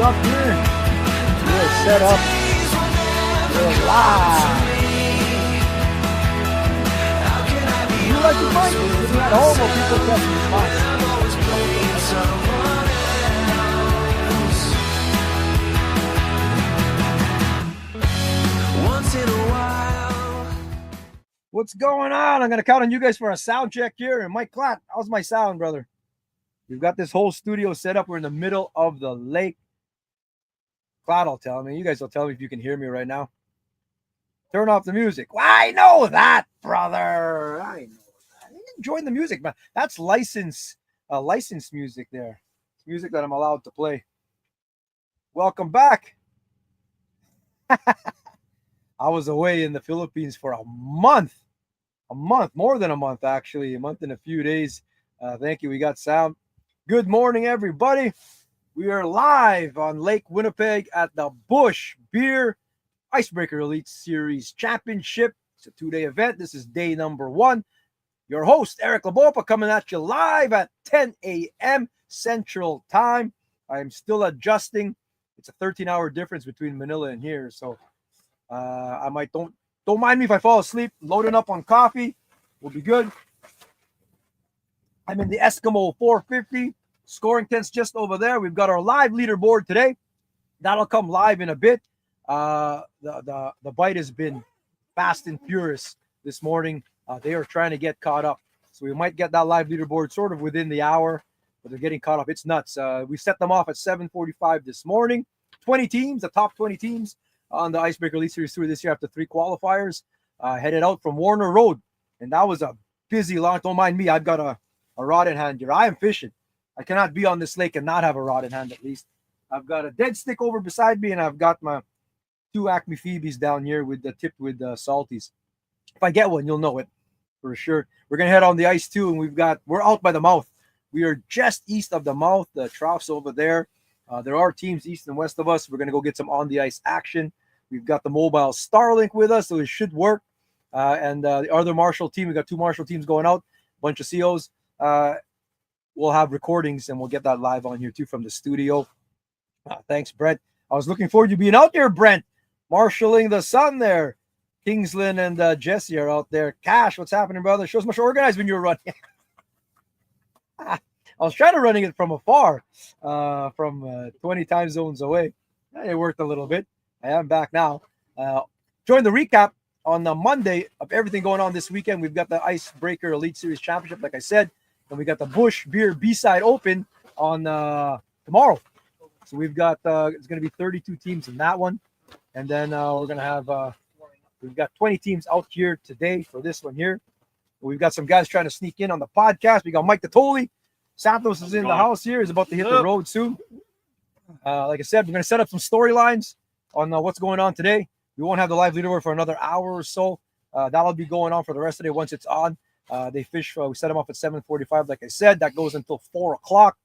up here? We're set up. We're live. You like your mic? You're at home or people pressing your mic? What's going on? I'm going to count on you guys for a sound check here. And Mike Klatt, how's my sound, brother? We've got this whole studio set up. We're in the middle of the lake. Klatt will tell me. You guys will tell me if you can hear me right now. Turn off the music. Well, I know that, brother. I know that. Enjoying the music, man. That's licensed music there. It's music that I'm allowed to play. Welcome back. I was away in the Philippines for a month, more than a month, actually, a month and a few days. Thank you. We got sound. Good morning, everybody. We are live on Lake Winnipeg at the BUSCH Beer Icebreaker Elite Series Championship. It's a two-day event. This is day number 1. Your host, Eric Labopa, coming at you live at 10 a.m. Central Time. I am still adjusting. It's a 13-hour difference between Manila and here, so I might don't mind me if I fall asleep. Loading up on coffee will be good. I'm in the Eskimo 450. Scoring tent's just over there. We've got our live leaderboard today. That'll come live in a bit. The bite has been fast and furious this morning. They are trying to get caught up. So we might get that live leaderboard sort of within the hour, but they're getting caught up. It's nuts. We set them off at 7:45 this morning. 20 teams, the top 20 teams on the Icebreaker Elite Series Tour this year after 3 qualifiers, headed out from Warner Road. And that was a busy launch. Don't mind me. I've got a rod in hand here. I am fishing. I cannot be on this lake and not have a rod in hand at least. I've got a dead stick over beside me, and I've got my 2 Acme Phoebes down here with the tipped with salties. If I get one, you'll know it for sure. We're going to head on the ice too, and we're out by the mouth. We are just east of the mouth. The trough's over there. There are teams east and west of us. We're going to go get some on the ice action. We've got the mobile Starlink with us, so it should work. And the other Marshall team, we got 2 Marshall teams going out, a bunch of COs. We'll have recordings, and we'll get that live on here too from the studio. Thanks, Brent. I was looking forward to being out there, Brent, marshalling the sun there. Kingsland and Jesse are out there. Cash, what's happening, brother? Shows much organized when you were running. I was trying to running it from afar, from 20 time zones away. It worked a little bit. I am back now. Join the recap on the Monday of everything going on this weekend. We've got the Icebreaker Elite Series Championship, like I said, and we got the BUSCH Beer B-Side Open on tomorrow. So we've got it's going to be 32 teams in that one, and then we're going to have we've got 20 teams out here today for this one here. We've got some guys trying to sneak in on the podcast. We got Mike Tatoli. Santos is in the house here. He's about to hit the road soon. Like I said, we're going to set up some storylines on what's going on today. We won't have the live leaderboard for another hour or so. That'll be going on for the rest of the day once it's on. They fish. We set them off at 7:45. Like I said, that goes until 4 o'clock.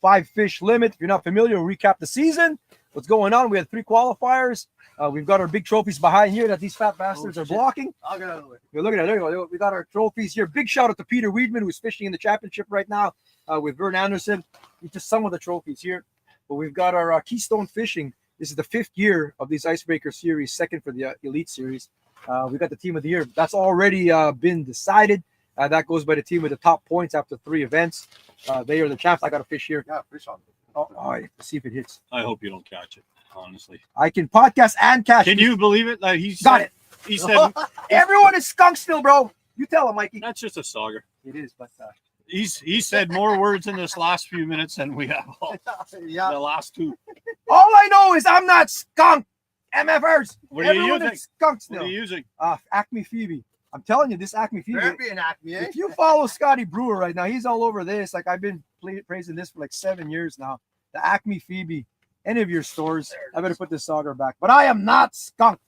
5 fish limit. If you're not familiar, we'll recap the season. What's going on? We had 3 qualifiers. We've got our big trophies behind here that these fat bastards are blocking. I'll get out of the way. You're looking at it. There you go. We got our trophies here. Big shout out to Peter Weedman, who's fishing in the championship right now with Vern Anderson. Just some of the trophies here. But we've got our Keystone Fishing. This is the 5th year of these Icebreaker Series, 2nd for the Elite Series. We got the Team of the Year. That's already been decided. That goes by the team with the top points after 3 events. They are the champs. I got a fish here. Yeah, fish on. Oh, I have to see if it hits. I hope you don't catch it, honestly. I can podcast and catch it. Can you believe it? Like got it. He said everyone is skunk still, bro. You tell him, Mikey. That's just a sauger. It is, but he said more words in this last few minutes than we have all the last 2. All I know is I'm not skunk. MFers. What are you Everyone using? is skunk still. What are you using? Acme Phoebe. I'm telling you, this Acme Phoebe. There be an Acme, eh? If you follow Scotty Brewer right now, he's all over this. Like I've been praising this for like 7 years now. The Acme Phoebe. Any of your stores. I better put this sauger back. But I am not skunk.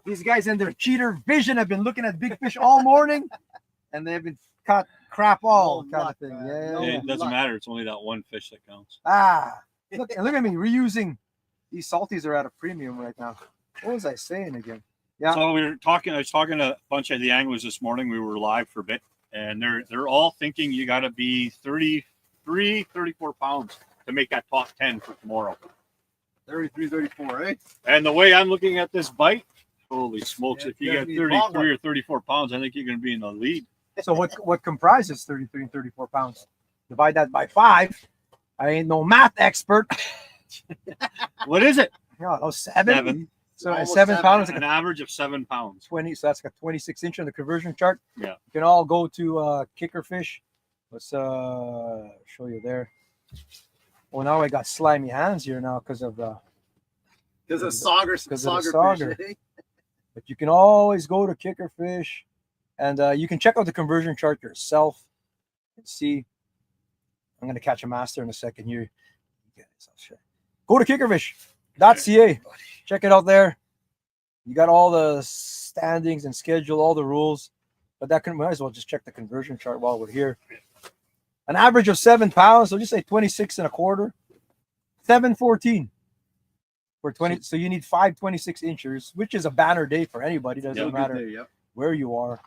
These guys in their cheater vision have been looking at big fish all morning, and they've been caught crap all kind of thing. Yeah, It doesn't matter. It's only that one fish that counts. Look at me reusing. These salties are at a premium right now. What was I saying again? Yeah. So I was talking to a bunch of the anglers this morning. We were live for a bit, and they're all thinking you got to be 33, 34 pounds to make that top 10 for tomorrow. 33, 34, eh? And the way I'm looking at this bite, holy smokes! Yeah, if you get definitely a long 33 or 34 pounds, I think you're going to be in the lead. So what comprises 33 and 34 pounds? Divide that by 5. I ain't no math expert. What is it? Yeah, oh, 7. So Almost 7 7. pounds, An average of 7 pounds. 20. So that's got 26 inch on the conversion chart. Yeah. You can all go to kicker fish. Let's show you there. Well, now I got slimy hands here now because of the sauger. Fish, eh? But you can always go to kicker fish, and you can check out the conversion chart yourself and see. I'm gonna catch a master in a second here. Go to kickerfish.ca. Check it out there. You got all the standings and schedule, all the rules. But that can might as well just check the conversion chart while we're here. An average of 7 pounds, so just say 26 and a quarter. 714 for 20. So you need 5 26 inchers, which is a banner day for anybody. Doesn't matter where you are,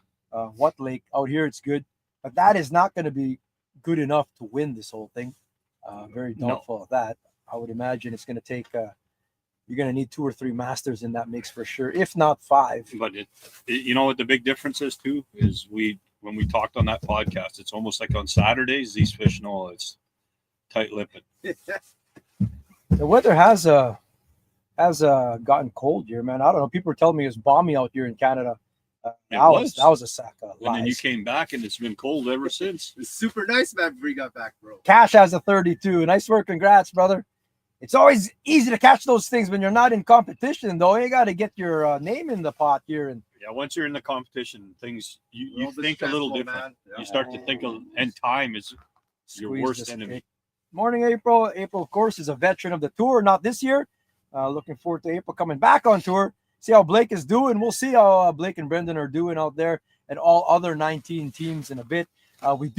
what lake. Out here, it's good. But that is not going to be good enough to win this whole thing. Very doubtful of that. I would imagine it's going to take you're going to need 2 or 3 masters in that mix for sure, if not 5. But you know what the big difference is too is when we talked on that podcast, it's almost like on Saturdays these fish know it's tight-lipped. The weather has gotten cold here, man. I don't know. People are telling me it's balmy out here in Canada. That was a sack of lies. And then you came back and it's been cold ever since. It's super nice, man, before you got back, bro. Cash has a 32. Nice work. Congrats, brother. It's always easy to catch those things when you're not in competition, though. You got to get your name in the pot here. And yeah, once you're in the competition, things you think a little different. You start to think and time is your worst enemy. Morning, April. April, of course, is a veteran of the tour. Not this year. Looking forward to April coming back on tour. See how Blake is doing. We'll see how Blake and Brendan are doing out there and all other 19 teams in a bit. We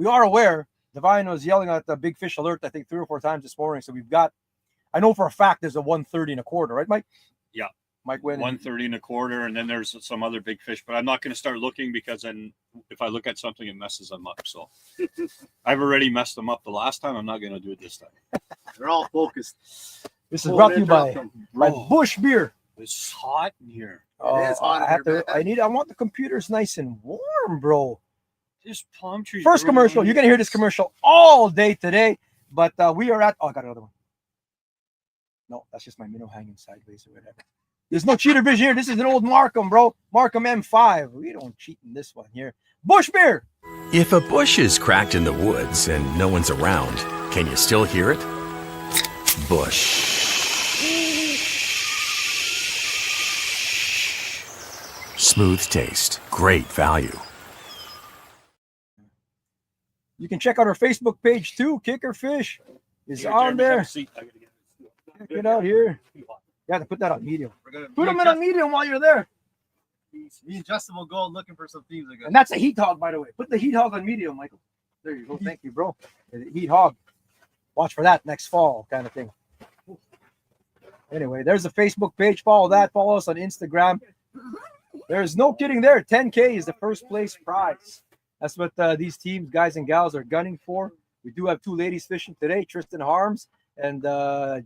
are aware. Divine was yelling at the big fish alert, I think 3 or 4 times this morning. So we've got, I know for a fact there's a 130 and a quarter, right, Mike? Yeah. Mike went 130 and a quarter, and then there's some other big fish, but I'm not going to start looking because then if I look at something, it messes them up. So I've already messed them up the last time. I'm not going to do it this time. They're all focused. This is brought to you by Busch Beer. It's hot in here. It is hot in here, I want the computers nice and warm, bro. This palm tree. First commercial. You're going to hear this commercial all day today, but we are at, I got another one. No, that's just my minnow hanging sideways or whatever. There's no cheater vision here. This is an old Markham, bro. Markham M5. We don't cheat in this one here. Busch Beer. If a bush is cracked in the woods and no one's around, can you still hear it? Busch. Smooth taste, great value. You can check out our Facebook page too. Kicker Fish is on there. Check it out here. You have to put that on medium. Put them in on medium while you're there. Me and Justin will go looking for some thieves again. And that's a heat hog, by the way. Put the heat hog on medium, Michael. There you go. Thank you, bro. The heat hog. Watch for that next fall kind of thing. Anyway, there's a Facebook page. Follow that. Follow us on Instagram. There's no kidding there. 10K is the first place prize. That's what these teams, guys and gals, are gunning for. We do have 2 ladies fishing today, Tristan Harms and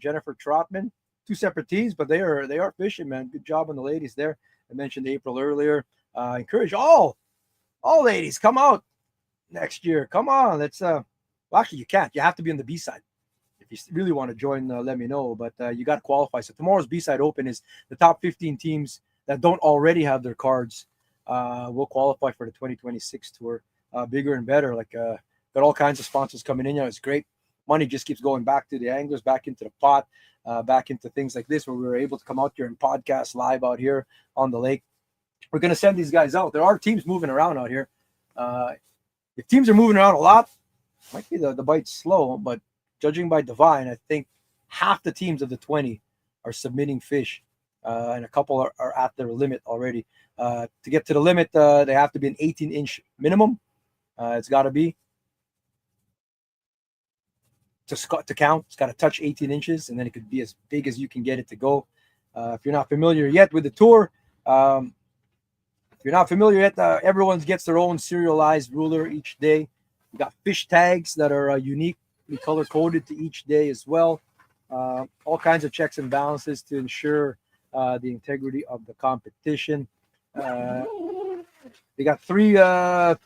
Jennifer Trotman. 2 separate teams, but they are fishing, man. Good job on the ladies there. I mentioned April earlier. Encourage all ladies, come out next year. Come on, let's. Well, actually, you can't. You have to be on the B side. If you really want to join, let me know. But you got to qualify. So tomorrow's B side open is the top 15 teams that don't already have their cards. Will qualify for the 2026 tour. Bigger and better. Like got all kinds of sponsors coming in. You know, it's great. Money just keeps going back to the anglers, back into the pot, back into things like this where we were able to come out here and podcast live out here on the lake. We're going to send these guys out. There are teams moving around out here. If teams are moving around a lot, might be the bite's slow, but judging by Divine, I think half the teams of the 20 are submitting fish, and a couple are at their limit already. To get to the limit, they have to be an 18-inch minimum. It's got to be. To count, it's got to touch 18 inches, and then it could be as big as you can get it to go. If you're not familiar yet with the tour, everyone gets their own serialized ruler each day. We got fish tags that are unique be color coded to each day as well. All kinds of checks and balances to ensure the integrity of the competition. They got 3. I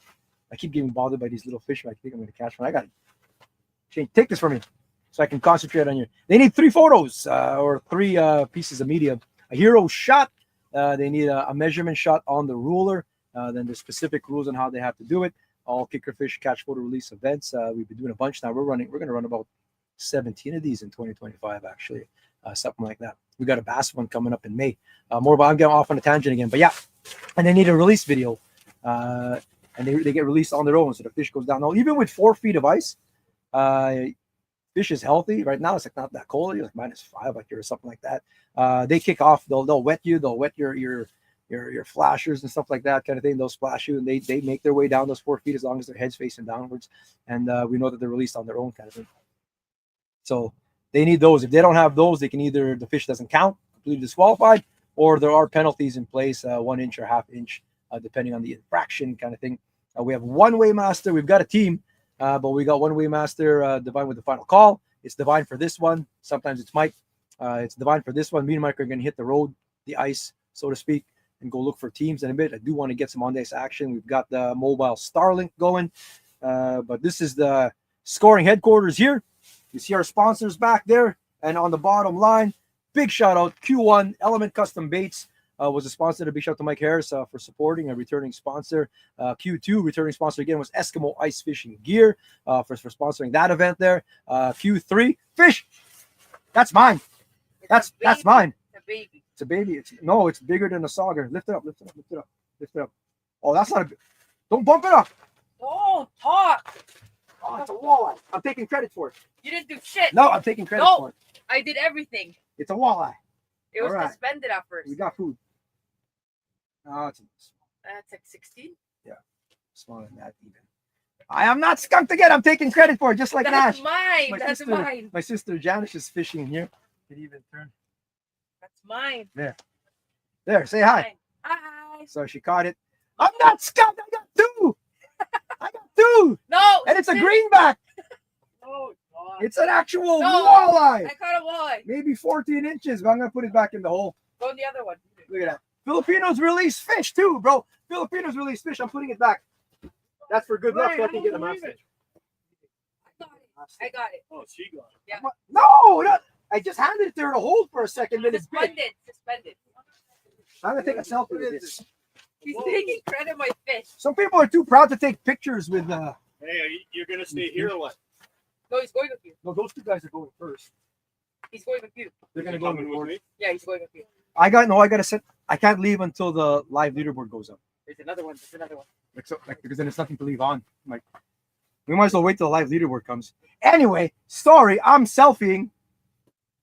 keep getting bothered by these little fish. I think I'm going to catch one. I got to take this from me so I can concentrate on you. They need 3 photos or 3 pieces of media. A hero shot. They need a measurement shot on the ruler. Then there's specific rules on how they have to do it. All kicker fish catch photo release events. We've been doing a bunch now. We're going to run about 17 of these in 2025, actually, something like that. We got a bass one coming up in May. More about I'm getting off on a tangent again, but yeah. And they need a release video, and they get released on their own, so the fish goes down. Now, even with 4 feet of ice, fish is healthy. Right now, it's like not that cold. You're like -5 like here or something like that. They kick off. They'll wet you. They'll wet your flashers and stuff like that kind of thing. They'll splash you, and they make their way down those 4 feet as long as their head's facing downwards. And we know that they're released on their own kind of thing. So they need those. If they don't have those, they can either the fish doesn't count, completely disqualified, or there are penalties in place, 1 inch or ½ inch, depending on the infraction kind of thing. We have one Weighmaster. We've got a team, but we got one Weighmaster divine with the final call. It's divine for this one. Sometimes it's Mike. It's divine for this one. Me and Mike are going to hit the road, the ice, so to speak, and go look for teams in a bit. I do want to get some on-ice action. We've got the mobile Starlink going, but this is the scoring headquarters here. You see our sponsors back there, and on the bottom line, big shout out Q1 Element Custom Baits was a sponsor. A big shout out to Mike Harris for supporting a returning sponsor. Q2 returning sponsor again was Eskimo Ice Fishing Gear for sponsoring that event there. Q3 fish. That's mine. That's mine. It's a baby. It's a baby. It's bigger than a sauger. Lift it up. Lift it up. Lift it up. Lift it up. Oh, that's not a. Don't bump it up. Don't talk. Oh, it's a walleye. I'm taking credit for it. You didn't do shit. No, I'm taking credit for it. I did everything. It's a walleye. It was All right. suspended at first. We got food. Oh, it's That's like 16. smaller than that even. I am not skunked again. I'm taking credit for it, just like That's Nash. mine. That's mine. My sister Janice is fishing in here. Can you even turn? That's mine. There, say hi. Hi. So she caught it. I'm not skunked. I got 2. I got 2. No. And it's a greenback. Oh, God. It's an actual No. walleye. I caught a walleye. Maybe 14 inches, but I'm going to put it back in the hole. Go in the other one. Look at that. Filipinos release fish too, bro. Filipinos release fish. I'm putting it back. That's for good luck so I can get a master. I got it. Oh, she got it. Yeah. No, I just handed it to her to hold for a second. Then it's big. Suspended. I'm going to take a selfie with this. He's taking credit of my fish. Some people are too proud to take pictures with Hey, you're gonna stay here or what? No, he's going with you. no, those 2 guys are going first. He's going with you. They're going to go Coming with with me? Yeah, he's going with you. I got to set. I can't leave until the live leaderboard goes up. There's another one. There's another one. Because then there's nothing to leave on. Like, we might as well wait till the live leaderboard comes. Anyway, sorry, I'm selfieing.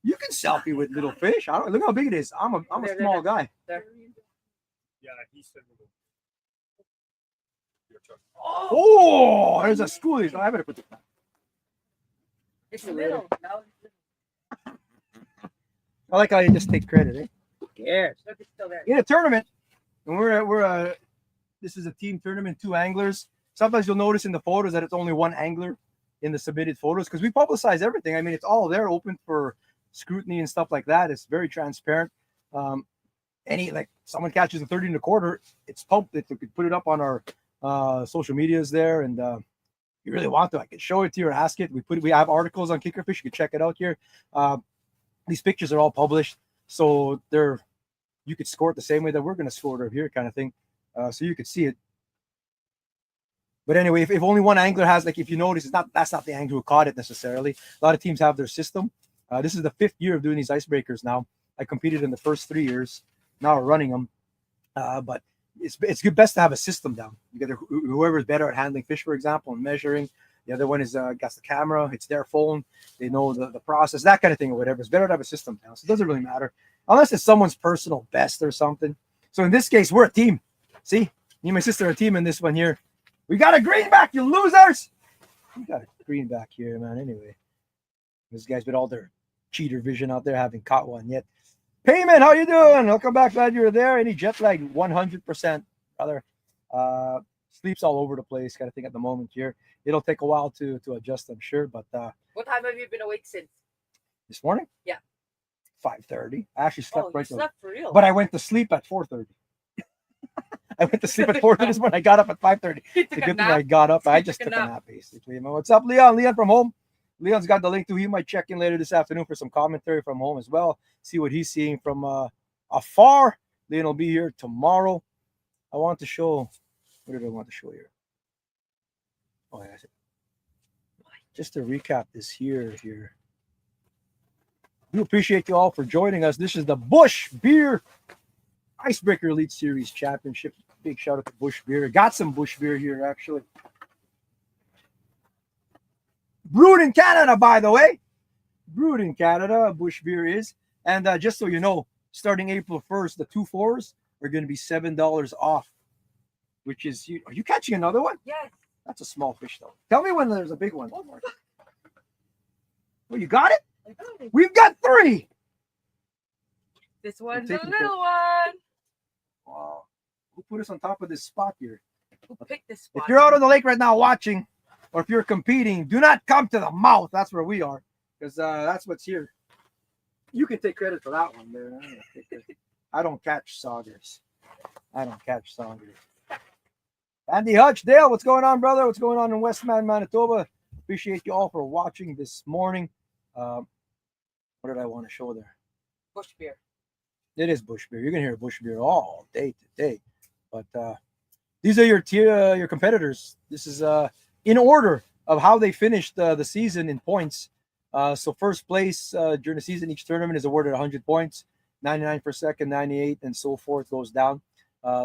You can selfie with little fish. I don't look how big it is. I'm a small guy. There. Yeah, he said we're going. Your turn. Oh, there's a schoolie. I better put this back. It's little. No, I like how you just take credit, eh? who cares? Look, it's still there. In a tournament, and this is a team tournament, 2 anglers. Sometimes you'll notice in the photos that it's only 1 angler in the submitted photos because we publicize everything. I mean, it's all there, open for scrutiny and stuff like that. It's very transparent. Like someone catches a 30 1/4, it's pumped. We could put it up on our social medias there, and you really want to, I can show it to you or ask it. We have articles on Kickerfish. You can check it out here. These pictures are all published, so you could score it the same way that we're going to score it here, kind of thing. So you could see it. But anyway, if only 1 angler has, like if you notice, that's not the angler who caught it necessarily. A lot of teams have their system. This is the 5th year of doing these icebreakers now. I competed in the first 3 years. Now we're running them. But it's good best to have a system down. You get whoever's better at handling fish, for example, and measuring. The other one is got the camera. It's their phone. They know the process, that kind of thing, or whatever. It's better to have a system down. So it doesn't really matter unless it's someone's personal best or something. So in this case, we're a team. See, me and my sister are a team in this one here. We got a greenback, you losers. We got a greenback here, man. Anyway, these guys with all their cheater vision out there haven't caught one yet. Payment, how you doing? Welcome back. Glad you were there. Any jet lag? 100%, brother. Sleeps all over the place, kind of thing at the moment here. It'll take a while to adjust, I'm sure. But What time have you been awake since? this morning, Yeah. 5:30. I actually slept Oh, you right away. slept for real. But I went to sleep at 4:30. I went to sleep at 4:30 this morning. I got up at 5:30. You It's took a a good thing nap? I got up. I You just took a took a nap. nap, basically. What's up, Leon? Leon from home. Leon's got the link too. He might check in later this afternoon for some commentary from home as well. See what he's seeing from afar. Leon will be here tomorrow. I want to show. What did I want to show here? Oh, yeah. Just to recap this here. We appreciate you all for joining us. This is the Busch Beer Icebreaker Elite Series Championship. Big shout out to Busch Beer. Got some Busch Beer here, actually. Brewed in Canada, by the way. Brewed in Canada, Busch Beer is. And just so you know, starting April 1st, the 2 4s are going to be $7 off, which is, are you catching another one? Yes. That's a small fish, though. Tell me when there's a big one. Well, you got it? I got it. We've got 3. This one's a taking little one. Wow. Who put us on top of this spot here? Who picked this spot? If you're out on the lake right now watching, or if you're competing, do not come to the mouth. That's where we are, because that's what's here. You can take credit for that one there. I don't catch saugers. Andy Hutchdale, what's going on, brother? What's going on in Westman, Manitoba? Appreciate you all for watching this morning. What did I want to show there? Busch Beer. It is Busch Beer. You're gonna hear Busch Beer all day today. But these are your competitors. This is in order of how they finished the season in points. So first place during the season, each tournament is awarded 100 points, 99 for second, 98, and so forth goes down.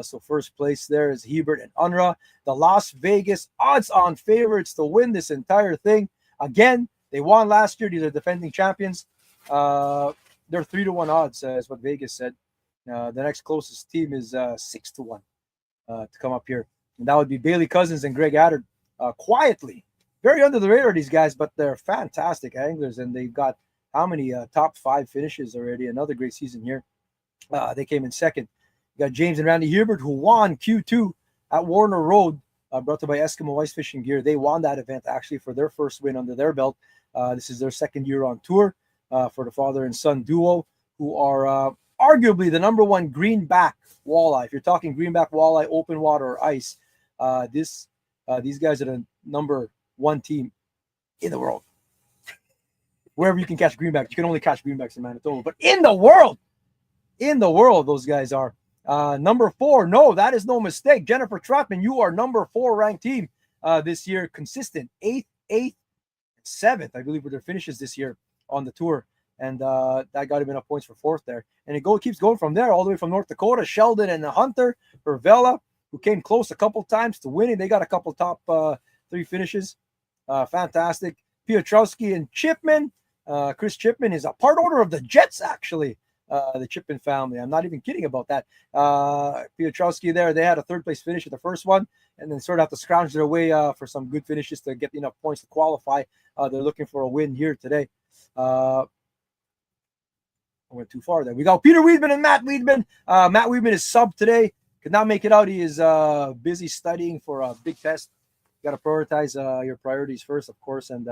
So first place there is Hebert and Unra, the Las Vegas odds-on favorites to win this entire thing. Again, they won last year. These are defending champions. They're 3-1 odds, is what Vegas said. The next closest team is 6-1 to come up here, and that would be Bailey Cousins and Greg Adder. Quietly, very under the radar, these guys, but they're fantastic anglers, and they've got how many top 5 finishes already? Another great season here. They came in second. You got James and Randy Hebert, who won Q2 at Warner Road, brought to by Eskimo Ice Fishing Gear. They won that event actually for their first win under their belt. This is their second year on tour for the father and son duo, who are arguably the #1 greenback walleye. If you're talking greenback walleye, open water or ice, these guys are the #1 team in the world. Wherever you can catch greenbacks, you can only catch greenbacks in Manitoba, but in the world, those guys are. Number 4, no, that is no mistake. Jennifer Trotman, you are #4 ranked team this year, consistent 8th, 7th, I believe, were their finishes this year on the tour, and that got him enough points for 4th there. And it keeps going from there, all the way from North Dakota. Sheldon and Hunter Vervella, who came close a couple times to winning. They got a couple top 3 finishes. Fantastic. Piotrowski and Chipman. Chris Chipman is a part owner of the Jets, actually. The Chipman family. I'm not even kidding about that. Piotrowski there, they had a 3rd place finish at the first one, and then sort of have to scrounge their way for some good finishes to get enough points to qualify. They're looking for a win here today. I went too far there. We got Peter Weedman and Matt Weedman. Matt Weedman is sub today. Could not make it out. He is busy studying for a big test. You got to prioritize your priorities first, of course, and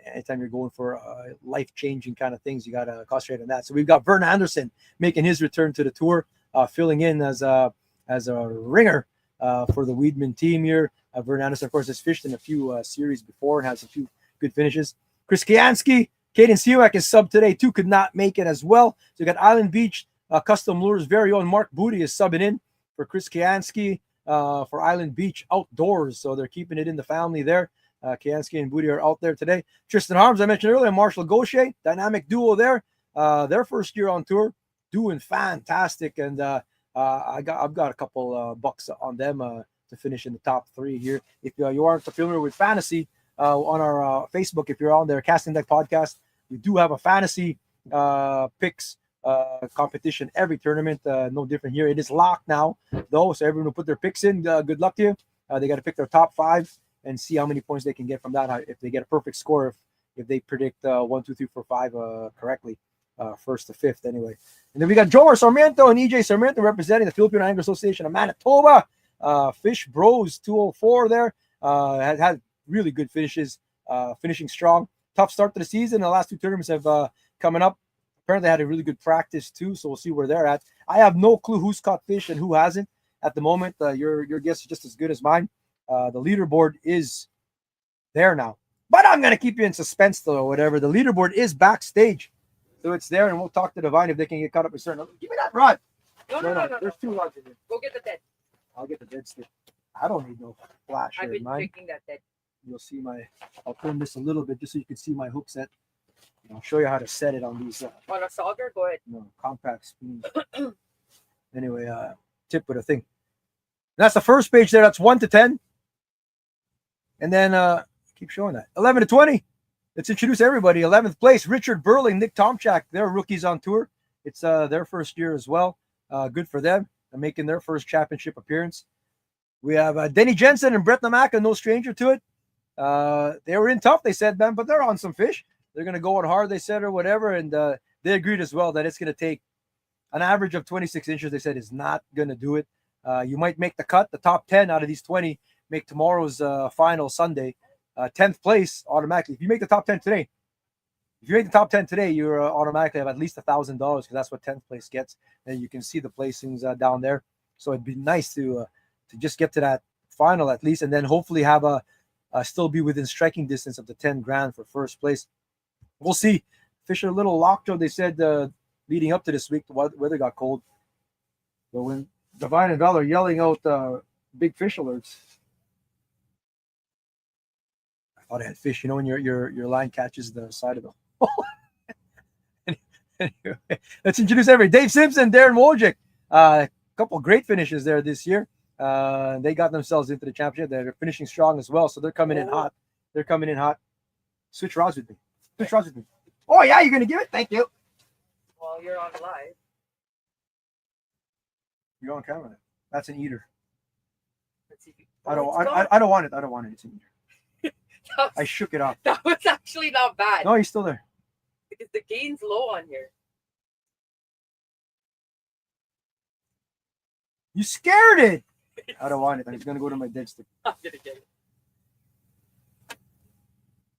anytime you're going for life-changing kind of things, you got to concentrate on that. So we've got Vern Anderson making his return to the tour, filling in as a ringer for the Weedman team here. Vern Anderson, of course, has fished in a few series before and has a few good finishes. Chris Kiansky, Caden Siwak is sub today. 2 could not make it as well. So you got Island Beach Custom Lures' very own Mark Booty is subbing in for Chris Kiansky for Island Beach Outdoors. So they're keeping it in the family there. Kiansky and Booty are out there today. Tristan Harms, I mentioned earlier, Marshall Gaucher, dynamic duo there. Their first year on tour, doing fantastic. And I've got a couple bucks on them to finish in the top 3 here. If you aren't familiar with fantasy, on our Facebook, if you're on there, Casting Deck Podcast, we do have a fantasy picks competition every tournament. No different here. It is locked now, though, so everyone will put their picks in. Good luck to you. They got to pick their top 5 and see how many points they can get from that. If they get a perfect score, if they predict 1, 2, 3, 4, 5 correctly, 1st to 5th anyway. And then we got Joe Sarmiento and EJ Sarmiento representing the Filipino Angler Association of Manitoba. Fish Bros 204 there has had really good finishes, finishing strong. Tough start to the season. The last two tournaments have coming up. Apparently had a really good practice too, so we'll see where they're at. I have no clue who's caught fish and who hasn't at the moment. Your guess is just as good as mine. The leaderboard is there now, but I'm gonna keep you in suspense though, or whatever. The leaderboard is backstage, so it's there, and we'll talk to Divine if they can get caught up with certain. Give me that rod. No. There's two rods in here. Go get the dead. I'll get the dead stick. I don't need no flash I've here been in mine. drinking that dead. You'll see I'll turn this a little bit just so you can see my hook set. And I'll show you how to set it on these On a sauger, go ahead. compact spoons. Anyway, tip with a thing. That's the first page there. That's 1 to 10. And then keep showing that. 11 to 20. Let's introduce everybody. 11th place, Richard Burling, Nick Tomchak. They're rookies on tour. It's their first year as well. Good for them. They're making their first championship appearance. We have Denny Jensen and Brett Namaka, no stranger to it. They were in tough, they said, man, but they're on some fish. They're going to go on hard, they said, or whatever. And they agreed as well that it's going to take an average of 26 inches. They said is not going to do it. You might make the cut. The top 10 out of these 20 make tomorrow's final Sunday. 10th place automatically. If you make the top 10 today, you're automatically have at least $1,000 because that's what 10th place gets. And you can see the placings down there. So it'd be nice to just get to that final at least, and then hopefully have still be within striking distance of the 10 grand for first place. We'll see. Fish are a little locked up. They said leading up to this week, the weather got cold. But when Divine and Val are yelling out big fish alerts, I thought I had fish. You know when your line catches the side of the hole. Anyway, let's introduce everybody. Dave Simpson, Darren Wojcik. A couple great finishes there this year. They got themselves into the championship. They're finishing strong as well, so they're coming in hot. Switch rods with me. Oh yeah, you're gonna give it? Thank you. Well, you're on live. You're on camera. That's an eater. Let's see. I don't It's want it. I don't want it. It's an eater. gone. I shook it off. That was actually not bad. No, he's still there. Because the gain's low on here. You scared it. I don't want it. It's gonna go to my dead stick. I'm gonna get it.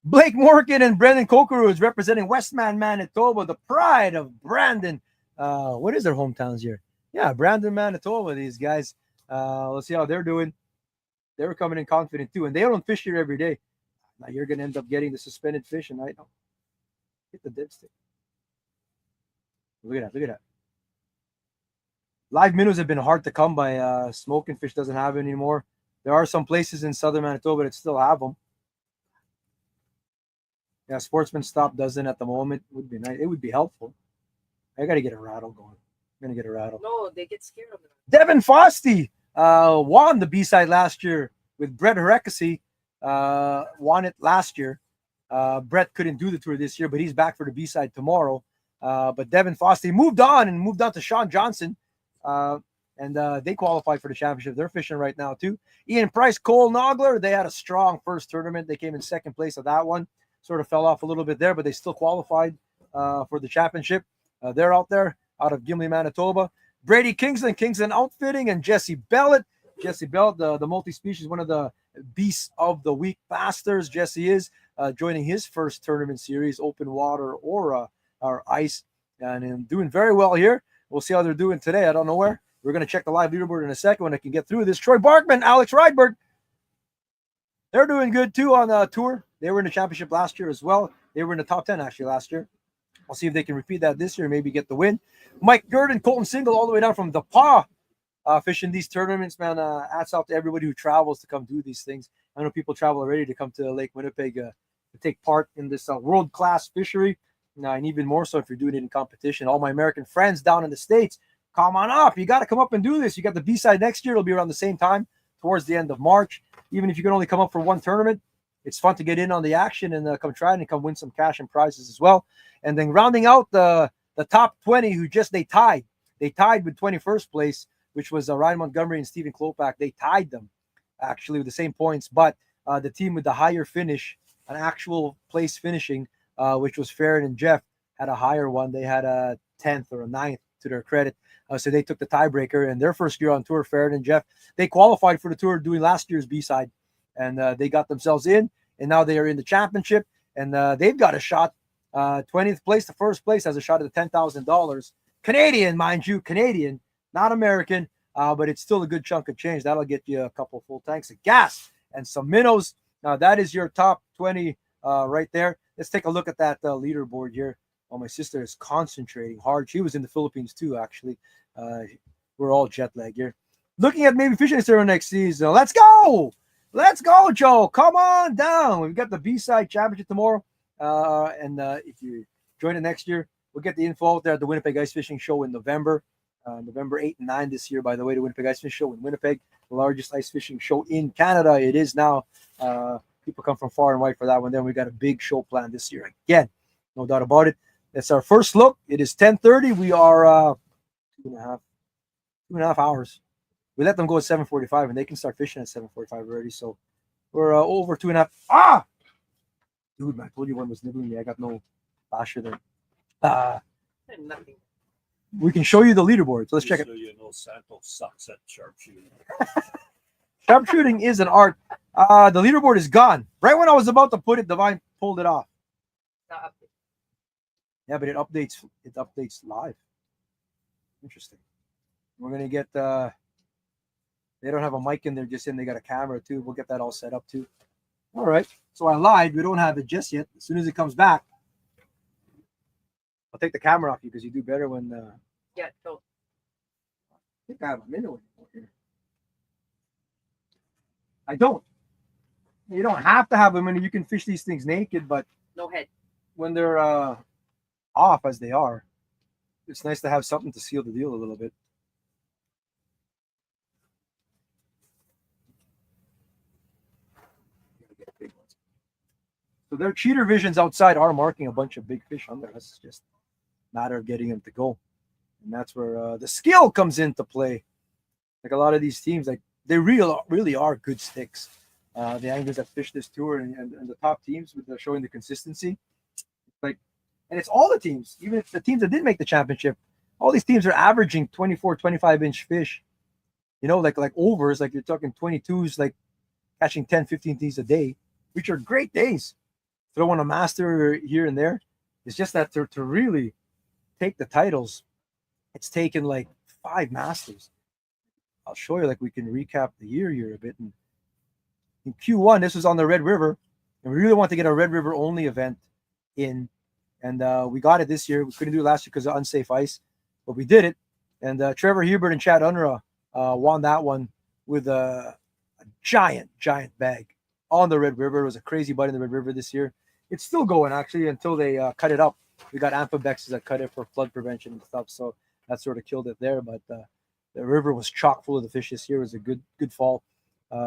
Blake Morgan and Brendan Kokaroo is representing Westman, Manitoba, the pride of Brandon. What is their hometowns here? Yeah, Brandon, Manitoba, these guys. Let's see how they're doing. They were coming in confident too, and they don't fish here every day. Now you're going to end up getting the suspended fish, and I don't hit the dead stick. Look at that. Live minnows have been hard to come by. Smoking fish doesn't have it anymore. There are some places in southern Manitoba that still have them. Yeah, Sportsman Stop doesn't at the moment. Would be nice. It would be helpful. I got to get a rattle going. I'm going to get a rattle. No, they get scared of it. Devin Fosty won the B-side last year with Brett Herekasi. Won it last year. Brett couldn't do the tour this year, but he's back for the B-side tomorrow. But Devin Fosty moved on to Sean Johnson. And they qualified for the championship. They're fishing right now too. Ian Price, Cole Nogler, they had a strong first tournament. They came in second place of that one. Sort of fell off a little bit there, but they still qualified for the championship. They're out there out of Gimli, Manitoba. Brady Kingsland Outfitting, and Jesse Bellett. Jesse Bellett, the multi-species, one of the beasts of the week masters. Jesse is joining his first tournament series, open water or ice, and doing very well here. We'll see how they're doing today. I don't know where. We're going to check the live leaderboard in a second when I can get through this. Troy Barkman, Alex Rydberg, they're doing good too on the tour. They were in the championship last year as well. They were in the top 10 actually last year. I'll see if they can repeat that this year, maybe get the win. Mike Gurdon, Colton Single, all the way down from the Paw, fishing these tournaments, man. Hats off to everybody who travels to come do these things. I know people travel already to come to Lake Winnipeg to take part in this world-class fishery. And even more so if you're doing it in competition. All my American friends down in the States, come on up. You got to come up and do this. You got the B-side next year. It'll be around the same time, towards the end of March. Even if you can only come up for one tournament, it's fun to get in on the action and come try it and come win some cash and prizes as well. And then rounding out the top 20 who they tied. They tied with 21st place, which was Ryan Montgomery and Stephen Klopak. They tied them actually with the same points, but the team with the higher finish, an actual place finishing, which was Farron and Jeff, had a higher one. They had a 10th or a 9th to their credit. So they took the tiebreaker, and their first year on tour, Farron and Jeff, they qualified for the tour doing last year's B-side, and they got themselves in, and now they are in the championship, and they've got a shot. 20th place to first place has a shot at the $10,000. Canadian, mind you, Canadian, not American, but it's still a good chunk of change. That'll get you a couple full tanks of gas and some minnows. Now, that is your top 20 right there. Let's take a look at that leaderboard here. Oh, my sister is concentrating hard. She was in the Philippines too, actually. We're all jet lag here. Looking at maybe fishing this tournament next season. Let's go! Let's go, Joe. Come on down. We've got the B-side championship tomorrow. And if you join it next year, we'll get the info out there at the Winnipeg Ice Fishing Show in November. November 8 and 9 this year, by the way, the Winnipeg Ice Fishing Show in Winnipeg, the largest ice fishing show in Canada. It is now. People come from far and wide for that one. Then we got a big show planned this year again, no doubt about it. That's our first look. It is 10:30. We are 2.5 hours. We let them go at 7:45, and they can start fishing at 7:45 already. So we're over 2.5. Ah, dude, man, I told you one was nibbling me. I got no basher there. Nothing. We can show you the leaderboard. So let's check it. So you know Santos sucks at sharpshooting. Sharpshooting is an art. The leaderboard is gone. Right when I was about to put it, Divine pulled it off. Not up. Yeah, but it updates. It updates live. Interesting. We're gonna get. They don't have a mic in there just in. They got a camera too. We'll get that all set up too. All right. So I lied. We don't have it just yet. As soon as it comes back, I'll take the camera off you because you do better when. Yeah, don't. I think I have a minnow here. I don't. You don't have to have them. I mean, you can fish these things naked, but No head. when they're off as they are, it's nice to have something to seal the deal a little bit. So their cheater visions outside are marking a bunch of big fish on there. That's just a matter of getting them to go. And that's where the skill comes into play. Like a lot of these teams, like they really are good sticks. The anglers that fish this tour and the top teams with showing the consistency. Like, and it's all the teams, even if the teams that did make the championship, all these teams are averaging 24, 25-inch fish. You know, like overs, like you're talking 22s, like catching 10, 15 things a day, which are great days. Throw in a master here and there. It's just that to really take the titles, it's taken like 5 masters. I'll show you, like we can recap the year here a bit. And in Q1, this was on the Red River, and we really want to get a Red River only event in, and we got it this year. We couldn't do it last year because of unsafe ice, but we did it. And Trevor Hubert and Chad Unruh won that one with a giant bag on the Red River. It was a crazy bite in the Red River this year. It's still going actually until they cut it up. We got amphibexes that cut it for flood prevention and stuff, so that sort of killed it there. But the river was chock full of the fish this year. It was a good fall.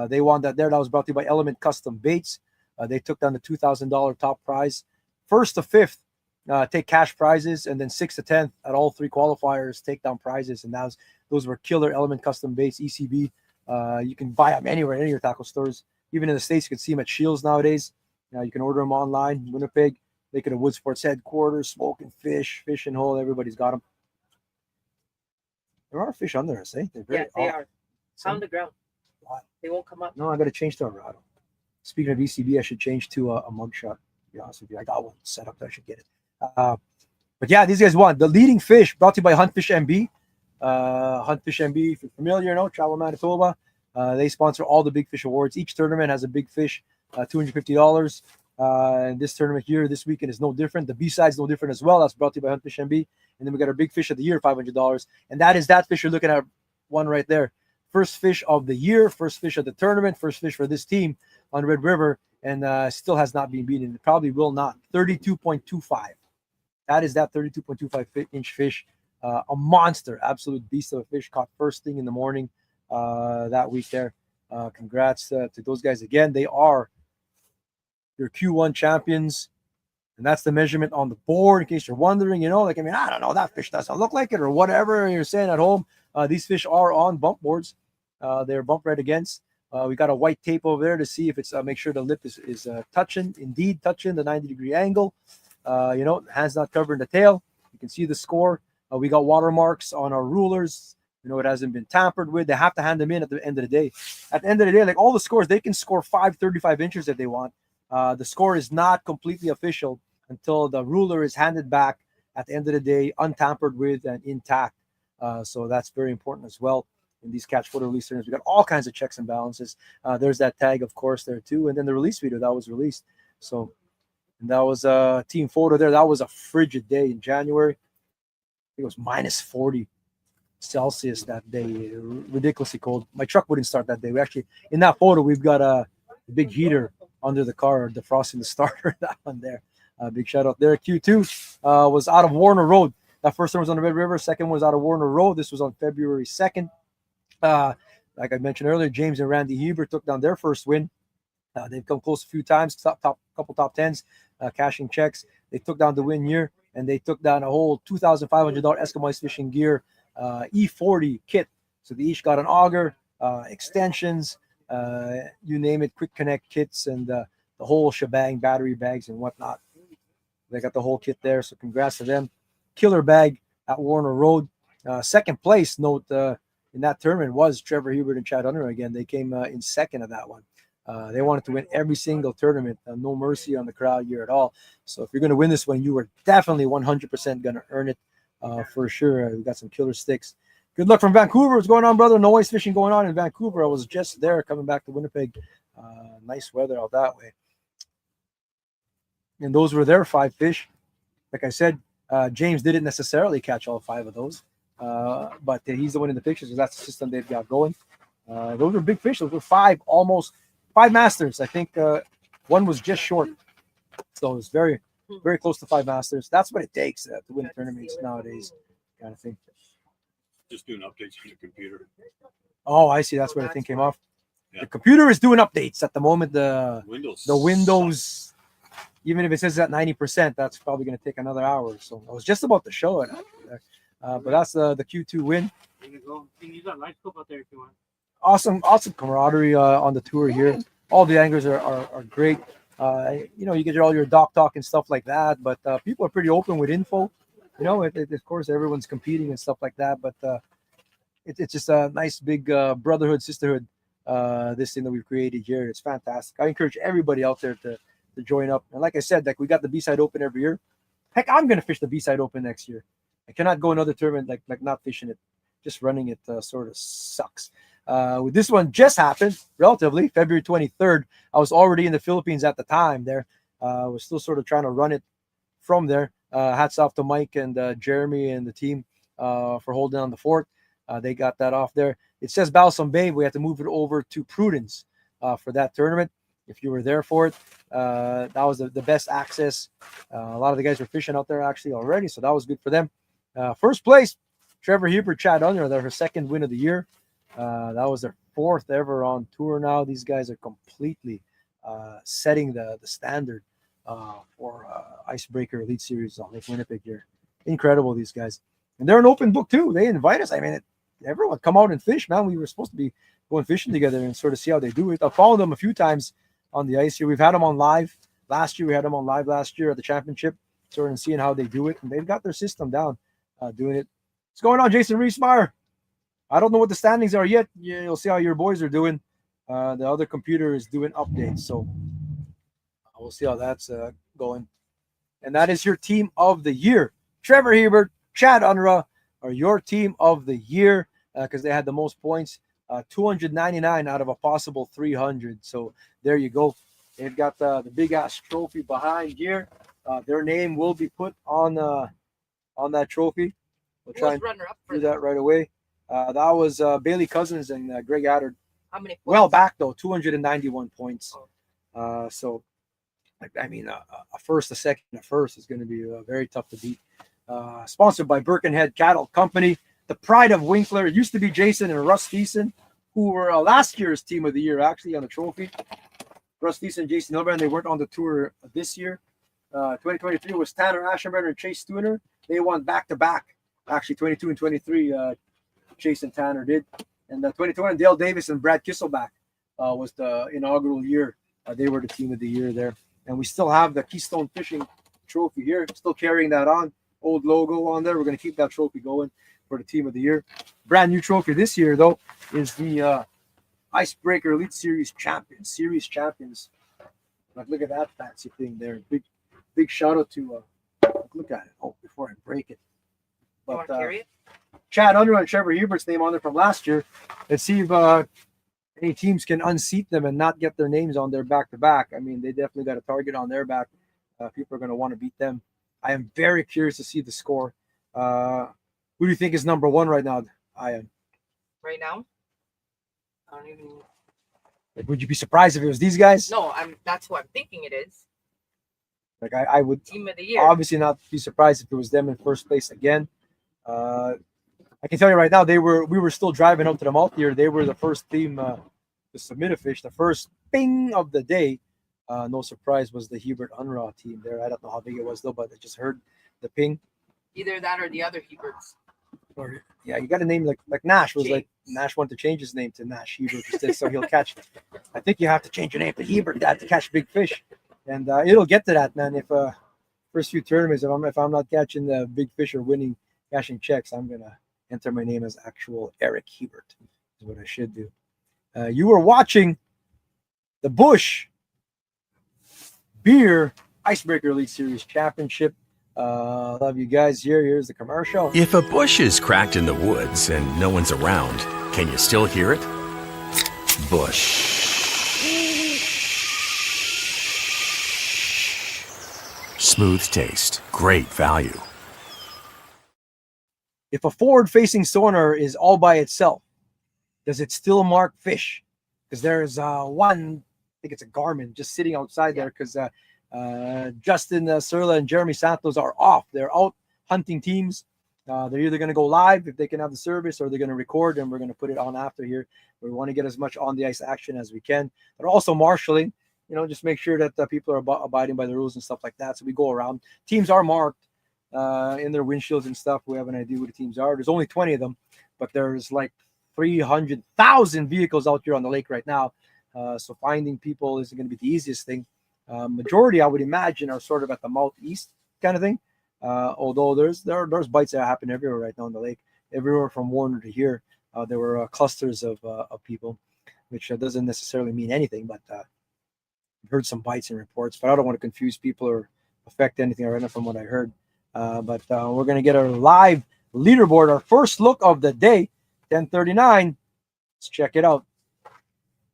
They won that there. That was brought to you by Element Custom Baits. They took down the $2,000 top prize. 1st to 5th take cash prizes, and then 6th to 10th at all 3 qualifiers take down prizes. And those were killer Element Custom Baits, ECB. You can buy them anywhere, any of your tackle stores. Even in the States, you can see them at Shields nowadays. You can order them online. Winnipeg, make it a Wood Sports headquarters, smoking fish, fishing hole. Everybody's got them. There are fish under us, eh? Yeah, they are. On the ground. Why? They won't come up. No, I got to change to a Rado. Speaking of ECB, I should change to a mugshot. To be honest with you, I got one set up. I should get it. But yeah, these guys won. The leading fish brought to you by Huntfish MB. Huntfish MB, if you're familiar, you know, Travel Manitoba. They sponsor all the Big Fish Awards. Each tournament has a big fish, $250. And this tournament here, this weekend, is no different. The B-side is no different as well. That's brought to you by Huntfish MB. And then we got our Big Fish of the Year, $500. And that is that fish you're looking at, one right there. First fish of the year, first fish of the tournament, first fish for this team on Red River, and still has not been beaten. It probably will not. 32.25. That is that 32.25-inch fish. A monster, absolute beast of a fish, caught first thing in the morning that week there. Congrats to those guys again. They are your Q1 champions, and that's the measurement on the board in case you're wondering, you know, like, I mean, I don't know, that fish doesn't look like it or whatever you're saying at home. These fish are on bump boards. They're bump right against. We got a white tape over there to see if it's make sure the lip is touching the 90-degree angle. You know, hands not covering the tail. You can see the score. We got watermarks on our rulers. It hasn't been tampered with. They have to hand them in at the end of the day. At the end of the day, like all the scores, they can score 535 inches if they want. The score is not completely official until the ruler is handed back at the end of the day, untampered with and intact. So that's very important as well in these catch photo release tournaments. We got all kinds of checks and balances. There's that tag, of course, there too. And then the release video that was released. So and that was a team photo there. That was a frigid day in January. It was minus 40 Celsius that day, ridiculously cold. My truck wouldn't start that day. We actually, in that photo, we've got a big heater under the car, defrosting the starter. That one there. Big shout out there. Q2 was out of Warner Road. That first one was on the Red River. Second one was out of Warner Road. This was on February 2nd. Like I mentioned earlier, James and Randy Heber took down their first win. They've come close a few times, couple top tens, cashing checks. They took down the win here, and they took down a whole $2,500 Eskimo Ice Fishing Gear E40 kit. So they each got an auger, extensions, you name it, quick connect kits, and the whole shebang, battery bags and whatnot. They got the whole kit there, so congrats to them. Killer bag at Warner Road. Second place note in that tournament was Trevor Hubert and Chad Unruh again. They came in second of that one. They wanted to win every single tournament. No mercy on the crowd here at all. So if you're going to win this one, you are definitely 100% going to earn it for sure. We got some killer sticks. Good luck from Vancouver. What's going on, brother? No ice fishing going on in Vancouver. I was just there coming back to Winnipeg. Nice weather out that way. And those were their 5 fish. Like I said, James didn't necessarily catch all 5 of those. But he's the one in the pictures because that's the system they've got going. Those were big fish. Those were almost 5 masters. I think one was just short. So it's very, very close to 5 masters. That's what it takes to win tournaments nowadays, kind of thing. Just doing updates on the computer. Oh, I see. That's where the thing came off. Yeah. The computer is doing updates at the moment. The Windows, even if it says at 90%, that's probably going to take another hour. So I was just about to show it. But that's the Q2 win. There you go. You can use that light scope out there if you want. Awesome camaraderie on the tour here. All the anglers are great. You get all your dock talk and stuff like that, but people are pretty open with info. Of course, everyone's competing and stuff like that, but it's just a nice big brotherhood, sisterhood, this thing that we've created here. It's fantastic. I encourage everybody out there to join up. And like I said, like we got the B-Side Open every year. Heck, I'm going to fish the B-Side Open next year. I cannot go another tournament like not fishing it. Just running it sort of sucks. With this one just happened relatively February 23rd. I was already in the Philippines at the time there. I was still sort of trying to run it from there. Hats off to Mike and Jeremy and the team for holding on the fort. They got that off there. It says Balsam Bay. We had to move it over to Prudence for that tournament. If you were there for it, that was the best access. A lot of the guys were fishing out there actually already, so that was good for them. First place, Trevor Hubert, Chad Unruh. They're her second win of the year. That was their 4th ever on tour now. These guys are completely setting the standard for Icebreaker Elite Series on Lake Winnipeg here. Incredible, these guys. And they're an open book, too. They invite us. I mean, everyone come out and fish, man. We were supposed to be going fishing together and sort of see how they do it. I've followed them a few times on the ice here. We've had them on live last year. We had them on live last year at the championship, sort of seeing how they do it. And they've got their system down doing it. What's going on, Jason Reesmeyer? I don't know what the standings are yet. Yeah, you'll see how your boys are doing. The other computer is doing updates, so we'll see how that's going. And that is your team of the year. Trevor Hebert, Chad Unruh are your team of the year because they had the most points, 299 out of a possible 300. So there you go. They've got the big-ass trophy behind here. Their name will be put on that trophy. We'll try and do that right away. That was Bailey Cousins and Greg Addard. How many points? Well back, though, 291 points. So, I mean, a first, a second, a first is going to be very tough to beat. Sponsored by Birkenhead Cattle Company. The pride of Winkler. It used to be Jason and Russ Thiessen, who were last year's team of the year, actually, on the trophy. Russ Thiessen and Jason Hilbrand, they weren't on the tour this year. 2023 was Tanner Ashenberger and Chase Stuner. They won back-to-back. Actually, 22 and 23, Chase and Tanner did. And 2021, Dale Davis and Brad Kisselback was the inaugural year. They were the team of the year there. And we still have the Keystone Fishing Trophy here. Still carrying that on. old logo on there. We're going to keep that trophy going for the team of the year. Brand new trophy this year, though, is the Icebreaker Elite Series Champions. Like, look at that fancy thing there. Big shout out to look at it. Oh, before I break it. You want to carry it? Chad Under and Trevor Hubert's name on there from last year. Let's see if any teams can unseat them and not get their names on there back to back. I mean, they definitely got a target on their back. People are going to want to beat them. I am very curious to see the score. Who do you think is number one right now? I am. Right now? I don't even. Like, would you be surprised if it was these guys? No, that's who I'm thinking it is. Like, I would Team of the year. obviously not be surprised if it was them in first place again. I can tell you right now, we were still driving up to the mouth here. They were the first team to submit a fish. The first ping of the day, no surprise, was the Hubert Unraw team there. I don't know how big it was though, but I just heard the ping. Either that or the other Huberts. Or yeah, you got a name like Nash was James. like Nash wanted to change his name to Nash Hebert instead, so he'll catch. I think you have to change your name to Hebert to catch big fish, and it'll get to that, man. If first few tournaments, if I'm not catching the big fish or cashing checks, I'm gonna enter my name as actual Eric Hebert. Is what I should do. You were watching the BUSCH Beer Icebreaker Elite Series Championship. Love you guys. Here's the commercial. If a bush is cracked in the woods and no one's around, can you still hear it? Bush. Smooth taste, great value. If a forward-facing sonar is all by itself, does it still mark fish? Because there's one, I think it's a Garmin, just sitting outside there because Justin Serla and Jeremy Santos are off. They're out hunting teams. They're either going to go live if they can have the service, or they're going to record, and we're going to put it on after here. We want to get as much on the ice action as we can. They're also marshaling, just make sure that people are abiding by the rules and stuff like that. So we go around. Teams are marked in their windshields and stuff. We have an idea who the teams are. There's only 20 of them, but there's like 300,000 vehicles out here on the lake right now. So finding people isn't going to be the easiest thing. Majority, I would imagine, are sort of at the mouth east kind of thing. Although there's bites that happen everywhere right now in the lake, everywhere from Warner to here. There were clusters of people, which doesn't necessarily mean anything, but I've heard some bites and reports. But I don't want to confuse people or affect anything right now from what I heard. But we're going to get our live leaderboard, our first look of the day, 10:39. Let's check it out.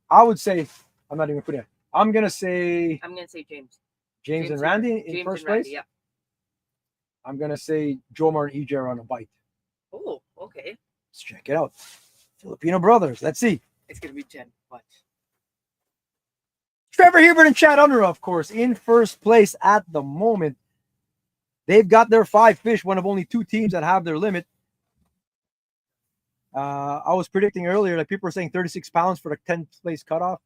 I would say, I'm not even putting it. I'm going to say James. James and Randy in first place. Randy, yeah. I'm going to say Jomar and EJ are on a bite. Oh, okay. Let's check it out. Filipino brothers. Let's see. It's going to be 10. What? Trevor Hubert and Chad Under, of course, in first place at the moment. They've got their 5 fish, one of only 2 teams that have their limit. I was predicting earlier, like people were saying 36 pounds for the 10th place cutoff.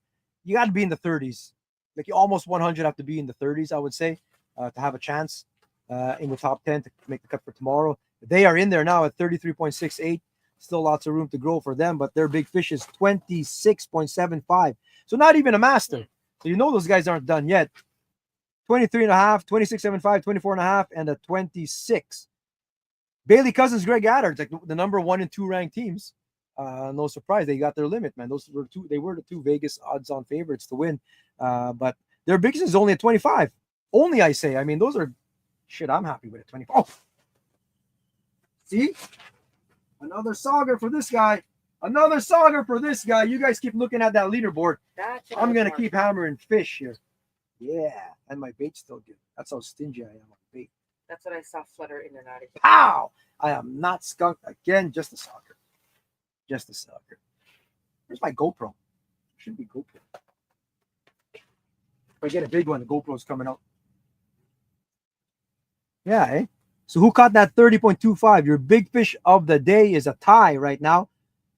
You got to be in the 30s. Like you almost 100 have to be in the 30s, I would say, to have a chance in the top 10 to make the cut for tomorrow. They are in there now at 33.68. Still lots of room to grow for them, but their big fish is 26.75. So not even a master. So those guys aren't done yet. 23.5, 26.75, 24.5, and a 26. Bailey Cousins, Greg Adder, like the number 1 and 2 ranked teams. No surprise, they got their limit, man. They were the 2 Vegas odds-on favorites to win. But their biggest is only at 25. Only, I say. I mean, those are shit. I'm happy with it. 25. Oh, see, another sauger for this guy. Another sauger for this guy. You guys keep looking at that leaderboard. I'm gonna keep hammering fish here. Yeah, and my bait's still good. That's how stingy I am on bait. That's what I saw flutter in and out of here. Pow! I am not skunked again. Just a sucker. Just a sucker. Where's my GoPro? Should be GoPro. If I get a big one, the GoPro's coming out. Yeah, eh? So who caught that 30.25? Your big fish of the day is a tie right now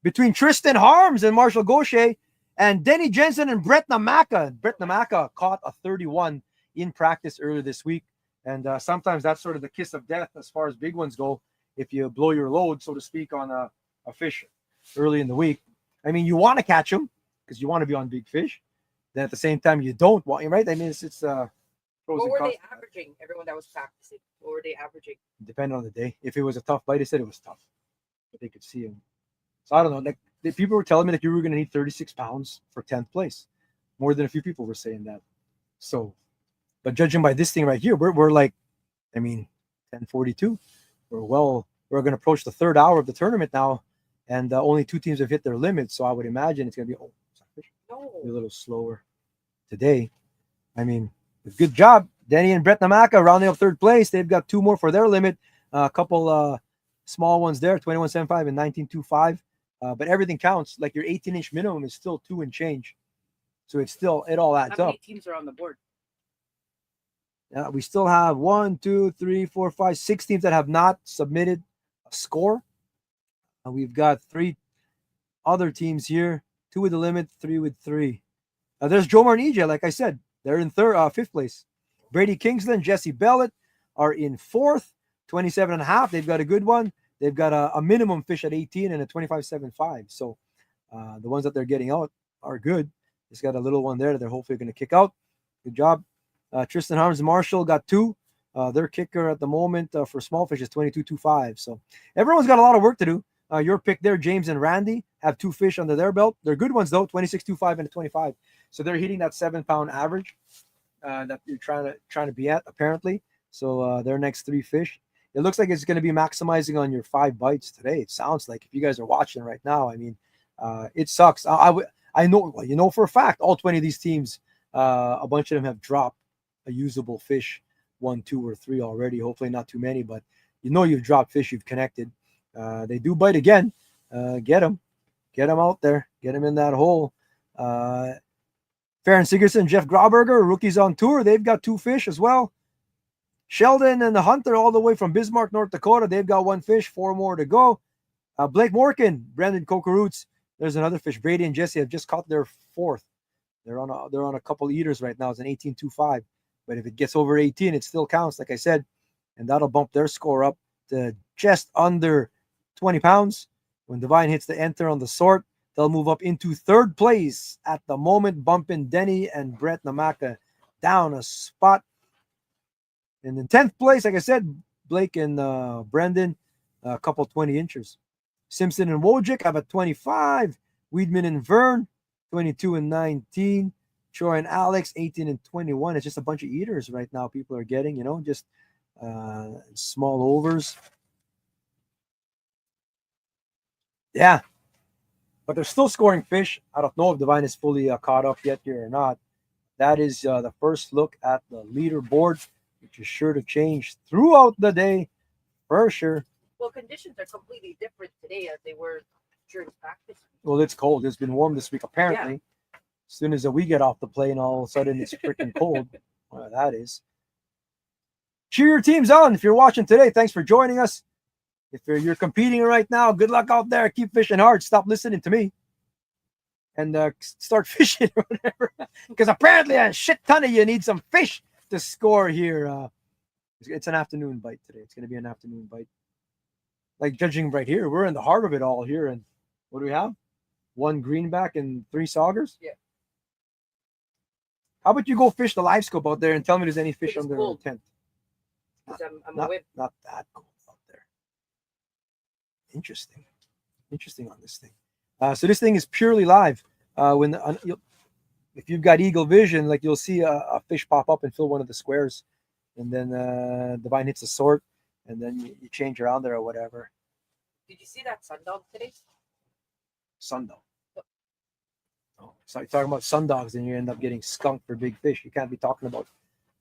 between Tristan Harms and Marshall Gaucher and Denny Jensen and Brett Namaka. Brett Namaka caught a 31 in practice earlier this week. And sometimes that's sort of the kiss of death as far as big ones go. If you blow your load, so to speak, on a fish early in the week. I mean, you want to catch them because you want to be on big fish. Then at the same time, you don't want, right? I mean, it's Pros What and were cons. they averaging? Everyone that was practicing, what were they averaging? Depending on the day. If it was a tough bite, they said it was tough, but they could see him. So I don't know. Like the people were telling me that you were going to need 36 pounds for 10th place. More than a few people were saying that. So, but judging by this thing right here, we're like, I mean, 10:42. We're going to approach the third hour of the tournament now, and only 2 teams have hit their limit. So I would imagine it's going to be a little slower today. I mean, good job, Denny and Brett Namaka rounding up 3rd place. They've got 2 more for their limit. A couple small ones there, 21.75 and 19.25. But everything counts. Like your 18-inch minimum is still 2 and change. So it all adds How up. many teams are on the board? We still have 1, 2, 3, 4, 5, 6 teams that have not submitted a score. We've got 3 other teams here, 2 with the limit, 3 with 3. There's Jomar and EJ, like I said. They're in 5th place. Brady Kingsland, Jesse Bellett are in 4th, 27.5. They've got a good one. They've got a minimum fish at 18 and a 25.75. So the ones that they're getting out are good. Just got a little one there that they're hopefully going to kick out. Good job. Tristan Harms Marshall got 2. Their kicker at the moment for small fish is 22.25. So everyone's got a lot of work to do. Your pick there, James and Randy, have 2 fish under their belt. They're good ones, though, 26.25 and a 25. So they're hitting that 7-pound average that you're trying to be at, apparently. So their next 3 fish. It looks like it's going to be maximizing on your 5 bites today. It sounds like, if you guys are watching right now. I mean, it sucks. I know, well, you know for a fact, all 20 of these teams, a bunch of them have dropped a usable fish, 1, 2, or 3 already. Hopefully not too many, but you know you've dropped fish, you've connected. They do bite again. Get them out there, get them in that hole. Farron Sigurdsson, Jeff Grauberger, rookies on tour. They've got 2 fish as well. Sheldon and the Hunter, all the way from Bismarck, North Dakota. They've got 1 fish, 4 more to go. Blake Morkin, Brendan Kokoroots. There's another fish. Brady and Jesse have just caught their 4th. They're on a couple eaters right now. It's an 18.25. But if it gets over 18, it still counts, like I said. And that'll bump their score up to just under 20 pounds. When Divine hits the enter on the sort, they'll move up into 3rd place at the moment, bumping Denny and Brett Namaka down a spot. And in 10th place, like I said, Blake and Brendan, a couple 20 inches. Simpson and Wojcik have a 25. Weedman and Vern, 22 and 19. Troy and Alex, 18 and 21. It's just a bunch of eaters right now people are getting, just small overs. Yeah. But they're still scoring fish. I don't know if Divine is fully caught up yet here or not. That is the first look at the leaderboard, which is sure to change throughout the day for sure. Well, conditions are completely different today as they were during practice. Well, it's cold. It's been warm this week, apparently. Yeah. As soon as we get off the plane, all of a sudden it's freaking cold. Well, that is. Cheer your teams on. If you're watching today, thanks for joining us. If you're competing right now, good luck out there. Keep fishing hard. Stop listening to me. And start fishing or whatever. Because apparently a shit ton of you need some fish to score here. It's an afternoon bite today. It's going to be an afternoon bite. Like judging right here, we're in the heart of it all here. And what do we have? 1 greenback and 3 saugers? Yeah. How about you go fish the live scope out there and tell me there's any fish under the tent? I'm not, a whip. Not that cold out there. Interesting on this thing. So this thing is purely live. If you've got Eagle Vision, like you'll see a fish pop up and fill one of the squares, and then Divine hits a sort, and then you change around there or whatever. Did you see that sundog today? Sundog. Oh, so you're talking about sundogs, and you end up getting skunked for big fish. You can't be talking about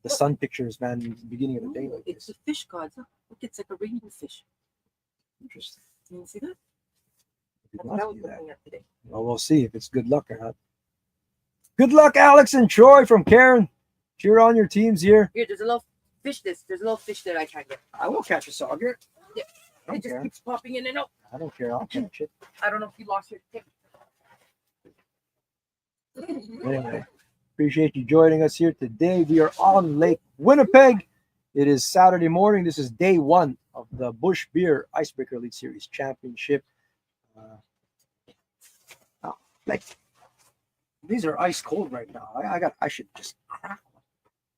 the sun pictures, man, in the beginning of the day. Like it's the fish gods. Huh? Look, it's like a rainbow fish. Interesting. You see that? That's what I was looking at today. Well, we'll see if it's good luck or not. Good luck, Alex and Troy from Karen. Cheer on your teams here. Here, there's a little fish. There's a little fish that I can't get. I will catch a sauger. Yeah. It just keeps popping in and out. I don't care. I'll catch it. I don't know if you lost your tip. Anyway, appreciate you joining us here today. We are on Lake Winnipeg. It is Saturday morning. This is day 1 of the Bush Beer Icebreaker Elite Series Championship. Like these are ice cold right now. I should just crack one.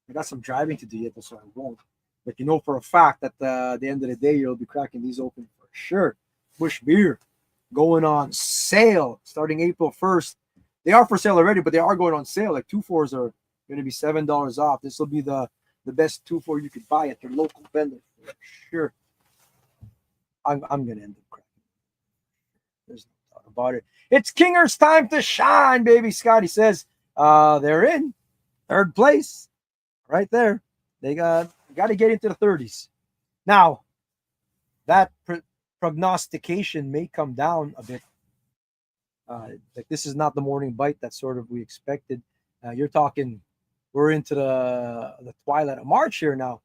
I got some driving to do yet, so I won't. But you know for a fact that at the end of the day, you'll be cracking these open for sure. Busch beer going on sale starting April 1st. They are for sale already, but they are going on sale. Like 2-4s are going to be $7 off. This will be the best 2-4 you could buy at your local vendor for sure. I'm going to end up cracking. There's no doubt about it. It's Kinger's time to shine, baby. Scotty says they're in third place right there. They got to get into the 30s. Now, that prognostication may come down a bit. Like this is not the morning bite that sort of we expected. You're talking, we're into the twilight of March here now.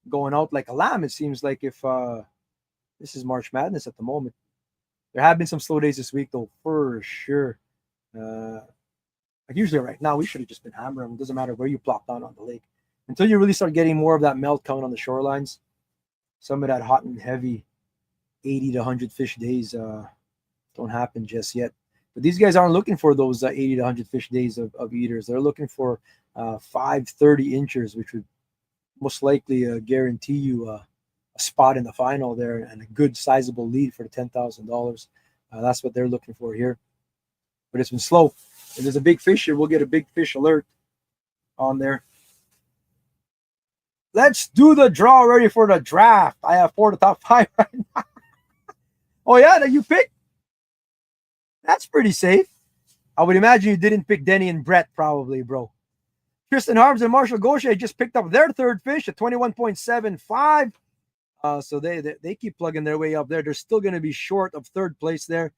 Going out like a lamb, it seems like if this is March Madness at the moment. There have been some slow days this week, though, for sure. Like usually right now, we should have just been hammering. It doesn't matter where you plop down on the lake. Until you really start getting more of that melt coming on the shorelines, some of that hot and heavy 80 to 100 fish days don't happen just yet. But these guys aren't looking for those 80 to 100 fish days of eaters. They're looking for 530 inches, which would most likely guarantee you a spot in the final there and a good sizable lead for the $10,000. That's what they're looking for here. But it's been slow. If there's a big fish here, we'll get a big fish alert on there. Let's do the draw ready for the draft. I have 4 of the top 5 right now. Oh, yeah, that you picked? That's pretty safe. I would imagine you didn't pick Denny and Brett probably, bro. Tristan Harms and Marshall Gaucher just picked up their third fish at 21.75. So they keep plugging their way up there. They're still going to be short of third place there.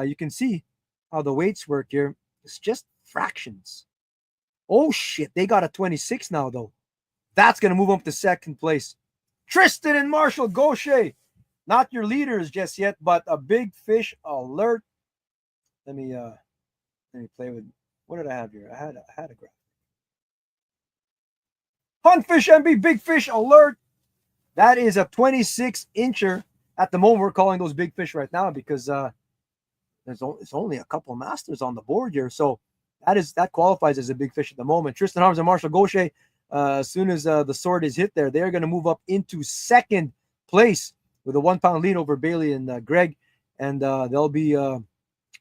You can see how the weights work here. It's just fractions. Oh, shit. They got a 26 now, though. That's going to move up to second place. Tristan and Marshall Gaucher. Not your leaders just yet, but a big fish alert. Let me play with, what did I have here? I had a graph. Huntfish MB big fish alert. That is a 26-incher. At the moment, we're calling those big fish right now because it's only a couple of masters on the board here. So that qualifies as a big fish at the moment. Tristan Harms and Marshall Gaucher, as soon as the sword is hit there, they're going to move up into second place with a 1 pound lead over Bailey and Greg. And they'll be a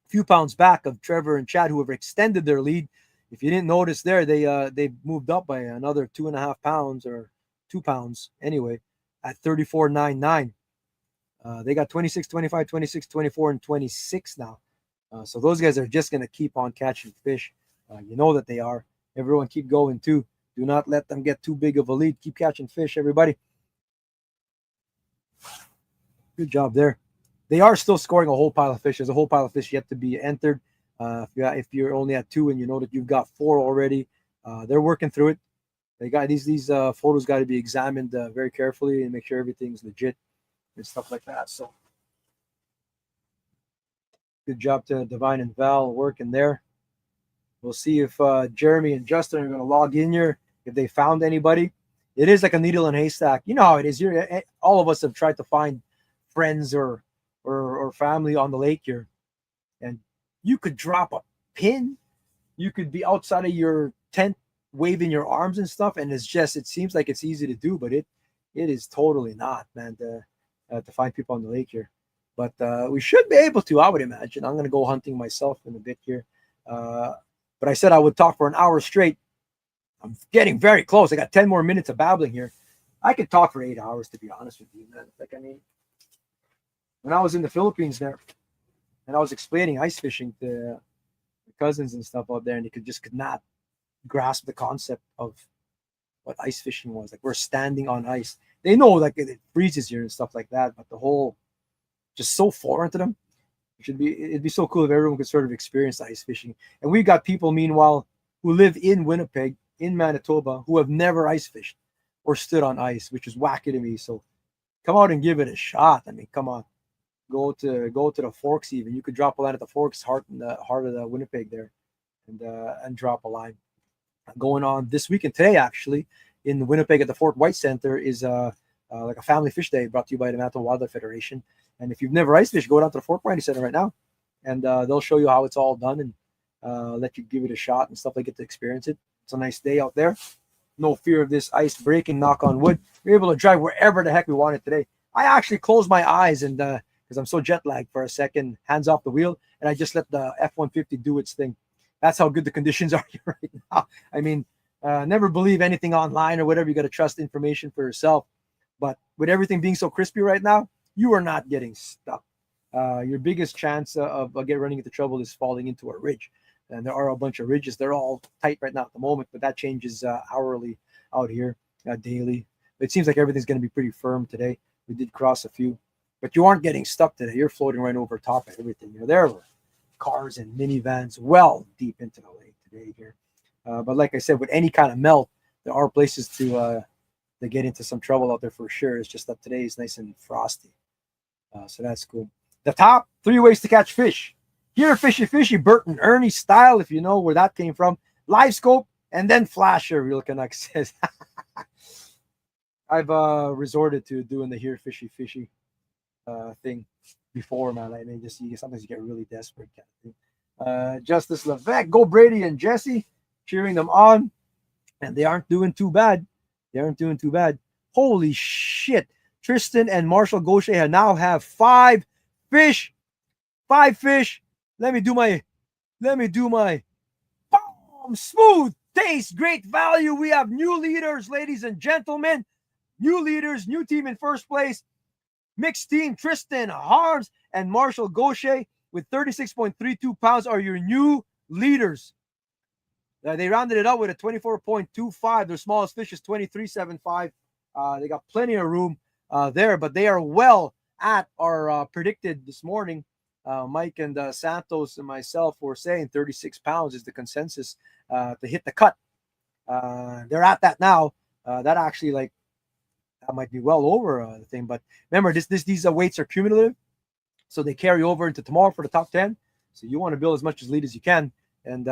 few pounds back of Trevor and Chad, who have extended their lead. If you didn't notice there, they moved up by another 2.5 pounds or 2 pounds anyway at 34.99. They got 26, 25, 26, 24, and 26 now. So those guys are just going to keep on catching fish. You know that they are. Everyone keep going too. Do not let them get too big of a lead. Keep catching fish, everybody. Good job there. They are still scoring a whole pile of fish. There's a whole pile of fish yet to be entered. If you're only at 2 and you know that you've got 4 already, they're working through it. They got these photos got to be examined very carefully and make sure everything's legit and stuff like that. So good job to Divine and Val working there. We'll see if Jeremy and Justin are going to log in here, if they found anybody. It is like a needle in a haystack. You know how it is. All of us have tried to find friends or family on the lake here, and you could drop a pin. You could be outside of your tent waving your arms and stuff, and it seems like it's easy to do, but it is totally not, man, to find people on the lake here. But we should be able to, I would imagine. I'm going to go hunting myself in a bit here. But I said I would talk for an hour straight. I'm getting very close. I got 10 more minutes of babbling here. I could talk for 8 hours, to be honest with you, man. Like, I mean, when I was in the Philippines there, and I was explaining ice fishing to cousins and stuff out there, and they could not grasp the concept of what ice fishing was. Like, we're standing on ice. They know like it freezes here and stuff like that, but the whole just so foreign to them. It'd be so cool if everyone could sort of experience ice fishing. And we've got people, meanwhile, who live in Winnipeg, in Manitoba, who have never ice fished or stood on ice, which is wacky to me. So come out and give it a shot. I mean, come on. Go to the Forks even. You could drop a line at the Forks, heart of the Winnipeg there, and drop a line. Going on this weekend today, actually, in Winnipeg at the Fort White Center is like a family fish day brought to you by the Manitoba Wildlife Federation. And if you've never ice fished, go down to the Fort White Center right now, and they'll show you how it's all done and let you give it a shot and stuff. Like, get to experience it. It's a nice day out there. no fear of this ice breaking, knock on wood. We're able to drive wherever the heck we wanted today. I actually closed my eyes and because I'm so jet lagged for a second, hands off the wheel, and I just let the F-150 do its thing. That's how good the conditions are here right now. I mean, never believe anything online or whatever. You got to trust information for yourself. But with everything being so crispy right now, you are not getting stuck. Your biggest chance of running into trouble is falling into a ridge. And there are a bunch of ridges. They're all tight right now at the moment, but that changes hourly out here, daily. It seems like everything's going to be pretty firm today. We did cross a few, but you aren't getting stuck today. You're floating right over top of everything. There were cars and minivans well deep into the lake today here. But like I said, with any kind of melt, there are places to get into some trouble out there for sure. It's just that today is nice and frosty. So that's cool. The top 3 ways to catch fish. Here, Fishy Fishy, Bert and Ernie style, if you know where that came from. Live scope and then flasher, Real Canuck says. I've resorted to doing the here Fishy Fishy thing before, man. I mean, sometimes you get really desperate kind of thing. Justice Levesque, go Brady and Jesse, cheering them on. And they aren't doing too bad. Holy shit. Tristan and Marshall Gaucher now have 5 fish. 5 fish. Let me do my boom, smooth taste, great value. We have new leaders, ladies and gentlemen. New leaders, new team in first place. Mixed team, Tristan Harms and Marshall Gaucher with 36.32 pounds are your new leaders. They rounded it out with a 24.25. Their smallest fish is 23.75. They got plenty of room there, but they are well at our predicted this morning. Mike and Santos and myself were saying 36 pounds is the consensus to hit the cut. They're at that now. That actually, like, that might be well over the thing. But remember, these weights are cumulative, so they carry over into tomorrow for the top 10. So you want to build as much as lead as you can, and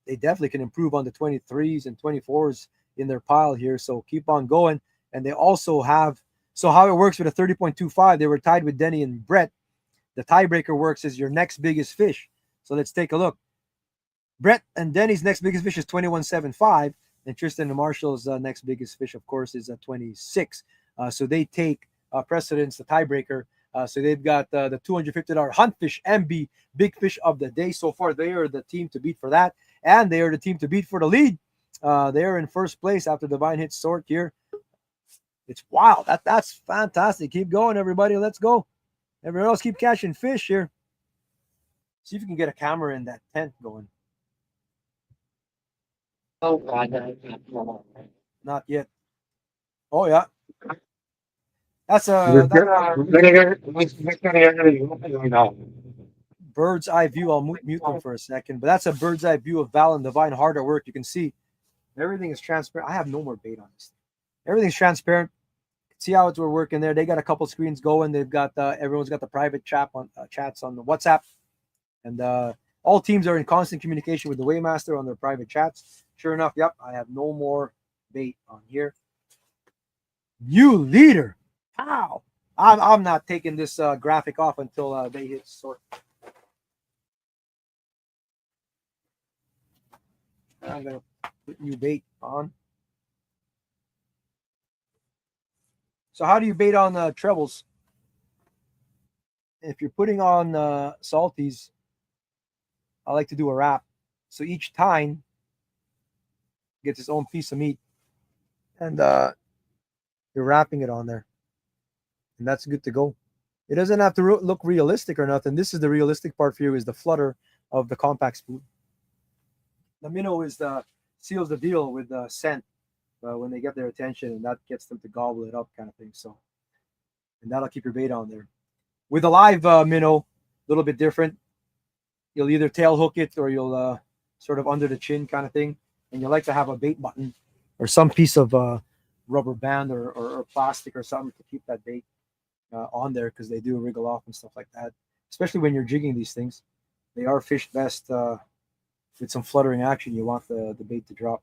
they definitely can improve on the 23s and 24s in their pile here. So keep on going. And they also have, so how it works with a 30.25, they were tied with Denny and Brett. The tiebreaker works as your next biggest fish. So let's take a look. Brett and Denny's next biggest fish is 21.75, and Tristan and Marshall's next biggest fish, of course, is 26. So they take precedence, the tiebreaker. So they've got the $250 Hunt Fish MB Big Fish of the Day. So far, they are the team to beat for that, and they are the team to beat for the lead. They are in first place after Divine hits sort here. It's wild. That's fantastic. Keep going, everybody. Let's go. Everyone else keep catching fish here. See if you can get a camera in that tent going. Oh, God. Not yet. Oh, yeah. That's bird's eye view. I'll mute them for a second. But that's a bird's eye view of Val and Divine hard at work. You can see everything is transparent. I have no more bait on this. Everything's transparent. See how we're working there. They got a couple screens going. They've got everyone's got the private chats on the WhatsApp, and all teams are in constant communication with the Weighmaster on their private chats. Sure enough, yep, I have no more bait on here. New leader. Wow. I'm not taking this graphic off until they hit sort. I'm gonna put new bait on. So how do you bait on trebles? If you're putting on salties, I like to do a wrap. So each tine gets its own piece of meat, and you're wrapping it on there, and that's good to go. It doesn't have to look realistic or nothing. This is the realistic part for you, is the flutter of the compact spoon. The minnow is seals the deal with the scent. When they get their attention, and that gets them to gobble it up, kind of thing. So, and that'll keep your bait on there. With a live minnow, a little bit different. You'll either tail hook it or you'll sort of under the chin kind of thing, and you like to have a bait button or some piece of rubber band or plastic or something to keep that bait on there, because they do wriggle off and stuff like that. Especially when you're jigging these things, they are fished best with some fluttering action. You want the bait to drop.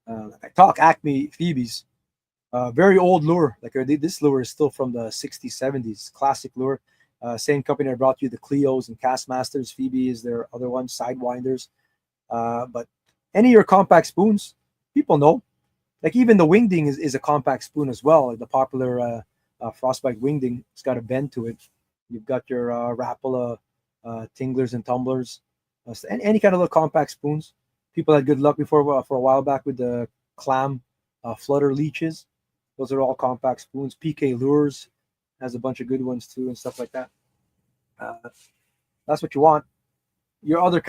I talk Acme Phoebes, very old lure. Like this lure is still from the 60s, 70s, classic lure. Same company that brought you the Cleos and Castmasters. Phoebe is their other one, Sidewinders. But any of your compact spoons, people know. Like even the wingding is a compact spoon as well. Like the popular frostbite wingding, it's got a bend to it. You've got your Rapala tinglers and tumblers, and any kind of little compact spoons. People had good luck before for a while back with the clam flutter leeches. Those are all compact spoons. PK Lures has a bunch of good ones too and stuff like that. That's what you want. Your other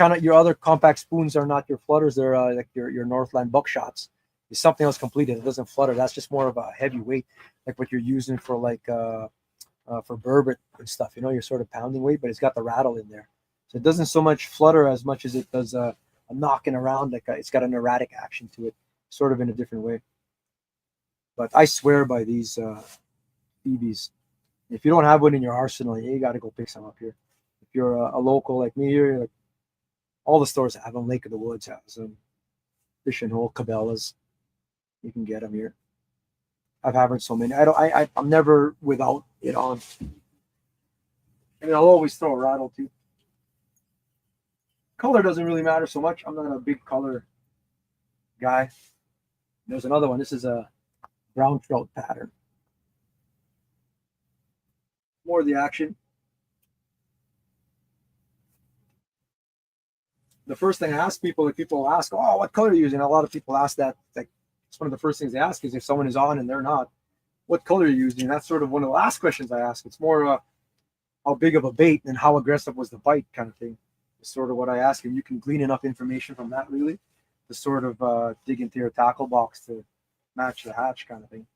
compact spoons are not your flutters. They're like your Northland buckshots. It's something else completely. It doesn't flutter. That's just more of a heavy weight, like what you're using for like for burbot and stuff. You know, you're sort of pounding weight, but it's got the rattle in there, so it doesn't so much flutter as much as it does a knocking around. Like it's got an erratic action to it, sort of in a different way. But I swear by these BBs. If you don't have one in your arsenal, you got to go pick some up here. If you're a local like me here, like, all the stores have them. Lake of the Woods has them. Fishing Hole, Cabela's. You can get them here. I've had so many. I'm never without it on. And I'll always throw a rattle too. Color doesn't really matter so much. I'm not a big color guy. There's another one. This is a brown trout pattern. More of the action. The first thing I ask people, if people ask, "Oh, what color are you using?" A lot of people ask that. Like, it's one of the first things they ask is if someone is on and they're not, what color are you using? And that's sort of one of the last questions I ask. It's more how big of a bait and how aggressive was the bite kind of thing. It's sort of what I ask, and you can glean enough information from that really to sort of dig into your tackle box to match the hatch kind of thing.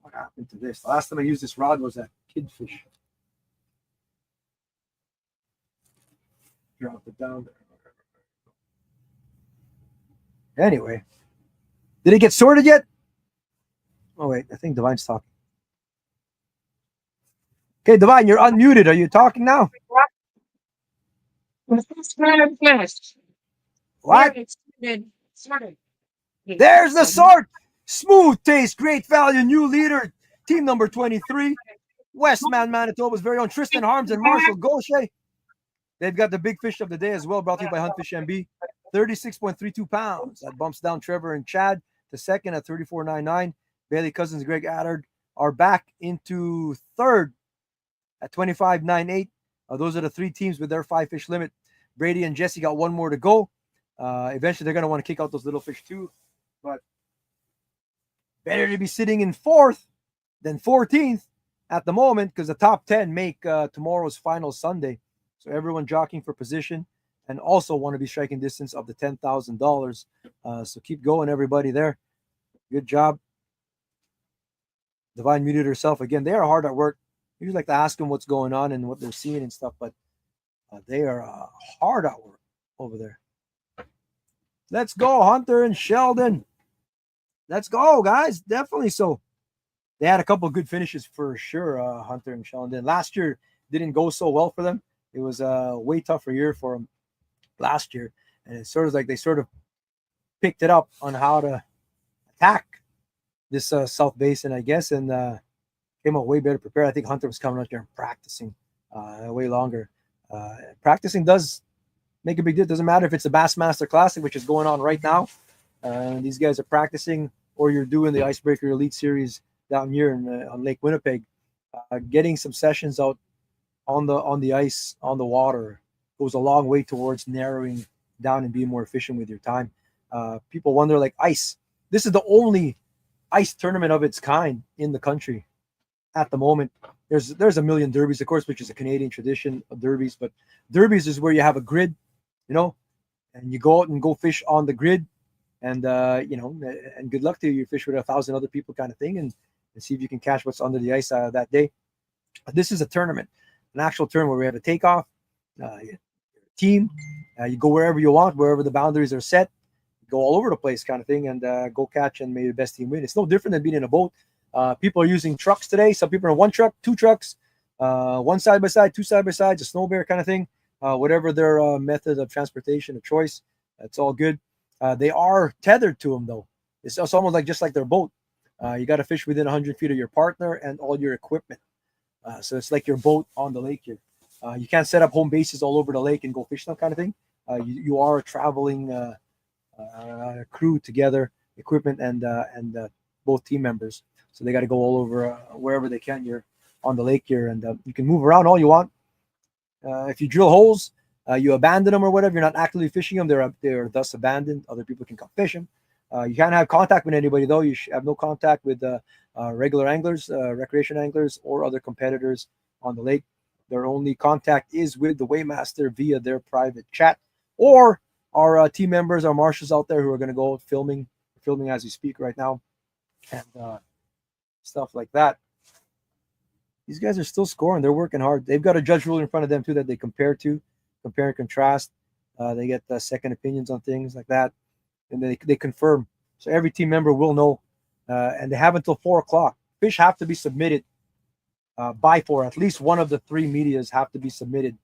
What happened to this? The last time I used this rod was at Kidfish. Drop it down there. Anyway, did it get sorted yet? Oh wait, I think Divine's talking. Okay, Divine, you're unmuted. Are you talking now? What? There's the sort. Smooth taste, great value, new leader, team number 23, Westman, Manitoba's very own Tristan Harms and Marshall Gaucher. They've got the big fish of the day as well, brought to you by Huntfish MB. 36.32 pounds. That bumps down Trevor and Chad to second at 34.99. Bailey Cousins, Greg Attard are back into third at 25.98. Those are the three teams with their 5 fish limit. Brady and Jesse got one more to go. Eventually, they're going to want to kick out those little fish too. But better to be sitting in 4th than 14th at the moment, because the top 10 make tomorrow's final Sunday. So everyone jockeying for position and also want to be striking distance of the $10,000. So keep going, everybody there. Good job. Divine muted herself again. They are hard at work. We usually like to ask them what's going on and what they're seeing and stuff, but they are hard at work over there. Let's go, Hunter and Sheldon. Let's go, guys. Definitely so. They had a couple of good finishes for sure, Hunter and Sheldon. Last year didn't go so well for them. It was a way tougher year for them last year. And it's sort of like they sort of picked it up on how to attack this South Basin, I guess, and came out way better prepared. I think Hunter was coming out there and practicing way longer. Practicing does make a big deal. It doesn't matter if it's the Bassmaster Classic, which is going on right now. These guys are practicing, or you're doing the Icebreaker Elite Series down here on Lake Winnipeg. Getting some sessions out on the ice, on the water, goes a long way towards narrowing down and being more efficient with your time. People wonder, like, ice. This is the only ice tournament of its kind in the country at the moment. There's a million derbies, of course, which is a Canadian tradition of derbies, but derbies is where you have a grid, you know, and you go out and go fish on the grid, and you know, and good luck to you. You fish with 1,000 other people, kind of thing, and see if you can catch what's under the ice that day. This is a tournament, an actual tournament where we have a takeoff, team. You go wherever you want, wherever the boundaries are set. Go all over the place, kind of thing, and go catch, and maybe the best team win. It's no different than being in a boat. People are using trucks today. Some people are in one truck, two trucks, one side by side, two side by sides, a snow bear kind of thing. Whatever their method of transportation of choice, it's all good. They are tethered to them, though. It's almost like just like their boat. You got to fish within 100 feet of your partner and all your equipment. So it's like your boat on the lake here. You can't set up home bases all over the lake and go fish them, kind of thing. You are a traveling crew together, equipment and both team members. So they got to go all over wherever they can here on the lake here, and you can move around all you want. If you drill holes, you abandon them or whatever, you're not actively fishing them, they're thus abandoned. Other people can come fish them. You can't have contact with anybody though. You should have no contact with regular anglers, recreation anglers, or other competitors on the lake. Their only contact is with the weighmaster via their private chat, or our team members, our marshals out there who are going to go filming as we speak right now, and stuff like that. These guys are still scoring. They're working hard. They've got a judge rule in front of them too that they compare and contrast. They get second opinions on things like that, and they confirm. So every team member will know, and they have until 4 o'clock. Fish have to be submitted by 4. At least one of the 3 medias have to be submitted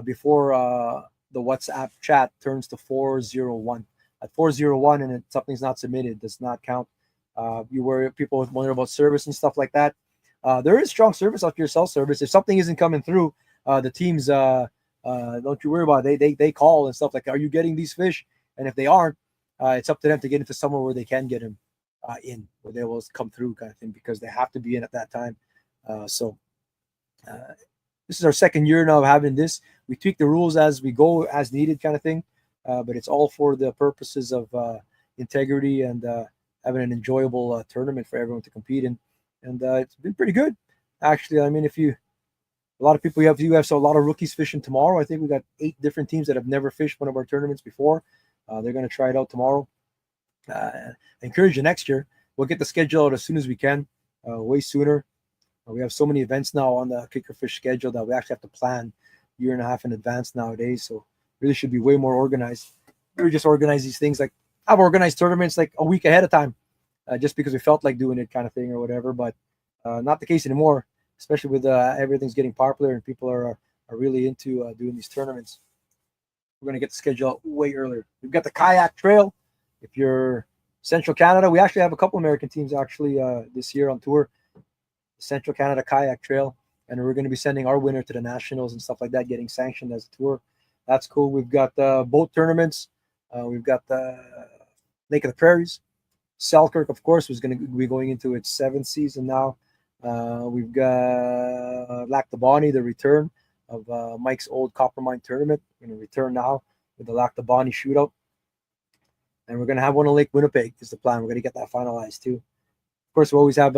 before the WhatsApp chat turns to 401. At 401 and something's not submitted, it does not count. People wonder about service and stuff like that. There is strong service out here, cell service. If something isn't coming through, the teams don't you worry about it. They call and stuff like, are you getting these fish? And if they aren't, it's up to them to get into somewhere where they can get them in, where they will come through, kind of thing, because they have to be in at that time. So this is our second year now of having this. We tweak the rules as we go, as needed, kind of thing. But it's all for the purposes of integrity and having an enjoyable tournament for everyone to compete in. And it's been pretty good, actually. I mean, a lot of people, you have a lot of rookies fishing tomorrow. I think we got 8 different teams that have never fished one of our tournaments before. They're going to try it out tomorrow. I encourage you next year. We'll get the schedule out as soon as we can, way sooner. We have so many events now on the Kickerfish schedule that we actually have to plan a year and a half in advance nowadays. So really should be way more organized. We just organize these things, like I've organized tournaments like a week ahead of time, just because we felt like doing it, kind of thing, or whatever. But not the case anymore, especially with everything's getting popular and people are really into doing these tournaments. We're going to get the schedule out way earlier. We've got the kayak trail. If you're Central Canada, we actually have a couple American teams actually this year on tour. The Central Canada Kayak Trail, and we're going to be sending our winner to the nationals and stuff like that, getting sanctioned as a tour. That's cool. We've got boat tournaments. We've got the Lake of the Prairies. Selkirk, of course, was going to be going into its 7th season now. We've got Lac de Bonnie, the return of Mike's old copper mine tournament. We're going to return now with the Lac de Bonnie shootout. And we're going to have one in Lake Winnipeg is the plan. We're going to get that finalized too. Of course, we always have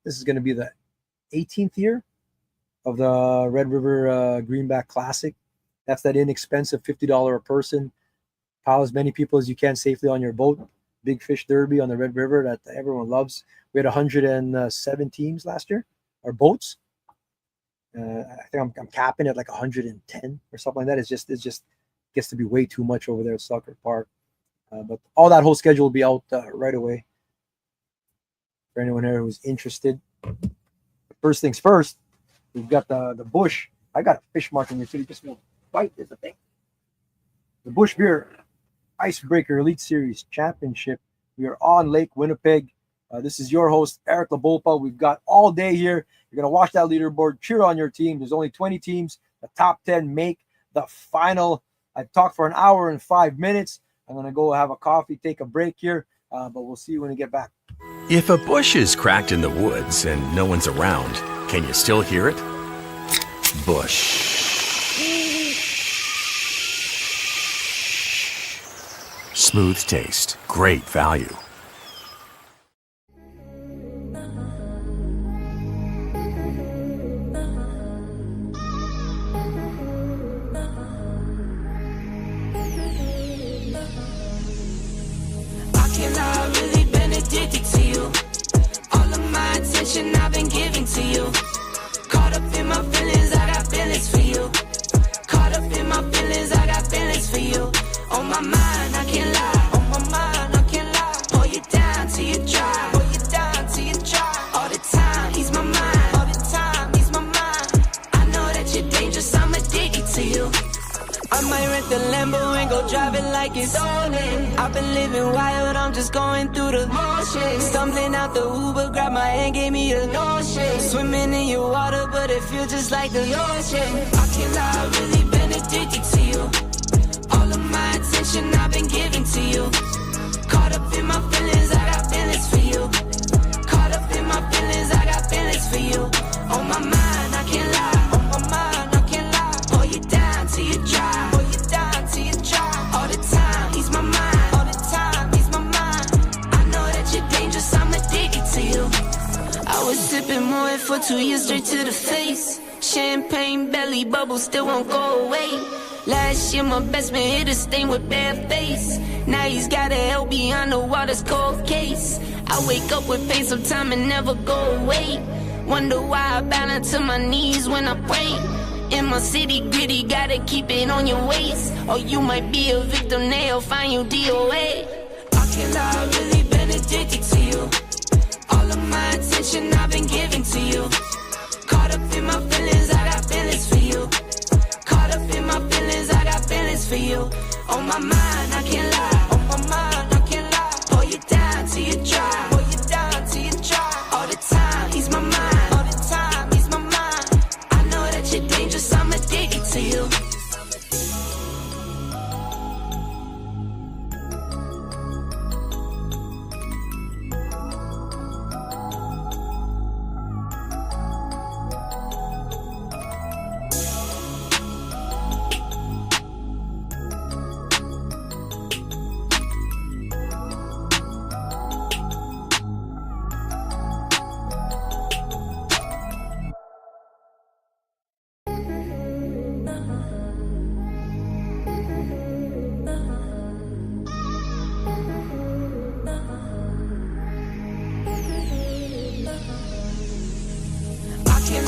this is going to be the 18th year of the Red River Greenback Classic. That's that inexpensive $50 a person. Pile as many people as you can safely on your boat. Big fish derby on the Red River that everyone loves. We had 107 teams last year, or boats. I think I'm capping at like 110 or something like that. It just gets to be way too much over there at Selkirk Park. But all that whole schedule will be out right away for anyone here who's interested. First things first, we've got the BUSCH. I got a fish mark in your city. Just won't bite is the thing. The BUSCH Beer Icebreaker Elite Series Championship. We are on Lake Winnipeg. This is your host, Eric Labolpa. We've got all day here. You're going to watch that leaderboard, cheer on your team. There's only 20 teams. The top 10 make the final. I've talked for an hour and 5 minutes. I'm going to go have a coffee, take a break here, but we'll see you when we get back. If a bush is cracked in the woods and no one's around, can you still hear it? Bush. Smooth taste, great value. I've been giving to you. Caught up in my feelings, I got feelings for you. Caught up in my feelings, I got feelings for you. On my mind, I can't lie. On my mind, I can't lie. Pull you down till you dry. Pull you down till you dry. All the time, ease my mind. All the time, ease my mind. I know that you're dangerous, I'm addicted to you. I might rent the Lambo and go drive it like it's stolen. I've been living wild, I'm just going through the motions. Stumbling out the Uber, grab my hand, gave me a notion. Swimming in your water, but it feels just like the ocean. I can't lie, I've really been addicted to you. All of my attention I've been giving to you. Caught up in my feelings, I got feelings for you. Caught up in my feelings, I got feelings for you. On my mind, I can't lie. On my mind, I can't lie. Hold you down till you dry. Hold you down till you dry. All the time, ease my mind. All the time, ease my mind. I know that you're dangerous, I'm addicted to you. I was sipping more for 2 years straight to the face. Champagne belly bubble still won't go away. Last year my best man hit a stain with bad face. Now he's got a LB on the water's cold case. I wake up with pain sometime and never go away. Wonder why I balance to my knees when I pray. In my city gritty, gotta keep it on your waist. Or you might be a victim, they'll find you DOA. I can't lie, I've really been addicted to you. All of my attention I've been giving to you. Caught up in my feelings, I got feelings for you. Caught up in my feelings, I got feelings for you. On my mind, I can't lie. On my mind, I can't lie. Hold you down till you dry. Hold you down till you dry. All the time, ease my mind. All the time, ease my mind. I know that you're dangerous, I'm addicted to you.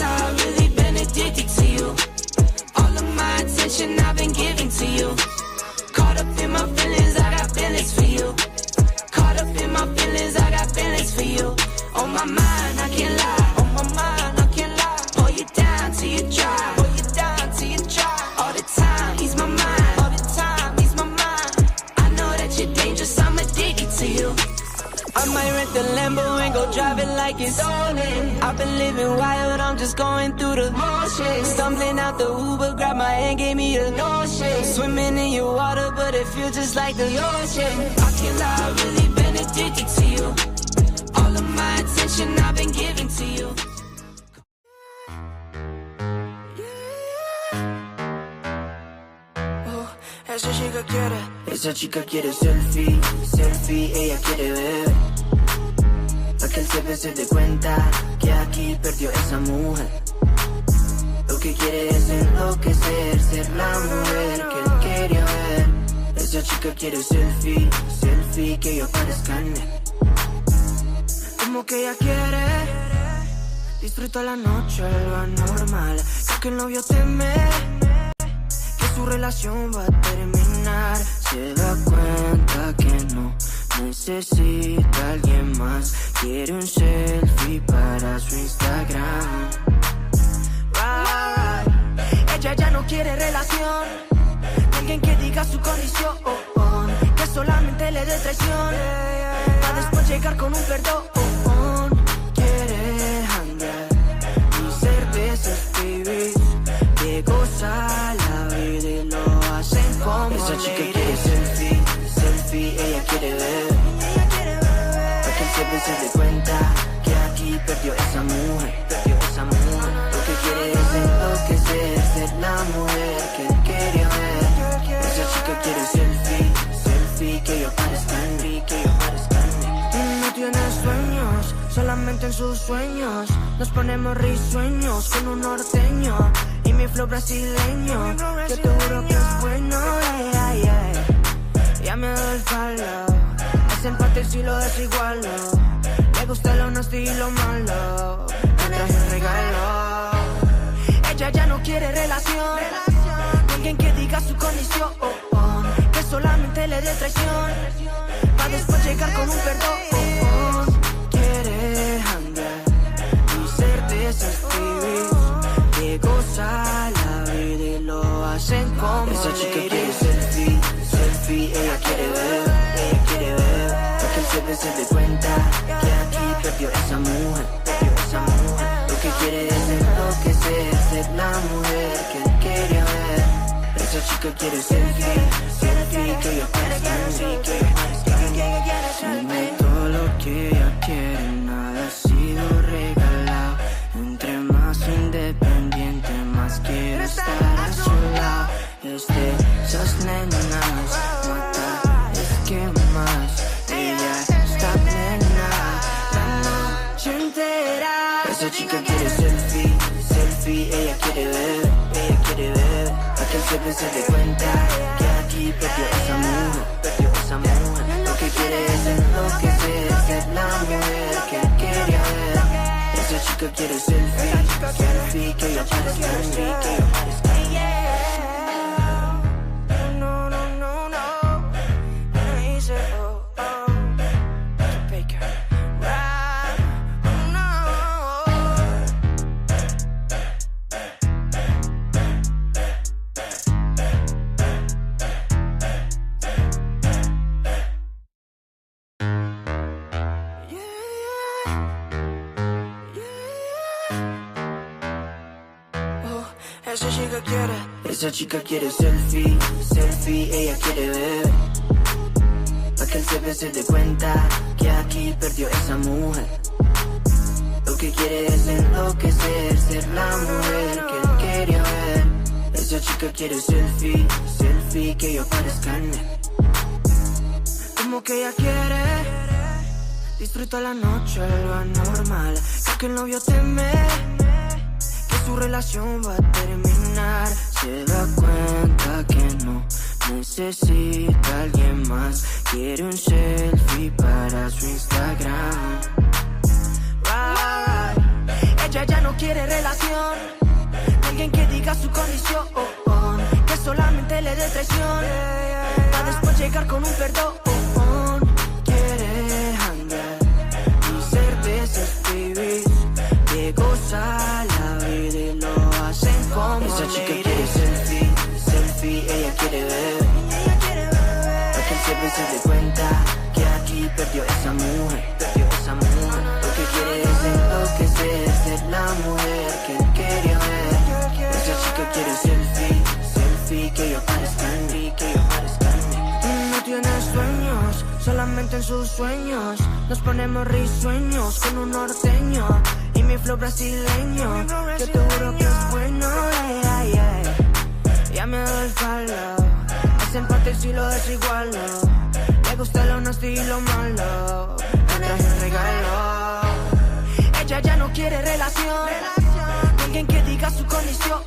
I've really been addicted to you. All of my attention I've been giving to you. Caught up in my feelings, I got feelings for you. Caught up in my feelings, I got feelings for you. On my mind, I can't lie. On my mind, I can't lie. Hold you down till you dry. Hold you down till you dry. All the time, ease my mind. All the time, ease my mind. I know that you're dangerous, I'm addicted to you. I might rent the Lambo and go drive it like it's stolen. I've been living wild, I'm just going through the motions. Stumbling out the Uber, grab my hand, gave me a notion. Swimming in your water, but it feels just like the ocean. I can't lie, I've really been addicted to you. All of my attention I've been giving to you. Esa chica quiere selfie, selfie, ella quiere ver. Pa' que el jefe se dé cuenta que aquí perdió esa mujer. Lo que quiere es enloquecer, ser la mujer que él quería ver. Esa chica quiere selfie, selfie, que yo parezca en él. Como que ella quiere disfruta la noche, lo anormal. Creo que el novio teme que su relación va a terminar. Se da cuenta que no necesita a alguien más. Quiere un selfie para su Instagram. Ella ya no quiere relación, alguien que diga su condición, que solamente le dé traición, para después llegar con un perdón. Quiere hangar y cervezas, baby, que goza la vida y lo hacen como esa chica quiere selfie, selfie, ella quiere ver. Para que el jefe se dé cuenta que aquí perdió esa mujer, perdió esa mujer. Lo que quiere es enloquecer, ser la mujer que él quería ver. Esa chica quiere selfie, selfie, que yo parezca en mí, que yo parezca en mí. No tiene sueños, solamente en sus sueños. Nos ponemos risueños con un norteño y mi flow brasileño. Yo te juro que es bueno, ya me doy el palo. Es empate si lo desigualo. Le gusta lo honesto y lo malo. Me traje un regalo. Ella ya no quiere relación, alguien que diga su condición, que solamente le dé traición, para después llegar con un perdón. Quiere hangar y cervezas, baby, que goza la vida y lo hacen como esa chica quiere selfie, selfie, ella quiere ver, ella quiere ver. Para que el jefe se dé cuenta que aquí perdió esa mujer, perdió esa mujer. Lo que quiere es enloquecer, ser la mujer que él quería ver. Esa chica quiere selfie, selfie, que yo parezca Dime todo lo que ella quiere, nada ha sido regalado. Entre más independiente, más quiero estar a su lado. Esas nenas, mata, es que más ella está plena la noche entera. Esa chica quiere selfie, selfie, ella quiere ver, a que el jefe se dé cuenta que aquí perdió esa mujer, Lo que quiere es enloquecer, ser la mujer que él quería ver. Esa chica quiere selfie, selfie, que ella parezca Esa chica quiere selfie, selfie, ella quiere ver, pa' que el jefe se dé cuenta que aquí perdió esa mujer. Lo que quiere es enloquecer, ser la mujer que él quería ver. Esa chica quiere selfie, selfie, que yo parezca como que ella quiere disfruta la noche, lo anormal. Creo que el novio teme que su relación va a terminar. Se da cuenta que no necesita a alguien más. Quiere un selfie para su Instagram. Ella ya no quiere relación, alguien que diga su condición, que solamente le dé traición, para después llegar con un perdón. Quiere hangar y cervezas, baby, que goza la vida y lo hacen como esa chica quiere selfie, selfie, ella quiere ver, para que el jefe se dé cuenta que aquí perdió esa mujer, Lo que quiere es enloquecer, ser la mujer que él quería ver. Esa chica quiere selfie, selfie, que yo parezca No tiene sueños, solamente en sus sueños nos ponemos risueños con un norteño y mi flow brasileño. Yo te juro que es bueno, Ya me doy el palo, es empate si lo desigualo. Le gusta lo honesto y lo malo, me traje un regalo. Ella ya no quiere relación, alguien que diga su condición,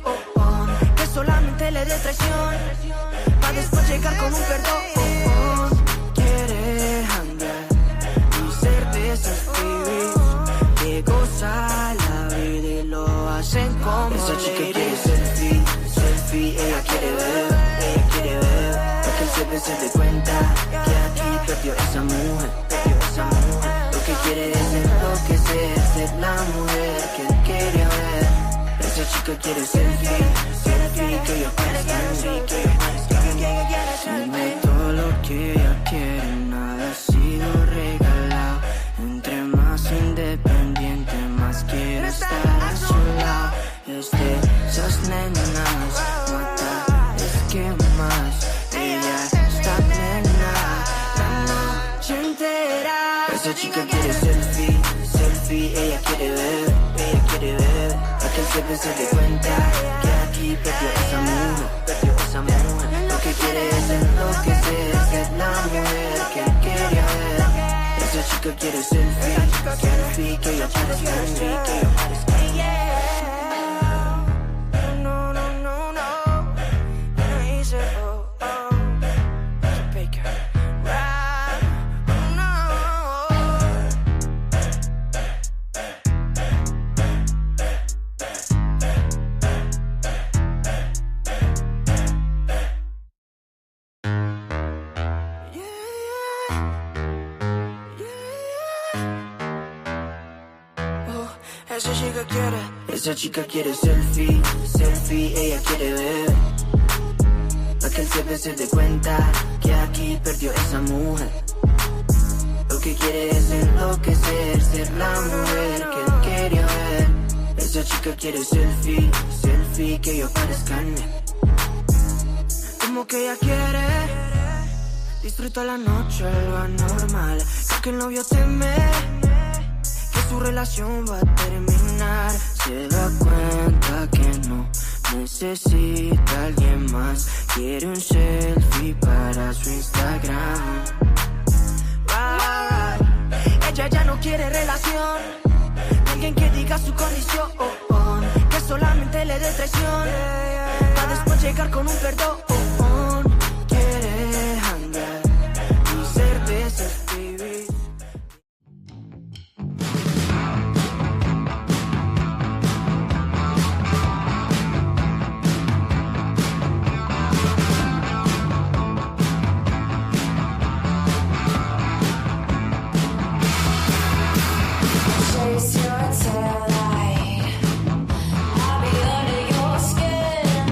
que solamente le dé traición, para después llegar con un perdón. Quiere hangar y cervezas, baby, que goza la vida y lo hacen como esa chica quiere selfie, selfie, ella quiere ver, para que el jefe se dé cuenta que aquí perdió esa mujer, Lo que quiere es enloquecer, ser la mujer que él quería ver. Esa chica quiere selfie, selfie, que yo parezca Dime todo lo que ella quiere, nada ha sido regalado. Entre más independiente, más quiero estar a su lado. Esas nenas, mata, es que más ella está plena la noche entera. Esa chica quiere selfie, selfie, ella quiere ver, para que el jefe se dé cuenta que aquí perdió esa mujer, Lo que quiere es enloquecer, ser la mujer que él quería ver. Esa chica quiere selfie, selfie, que yo parezca Esa chica quiere selfie, selfie, ella quiere ver, para que el jefe se dé cuenta que aquí perdió esa mujer. Lo que quiere es enloquecer, ser la mujer que él quería ver. Esa chica quiere selfie, selfie, que yo parezca como que ella quiere. Disfruta la noche, lo anormal. Creo que el novio teme que su relación va a terminar. Se da cuenta que no necesita a alguien más. Quiere un selfie para su Instagram. Ella ya no quiere relación, alguien que diga su condición, que solamente le dé traición, para después llegar con un perdón. Quiere hangar y cervezas, baby. Chase your tail light. I'll be under your skin.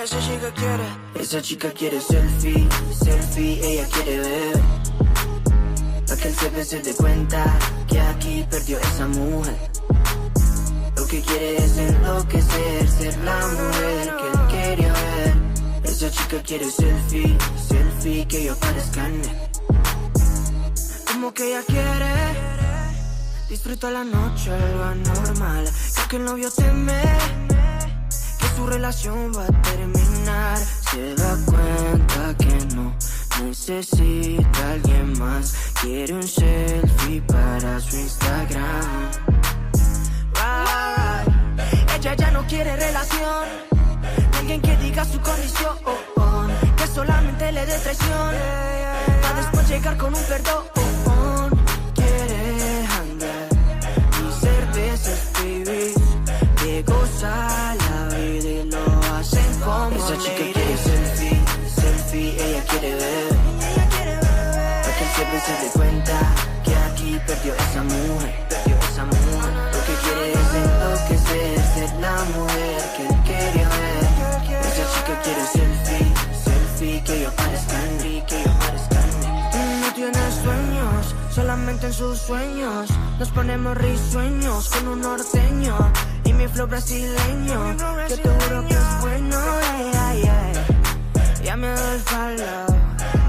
Esa chica quiere selfie, selfie, ella quiere ver. Pa' que el CP se dé cuenta que aquí perdió esa mujer. Lo que quiere es enloquecer, ser la mujer que él quería ver. Esa chica quiere selfie, selfie, que yo parezca en él. Como que ella quiere disfruta la noche, algo anormal. Creo que el novio teme que su relación va a terminar. Se da cuenta que no necesita a alguien más. Quiere un selfie para su Instagram. Ella ya no quiere relación, alguien que diga su condición, que solamente le dé traición, para después llegar con un perdón. Quiere andar y cervezas, baby, que goza la vida y lo hacen como esa chica quiere selfie, selfie, ella quiere ver. Para que el CP se dé cuenta que aquí perdió esa mujer, perdió esa mujer. Lo que quiere es enloquecer, ser la mujer que él quería ver. Esa chica quiere selfie, selfie, que yo parezca en mí, que yo parezca en mí. No tiene sueños, solamente en sus sueños nos ponemos risueños con un norteño y mi flow brasileño, que te juro que es bueno. Ya me doy el follow,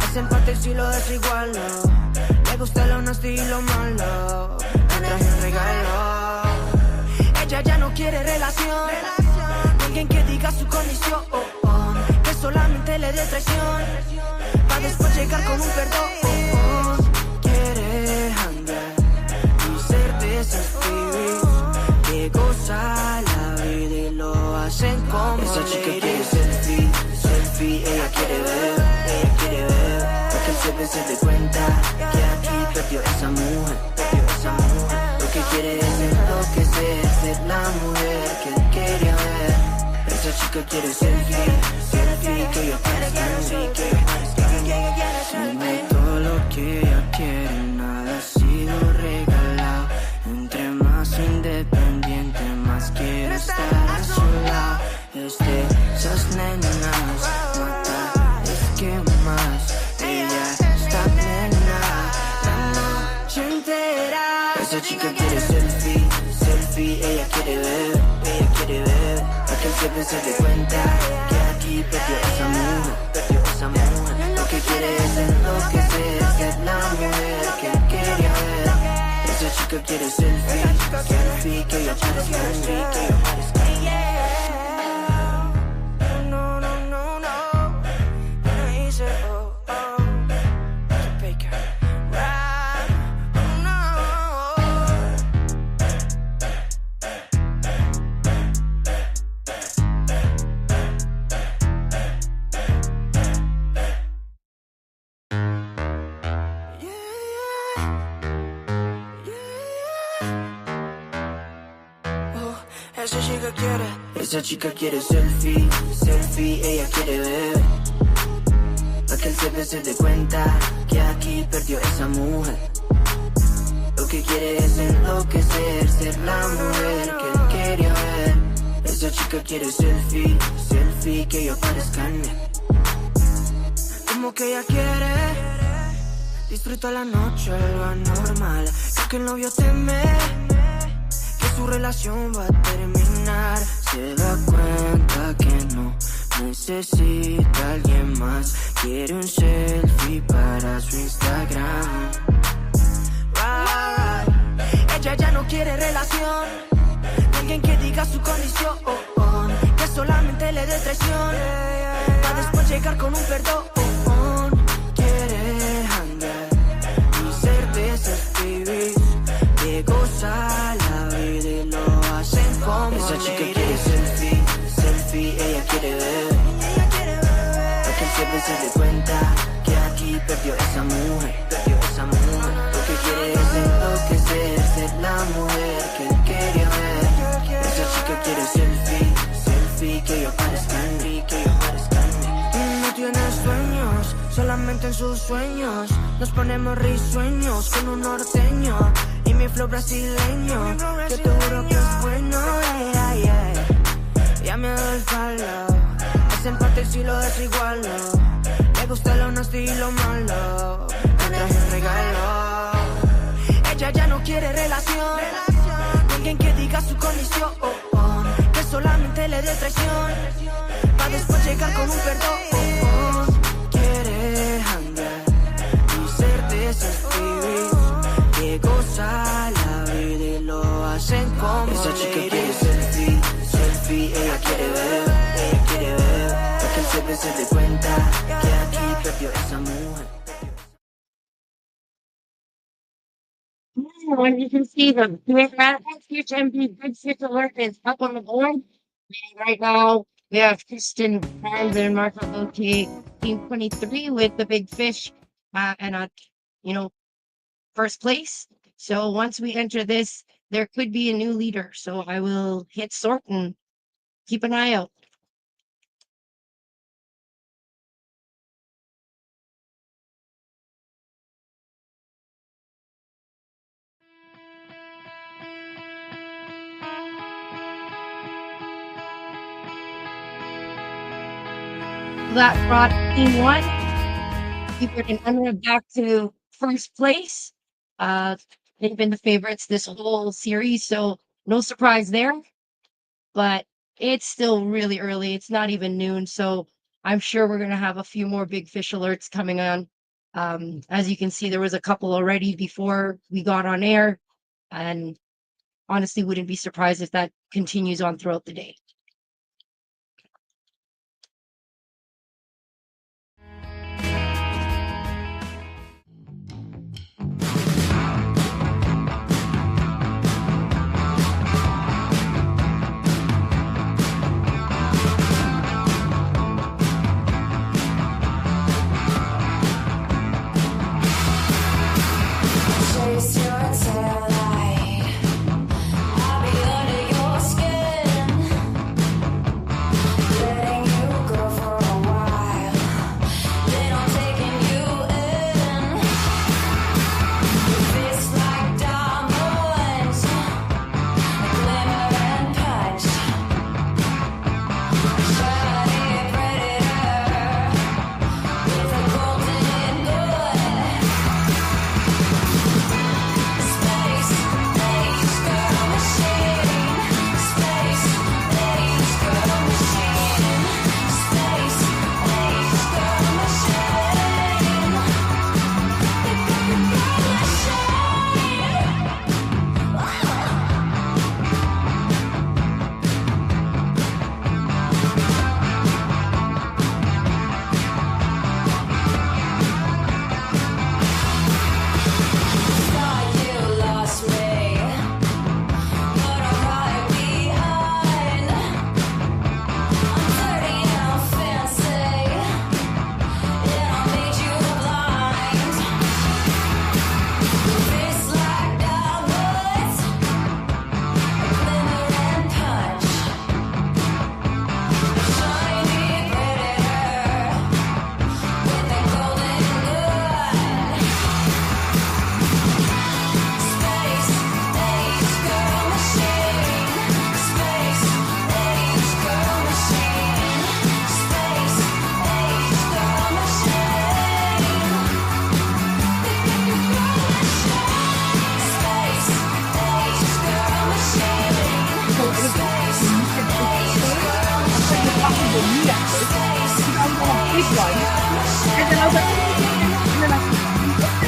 ese empate si lo desigualo. Le gusta lo honesto y lo malo, me traje un regalo. Ella ya no quiere relación, alguien que diga su condición, que solamente le dé traición, para después llegar con un perdón. Quiere andar y cervezas, baby, que goza la vida y lo hacen como esa chica quiere selfie, selfie, ella quiere ver, ella quiere ver. Para que el CP se dé cuenta que aquí perdió esa mujer, perdió esa mujer. Lo que quiere es enloquecer, ser la mujer que él quería ver. Esa chica quiere selfie, selfie, que yo parezca en mí, que yo parezca en mí. Dime todo lo que ella quiere, nada ha sido regalado. Entre más independiente, más quiero estar a su lado. Esas nenas, mata, es que más ella está plena la noche entera. Esa chica quiere selfie, selfie, ella quiere ver, ella quiere ver. Para que el CP se dé cuenta que aquí perdió esa mujer, perdió esa mujer. Lo que quiere es enloquecer, ser la mujer que él quería ver. Esa chica quiere selfie, selfie, que yo parezca en mí, que yo parezca en mí. No, no, no, no, no hice, Icebreaker, esa chica quiere selfie, selfie, ella quiere ver. Pa' que el CP se dé cuenta que aquí perdió esa mujer. Lo que quiere es enloquecer, ser la mujer que él quería ver. Esa chica quiere selfie, selfie, que yo parezca en él. Como que ella quiere disfruta la noche, algo anormal. Creo que el novio teme que su relación va a terminar. Se da cuenta que no necesita a alguien más. Quiere un selfie para su Instagram. Ella ya no quiere relación, alguien que diga su condición, que solamente le dé traición, para después llegar con un perdón. Quiere andar y cervezas, baby, que goza la vida y lo hacen como esa chica quiere selfie, selfie, ella quiere ver. Para que el CP se dé cuenta que aquí perdió esa mujer, perdió esa mujer. Lo que quiere es enloquecer, ser la mujer que él quería ver. Esa chica quiere selfie, selfie, que yo parezca en mí, que yo parezca en mí. No tiene sueños, solamente en sus sueños nos ponemos risueños con un norteño y mi flow brasileño, que te juro que es bueno. Ya me doy el follow, dicen partes y lo desigualo. Me gusta lo honesto y lo malo. Me traje un regalo. Ella ya no quiere relación. Alguien que diga su condición. Que solamente le dé traición. Pa' después llegar con un perdón. Quiere hangar y ser de esos pibis que goza la vida y lo hacen como esa chica quiere selfie, selfie. Ella quiere ver, para que el jefe se dé cuenta que aquí perdió esa mujer. As you can see, the huge MP Big Fish Alert is up on the board. And right now, we have Kristen Barnes and Marco Gauthier, Team 23 with the big fish and first place. So once we enter this, there could be a new leader. So I will hit sort and keep an eye out. That brought Team 1. Keeper and Unruh back to first place. They've been the favorites this whole series, so no surprise there. But it's still really early. It's not even noon, so I'm sure we're going to have a few more big fish alerts coming on. As you can see, there was a couple already before we got on air, and honestly wouldn't be surprised if that continues on throughout the day.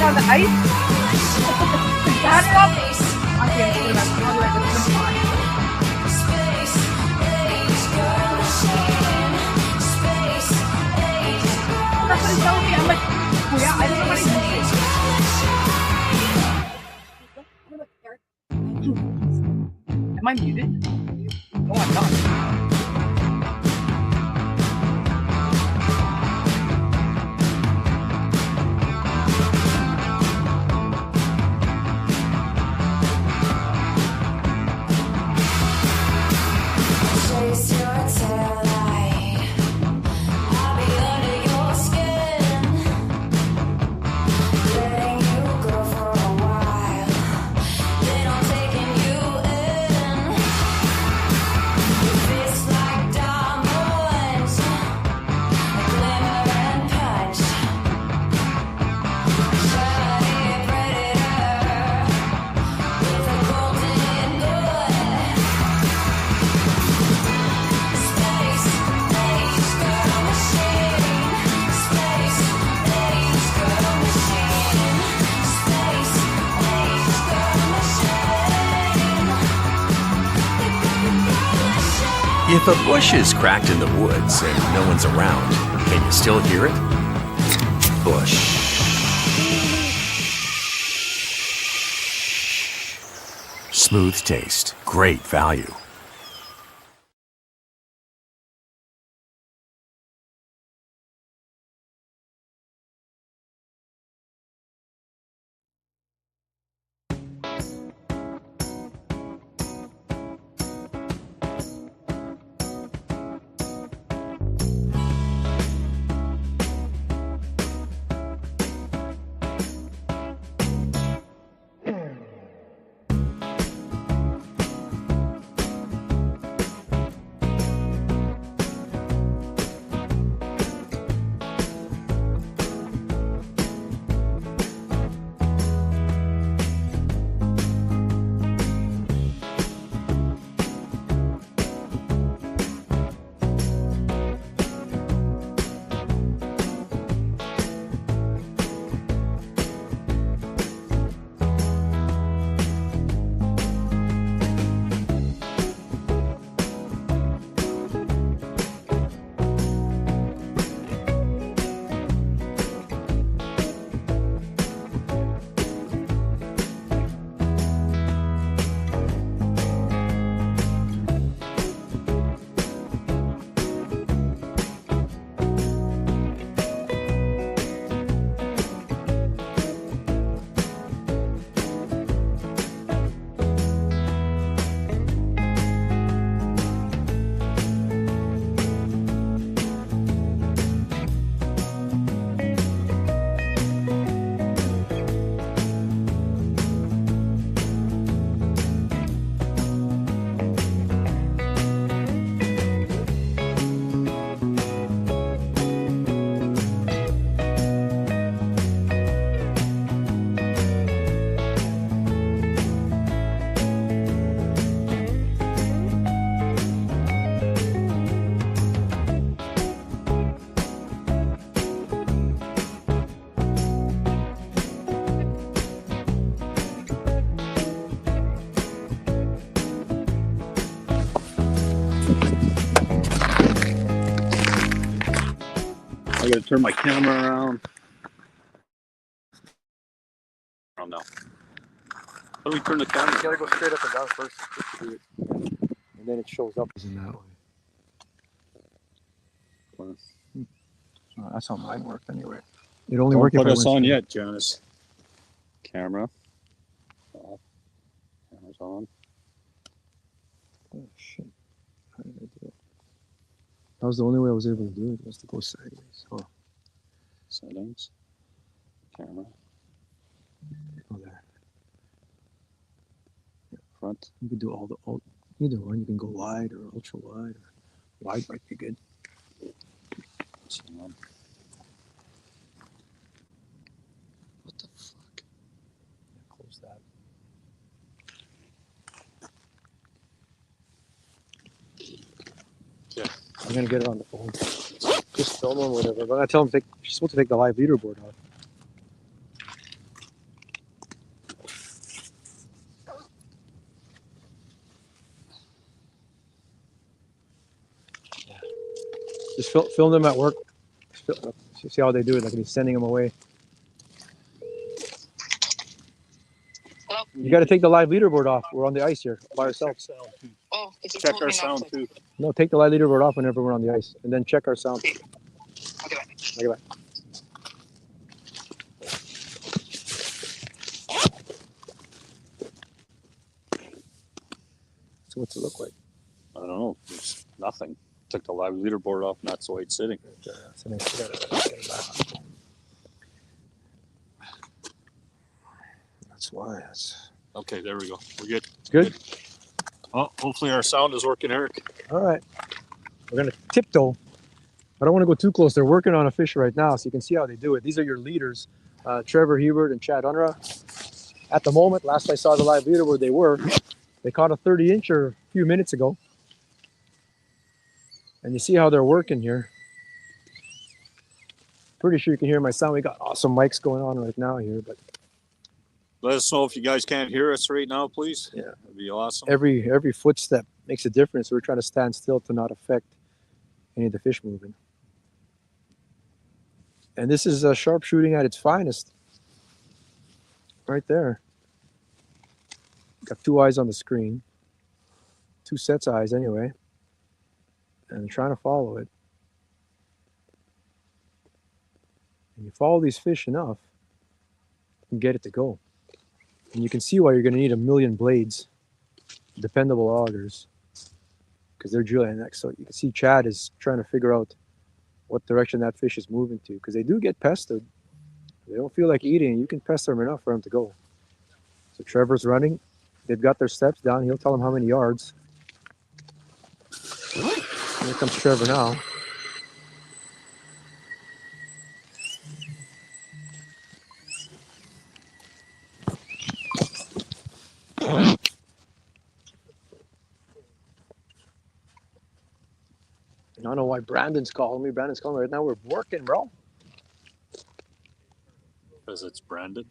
On the ice. That's up. I can't believe I'm going to let this fly. Somebody told me, I'm like, oh yeah, I didn't know what he Am I muted? Oh, I'm not. This If a bush is cracked in the woods and no one's around, can you still hear it? Bush. Smooth taste, great value. I gotta turn my camera around. Oh no. How do we turn the camera? You gotta go straight up and down first. And then it shows up in that way. That's how mine worked anyway. It only worked if Don't I put us went on straight. yet, Janice. Camera. Off. Camera's on. Oh shit. How did I do it? That was the only way I was able to do it, was to go sideways. Oh, Settings. Camera. oh there. Front. You can do either one. You can go wide or ultra wide. Or wide might be good. What's on? What the fuck? Close that. Yeah. I'm gonna get it on the phone. Just film or whatever. But I tell him she's supposed to take the live leaderboard off. Yeah. Just film them at work. See how they do it. Like he's sending them away. Hello? You got to take the live leaderboard off. We're on the ice here by ourselves. Oh, it's Check our sound too. No, take the live leaderboard off whenever we're on the ice, and then check our sound. Okay, bye. Okay, bye. So what's it look like? I don't know. It's nothing. Took the live leaderboard off, and that's the way it's sitting. So next we gotta get it back. That's why. Okay, there we go. We're good. Good? Oh, hopefully our sound is working, Eric. All right. We're gonna tiptoe. I don't want to go too close. They're working on a fish right now, so you can see how they do it. These are your leaders, Trevor Hebert and Chad Unruh. At the moment, last I saw the live leaderboard, they caught a 30-incher a few minutes ago. And you see how they're working here. Pretty sure you can hear my sound. We got awesome mics going on right now here, but Let us know if you guys can't hear us right now, please. Yeah. That'd be awesome. Every footstep makes a difference. We're trying to stand still to not affect any of the fish moving. And this is sharpshooting at its finest. Right there. Got two eyes on the screen. Two sets of eyes anyway. And trying to follow it. And you follow these fish enough, you can get it to go. And you can see why you're going to need a million blades, dependable augers, because they're drilling next. So you can see Chad is trying to figure out what direction that fish is moving to, because they do get pestered. They don't feel like eating. You can pester them enough for them to go. So Trevor's running. They've got their steps down. He'll tell them how many yards. Here comes Trevor now. I don't know why Brandon's calling me. Brandon's calling me right now. We're working, bro. Because it's Brandon.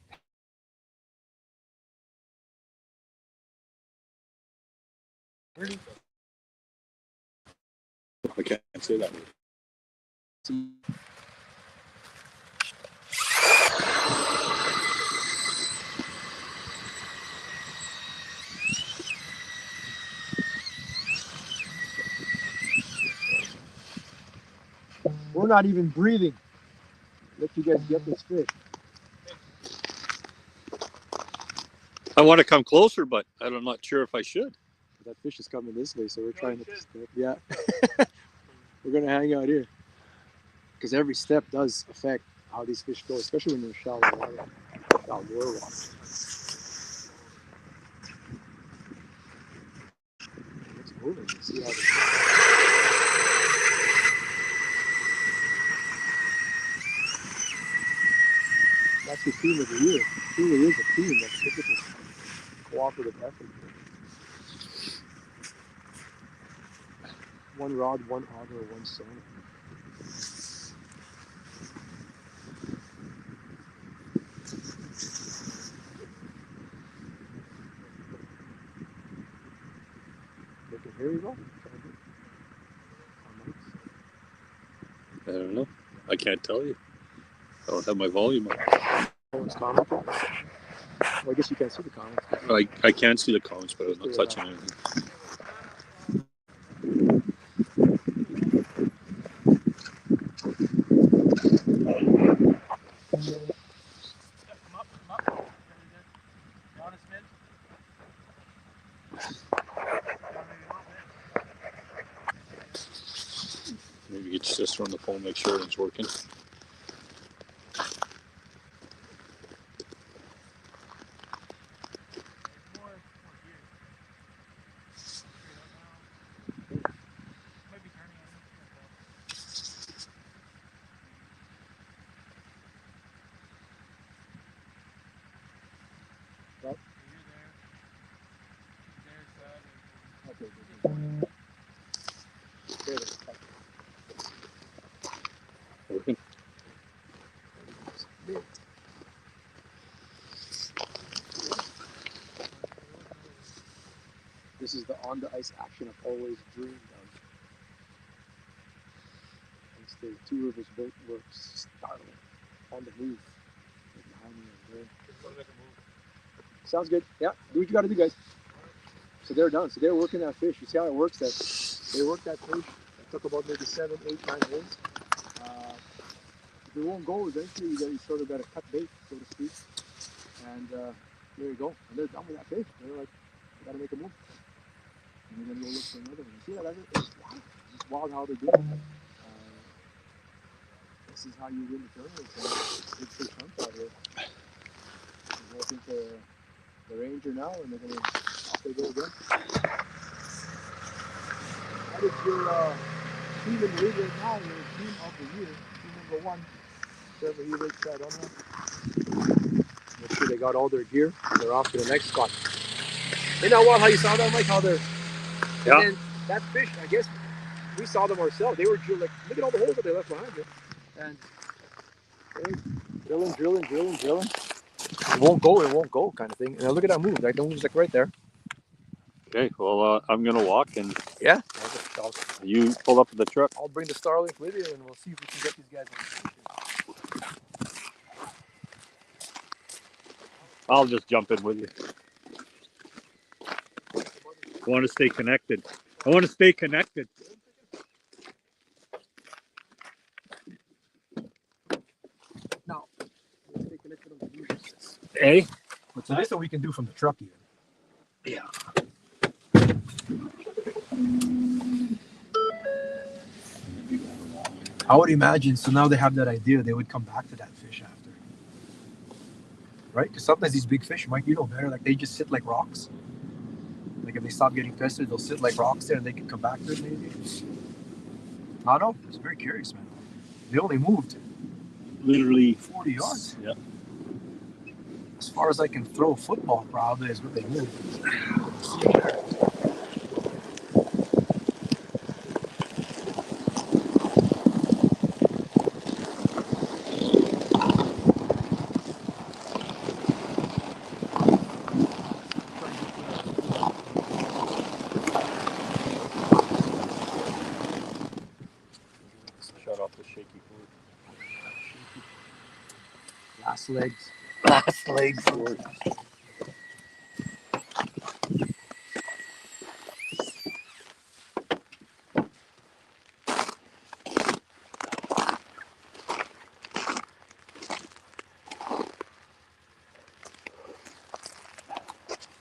I can't say that. We're not even breathing. Let you guys get this fish. I want to come closer, but I'm not sure if I should. That fish is coming this way, so we're trying to step. Yeah. We're going to hang out here. Because every step does affect how these fish go, especially when you're in shallow water. Shallow water. It's moving. You see how it's That's the team of the year. It truly is a team. Look at this cooperative effort. One rod, one auger, one sonar. Here we go. I don't know. I can't tell you. I don't have my volume up. Well, I guess you can't see the comments. I can see the comments, but I'm not touching anything. Maybe it's just on the phone, make sure it's working. Working. This is the on the ice action I've always dreamed of. It's the Two Rivers boat works startling on the move. Right behind me over there. Sounds good. Yeah, do what you got to do, guys. So they're done. So they're working that fish. You see how it works? That they work that fish. It took about maybe 7, 8, 9 holes. If it won't go, eventually you sort of got to cut bait, so to speak. And there you go. And they're done with that fish. They're like, we got to make a move. And they're going to go look for another one. You see that? It's wild. It's wild how they do it. This is how you win the tournament. So big fish hunt out here. They're going to the Ranger now, and they're going to off they go again. That is your team in the league right now. Your team of the year. Team number 1. Trevor, he rates that on there. Make sure they got all their gear. And they're off to the next spot. You know what? How you saw that, Mike? How they're. Yeah. And then that fish, I guess we saw them ourselves. They were drilling. Look at all the holes that they left behind them. And drilling. It won't go kind of thing. And look at that move. Like the move's like right there. Okay, well, I'm gonna walk and Yeah. you pull up to the truck. I'll bring the Starlink with you and we'll see if we can get these guys on. I'll just jump in with you. I want to stay connected. No. Let's stay connected on the users. Hey? What's nice that we can do from the truck even. Yeah. I would imagine, so now they have that idea, they would come back to that fish after. Right? Because sometimes these big fish, Mike, you know better, like they just sit like rocks. Like if they stop getting pestered, they'll sit like rocks there and they can come back to it maybe. I don't know. I was very curious, man. They only moved Literally 40 yards. Yeah. As far as I can throw a football, probably is what they moved. Shut off the shaky food. Last legs. Last legs.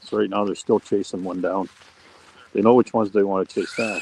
So right now they're still chasing one down. They know which ones they want to chase down.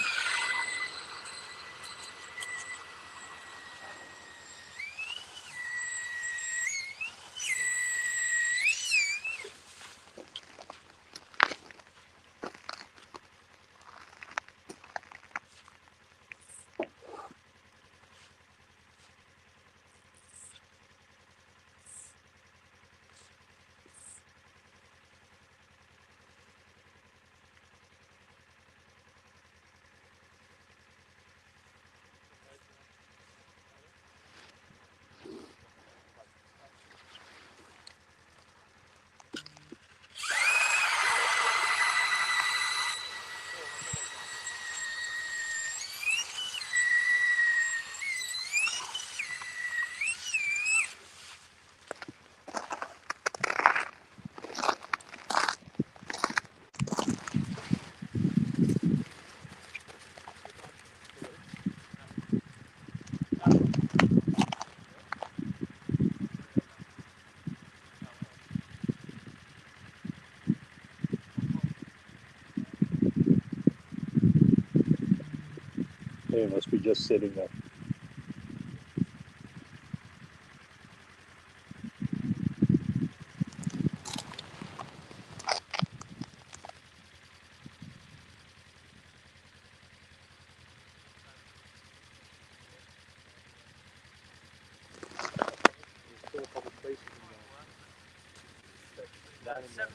They must be just sitting there.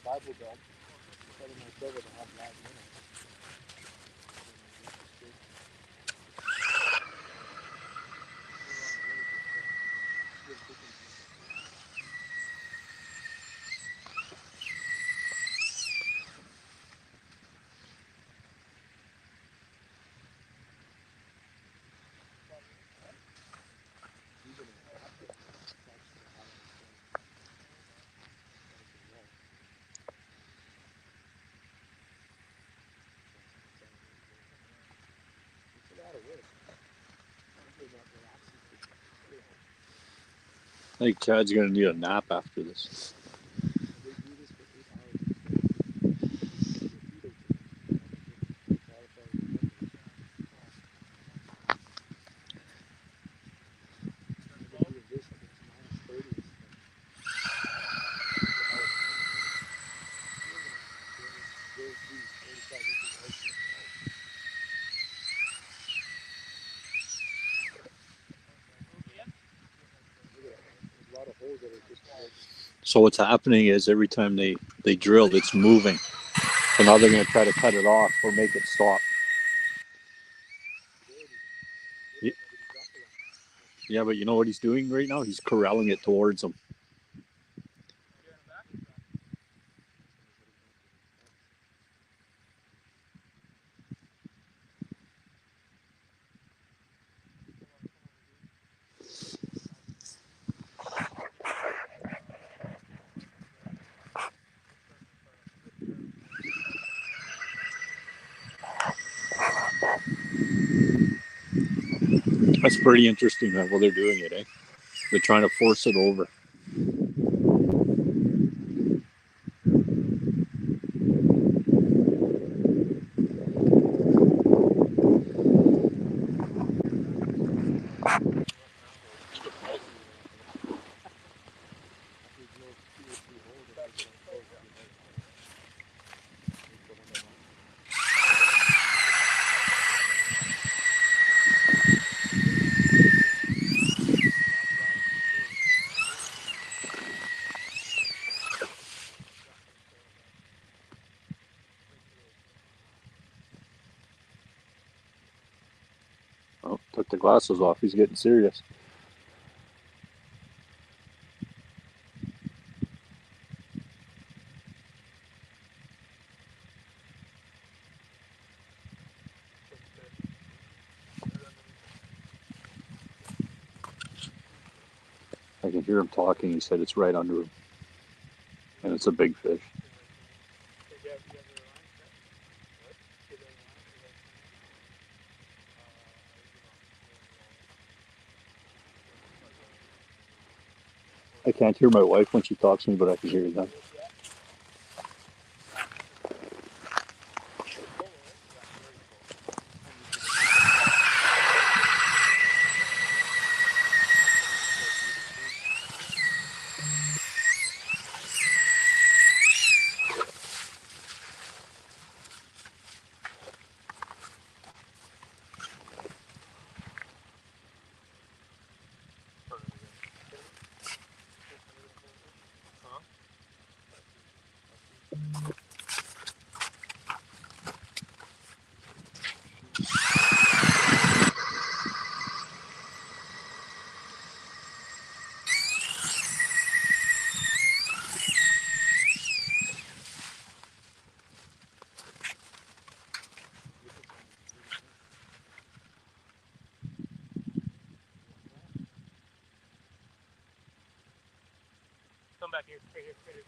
Bible Belt. Have live minutes. I think Chad's gonna need a nap after this. So what's happening is every time they drill, it's moving. So now they're going to try to cut it off or make it stop. Yeah, but you know what he's doing right now? He's corralling it towards him. That's pretty interesting how they're doing it, eh? They're trying to force it over. Oh, took the glasses off. He's getting serious. I can hear him talking. He said it's right under him. And it's a big fish. I can't hear my wife when she talks to me, but I can hear them. Come back here, right here, right here.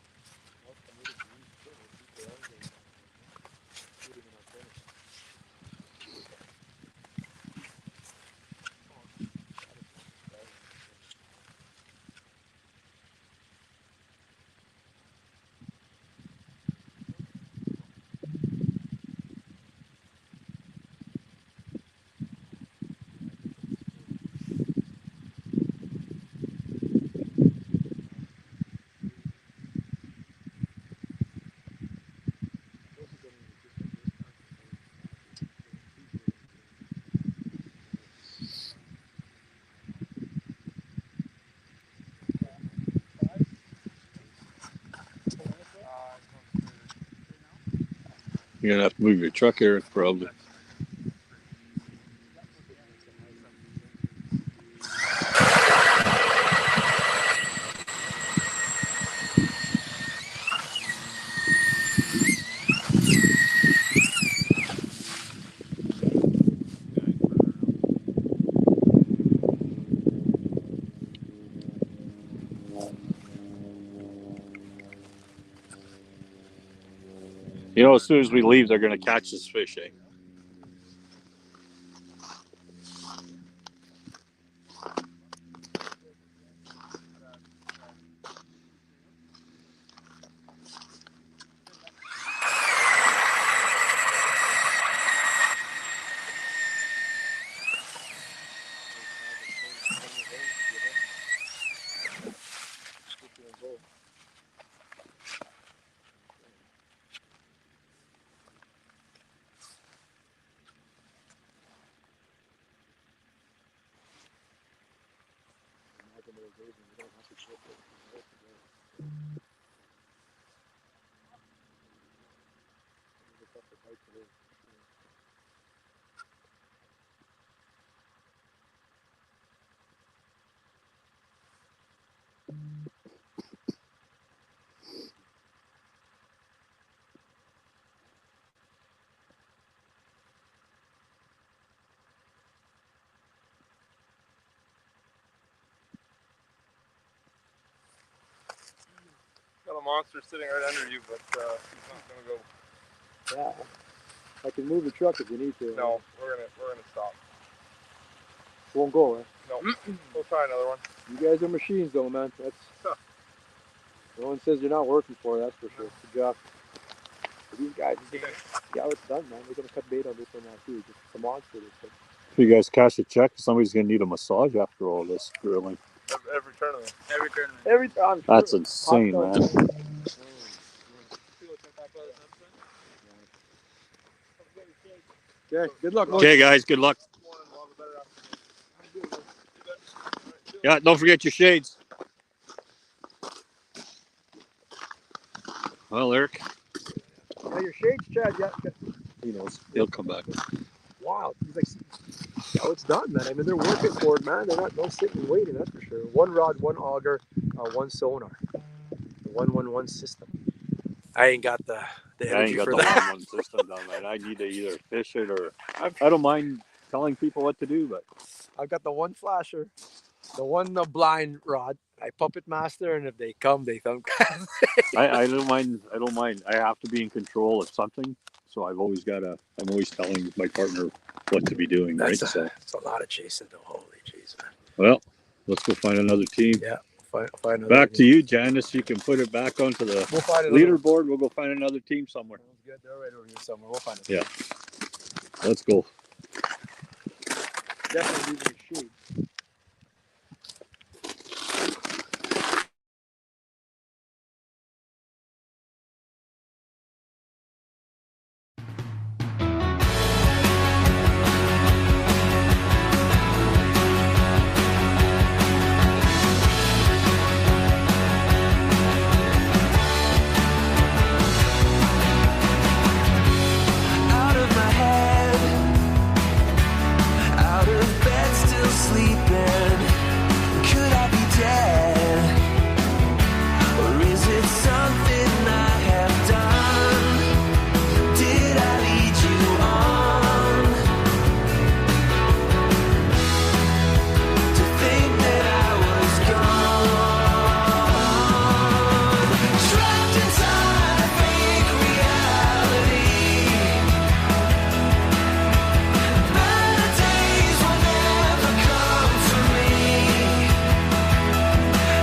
You're going to have to move your truck, Eric, probably. You know, as soon as we leave, they're going to catch this fish, eh? Got a monster sitting right under you, but he's not gonna go. Yeah. I can move the truck if you need to. No, we're gonna stop. Won't go, eh? No. We'll try another one. You guys are machines, though, man. That's no one says you're not working for it. That's for sure. Good job. But these guys, yeah, it's done, man. They're gonna cut bait on this one now too. Just a monster. This thing. If you guys cash a check, somebody's gonna need a massage after all this drilling. Every tournament. Every tournament. Every time. That's insane, man. Okay, good luck. Okay, guys, good luck. Yeah, don't forget your shades. Well, Eric. Yeah, your shades, Chad. Yeah. He knows. He'll come back. Wow. He's like, oh, it's done, man. I mean, they're working for it, man. They're not no sitting and waiting, that's for sure. One rod, one auger, one sonar. The 1-1-1 system. I ain't got the energy for that. I ain't got the 1-1 system down, man. I need to either fish it or I don't mind telling people what to do, but I've got the one flasher, the one blind rod. I puppet master, and if they come, they come. I don't mind. I don't mind. I have to be in control of something, so I'm always telling my partner what to be doing. That's right? It's a lot of chasing, though. Holy jeez, man. Well, let's go find another team. Yeah, find another back team. to you, Janice. You can put it back onto the leaderboard. We'll go find another team somewhere. Good. They're right over here somewhere. We'll find it. Yeah. Let's go. Definitely leaving a shade. Out of my head, out of bed, still sleeping. Could I be dead? Or is it something I have done? Did I lead you on to think that I was gone? Trapped inside a fake reality. Better days will never come for me.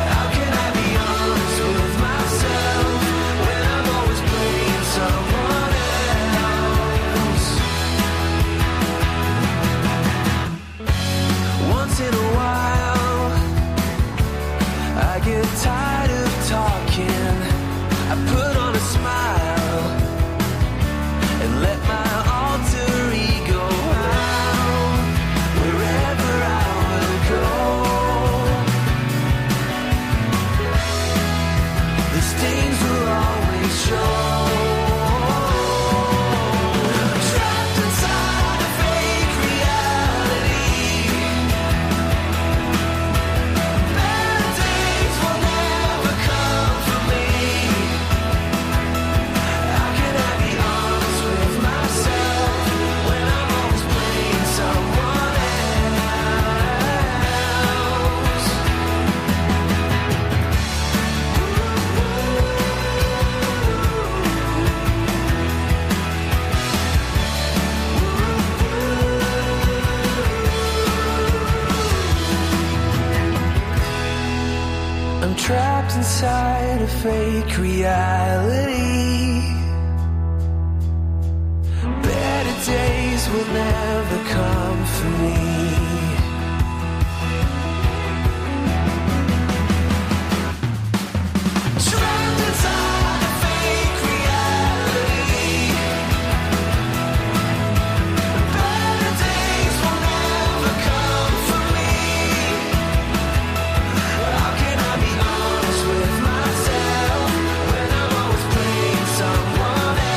How can I be honest with myself when I'm always playing someone else? Once in a while, I get tired of talking. I put on a smile and let my alter ego out wherever I will go. The stains will always show. Trapped inside a fake reality. Bad days will never come for me. How can I be honest with myself when I'm always playing someone else? I'm trapped inside a fake reality. Better days will never come for me. Trapped inside a fake reality. Better days will never come for me. How can I be honest with myself when I'm always playing someone else?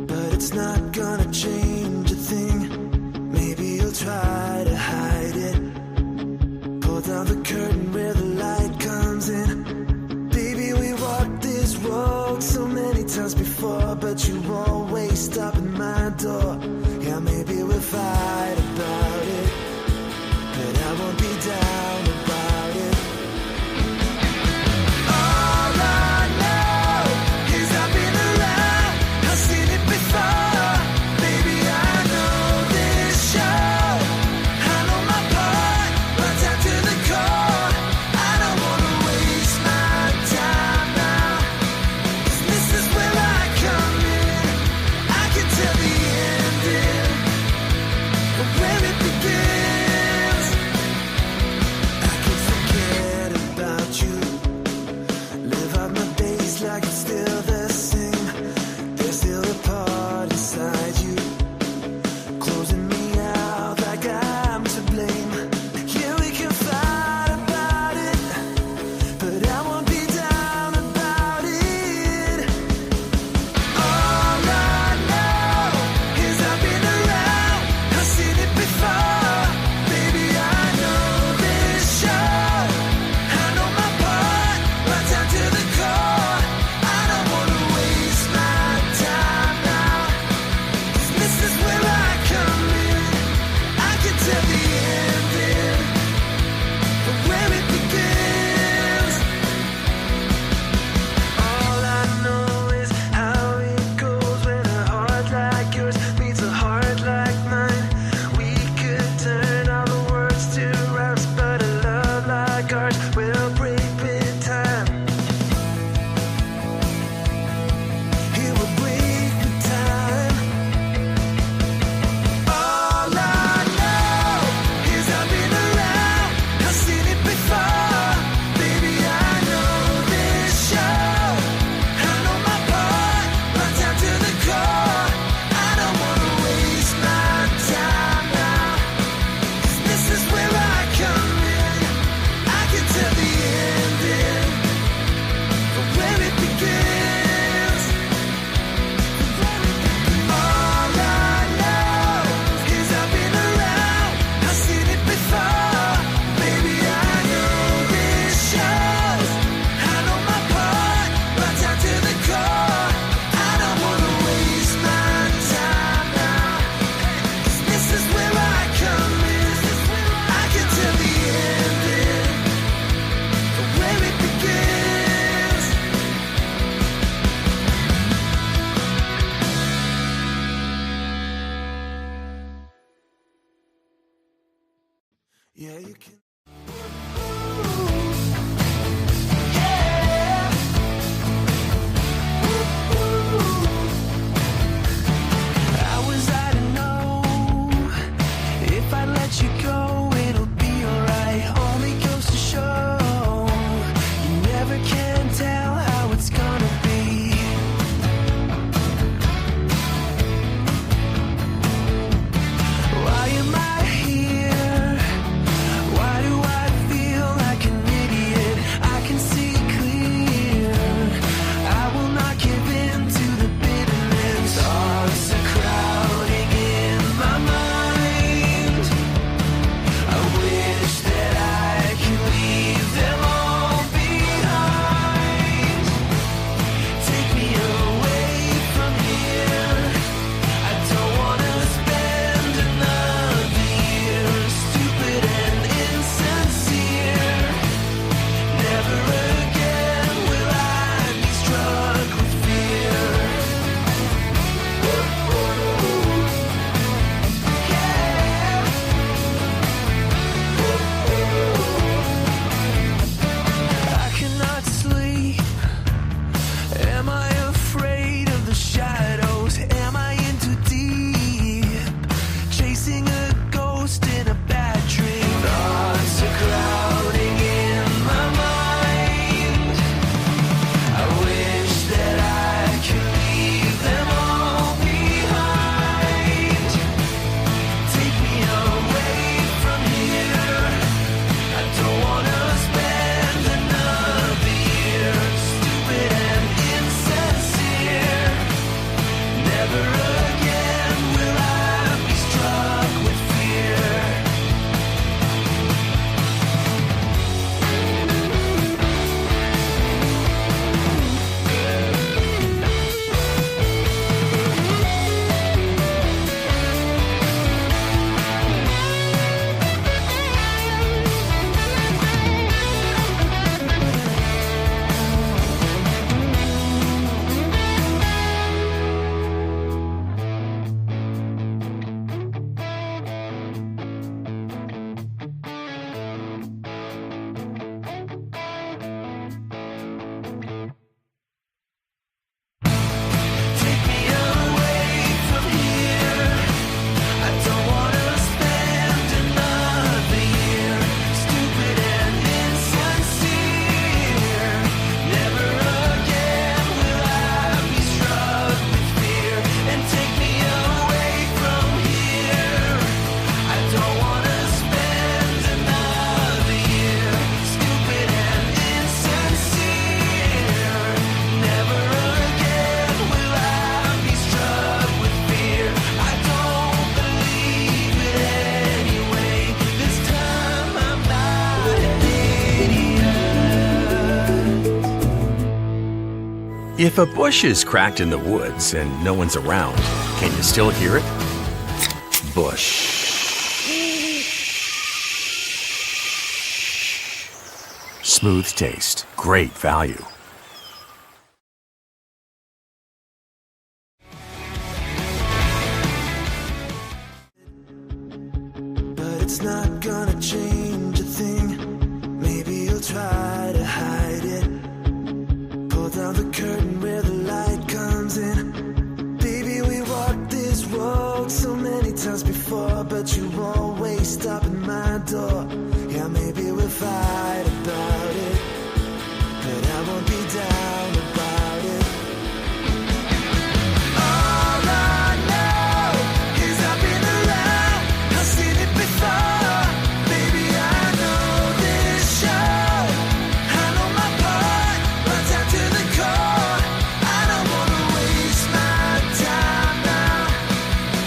But it's not gonna change a thing. Maybe you'll try to hide it. Pull down the curtain where the light comes mountain. Baby, we walked this road so many times before, but you always stop at my door. Yeah, maybe we'll fight about it, but I won't be down about it. All I know is I've been around, I've seen it before. Baby, I know this show, I know my part, right down to the core. I don't wanna waste my If a bush is cracked in the woods and no one's around, can you still hear it? Bush. Smooth taste, great value. But it's not gonna change a thing. Maybe you'll try to hide it. Pull down the curtain where the light comes in. Baby, we walked this road so many times before, but you always stop at my door. Yeah, maybe we'll fight about it, but I won't be down about it. All I know is I've been around, I've seen it before. Baby, I know this show, I know my part, right down to the core. I don't wanna waste my time now,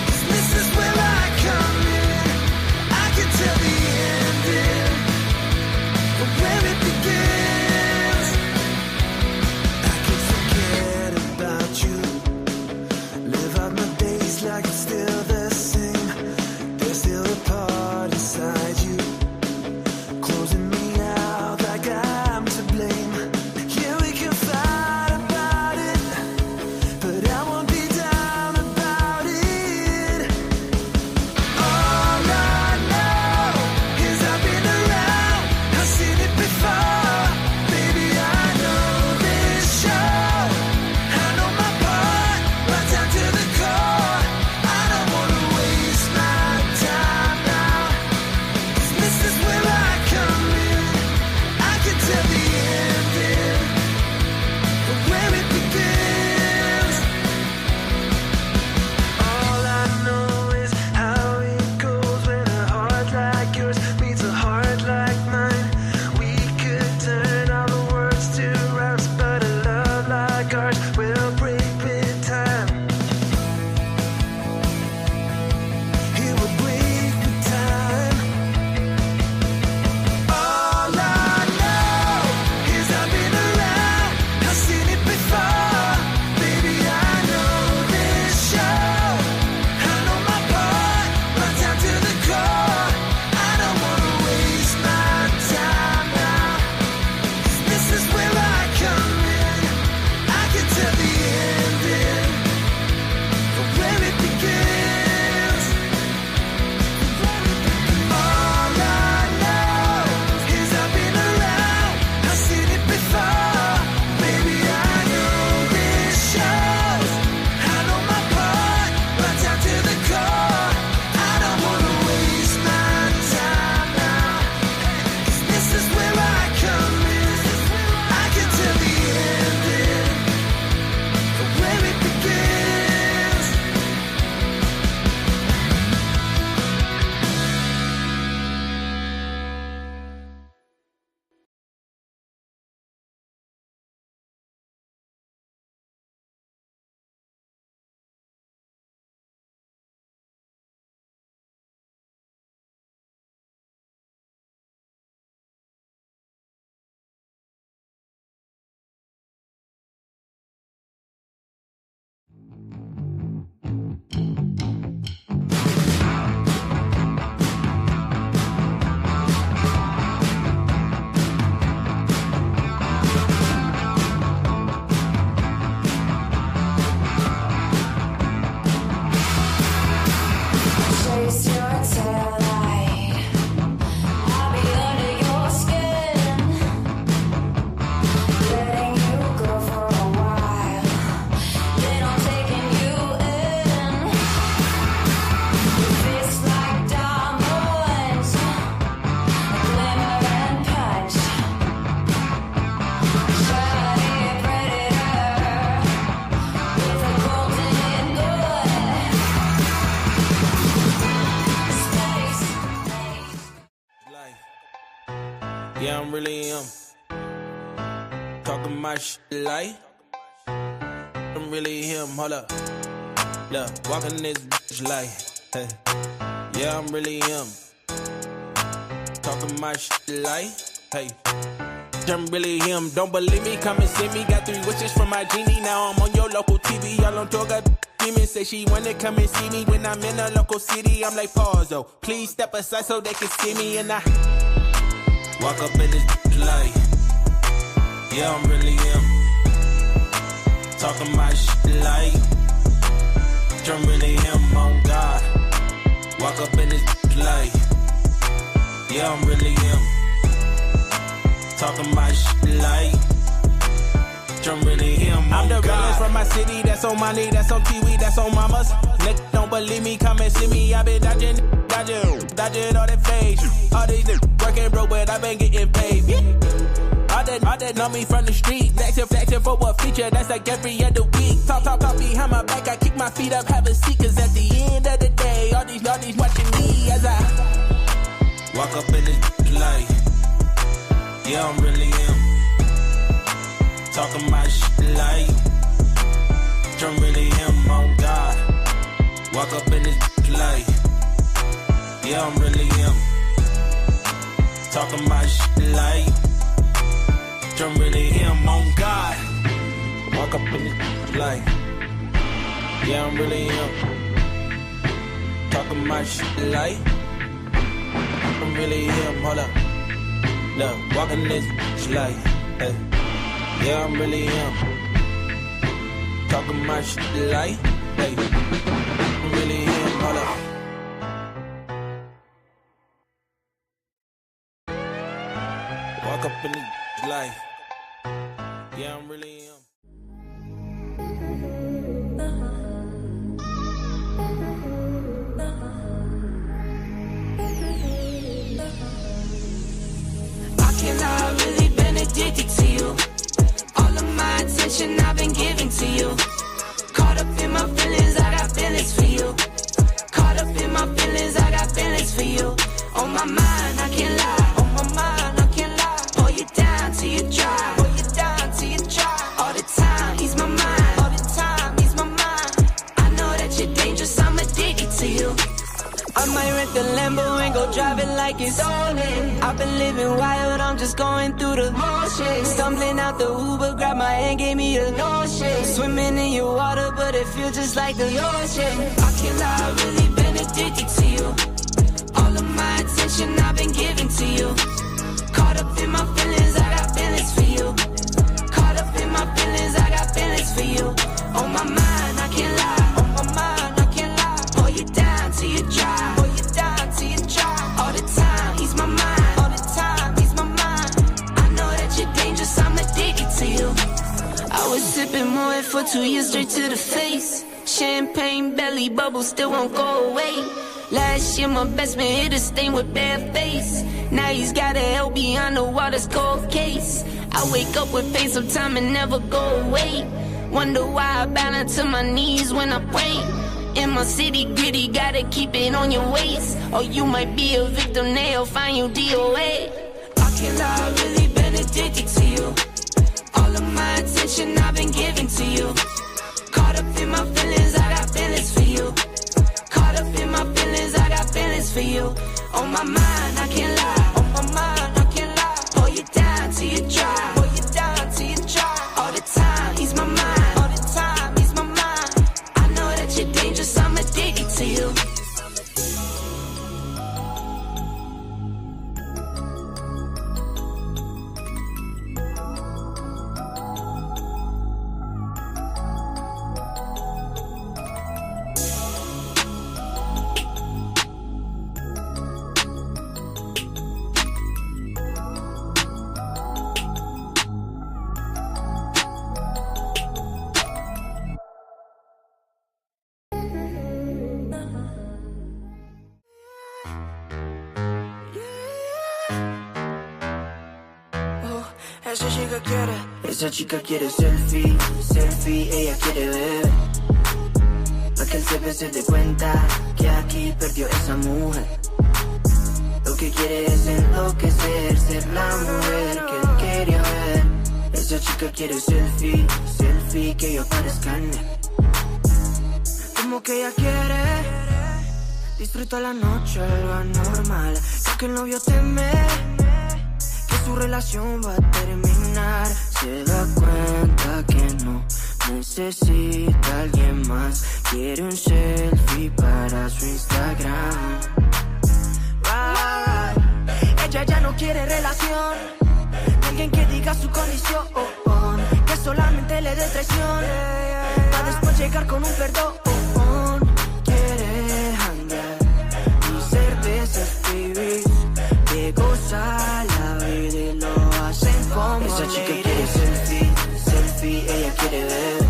'cause this is where I come in. I can tell the ending, but where it begins, I can forget about you. Live out my days like it's still the same. There's still a part inside you, closing me out like I'm to blame. Yeah, we can fight about it, but I won't be down about it. All I know is I've been around, I've seen it before. Baby, I know this show, I know my part, right down to the core. I don't wanna waste my time now, 'cause this is where I come in. I can tell the ending, but where it begins. All I know is how it goes when a heart like yours meets a heart like mine. We could turn all the words to rhymes, but a love like ours will break with time. It will break with time. All I know is I've been around, I've seen it before. Baby, I know this show, I know my part, right down to the core. I don't wanna waste my time now, 'cause this is where I come in. I can tell the ending, but where it begins. All I know is I've been around, I've seen it before. Baby, I know this shows, I know my part, right down to the core. I don't wanna waste my time now, 'cause this is where I come in. I can tell the ending, but where it begins. Chase your tail light, I'll be under your skin, letting you go for a while, then I'm taking you in. Your face like diamonds, glimmer and punch, shiny predator with a golden gun. Yeah, I'm really talking my shit like I'm really him. Hold up, look, walking this bitch like, hey. Yeah, I'm really him. Talking my shit like, hey. I'm really him. Don't believe me? Come and see me. Got 3 wishes from my genie. Now I'm on your local TV. Y'all on tour, got demons. Say she wanna come and see me when I'm in a local city. I'm like, pause though. Please step aside so they can see me. And I walk up in this light. Yeah, I'm really him. Talking my shit like I'm really him, on God. Walk up in this light. Yeah, I'm really him. Talking my shit like I'm really him. I'm the realest from my city. That's on my knee. That's on TV. That's on mamas. Nick, don't believe me. Come and see me. I been dodging all that fake. All these niggas working broke, but I been getting paid. All that know me from the street. Flexing for what feature? That's like every other week. Talk behind my back. I kick my feet up, have a seat. Cause at the end of the day, all these watching me as I walk up in this light. Yeah, I'm really him. Talking my shit like I'm really him, on God. Walk up in this light. Yeah, I'm really him. Talking my shit like I'm really him, on God. Walk up in this light. Yeah, I'm really him. Talking my shit like I'm really him. Hold up. Look, walking this light. Hey. Yeah, I'm really him. Talking my shit like hey. I'm really him. Hold up. Walk up in this light. Yeah, I'm really him. I cannot really been addicted to you. All of my attention I've been giving to you. Caught up in my feelings, I got feelings for you. Caught up in my feelings, I got feelings for you. On my mind, I can't lie. On my mind, I can't lie. Pull you down till you dry. Pull you down till you dry. All the time, ease my mind. All the time, ease my mind. I know that you're dangerous, I'm addicted to you. I might rent the Lambo and go drive it like it's stolen. I've been living wild, I'm just going through the motions. Stumbling out the Uber, grab my hand, gave me a notion. Swimming in your water, but it feels just like the ocean. I can't lie, I've really been addicted to you. All of my attention I've been giving to you. Caught up in my feelings, I got feelings for you. Caught up in my feelings, I got feelings for you. On my mind, I can't lie. On my mind, I can't lie. Pull you down till you dry. Pull you down till you dry. All the time, ease my mind. All the time, ease my mind. I know that you're dangerous, I'm addicted to you. I was sipping more for 2 years straight to the face. Champagne belly bubble still won't go away. Last year my best man hit a stain with bare face. Now he's got a hell behind the water's cold case. I wake up with pain sometime and never go away. Wonder why I bow down to my knees when I pray. In my city gritty, gotta keep it on your waist. Or you might be a victim, they'll find you DOA. I can't lie, I've really been addicted to you. All of my attention I've been giving to you. Caught up in my feelings, I got feelings for you. Caught up in my feelings, I got feelings for you. On my mind, I can't lie. On my mind, I can't lie. Pull you down till you dry. Pull you down till you dry. All the time, ease my mind. All the time, ease my mind. I know that you're dangerous, I'm addicted to you. Esa chica quiere selfie, selfie, ella quiere ver. Pa' que el CP se dé cuenta que aquí perdió esa mujer. Lo que quiere es enloquecer, ser la mujer que él quería ver. Esa chica quiere selfie, selfie, que yo parezca en él. Como que ella quiere disfrutar la noche, algo anormal. Ya que el novio teme que su relación va a terminar. Se da cuenta que no necesita a alguien más. Quiere un selfie para su Instagram. Ella ya no quiere relación. Alguien que diga su condición, que solamente le dé traición, para después llegar con un perdón. Quiere hangar y cervezas, baby, que goza la vida y lo hacen como esa chica quiere selfie, selfie, ella quiere ver.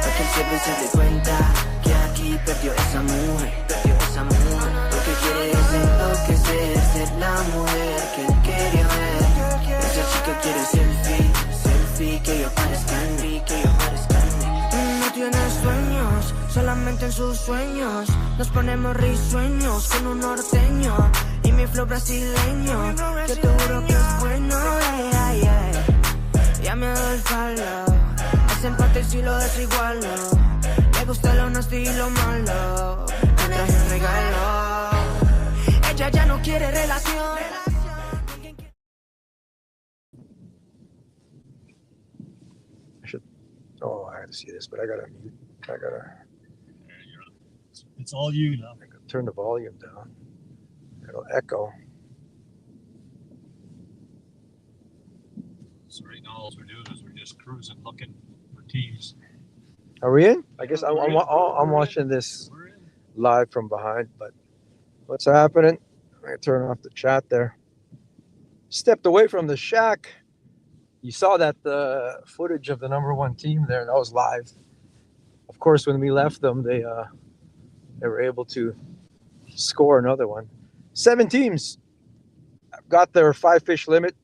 Para que siempre se dé cuenta que aquí perdió esa mujer, perdió esa mujer. Lo que quiere es enloquecer, ser la mujer que él quería ver. Esa chica quiere selfie, selfie, que yo parezca en mí, que yo parezca en mí. No tiene sueños, solamente en sus sueños. Nos ponemos risueños con un norteño y mi flow brasileño. Yo te juro que es bueno, ya me doy el follow. Ese empate si lo desigualo. Me gusta lo honesto y lo malo. Me traje un regalo. Ella ya no quiere relación. Oh, I had to see this, but I gotta. It's all you now. I gotta turn the volume down. It'll echo. So right now, all we're doing is we're just cruising, looking for teams. Are we in? I guess I'm watching this live from behind, but what's happening? I'm gonna turn off the chat there. Stepped away from the shack. You saw that the footage of the #1 team there. That was live. Of course, when we left them, they were able to score another one. 7 teams got their 5 fish limit.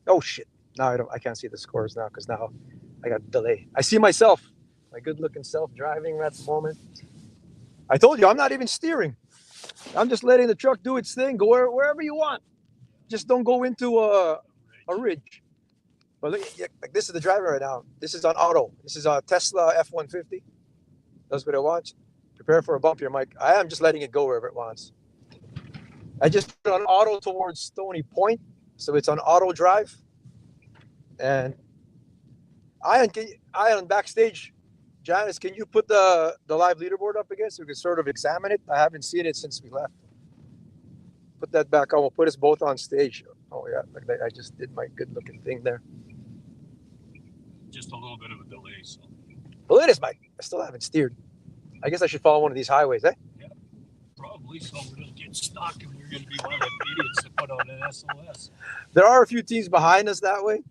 Oh shit! Now I can't see the scores now because now I got delay. I see myself, my good-looking self, driving at the moment. I told you I'm not even steering. I'm just letting the truck do its thing. Go wherever you want. Just don't go into a ridge. But look, like this is the driver right now. This is on auto. This is a Tesla F-150. That's what it wants. Prepare for a bump here, Mike. I am just letting it go wherever it wants. I just put it on auto towards Stony Point, so it's on auto drive. And Ian backstage, Janice, can you put the live leaderboard up again so we can sort of examine it? I haven't seen it since we left. Put that back on. We'll put us both on stage. Oh yeah, like I just did my good-looking thing there. Just a little bit of a delay. So. Well, it is, Mike. I still haven't steered. I guess I should follow one of these highways, eh? Yeah, probably. So we're going to get stuck and we're going to be one of the idiots to put on an SOS. There are a few teams behind us that way.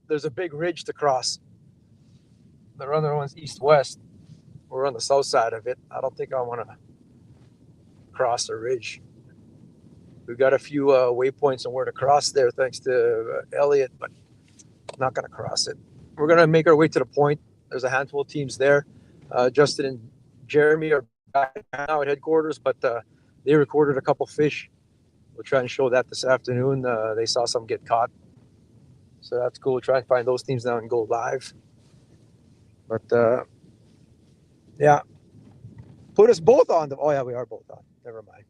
There's a big ridge to cross. The other one's east-west. We're on the south side of it. I don't think I want to cross a ridge. We've got a few waypoints on where to cross there, thanks to Elliot, but not going to cross it. We're going to make our way to the point. There's a handful of teams there. Justin and Jeremy are back now at headquarters, but they recorded a couple fish. We'll try and show that this afternoon. They saw some get caught. So that's cool. We'll try and find those teams now and go live. But, yeah. Put us both on. Oh, yeah, we are both on. Never mind.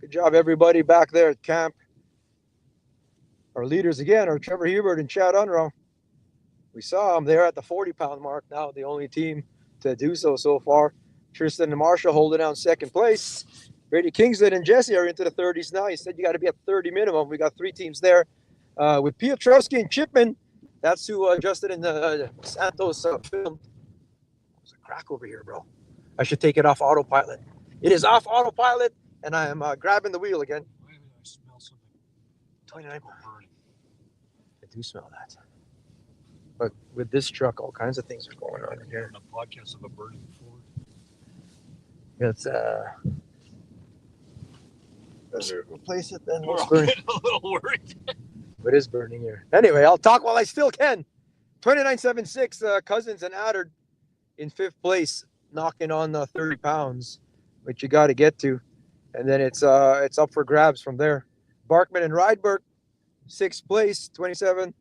Good job, everybody back there at camp. Our leaders again are Trevor Hubert and Chad Unruh. We saw them there at the 40-pound mark now, the only team to do so far. Tristan and Marshall holding down second place. Brady Kingsland and Jesse are into the 30s now. He said you got to be at 30 minimum. We got 3 teams there. With Piotrowski and Chipman, that's who Justin and Santos filmed. There's a crack over here, bro. I should take it off autopilot. It is off autopilot, and I am grabbing the wheel again. Why do I smell something? 29. I do smell that. But with this truck, all kinds of things are going on in here. On a podcast of a burning Ford. Let's replace it then. We're Let's all burn. getting a little worried. It is burning here. Anyway, I'll talk while I still can. 29.76, Cousins and Adder in 5th place, knocking on 30 pounds, which you got to get to. And then it's up for grabs from there. Barkman and Rydberg, 6th place, 27.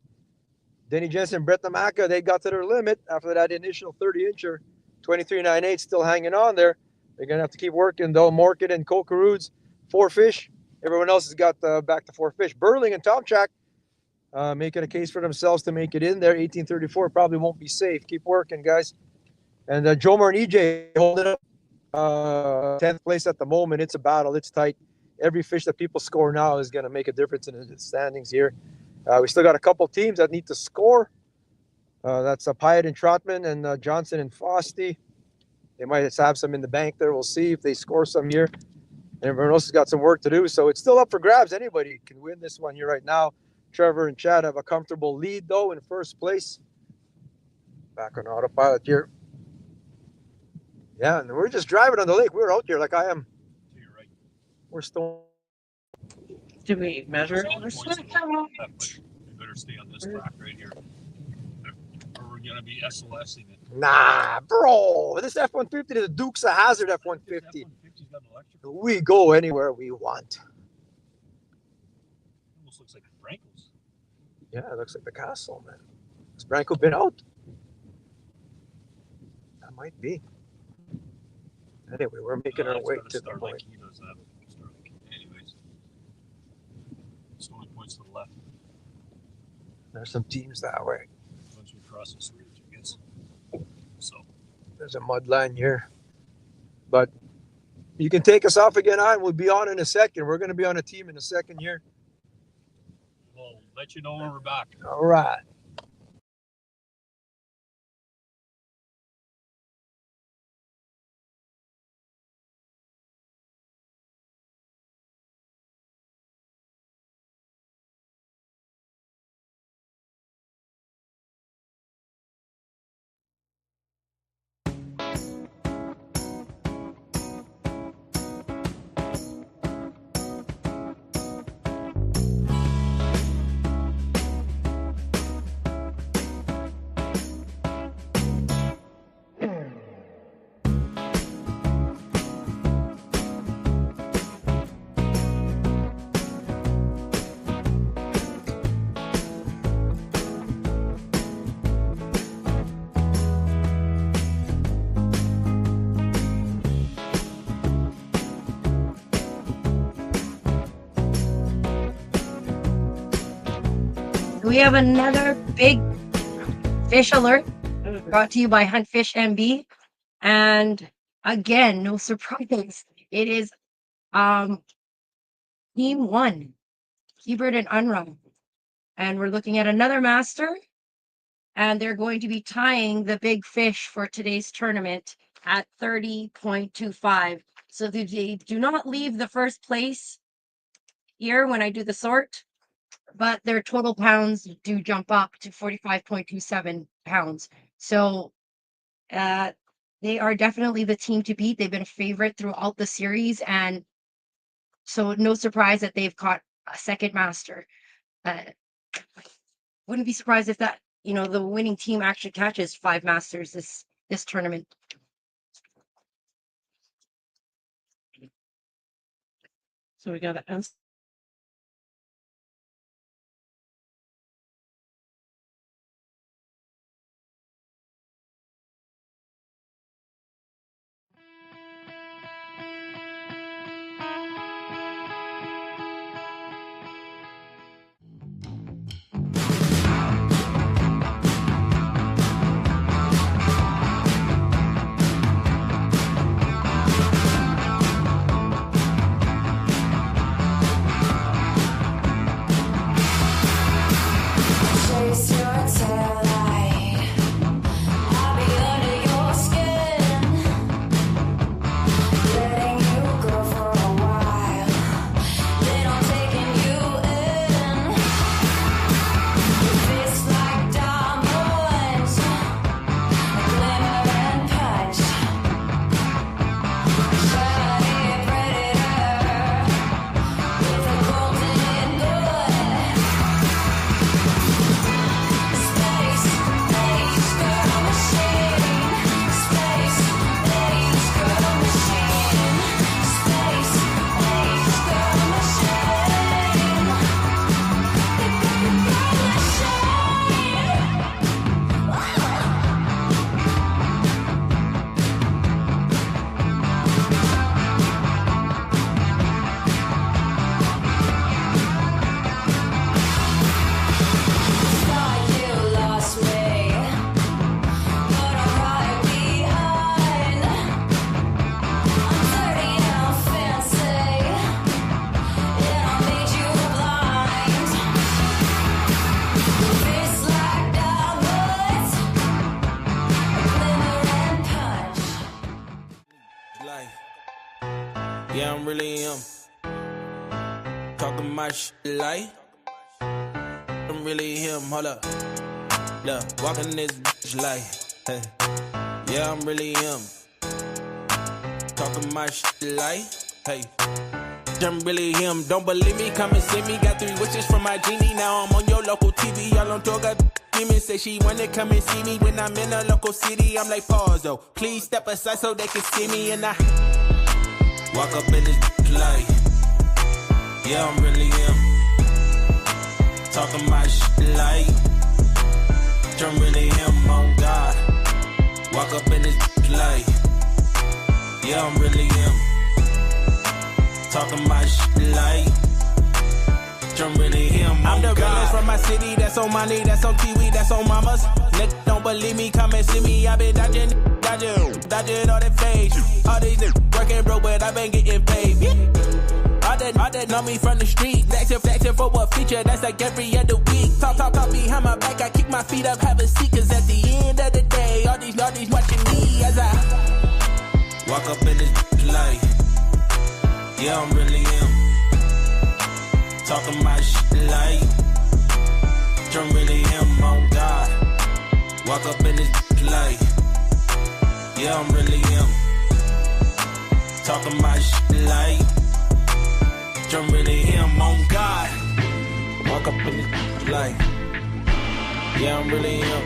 Denny Jensen, Brett Namaka, they got to their limit after that initial 30-incher. 23.98, still hanging on there. They're going to have to keep working, though. Morkin and Kokaroods, 4 fish. Everyone else has got back to 4 fish. Burling and Tom Chak making a case for themselves to make it in there. 1834 probably won't be safe. Keep working, guys. And Jomar and EJ holding up 10th place at the moment. It's a battle. It's tight. Every fish that people score now is going to make a difference in the standings here. We still got a couple teams that need to score. That's Pyatt and Trotman and Johnson and Fosty. They might have some in the bank there. We'll see if they score some here. And everyone else has got some work to do. So it's still up for grabs. Anybody can win this one here right now. Trevor and Chad have a comfortable lead, though, in first place. Back on autopilot here. Yeah, and we're just driving on the lake. We're out there like I am. To your right. We're still. Do we measure? You better stay on this track right here. Or we're going to be SOSing it. Nah, bro. This F-150 is a Dukes of Hazzard F-150. We go anywhere we want. Almost looks like Branko's. Yeah, it looks like the castle, man. Has Branko been out? That might be. Anyway, we're making our way to the point. Like he does that. Anyways, it's only points to the left. There's some teams that way. Once we cross this ridge, I guess. So there's a mud line here, but you can take us off again. We'll be on in a second. We're going to be on a team in a second here. We'll let you know when we're back. All right. We have another big fish alert brought to you by Hunt Fish MB. And again, no surprise. It is Team 1, Hebert and Unrum. And we're looking at another master. And they're going to be tying the big fish for today's tournament at 30.25. So they do not leave the first place here when I do the sort, but their total pounds do jump up to 45.27 pounds. So they are definitely the team to beat. They've been a favorite throughout the series, and so no surprise that they've caught a second master. Wouldn't be surprised if that, the winning team actually catches 5 masters this tournament. So we got to answer. Yeah, I'm really him. Talking my shit like I'm really him. Hold up. Look, walking this bitch like, hey. Yeah, I'm really him. Talking my shit like, hey. I'm really him. Don't believe me? Come and see me. Got 3 wishes from my genie. Now I'm on your local TV. Y'all on tour, got demons. Say she wanna come and see me when I'm in a local city. I'm like, pause though. Please step aside so they can see me. And I walk up in this like, yeah, I'm really him. Talking my shit like, I'm really him. On God. Walk up in this like, yeah, I'm really him. Talking my shit like, I'm really him. I'm the realest from my city. That's on my knee, that's on TV, that's on mamas. Nigga don't believe me, come and see me. I been dodging all that fake. All these niggas working broke, but I been getting paid. All that know me from the street. Flexing for what feature, that's like every other week. Talk behind my back, I kick my feet up, have a seat. Cause at the end of the day, all these watching me as I walk up in this light. Yeah, I'm really him. Talking my shit like, I'm really him. On God. Walk up in this light. Yeah, I'm really him. Talking my shit like, I'm really him. On God. Walk up in this light. Yeah, I'm really him.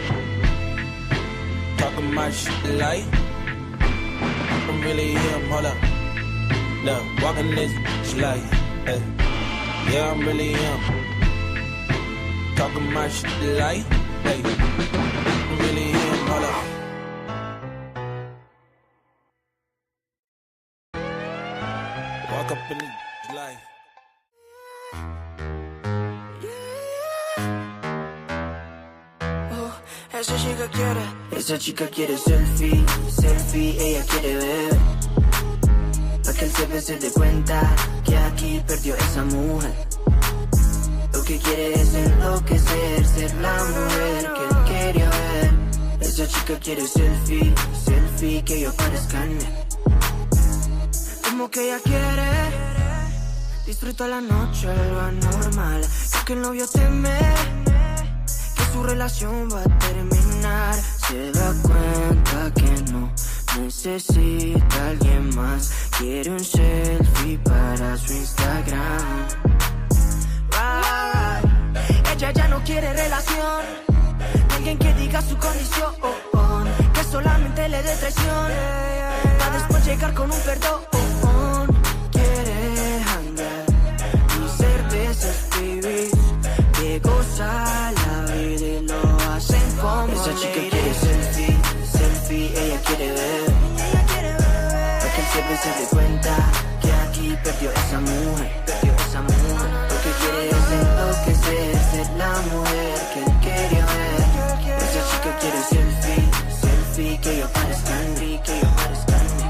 Talking my shit like, I'm really him. Hold up. Look, walking this bitch like, hey. Yeah, I'm really him. Talking my shit like, hey. I'm really him. Hold up. Walk up in this bitch like. Esa chica quiere selfie, selfie, ella quiere ver. Pa' que el jefe se dé cuenta que aquí perdió esa mujer. Lo que quiere es enloquecer, ser la mujer que él quería ver. Esa chica quiere selfie, selfie, que yo parezca en él. Como que ella quiere disfruta la noche, lo anormal. Porque el novio teme que su relación va a terminar. Se da cuenta que no necesita a alguien más. Quiere un selfie para su Instagram. Ella ya no quiere relación. Alguien que diga su condición, que solamente le dé traición, para después llegar con un perdón. Quiere hangar y cervezas, baby, que goza la vida y lo hacen como esa chica quiere selfie, selfie, ella quiere ver. Para que el jefe se dé cuenta que aquí perdió esa mujer, perdió esa mujer. Lo que quiere es enloquecer, ser la mujer que él quería ver. Esa chica quiere selfie, selfie, que yo parezca en mí, que yo parezca en mí.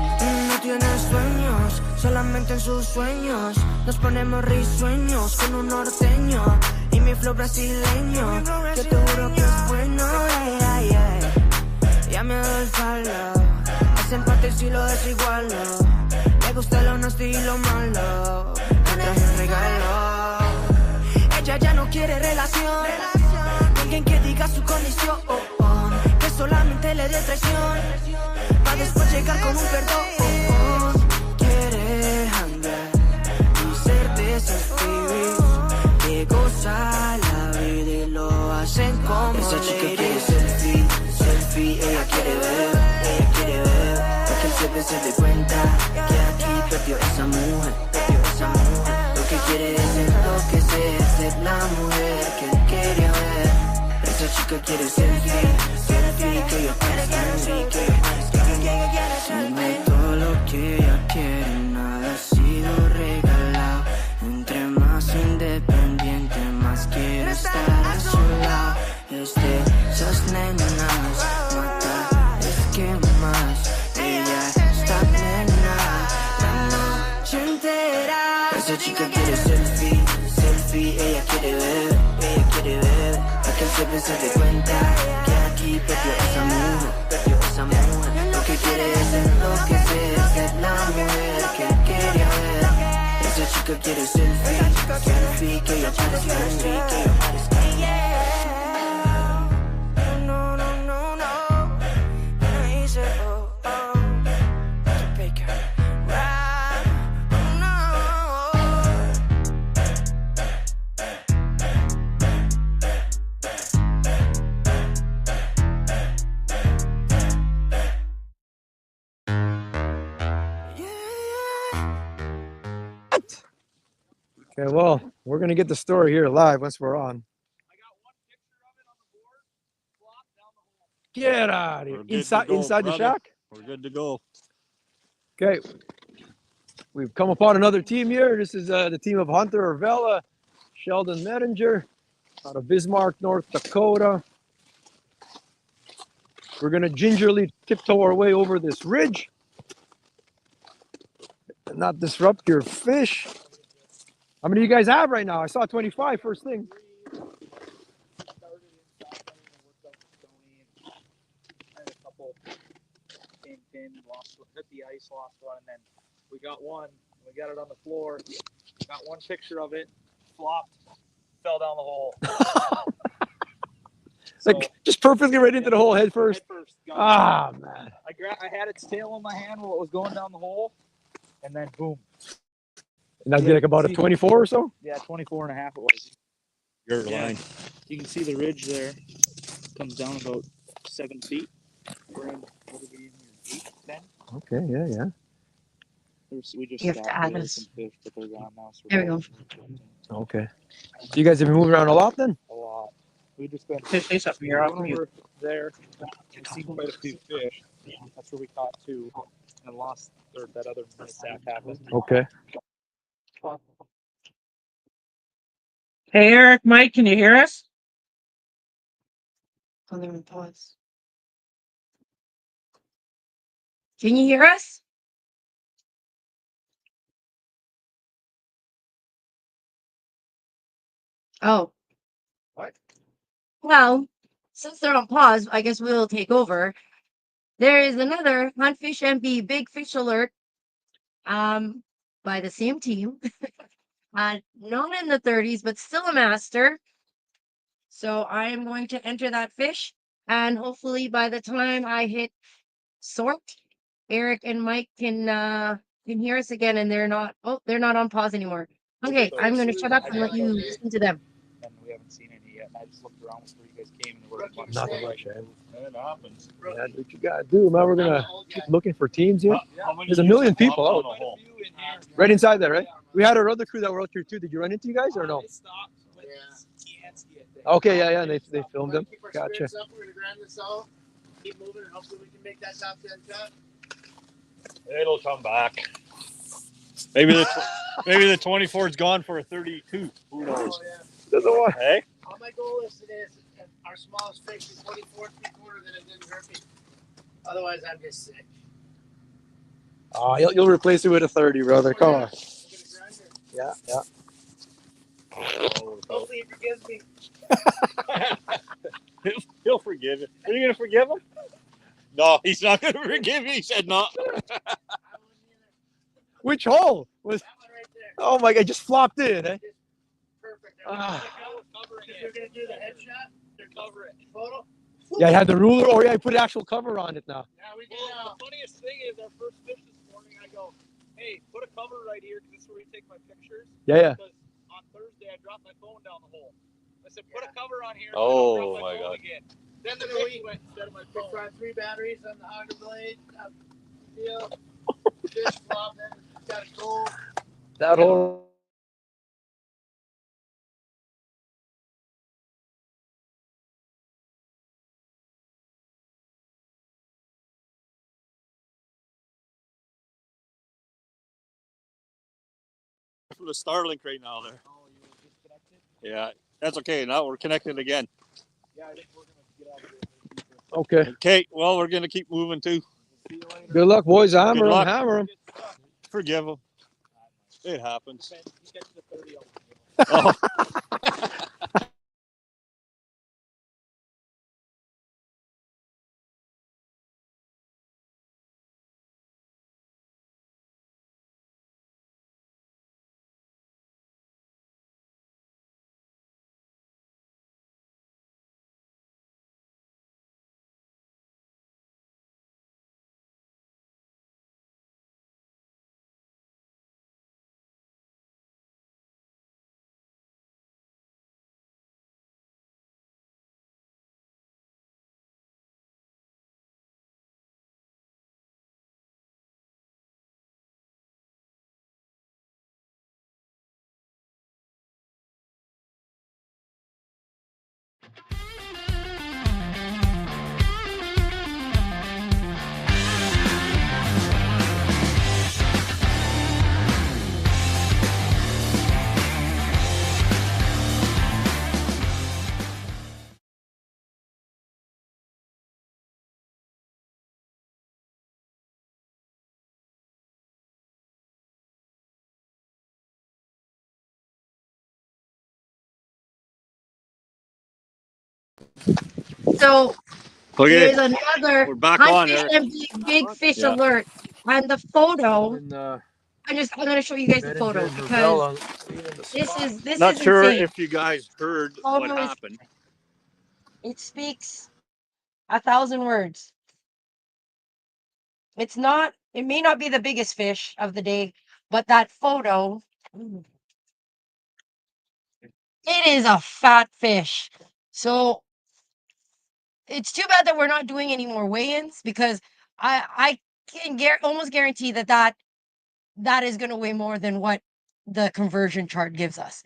No tiene sueños, solamente en sus sueños. Nos ponemos risueños con un norteño y mi flow brasileño. Yo te juro que es bueno, ya me doy el follow. Es empate si lo desigualo. Me gusta lo honesto y lo malo. Me traje un regalo. Ella ya no quiere relación. Alguien que diga su condición, que solamente le dé traición, para después llegar con un perdón. Quiere hangar y cervezas, baby, que goza la vida y lo hacen como esa chica quiere selfie, selfie, ella quiere ver, ella quiere ver. Para que el jefe se dé cuenta que aquí perdió esa mujer, perdió esa mujer. Lo que quiere es enloquecer, ser la mujer que él quería ver. Esa chica quiere selfie, selfie, que yo parezca en mí, que yo parezca en mí. Dime todo lo que ella quiere, nada ha sido regalado. Entre más independiente, más quiero estar a su lado. Es de esas nenas, mata, es que más. Ella está plena la noche entera. Esa chica quiere selfie, selfie, ella quiere ver, ella quiere ver. Para que el jefe se dé cuenta que aquí perdió esa mujer, perdió esa mujer. Lo que quiere es enloquecer, ser la mujer que él quería ver. chica quiere selfie. Selfie, que ella parece Henry, que ella parece No, no, no, no. And he said, oh, oh. Baker. Right. Oh, no. Okay, well, we're gonna get the story here live once we're on. Get out of here. We're good to Inside go, inside the brother. shack? We're good to go. Okay. We've come upon another team here. This is the team of Hunter Orvella, Sheldon Medinger, out of Bismarck, North Dakota. We're gonna gingerly tiptoe our way over this ridge and not disrupt your fish. How many do you guys have right now? I saw 25 first thing. Hit the ice, lost one, and then we got one. We got it on the floor. Got one picture of it. Flopped, fell down the hole. Like just perfectly right into the hole head first. Ah, man. I had its tail in my hand while it was going down the hole, and then boom. And that'd be like about a 24 or so? Yeah, 24 and a half it was. Your line. You can see the ridge there. Comes down about 7 feet. We're in, what are we in here, 8, 10? Okay, yeah. We just You have to stopped add with us. some fish, but they're gone now. So There we go. Okay. So you guys have been moving around a lot then? A lot. We just been Face up here, off mute. over there. We've seen quite a few fish. That's where we caught 2 and lost that other mishap happened. Okay. Hey, Eric, Mike, can you hear us? Hold on, pause. Can you hear us? Oh. What? Well, since they're on pause, I guess we'll take over. There is another Huntfish MP Big Fish Alert by the same team. Known in the 30s, but still a master. So I am going to enter that fish, and hopefully by the time I hit sort, Eric and Mike can hear us again, and they're not on pause anymore. Okay, I'm going to shut up and let you listen to them. And we haven't seen any yet. I just looked around before you guys came, and there was a bunch Nothing of much, eh? It happens. Yeah, that's what you gotta do, man. We're gonna keep looking for teams here. How many There's a years million have popped people down out. the hole? Right inside there, right? We had our other crew that were out here too. Did you run into you guys or no? Okay, yeah. They filmed them. Keep our Gotcha. spirits up. We're gonna grind this out. Keep moving, and hopefully we can make that top 10 cut. It'll come back. Maybe the 24's gone for a 32. Who knows? Oh, yeah. Doesn't want. Hey? All my goal is today is our smallest fish is 24 3/4, then it didn't hurt me. Otherwise, I'm just sick. Oh, you'll replace it with a 30, brother. Come on. Yeah. Hopefully, he forgives me. He'll forgive you. Are you gonna forgive him? No, he's not gonna forgive you. He said no. Which hole was? Oh my God, just flopped in, eh? Perfect. Ah. You're gonna do the headshot. Cover it. Photo. Yeah, I had the ruler. Oh yeah, I put actual cover on it now. Yeah, we did. The funniest thing is our first fish this morning. I go, hey, put a cover right here because this is where we take my pictures. Yeah. Because on Thursday I dropped my phone down the hole. I said, put a cover on here. Oh, so I don't drop my phone God. Again. Then the fish went instead of my We phone. brought 3 batteries on the auger blade. Deal. Fish flop. Then got it cold. That hole. For the Starlink right now there. Yeah, that's okay. Now we're connected again. Yeah, I think we're gonna get out of here. Okay. Okay, well, we're gonna keep moving too. Good luck, boys. Hammer Good them. luck. Hammer them. Forgive him. It happens. You get to the 30, I'll forgive him. Oh. So Okay, there's another we're back high on fish there. and big fish Yeah. alert. And the photo, And, I'm going to show you guys the Ben and photo Jen because Ravel leaving the this spot. is Not sure insane. if you guys heard what Photo is, happened. it speaks 1,000 words. It's not, it may not be the biggest fish of the day, but that photo, it is a fat fish. So it's too bad that we're not doing any more weigh-ins because I can almost guarantee that is going to weigh more than what the conversion chart gives us.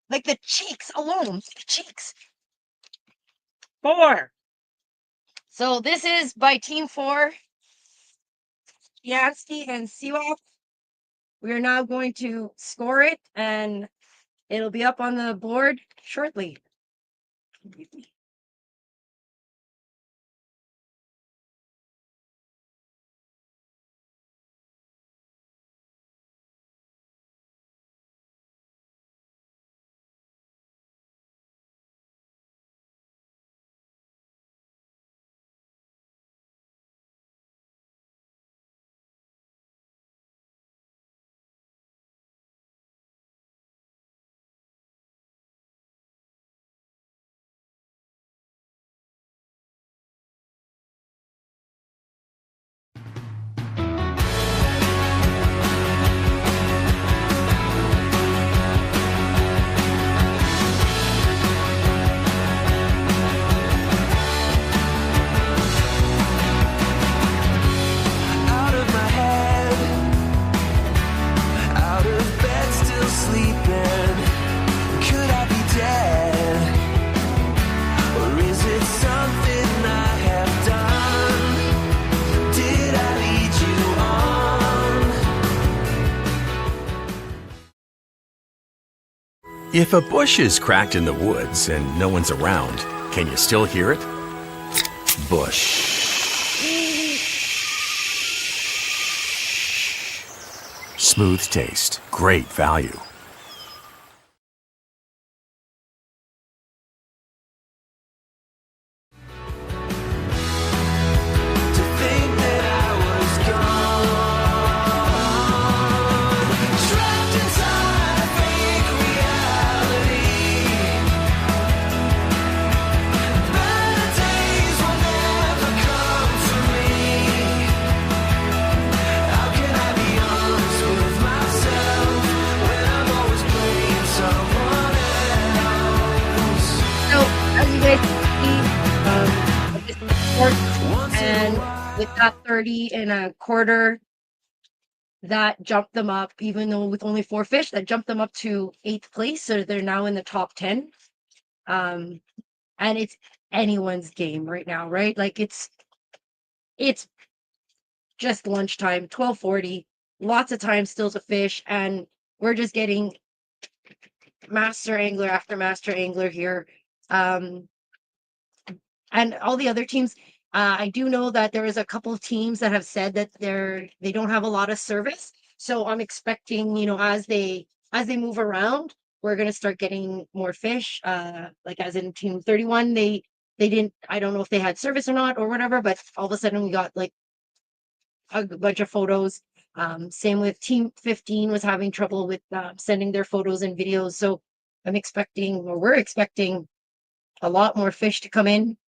Like the cheeks alone, the cheeks. 4. So this is by Team 4, Yansky and Siwak. We are now going to score it and it'll be up on the board shortly. Out of my head, out of bed, still sleeping. Could I be dead? Or is it something I have done? Did I lead you on? If a bush is cracked in the woods and no one's around, can you still hear it? Bush. Smooth taste, great value. To think that I was gone, trapped inside a fake reality. Better days will never come to me. How can I be honest with myself when I'm always playing someone else? So as you guys see, this is short, and with that 30 1/4, that jumped them up, even though with only 4 fish, that jumped them up to 8th place. So they're now in the top 10. And it's anyone's game right now, right? Like it's just lunchtime, 12:40, lots of time still to fish, and we're just getting master angler after master angler here. And all the other teams, I do know that there is a couple of teams that have said that they don't have a lot of service. So I'm expecting, as they move around, we're gonna start getting more fish. Like as in Team 31, they didn't. I don't know if they had service or not or whatever, but all of a sudden we got like a bunch of photos. Same with Team 15 was having trouble with sending their photos and videos. So we're expecting a lot more fish to come in.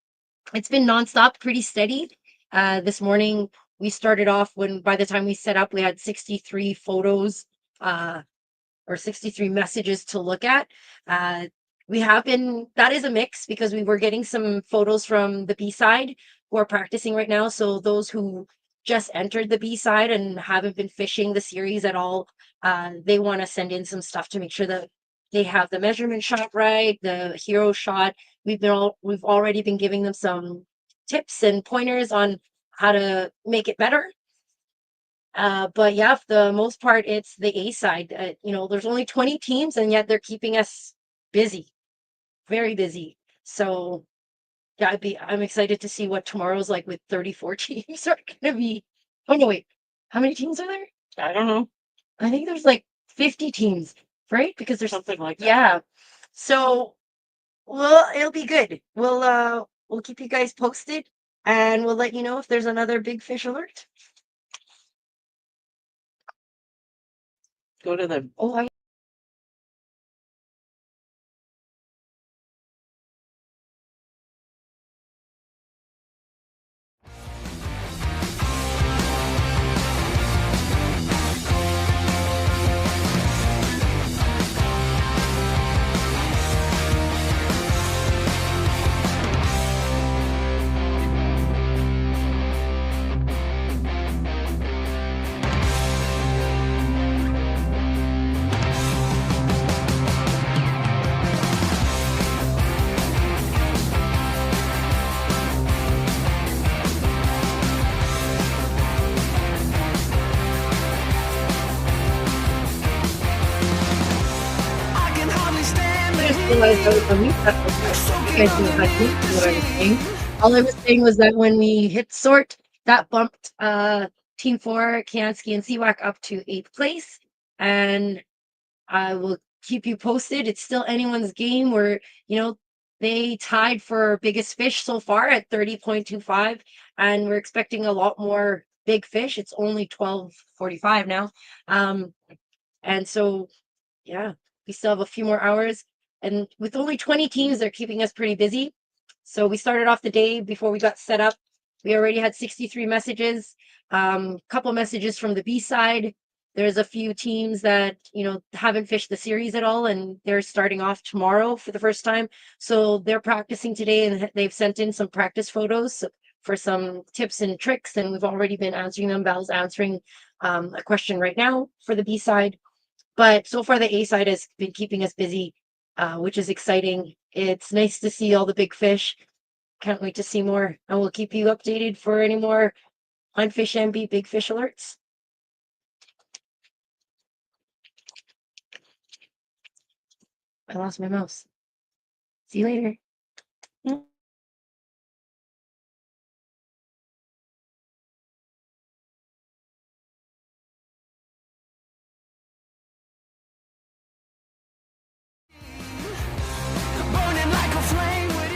It's been nonstop, pretty steady. This morning we started off by the time we set up, we had 63 photos or 63 messages to look at. That is a mix because we were getting some photos from the B side who are practicing right now. So those who just entered the B side and haven't been fishing the series at all, they want to send in some stuff to make sure that they have the measurement shot right, the hero shot. We've already been giving them some tips and pointers on how to make it better. But yeah, for the most part, it's the A side. There's only 20 teams, and yet they're keeping us busy, very busy. So yeah, I'm excited to see what tomorrow's like with 34 teams are gonna be. Oh no, wait, how many teams are there? I don't know. I think there's like 50 teams, right? Because there's Something like that. Yeah. So Well, it'll be good. We'll keep you guys posted, and we'll let you know if there's another big fish alert. Go to the. Oh, I just realized I was on mute. You guys didn't like me, what I was saying. All I was saying was that when we hit sort, that bumped Team 4, Kiansky, and Seawack up to 8th place. And I will keep you posted. It's still anyone's game. Where, they tied for biggest fish so far at 30.25, and we're expecting a lot more big fish. It's only 12:45 now. And so, yeah, we still have a few more hours. And with only 20 teams, they're keeping us pretty busy. So we started off the day before we got set up. We already had 63 messages, couple messages from the B side. There's a few teams that, haven't fished the series at all, and they're starting off tomorrow for the first time. So they're practicing today, and they've sent in some practice photos for some tips and tricks, and we've already been answering them. Val's answering a question right now for the B side. But so far, the A side has been keeping us busy, which is exciting. It's nice to see all the big fish. Can't wait to see more. And we'll keep you updated for any more on Fish MB big fish alerts. I lost my mouse. See you later. Burning like a flame within.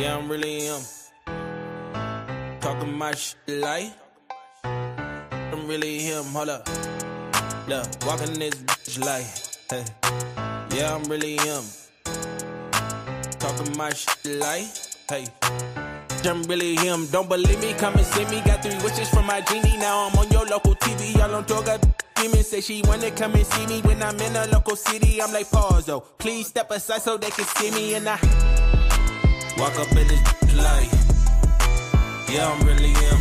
Yeah, I'm really him. Talking my shit like I'm really him. Hold up. Look, walking this bitch like, hey. Yeah, I'm really him. Talking my shit like, hey. I'm really him. Don't believe me? Come and see me. Got 3 wishes from my genie. Now I'm on your local TV. Y'all on tour. Got demons. Say she wanna come and see me when I'm in a local city. I'm like, pause though. Please step aside so they can see me. And I walk up in this light. Yeah, I'm really him.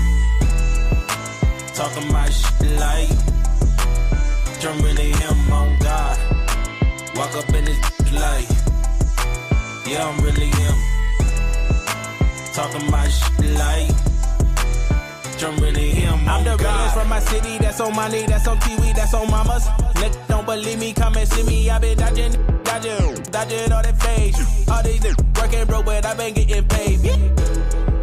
Talking my shit like I'm really him. On God. Walk up in this light. Yeah, I'm really him. Talking my shit like I'm really him. I'm the realest from my city. That's on my knee. That's on TV. That's on mamas. Niggas don't believe me. Come and see me. I been dodging all that face. All these niggas working broke, but I been getting paid.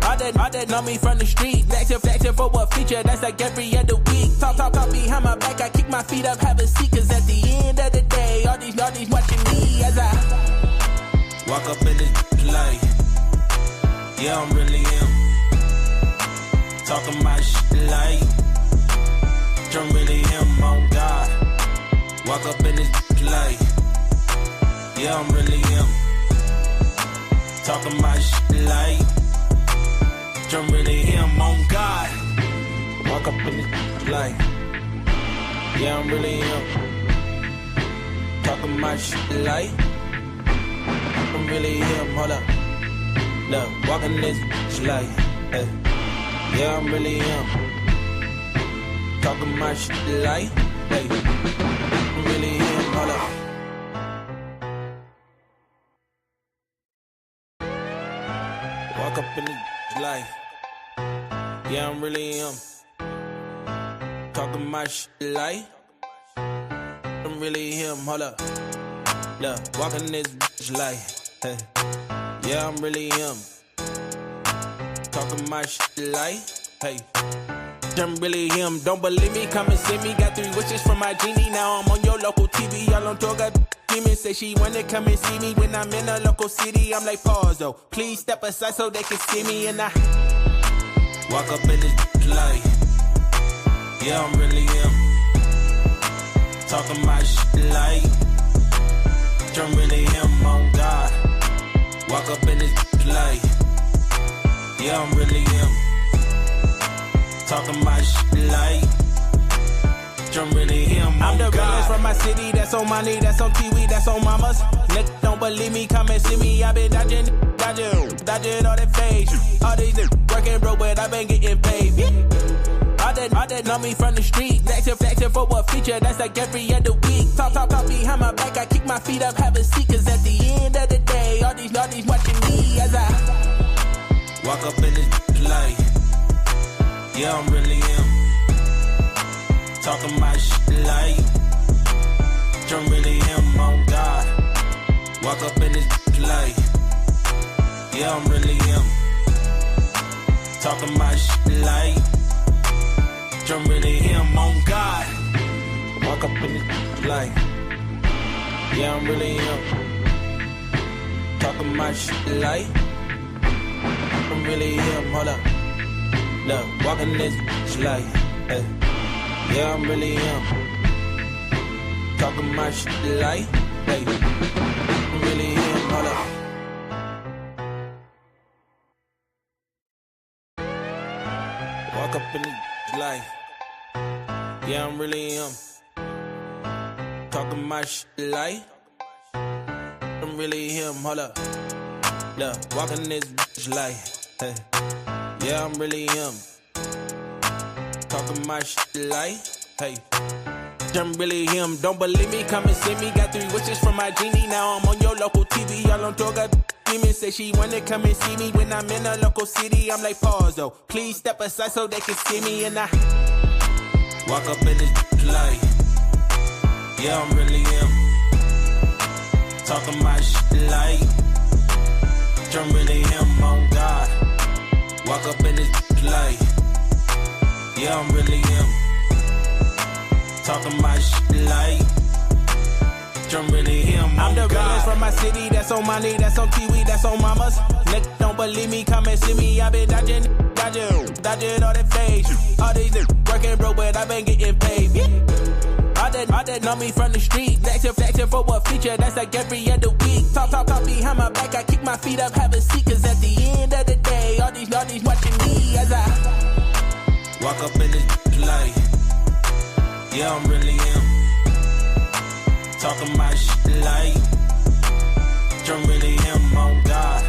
All that know me from the street. Flexing for what feature? That's like every other week. Talk behind my back. I kick my feet up, have a seat. Cause at the end of the day, all these watching me as I walk up in this light. Yeah, I'm really him. Talking my shit like I'm really him. On God. Walk up in this light. Yeah, I'm really him. Talking my shit like I'm really him. On God. Walk up in this light. Yeah, I'm really him. Talking my shit like I'm really him. Hold up. Look, walking this bitch like, hey. Yeah, I'm really him. Talking my shit like, hey. I'm really him. Hold up. Walk up in this life. Yeah, I'm really him. Talking my shit like I'm really him. Hold up. Look, walking this bitch like, hey. Yeah, I'm really him. Talking my shit like, hey. I'm really him. Don't believe me? Come and see me. Got 3 wishes from my genie. Now I'm on your local TV. Y'all on tour. Got demons. Say she wanna come and see me when I'm in a local city. I'm like, pause though. Please step aside so they can see me. And I walk up in this light. Yeah, I'm really him. Talking my shit like I'm really him. On God. Walk up in this light. Yeah, I'm really him. Talking my shit like I'm really him. I'm the realest from my city. That's on my knee. That's on TV. That's on mamas. Niggas don't believe me. Come and see me. I been dodging all that face. All these niggas working broke, but I been getting paid. All that know me from the street. Flexing for what feature? That's like every other week. Talk behind my back. I kick my feet up, have a seat. Cause at the end of the day, all these watching me as I walk up in this light. Yeah, I'm really him. Talking my shit like I'm really him. On God. Walk up in this light. Yeah, I'm really him. Talking my shit like I'm really him. On God. Walk up in this light. Yeah, I'm really him. Talking my shit like I'm really him. Hold up. Look, walking this bitch like, hey. Yeah, I'm really him. Talking my shit like, hey. I'm really him. Hold up. Walk up in this life. Yeah, I'm really him. Talking my shit like I'm really him. Hold up. Look, walking this bitch like, hey. Yeah, I'm really him. Talking my shit like, hey. I'm really him. Don't believe me? Come and see me. Got 3 wishes from my genie. Now I'm on your local TV. Y'all on tour. Got demons. Say she wanna come and see me when I'm in a local city. I'm like, pause though. Please step aside so they can see me. And I walk up in this light. Yeah, I'm really him. Talking my shit like I'm really him. On God. Walk up in this light. Yeah, I'm really him. Talking my shit like Drum really him. I'm the realest from my city. That's on my knee. That's on Kiwi. That's on mamas. Nigga don't believe me. Come and see me. I been dodging all that face. All these niggas working broke, but I been getting paid. All that know me from the street. Flexing for what feature? That's like every other week. Talk behind my back. I kick my feet up, have a seat. Cause at the end of the day, all these watching me as I walk up in this light. Yeah, I'm really him. Talking my shit like Drum really him on God.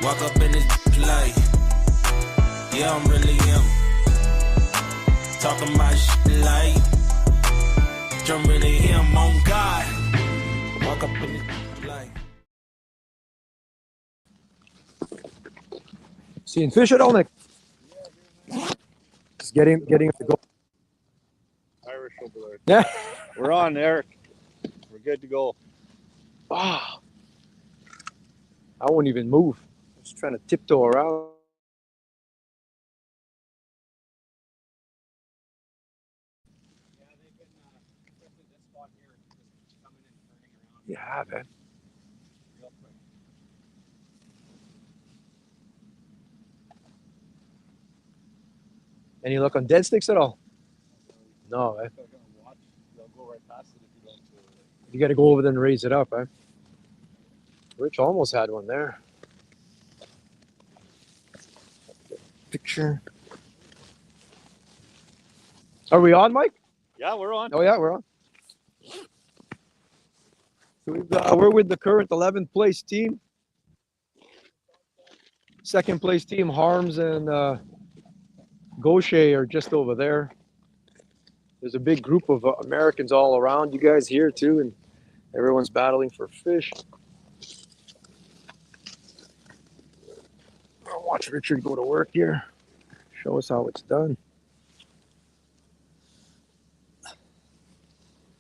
Walk up in this light. Yeah, I'm really him. Talking my shit like Drum really him on God. Walk up in this light. Seeing fish at all, Nick? Just getting to go. Irish over there. Yeah. We're on, Eric. We're good to go. Wow. I won't even move. I'm just trying to tiptoe around. Yeah, man. Any luck on dead sticks at all? No, eh? You got to go over there and raise it up, eh? Rich almost had one there. Picture. Are we on, Mike? Yeah, we're on. Oh, yeah, we're on. So we're with the current 11th place team. Second place team, Harms and Gaucher are just over there. There's a big group of Americans all around you guys here too, and everyone's battling for fish. I'll watch Richard go to work here. Show us how it's done.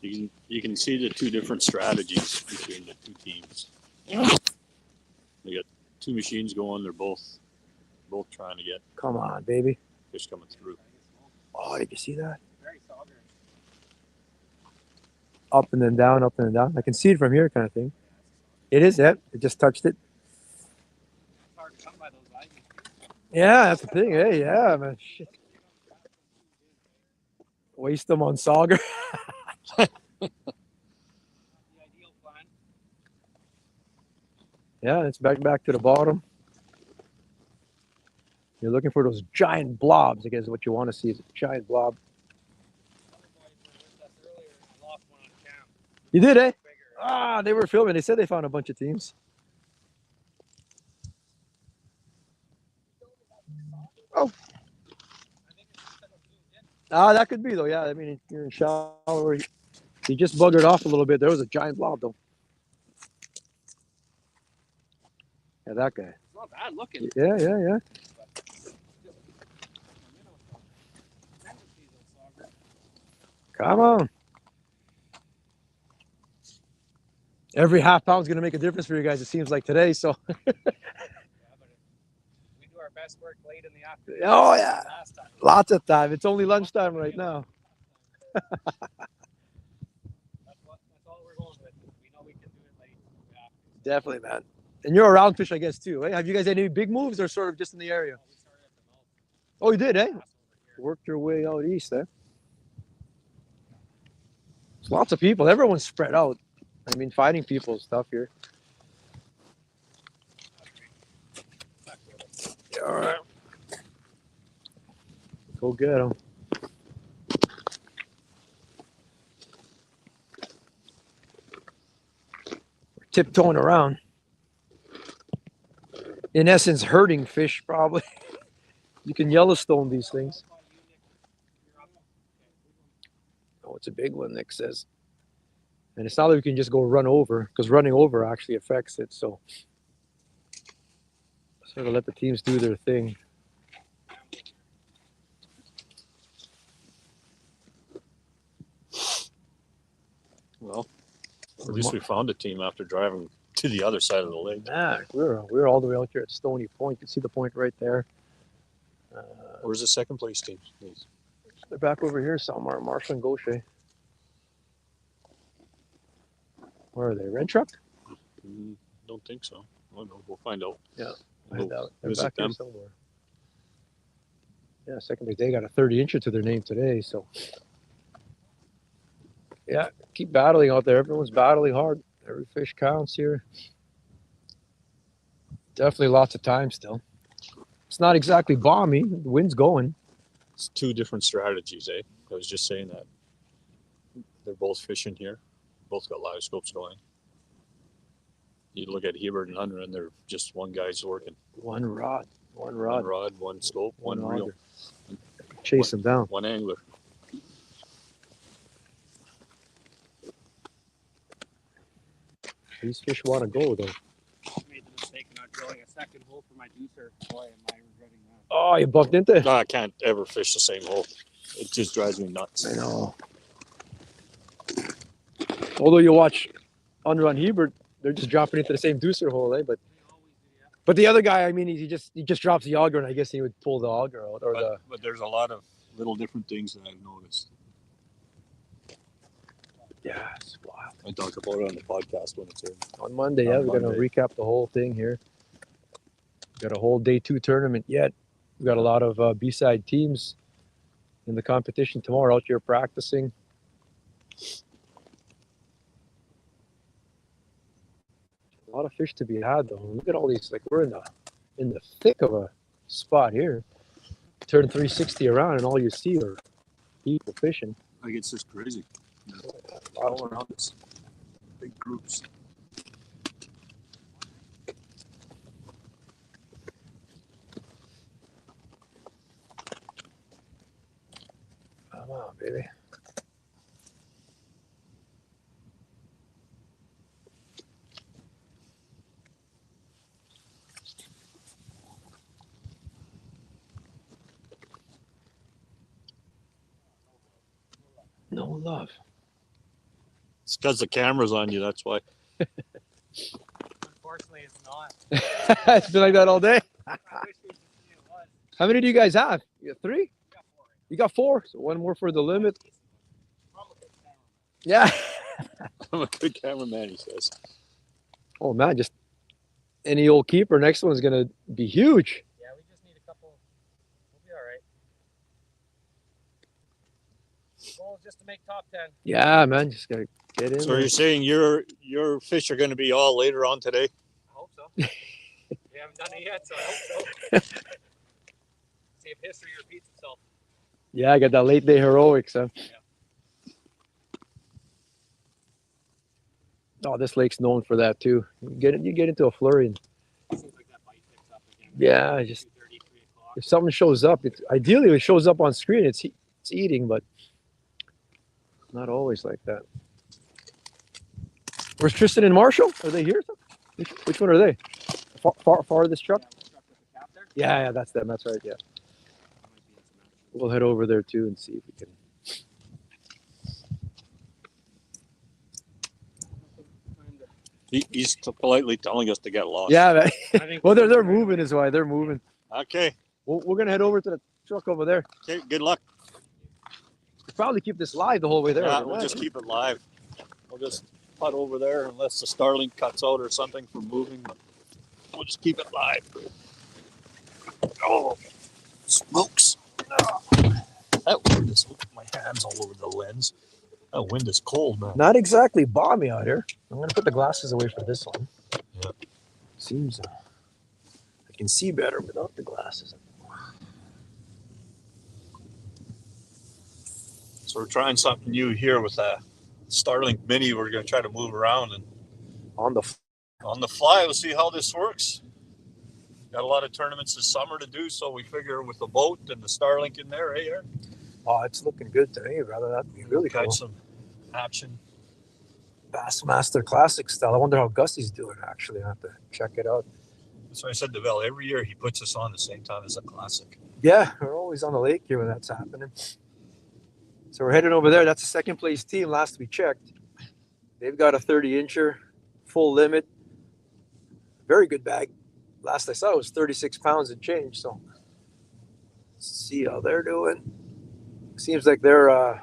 You can see the two different strategies between the two teams. We got two machines going. They're both trying to get. Come on, baby. Fish coming through. Oh, did you see that? Up and then down, up and then down. I can see it from here, kind of thing. It is that. It just touched it. Yeah, that's the thing. Hey, yeah, man. Shit. Waste them on Sauger. Yeah, it's back to the bottom. You're looking for those giant blobs. I guess what you want to see is a giant blob. You did, eh? Ah, they were filming. They said they found a bunch of teams. Oh. Ah, that could be, though. Yeah, I mean, you're in shallow. You just buggered off a little bit. There was a giant blob, though. Yeah, that guy. It's not bad looking. Yeah. Come on. Every half pound is going to make a difference for you guys, it seems like today. So. We do our best work late in the afternoon. Oh, yeah. Lots of time. It's only lunchtime right now. That's all we're going with. We know we can do it late. Definitely, man. And you're around fish, I guess, too. Eh? Have you guys had any big moves or sort of just in the area? Oh, you did, eh? Worked your way out east, eh? There's lots of people. Everyone's spread out. I mean, finding people and stuff here. All right. Go get them. We're tiptoeing around. In essence, herding fish, probably. You can Yellowstone these things. Oh, it's a big one, Nick says. And it's not that we can just go run over, because running over actually affects it. So sort of let the teams do their thing. Well, at least we found a team after driving to the other side of the lake. Yeah, we're all the way out here at Stony Point. You can see the point right there. Where's the second place team? They're back over here somewhere, Marshall and Gaucher. Where are they? Red Truck? Don't think so. Oh no, we'll find out. Yeah. We'll Find out. They're visit back here them. somewhere. Yeah, second they got a 30-incher to their name today. So, yeah, keep battling out there. Everyone's battling hard. Every fish counts here. Definitely lots of time still. It's not exactly balmy. The wind's going. It's two different strategies, eh? I was just saying that. They're both fishing here. Both got live scopes going. You look at Hebert and Hunter, and they're just one guy's working. One rod, One rod, one scope, one reel. auger. Chase them down. One angler. These fish want to go, though. I made the mistake of not drilling a second hole for my juicer. Boy, am I regretting that. Oh, you bumped into it? No, I can't ever fish the same hole. It just drives me nuts. I know. Although you watch Hunter on Hebert, they're just dropping into the same deucer hole, eh? But the other guy, I mean, he just drops the auger, and I guess he would pull the auger out, or But there's a lot of little different things that I've noticed. Yeah, it's wild. I talk about it on the podcast when it's in. On Monday. Yeah, we're gonna recap the whole thing here. Got a whole day 2 tournament yet. We got a lot of B-side teams in the competition tomorrow out here practicing. A lot of fish to be had though. Look at all these. Like we're in the thick of a spot here. Turn 360 around, and all you see are people fishing. Like it's just crazy. All around us. Big groups. Come on, baby. No love. It's because the camera's on you, that's why. Unfortunately, it's not. It's been like that all day. How many do you guys have? You got 3? You got 4. So one more for the limit. Yeah. I'm a good cameraman, he says. Oh man, just any old keeper. Next one's gonna be huge. Yeah, we just need a couple. We'll be all right. Goal is just to make top 10. Yeah, man, just gotta get in. So there. you're saying your fish are going to be all later on today? I hope so. We haven't done it yet, so I hope so. See if history repeats itself. Yeah, I got that late day heroics. Huh? Yeah. Oh, this lake's known for that too. You get into a flurry. And, Seems like that bite picks up again. yeah, just if something shows up, it's ideally if it shows up on screen, it's eating, but not always like that. Where's Tristan and Marshall? Are they here? Which one are they? Farthest truck? Yeah, that's them. That's right. Yeah. We'll head over there too and see if we can. He's politely telling us to get lost. Yeah. Well, they're moving is why they're moving. Okay. We're gonna head over to the truck over there. Okay. Good luck. We'll probably keep this live the whole way there. Yeah, we'll just keep it live. We'll just putt over there unless the Starlink cuts out or something from moving. But we'll just keep it live. Oh, smokes. That wind is, my hand's all over the lens. That wind is cold, man. Not exactly balmy out here. I'm gonna put the glasses away for this one. Yeah. Seems I can see better without the glasses. So we're trying something new here with a Starlink Mini. We're going to try to move around and on the fly. We'll see how this works. Got a lot of tournaments this summer to do, so we figure with the boat and the Starlink in there, hey, Aaron? Oh, it's looking good to me, brother. That'd be really cool. Got some action. Bassmaster Classic style. I wonder how Gussie's doing, actually. I have to check it out. So I said to Val, every year he puts us on the same time as a Classic. Yeah, we're always on the lake here when that's happening. So we're heading over there. That's the second place team last we checked. They've got a 30-incher, full limit. Very good bag. Last I saw it was 36 pounds and change. So let's see how they're doing. Seems like they're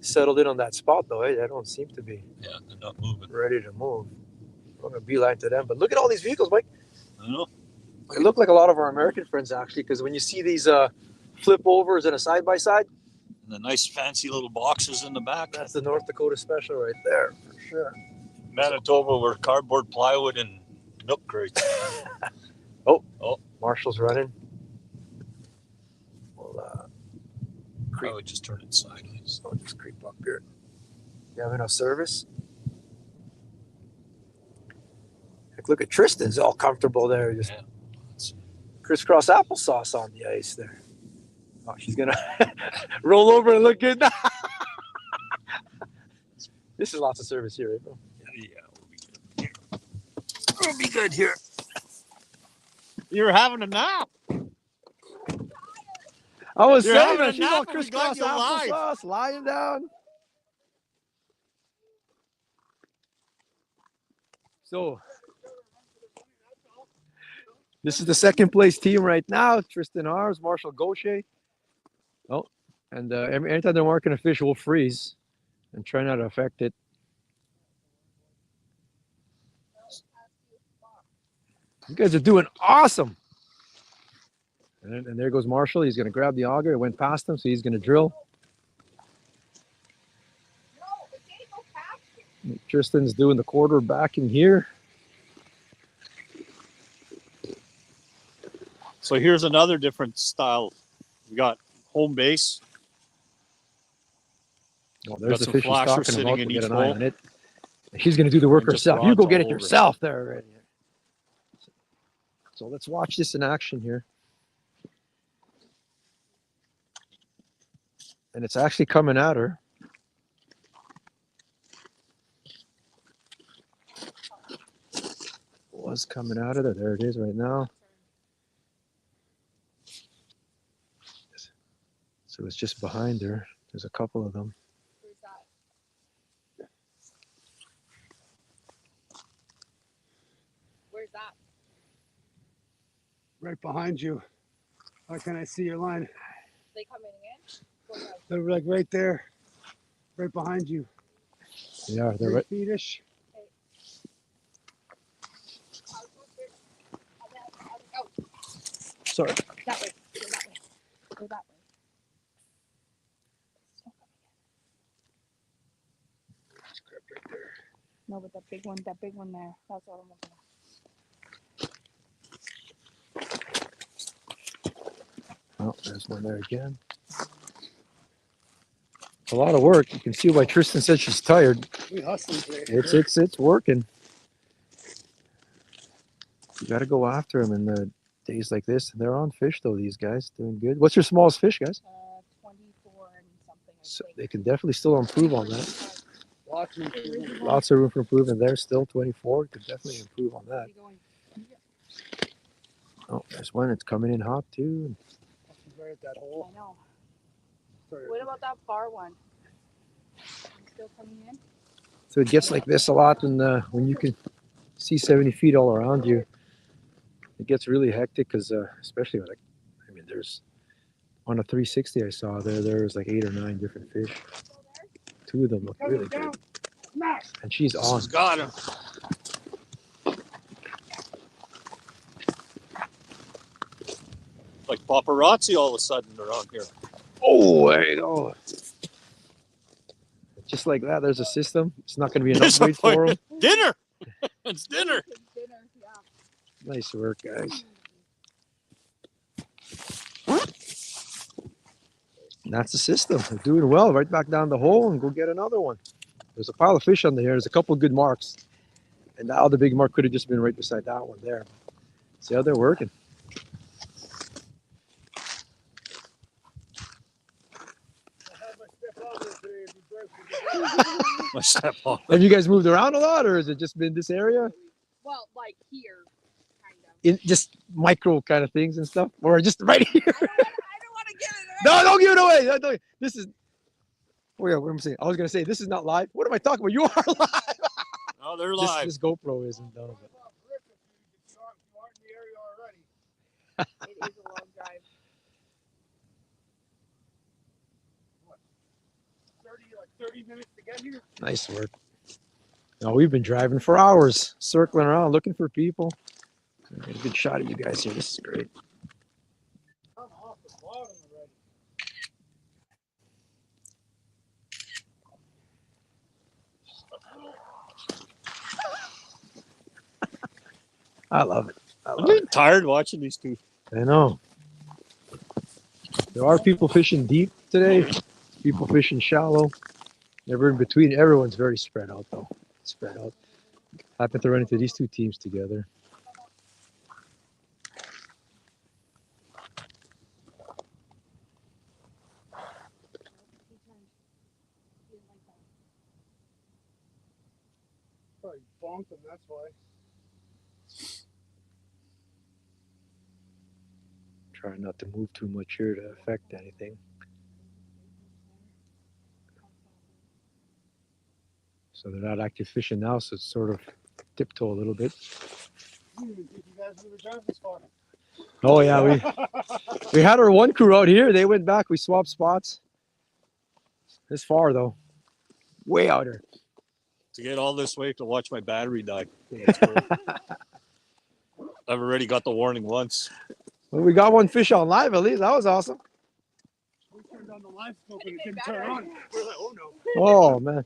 settled in on that spot though. Eh? They don't seem to be Yeah, they're not moving. ready to move. I'm gonna beeline to them. But look at all these vehicles, Mike. I know. They look like a lot of our American friends actually, because when you see these flip overs and a side by side, And the nice fancy little boxes in the back. that's the North Dakota special right there for sure. Manitoba were cardboard, plywood, and milk crates. Oh, Oh, Marshall's running. We'll I would just turn it sideways. I'll just creep up here. You have enough service? Heck, look at Tristan's all comfortable there. Just crisscross applesauce on the ice there. Oh, she's gonna roll over and look good. This is lots of service here, right, bro? Yeah, we'll be good here. You're having a nap. I was You're saying, having man, a she's all nap and we crisscross got you live. applesauce, lying down. So, this is the second place team right now. Tristan Harms, Marshall Gaucher. Oh, and anytime they're marking a fish, we'll freeze and try not to affect it. You guys are doing awesome. And there goes Marshall. He's going to grab the auger. It went past him, so he's going to drill. Tristan's doing the quarter back in here. So here's another different style. We got home base. Oh, there's Got the some fish she's flashers talking sitting about. in We'll get each an eye hole. on it. She's going to do the work And just herself. You rods go get all it over. yourself there already. So let's watch this in action here. And it's actually coming at her. Was coming out of there. There it is right now. So it's just behind her. There's a couple of them. Where's that? Right behind you. How can I see your line? They coming in? They're like right there, right behind you. Yeah, they're 3 right. feet-ish. Sorry. That way. Go that way. Go that way. No, but that big one there. That's what I'm looking at. Oh, there's one there again. A lot of work. You can see why Tristan said she's tired. We hustling today. It's working. You got to go after them in the days like this. They're on fish though. These guys doing good. What's your smallest fish, guys? 24 and something. So they can definitely still improve on that. Watching. Lots of room for improvement there. Still 24. Could definitely improve on that. Oh, there's one. It's coming in hot too. Right at that hole. I know. Sorry. What about that far one? Still coming in? So it gets like this a lot when you can see 70 feet all around you. It gets really hectic because especially like, I mean, there's on a 360 I saw there's like 8 or 9 different fish. 2 of them look really good. And she's on. She's got him. Like paparazzi all of a sudden around here. Oh, there you go. Just like that, there's a system. It's not going to be an upgrade for them. Dinner. It's dinner. Nice work, guys. And that's the system. They're doing well. Right back down the hole and go get another one. There's a pile of fish under here. There's a couple of good marks. And now the big mark could have just been right beside that one there. See how they're working. My step on. Have you guys moved around a lot, or has it just been this area? Well, like here, kind of. In just micro kind of things and stuff, or just right here? I don't want to give it away. No, don't give it away. Don't. This is. Oh yeah, what am I saying? I was gonna say this is not live. What am I talking about? You are live. Oh, they're live. This GoPro isn't done. It is a long drive. 30 minutes to get here. Nice work. No, we've been driving for hours, circling around, looking for people. Get a good shot of you guys here. This is great. I'm off the bottom already. I love it. I'm getting tired watching these two. I know. There are people fishing deep today, people fishing shallow. Never in between. Everyone's very spread out, though. Spread out. Happened to run into these two teams together. Probably bonked him, that's why. Trying not to move too much here to affect anything. So they're not active fishing now, so it's sort of tiptoe a little bit. I didn't even think you guys would have driven this far. Oh yeah, we had our one crew out here. They went back. We swapped spots. This far though, way out here. To get all this way to watch my battery die. That's cool. I've already got the warning once. Well, we got one fish on live at least. That was awesome. We turned on the live scope and it didn't turn on. We're like, oh no. Oh man.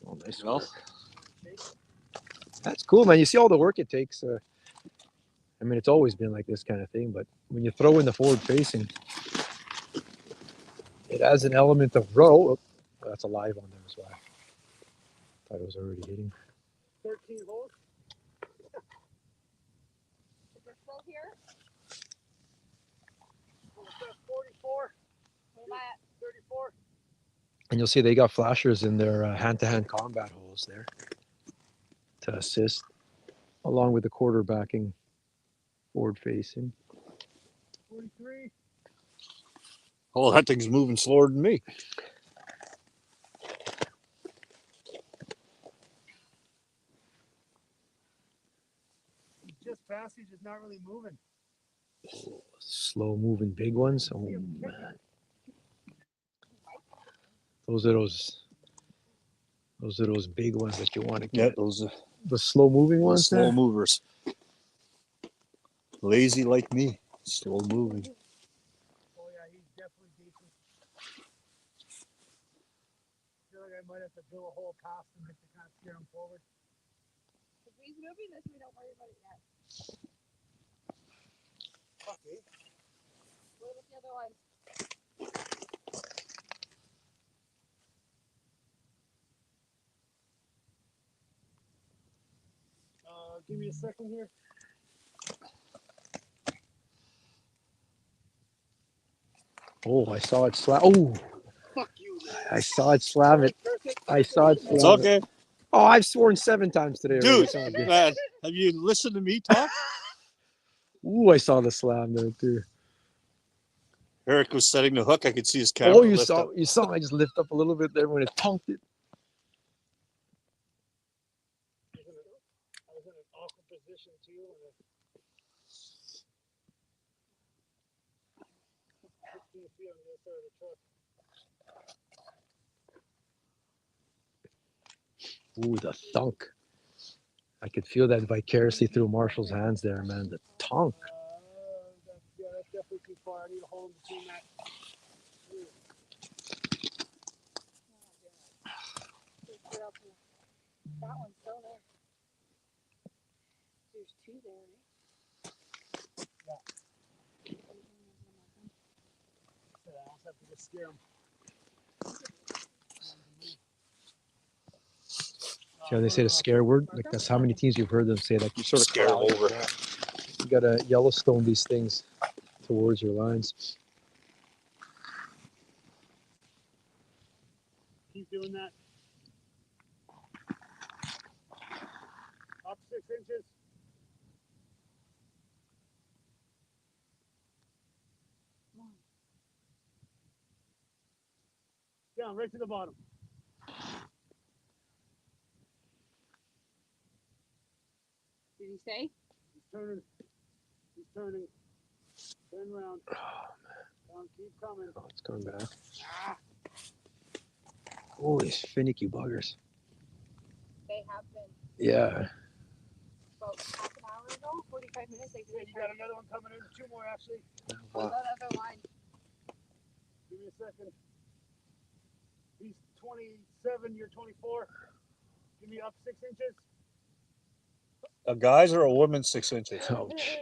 Oh, nice work. That's cool, man. You see all the work it takes. I mean, it's always been like this kind of thing, but when you throw in the forward facing, it adds an element of row. Oh, that's a live on there as well. Thought it was already hitting. 13 holes. Is it still here? What's that, 44? What am I at? 34? And you'll see they got flashers in their hand-to-hand combat holes there to assist, along with the quarterbacking forward facing. 43. Oh, that thing's moving slower than me. Just passage is not really moving. Slow moving big ones. Oh man. Those are those big ones that you want to get. Yeah, those are the slow moving ones. slow there? movers. Lazy like me. Slow moving. Oh yeah, he's definitely decent. I feel like I might have to drill a hole past him just to kind of steer him forward. If he's moving this, we don't worry about it yet. Okay. What about the other ones? Give me a second here. Oh, I saw it slam. Oh, Fuck you, man. I saw it slam it. I saw it slam It's okay. it. Oh, I've sworn 7 times today. already. Dude, It's all good. man, have you listened to me talk? Ooh, I saw the slam there too. Eric was setting the hook. I could see his camera. Oh, you lift saw up. you saw I just lift up a little bit there when it pumped it. I was in an awkward position too. And 15 feet on the other side of the truck. Ooh, the thunk. I could feel that vicariously through Marshall's hands there, man. The thunk. Yeah, that's definitely too far. I need a hole in between that. That one's still there. There's 2 there, right? Yeah. I almost have to just scare him. See how they say the scare word? Like that's how many teams you've heard them say that. You sort of Scare them cloud over. it. You gotta Yellowstone these things towards your lines. Keep doing that. Up 6 inches. Down, right to the bottom. Did he say? He's turning. He's turning. Turn around. Keep coming. Oh, it's coming back. Holy finicky buggers. They have been Yeah. about half an hour ago, 45 minutes. They You got another one coming in. 2 more, actually. Wow. that other line. Give me a second. He's 27, you're 24. Give me up 6 inches. A guy's or a woman's 6 inches? Ouch.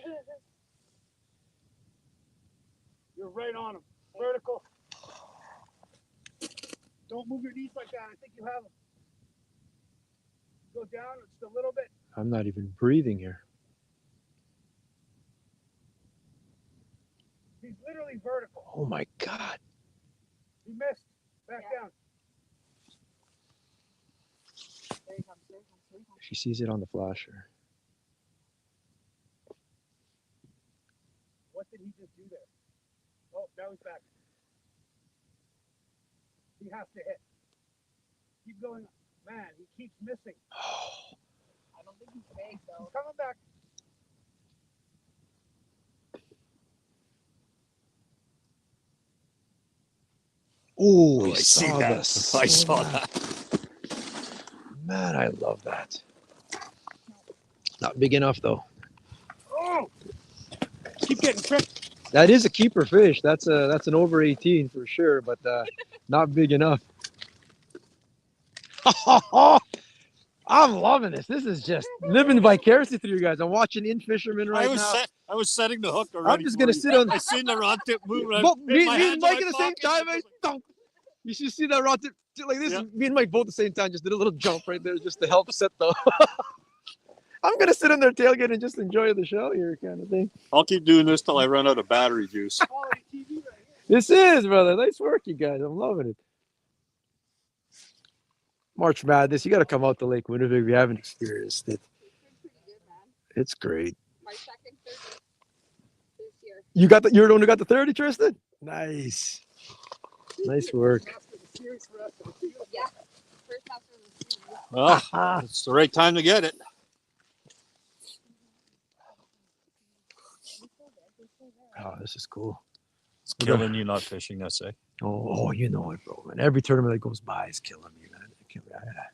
You're right on him. Vertical. Don't move your knees like that. I think you have him. Go down just a little bit. I'm not even breathing here. He's literally vertical. Oh my God. He missed. Back down. There he comes. There he comes. There he comes. She sees it on the flasher. What did he just do there? Oh, now he's back. He has to hit. Keep going. Man, he keeps missing. I don't think he's big though. He's coming back. Oh, I see that. I saw that. Man, I love that. Not big enough though. Oh! Keep getting tricked. That is a keeper fish. That's an over 18 for sure, but not big enough. I'm loving this. This is just living vicariously through you guys. I'm watching In Fisherman right now. I was setting the hook already. I'm just gonna sit on. I seen the rod tip move. And Both, I me my and hands Mike in at the my same pocket. time. You should see that rod tip like this. Yeah. Me and Mike both at the same time just did a little jump right there just to help set the. I'm gonna sit on their tailgate and just enjoy the show here, kind of thing. I'll keep doing this till I run out of battery juice. Quality TV right here. This is, brother. Nice work, you guys. I'm loving it. March Madness. You got to come out to Lake Winnipeg if you haven't experienced it. It's great. My second 30 this year. You're the one who got the 30, Tristan? Nice. Nice work. Yeah. First master of the series. Well, it's the right time to get it. Oh, this is cool. It's killing you not fishing, that's it. Oh, you know it, bro. Man, every tournament that goes by is killing me, man. I gotta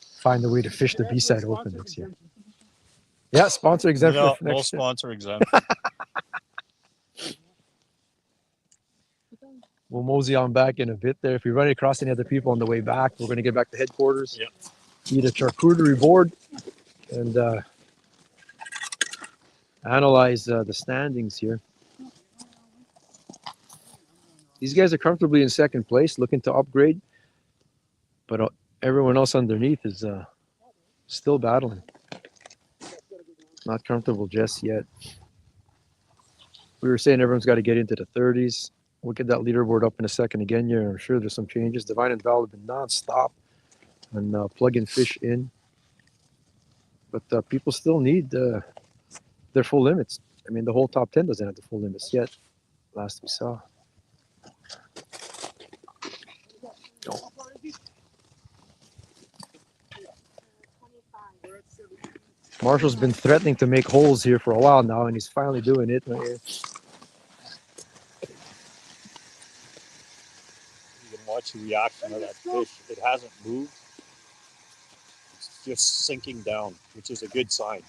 find a way to fish the B-side open next year. Yeah, sponsor exempt No, for no next year. sponsor exempt. We'll mosey on back in a bit there. If we run across any other people on the way back, we're going to get back to headquarters, eat a charcuterie board, and analyze the standings here. These guys are comfortably in second place, looking to upgrade, but everyone else underneath is still battling. Not comfortable just yet. We were saying everyone's got to get into the 30s. We'll get that leaderboard up in a second again here. I'm sure there's some changes. Divine and Val have been non-stop and plugging fish in. But people still need their full limits. I mean, the whole top 10 doesn't have the full limits yet, last we saw. No. Marshall's been threatening to make holes here for a while now, and he's finally doing it right here. You can watch the reaction of that fish. It hasn't moved. It's just sinking down, which is a good sign.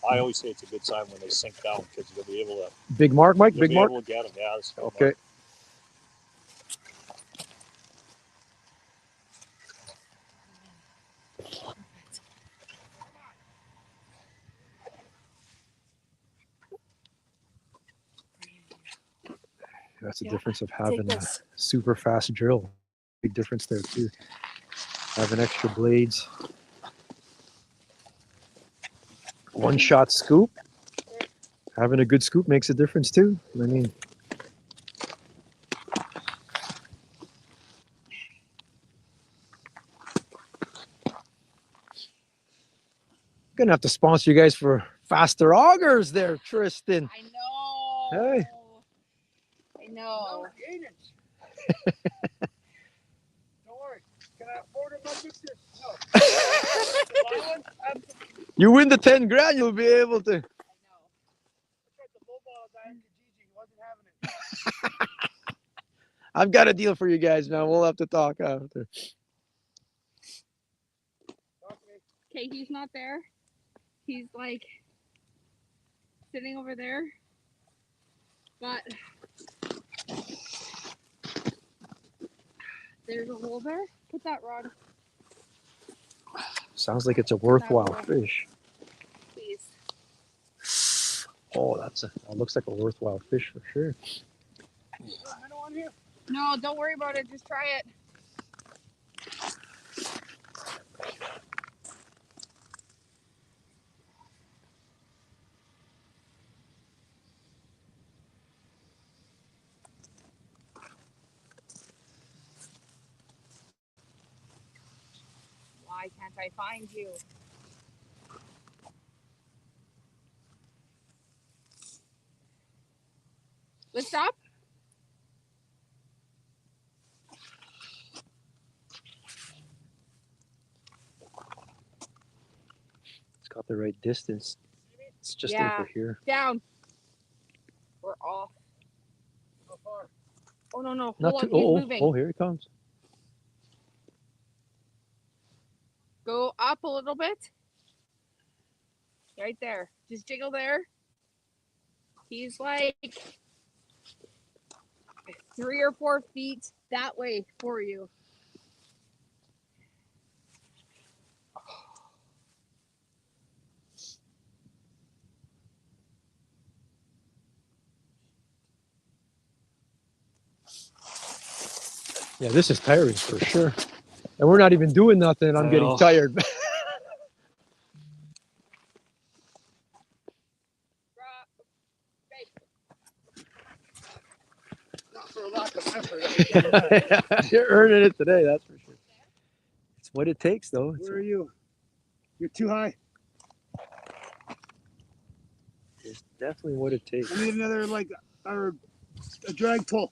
I always say it's a good sign when they sink down because you'll be able to. Big mark, Mike? Big mark? Able to get them. Yeah, that's a good Okay. mark. That's the difference of having a super fast drill. Big difference there too. Having extra blades. One shot scoop. Having a good scoop makes a difference too. I mean, gonna have to sponsor you guys for faster augers there, Tristan. I know. Hey. I know. Don't worry. Can I afford a budget? No. You win the 10 grand, you'll be able to. wasn't having it. I've got a deal for you guys, man. We'll have to talk after. Okay, he's not there. He's like sitting over there. But there's a hole there. Put that rod. Sounds like it's a worthwhile fish. Please. Oh, that looks like a worthwhile fish for sure. No, don't worry about it. Just try it. Why can't I find you? Let's stop. It's got the right distance. It's just Yeah. over here. Down. We're off. How far? Oh, no, no. Not Hold too. on. He's Oh, moving. oh, here he comes. Go up a little bit. Right there. Just jiggle there. He's like 3 or 4 feet that way for you. Yeah, this is tiring for sure. And we're not even doing nothing. And I'm getting know. tired. Not for a lack of effort. You're earning it today, that's for sure. It's what it takes, though. Where are you? You're too high. It's definitely what it takes. I need another or a drag pull.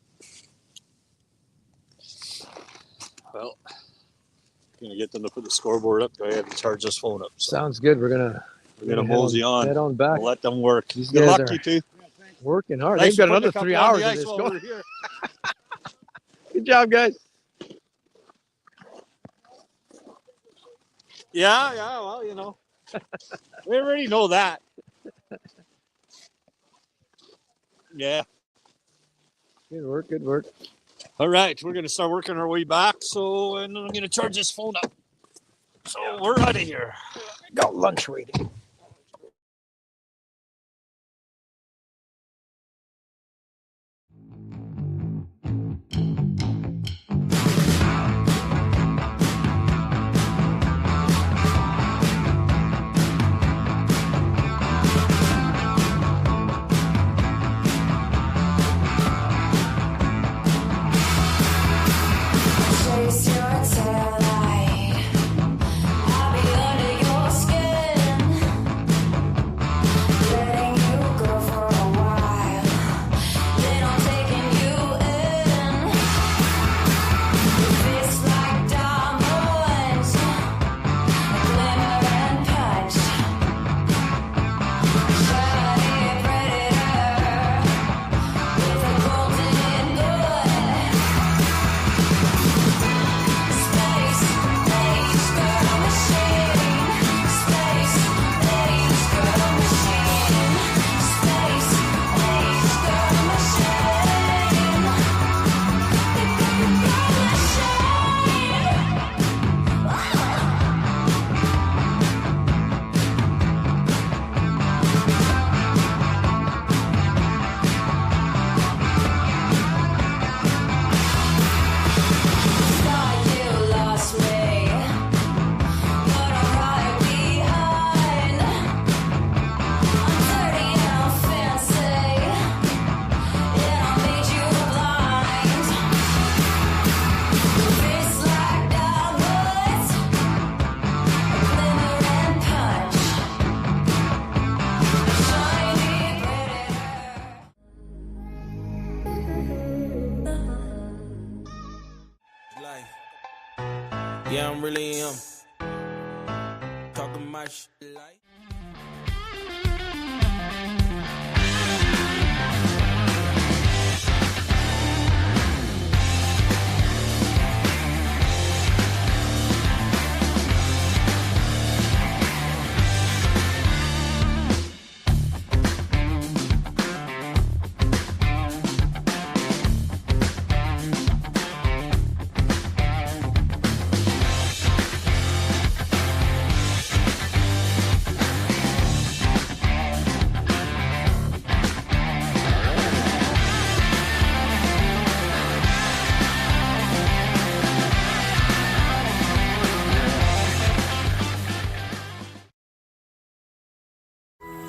Well, gonna get them to put the scoreboard up. Go ahead and charge this phone up. So Sounds good. We're gonna mosey on. Head on back. We'll let them work. These Good guys luck, are you two. working hard. Thanks They've got for another putting 3 a couple on hours the of ice this while going. we're here. Good job, guys. Yeah, well, you know. We already know that. Yeah. Good work, good work. All right, we're going to start working our way back. So, and I'm going to charge this phone up. So we're out of here. Got lunch waiting. Chase your tail light. I'll be under your skin, letting you go for a while. Then I'm taking you in. Your face like diamonds, glimmer and punch. Shiny predator with a golden gun. Space age girl machine. Space age girl machine. Space age girl machine. Thought you lost me, but I'm right behind. I'm dirty and I'm fancy, and I made you blind. Your face like diamonds, glimmer and punch. A shiny Life. Yeah, I'm really him. Talking my shit like.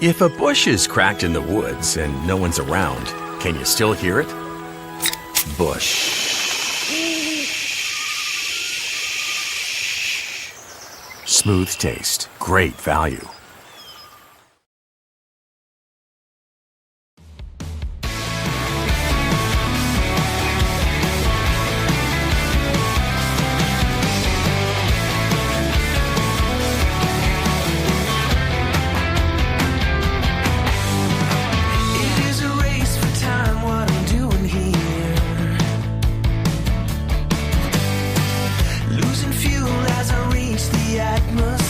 If a bush is cracked in the woods and no one's around, can you still hear it? Bush. Smooth taste, great value. Losing fuel as I reach the atmosphere.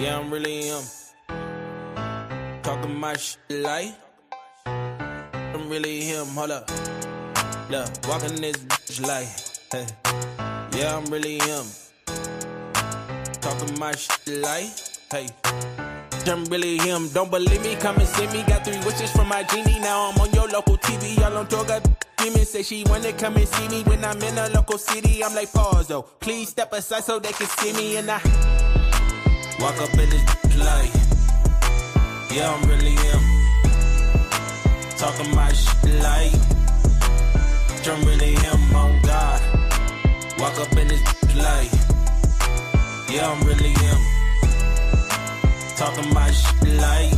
Yeah, I'm really him. Talking my shit like I'm really him. Hold up. Look, walking this bitch like, hey. Yeah, I'm really him. Talking my shit like, hey. I'm really him. Don't believe me? Come and see me. Got 3 wishes from my genie. Now I'm on your local TV. Y'all on tour, got demons. Say she wanna come and see me when I'm in a local city. I'm like, pause though. Please step aside so they can see me. And I walk up in this like, yeah, I'm really him. Talking my shit like, I'm really him, on God. Walk up in this like, yeah, I'm really him. Talking my shit like,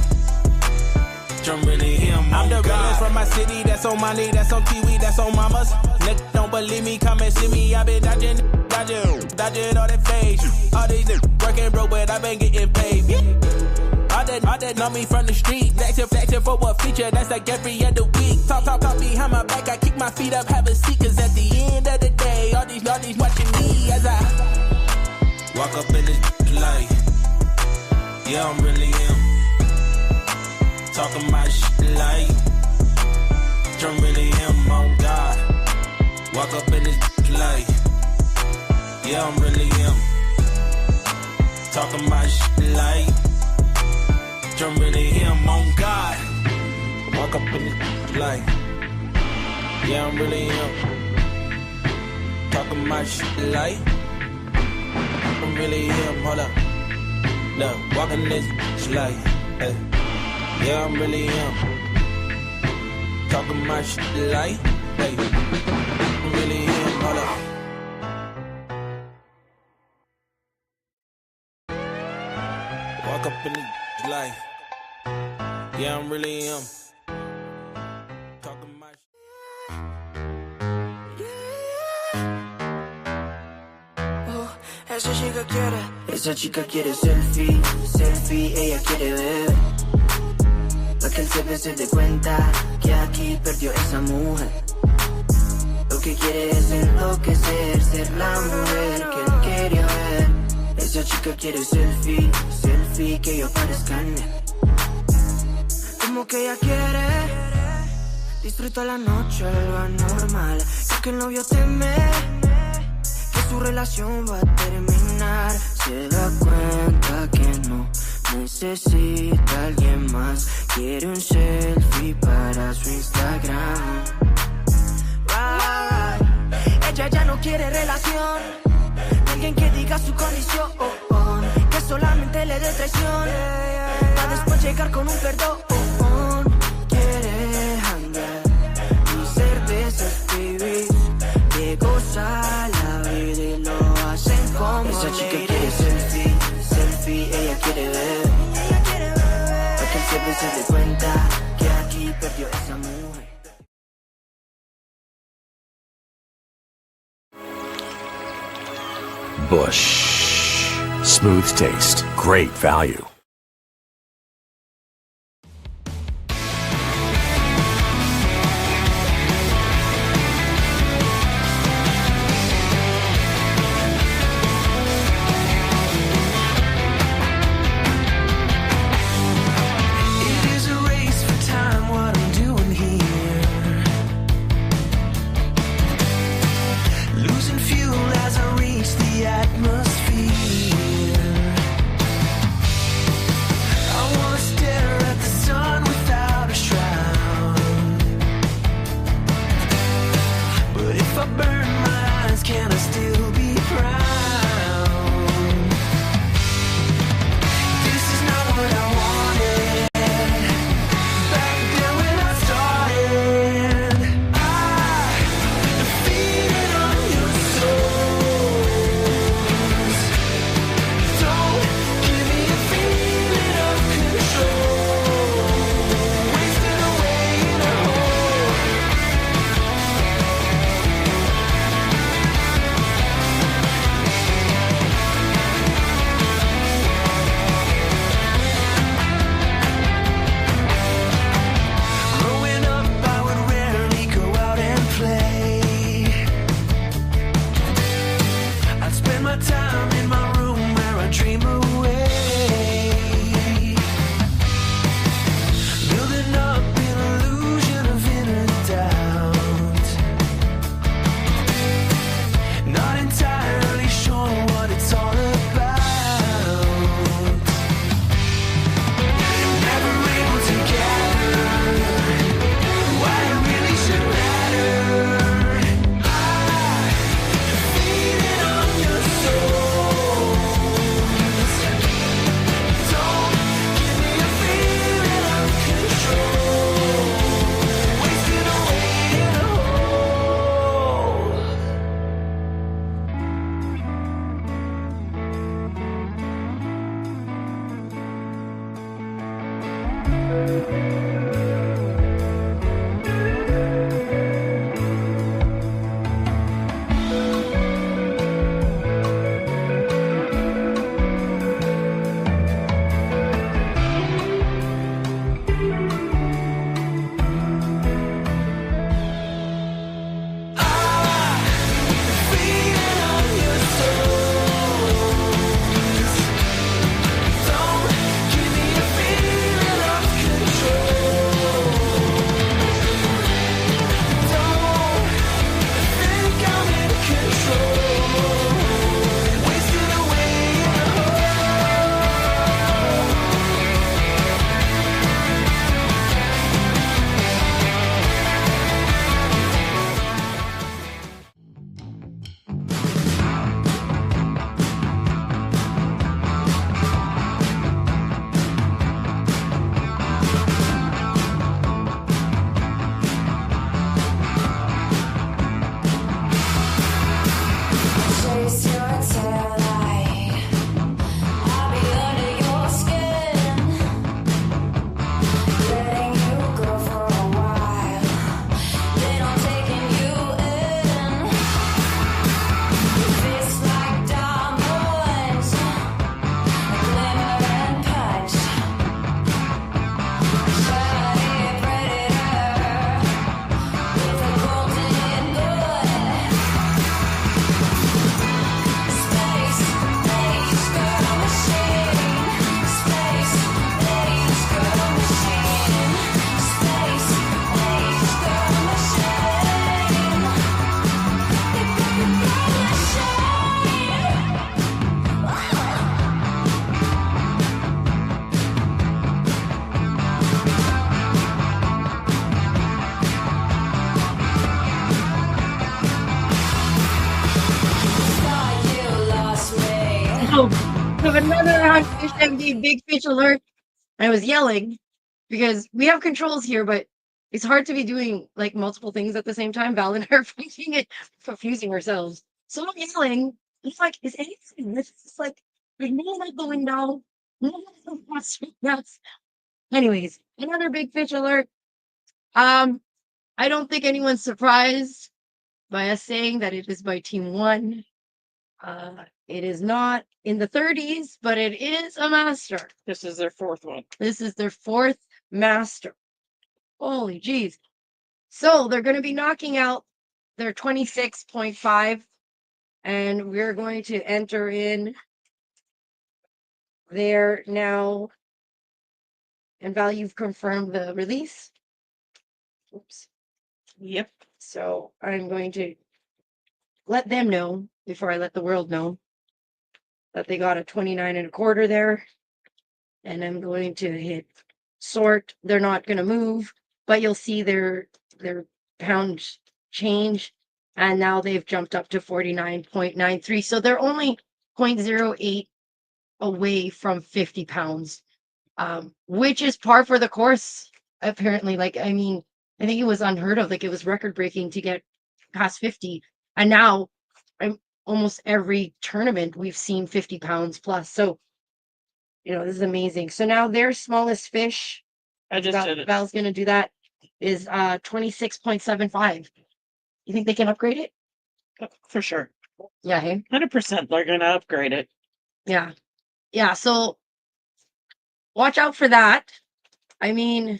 I'm really him. I'm the realest from my city, that's on my knee, that's on TV, that's on mamas. Niggas don't believe me, come and see me. I been dodging all that face. All these niggas working broke, but I been getting paid. All that know me from the street. Flexing for what feature, that's like every other week. Talk behind my back, I kick my feet up, have a seat. Cause at the end of the day, all these watching me as I walk up in this like, yeah, I'm really him. Talking my shit like, I'm really him, on God. Walk up in this like, yeah, I'm really him. Talking my shit like, I'm really him, on God. Walk up in this like, yeah, I'm really him. Talking my shit like, I'm really him. Hold up. Look, walking this like, hey. Yeah, I'm really him. Talking my shit like, hey. I'm really him. Hold up. Walk up in the life. Yeah, I'm really him. Talking my Esa chica quiere selfie, selfie, ella quiere ver. Pa' que el CP se dé cuenta que aquí perdió esa mujer. Lo que quiere es enloquecer, ser la mujer que él quería ver. Esa chica quiere selfie, selfie, que yo parezca en él. Como que ella quiere disfruta la noche, algo anormal. Creo que el novio teme que su relación va a terminar. Se da cuenta que no necesita a alguien más. Quiere un selfie para su Instagram. Ella ya no quiere relación, alguien que diga su condición, que solamente le dé traición, para después llegar con un perdón. Quiere hangar y cervezas, baby, que goza la vida y lo hacen como esa chica quiere selfie, selfie, ella quiere ver. Para que el CP se dé cuenta que aquí perdió esa mujer. BUSCH. Smooth taste, great value. So, have another Huntfish MD Big Fish Alert. I was yelling because we have controls here, but it's hard to be doing like multiple things at the same time. Val and I are finding it confusing ourselves. So I'm yelling. It's like, is anything? It's like, there's no one out the window. No one across the street. Anyways, another Big Fish Alert. I don't think anyone's surprised by us saying that it is by Team 1. It is not in the 30s, but it is a master. This is their fourth one. This is their fourth master. Holy jeez. So they're going to be knocking out their 26.5, and we're going to enter in there now. And Val, you've confirmed the release. Oops. Yep. So I'm going to let them know before I let the world know that they got a 29.25 there. And I'm going to hit sort. They're not going to move, but you'll see their pound change. And now they've jumped up to 49.93. So they're only 0.08 away from 50 pounds, which is par for the course, apparently. Like, I mean, I think it was unheard of. Like, it was record breaking to get past 50. And now almost every tournament we've seen 50 pounds plus. So, you know, this is amazing. So now their smallest fish, I just did it. Val's going to do that, is 26.75. You think they can upgrade it? For sure. Yeah, hey? 100% they're going to upgrade it. Yeah. Yeah, so watch out for that. I mean,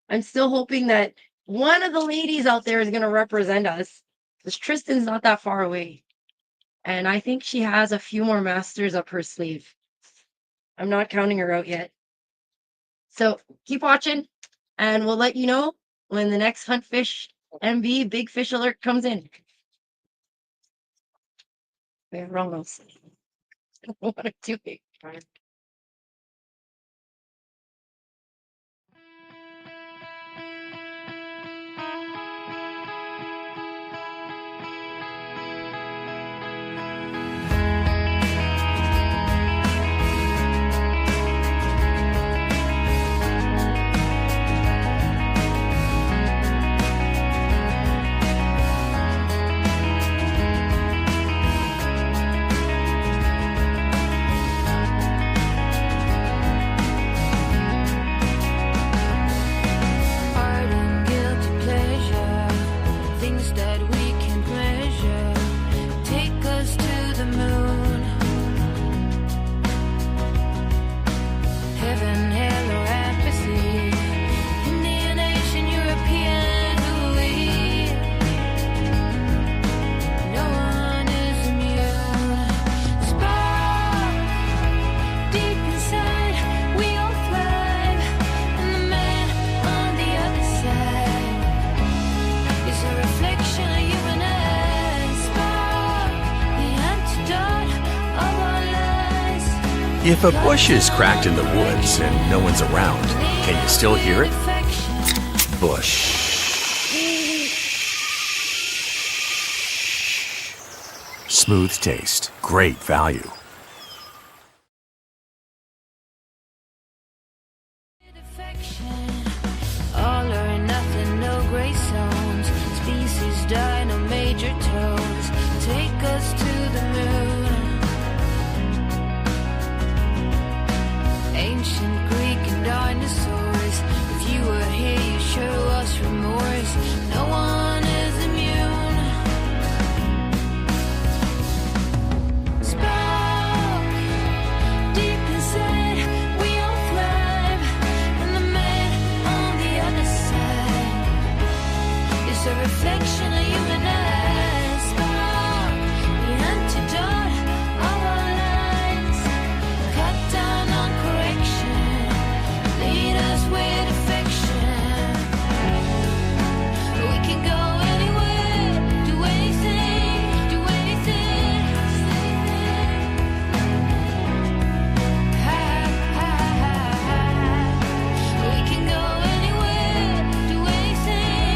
I'm still hoping that one of the ladies out there is going to represent us, because Tristan's not that far away. And I think she has a few more masters up her sleeve. I'm not counting her out yet. So keep watching, and we'll let you know when the next Huntfish MV Big Fish Alert comes in. We're almost. What I'm doing. If a bush is cracked in the woods and no one's around, can you still hear it? Bush. Smooth taste, great value. All or nothing, no gray zones. Species die, no major tones. Take us to the moon. Ancient Greek and dinosaurs. If you were here, you show us remorse. No one is immune. Spark deep inside, we all thrive, and the man on the other side is a reflection of human eyes. Spark the antidote of our lives. Cut down on correction, lead us with affection. We can go anywhere, do anything, do anything. We can go anywhere, do anything.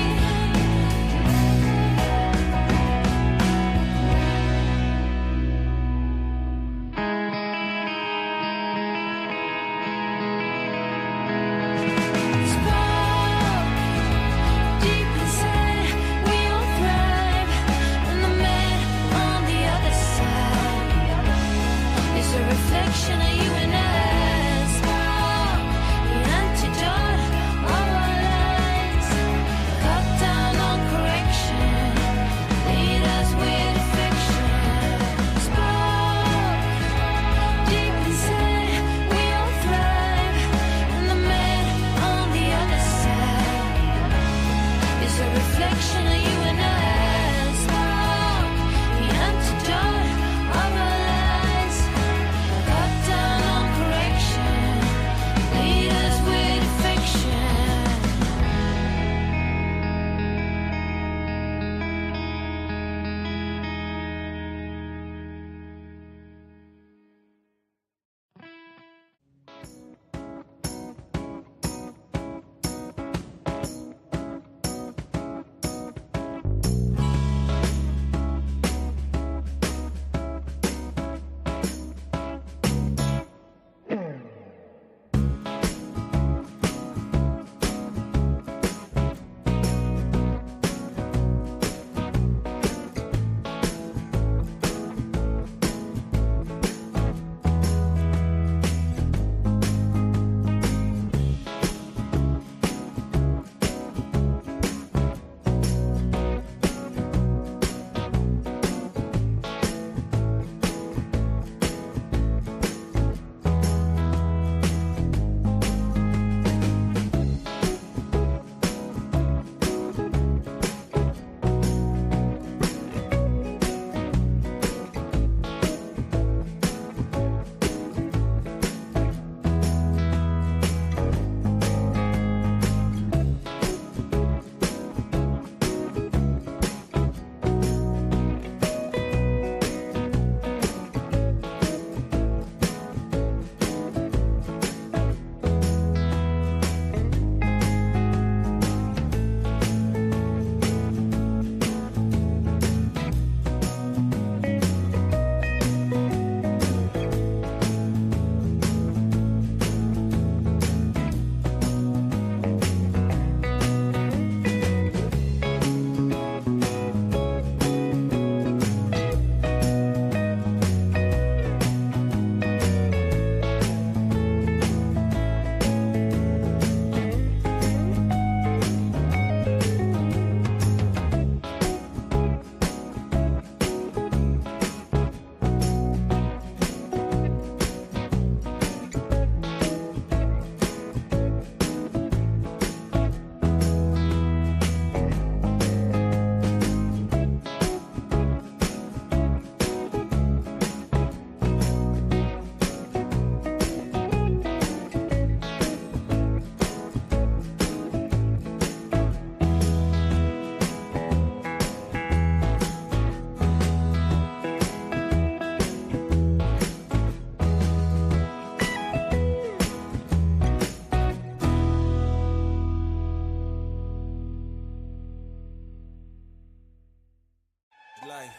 life.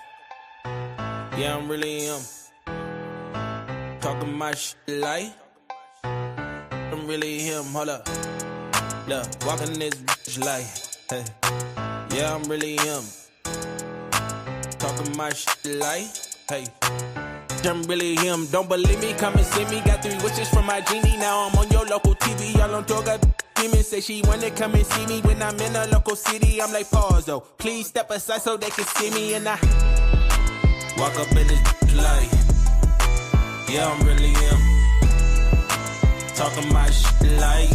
Yeah, I'm really him. Talking my shit like I'm really him. Hold up. Look, walking this bitch like, hey. Yeah, I'm really him. Talking my shit like, hey. I'm really him. Don't believe me? Come and see me. Got 3 wishes from my genie. Now I'm on your local TV. Y'all on tour. Got demons. Say she wanna come and see me when I'm in a local city. I'm like, pause though. Please step aside so they can see me. And I walk up in this light. Yeah, I'm really him. Talking my shit like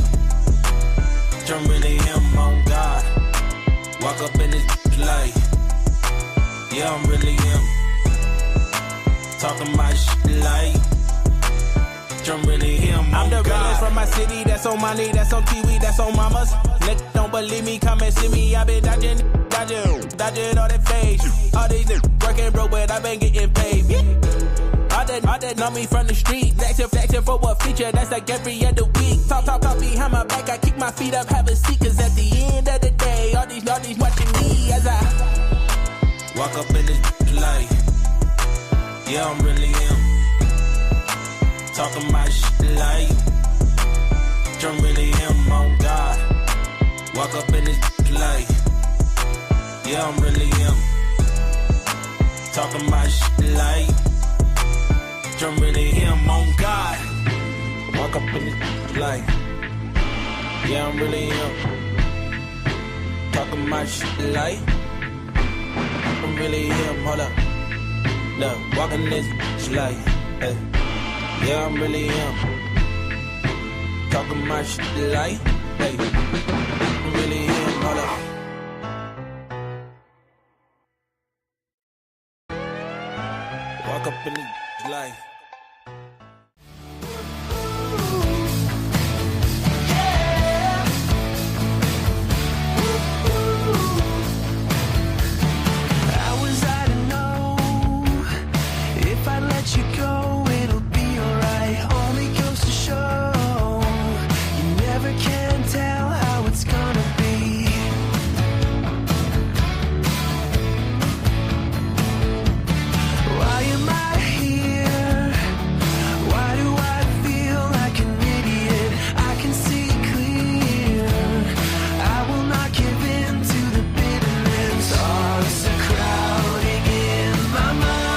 I'm really him. On God. Walk up in this light. Yeah, I'm really him. Talking my shit like I'm really him. I'm the realest from my city. That's on my knee. That's on TV. That's on mamas. Nigga, don't believe me? Come and see me. I been dodging all that fake. All these niggas working broke, but I been getting paid. All that know me from the street. Flexing for what feature? That's like every other week. Talk behind my back. I kick my feet up, have a seat. Cause at the end of the day, all these watching me as I walk up in this light. Yeah, I'm really him. Talking my shit like I'm really him. On God. Walk up in this light. Yeah, I'm really him. Talking my shit like I'm really him. On God. Walk up in this light. Yeah, I'm really him. Talking my shit like I'm really him. Hold up. Look, walking this light. Hey. Yeah, I'm really him. Talking my shit like, hey. I'm really him. Hold up. Walk up in the light. Let you go, it'll be alright. Only goes to show you never can tell how it's gonna be. Why am I here? Why do I feel like an idiot? I can see clear. I will not give in to the bitterness. Thoughts are crowding in my mind.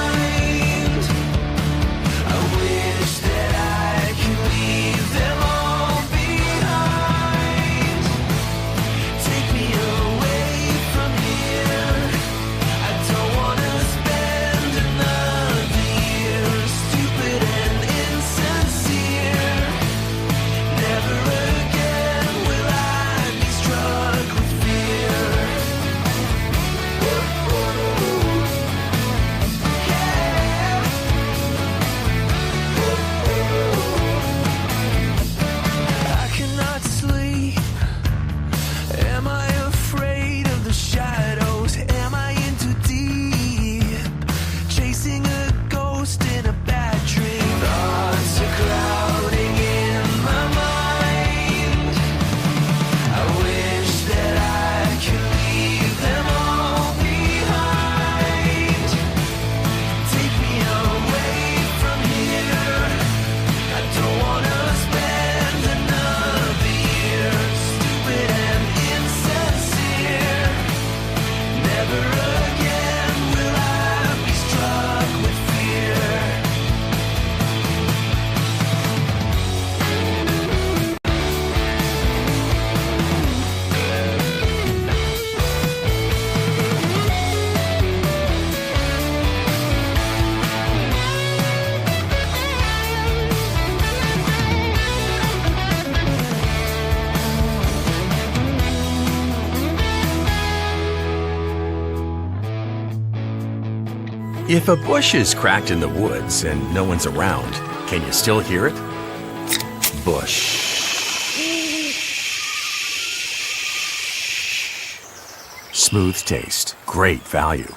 If a bush is cracked in the woods and no one's around, can you still hear it? Bush. Smooth taste, great value.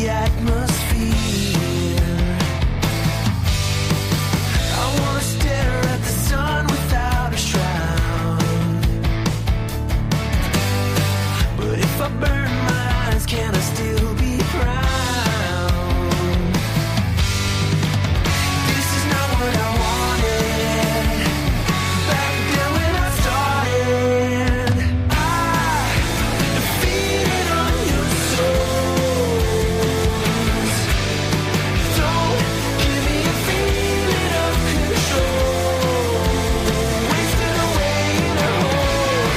the atmosphere. I wanna stare at the sun without a shroud. But if I burn my eyes, can I still be proud? This is not what I wanted. Back then when I started, I feed it on your souls. Don't give me a feeling of control. Wasted away in a hole.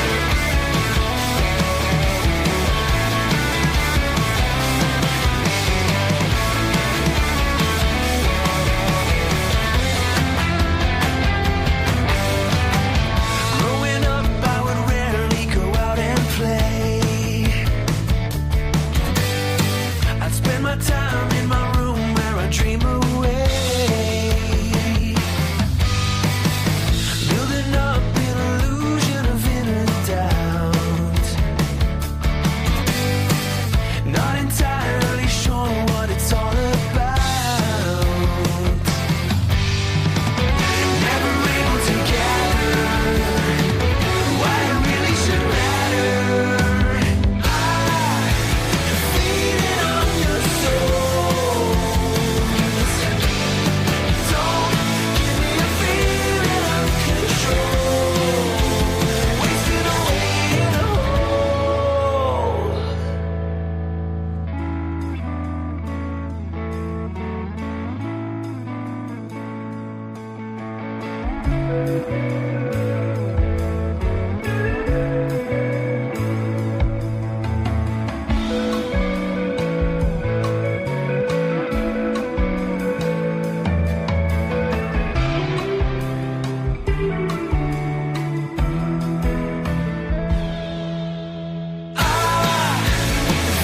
Growing up, I would rarely go out and play. I'd spend my time in my room where I dream away, building up an illusion of inner doubt. Not entirely sure what it's all about. Never able to gather why it really should matter. Feed it on your souls. Don't give me a feeling of control. Wasted away in a hole.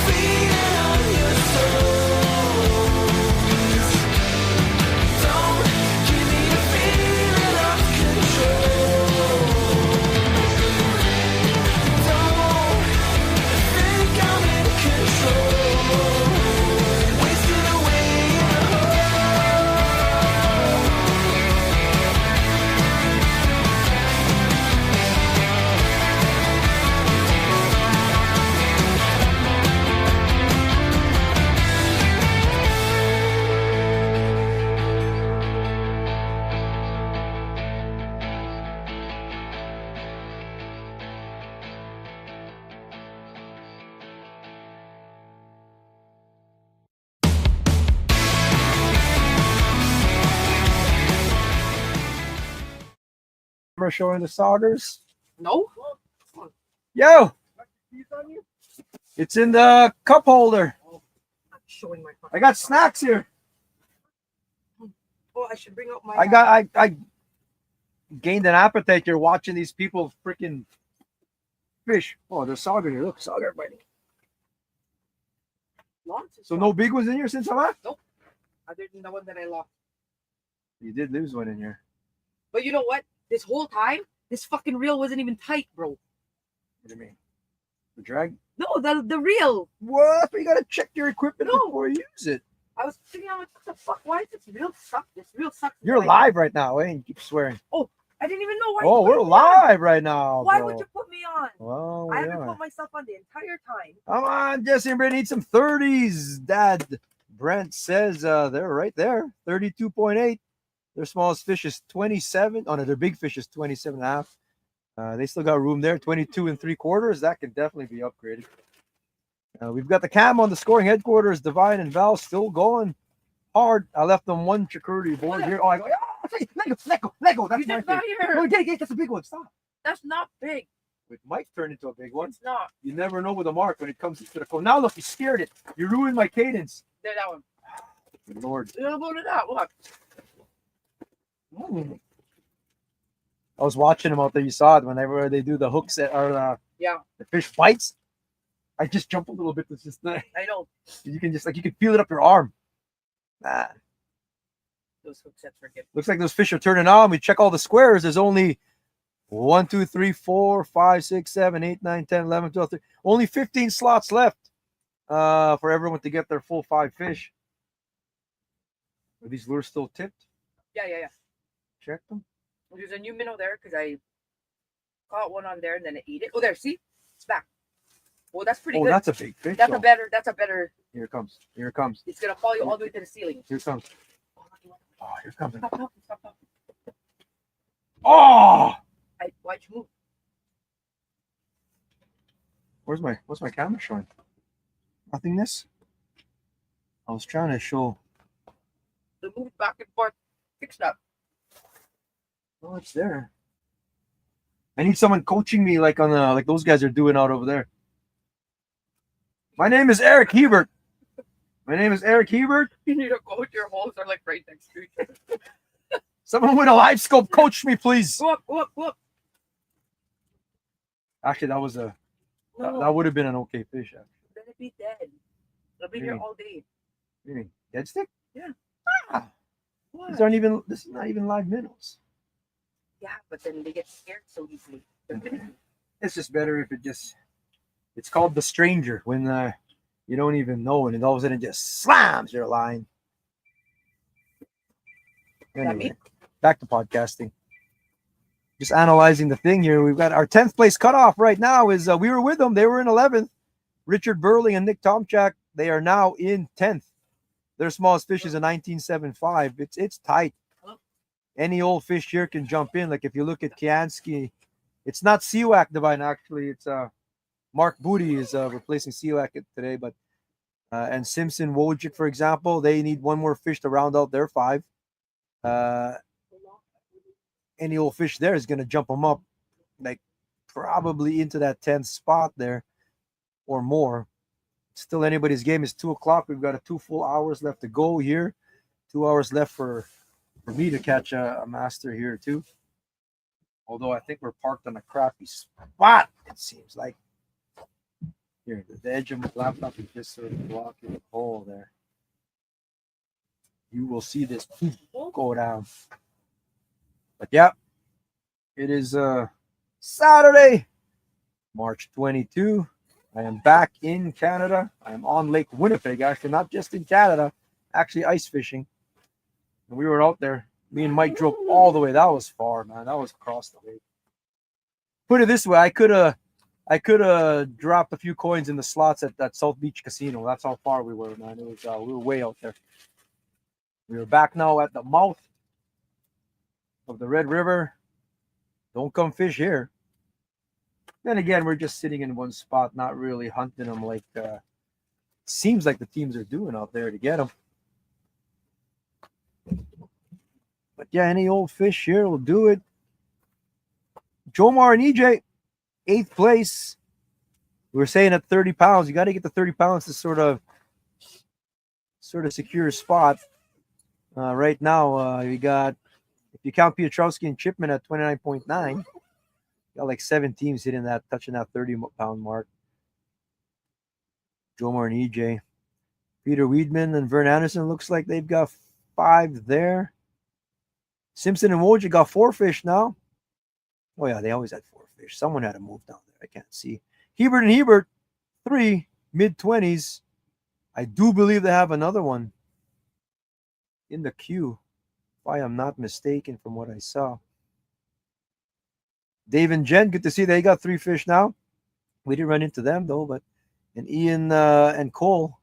Feed it on your souls. Don't give me a feeling of control. Don't think I'm in control. Wasted away in a We're showing the saugers. No. Yo, it's in the cup holder. I'm showing my. I got snacks here. Oh, I should bring out my. I gained an appetite here watching these people freaking fish. Oh, there's sauger here. Look, sauger biting. Lots of So no big ones in here since I left? Nope. Other than the one that I lost. You did lose one in here. But you know what? This whole time, this fucking reel wasn't even tight, bro. What do you mean? The drag? No, the reel. What? You gotta check your equipment before you use it. I was thinking, what the fuck? Why is this reel suck? This reel sucks. You're live right now, eh? You keep swearing. Oh, I didn't even know why. Oh, you put we're me on. live right now. Why bro. would you put me on? Well, I we haven't are. put myself on the entire time. Come on, Jesse and Brittany, need some 30s. Dad Brent says they're right there. 32.8. Their smallest fish is 27. Oh, no, their big fish is 27 and a half. They still got room there. 22 3/4. That can definitely be upgraded. We've got the cam on the scoring headquarters. Divine and Val still going hard. I left them one charcuterie board here. Oh, I go, yeah, let go. That's my fish. Oh, yeah, that's a big one. Stop. That's not big. It might turn into a big one. It's not. You never know with a mark when it comes to the cone. Now look, you scared it. You ruined my cadence. There, that one. Good Lord. Look at that. Look. I was watching them out there. You saw it whenever they do the hooks or Yeah. the fish bites. I just jump a little bit. It's just I know. you can just you can feel it up your arm. Those hook sets were good. Looks like those fish are turning on. We check all the squares. There's only 1, 2, 3, 4, 5, 6, 7, 8, 9, 10, 11, 12, 13. Only 15 slots left. for everyone to get their full 5 fish. Are these lures still tipped? Yeah. Check them. There's a new minnow there because I caught one on there and then I ate it. Oh, there, see? It's back. Oh, that's pretty Oh, good. that's a big fish. That's though. That's a better. Here it comes. Here it comes. It's gonna follow you all the way to the ceiling. Here it comes. Oh, here it comes. Stop. Oh! Why'd you move? What's my camera showing? Nothingness? I was trying to show. They moved back and forth. Fix that. Oh, it's there. I need someone coaching me like on like those guys are doing out over there. My name is Eric Hebert. My name is Eric Hebert. You need a coach. Your holes are like right next to each other. Someone with a live scope, coach me, please. Go up. Actually, that was a No. that would have been an okay fish. Actually. Then it'd be dead. It'll be here all day. You mean dead stick? Yeah. Ah, What? these aren't even. This is not even live minnows. Yeah, but then they get scared so easily. It's just better if it just. It's called the stranger when you don't even know it, and all of a sudden it just slams your line. Anyway, back to podcasting. Just analyzing the thing here. We've got our 10th place cutoff right now. Is we were with them. They were in 11th. Richard Burley and Nick Tomchak. They are now in 10th. Their smallest fish is a 1975. It's tight. Any old fish here can jump in. Like if you look at Kiansky, it's not Seawack Divine actually. It's Mark Booty is replacing Seawack today, but and Simpson Wojcik, for example, they need one more fish to round out their 5. Any old fish there is going to jump them up, like probably into that 10th spot there or more. Still anybody's game. Is 2 o'clock. We've got 2 full hours left to go here. 2 hours left for me to catch a master here too. Although I think we're parked on a crappy spot, it seems like. Here, the edge of my laptop is just sort of blocking the hole there. You will see this go down. But yeah, it is Saturday, March 22. I am back in Canada. I am on Lake Winnipeg, actually, not just in Canada, actually ice fishing. And we were out there. Me and Mike drove all the way. That was far, man. That was across the lake. Put it this way, I could have dropped a few coins in the slots at that South Beach Casino. That's how far we were, man. It was we were way out there. We are back now at the mouth of the Red River. Don't come fish here. Then again, we're just sitting in one spot, not really hunting them like seems like the teams are doing out there to get them. But yeah, any old fish here will do it. Jomar and EJ, 8th place. We were saying at 30 pounds, you got to get to 30 pounds to sort of secure a spot. Right now, you got, if you count Piotrowski and Chipman at 29.9, got like 7 teams hitting that, touching that 30-pound mark. Jomar and EJ. Peter Weedman and Vern Anderson, looks like they've got 5 there. Simpson and Wojcik got 4 fish now. Oh, yeah, they always had 4 fish. Someone had to move down there. I can't see. Hebert and Hebert, 3, mid-20s. I do believe they have another one in the queue, if I am not mistaken from what I saw. Dave and Jen, good to see they got 3 fish now. We didn't run into them, though, but and Ian and Cole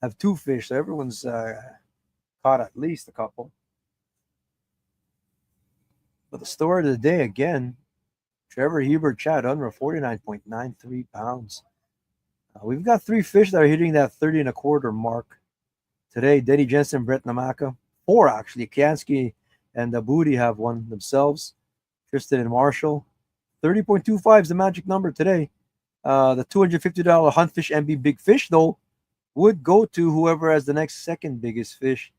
have 2 fish, so everyone's caught at least a couple. But the story of the day, again, Trevor Hebert, Chad Unruh, 49.93 pounds. We've got 3 fish that are hitting that 30 and a quarter mark today. Denny Jensen, Brett Namaka. 4, actually. Kiansky and Booty have 1 themselves. Tristan and Marshall. 30.25 is the magic number today. The $250 Huntfish MB Big Fish, though, would go to whoever has the next second biggest fish.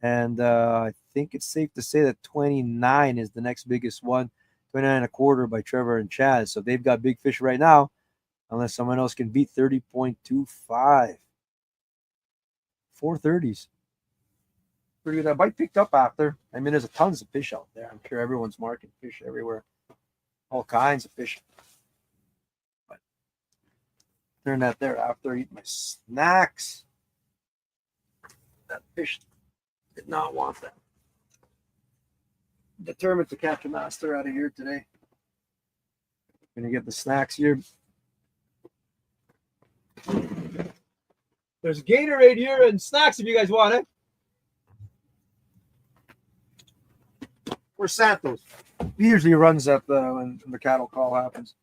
And I think it's safe to say that 29 is the next biggest one. 29 and a quarter by Trevor and Chad. So they've got big fish right now, unless someone else can beat 30.25. 430s. Pretty good. That bite picked up after. I mean, there's tons of fish out there. I'm sure everyone's marking fish everywhere. All kinds of fish. But Turn that there after I eat my snacks. That fish did not want that. Determined to catch a master out of here today. Gonna get the snacks here. There's Gatorade here and snacks if you guys want it. Where's Santos? He usually runs at when the cattle call happens.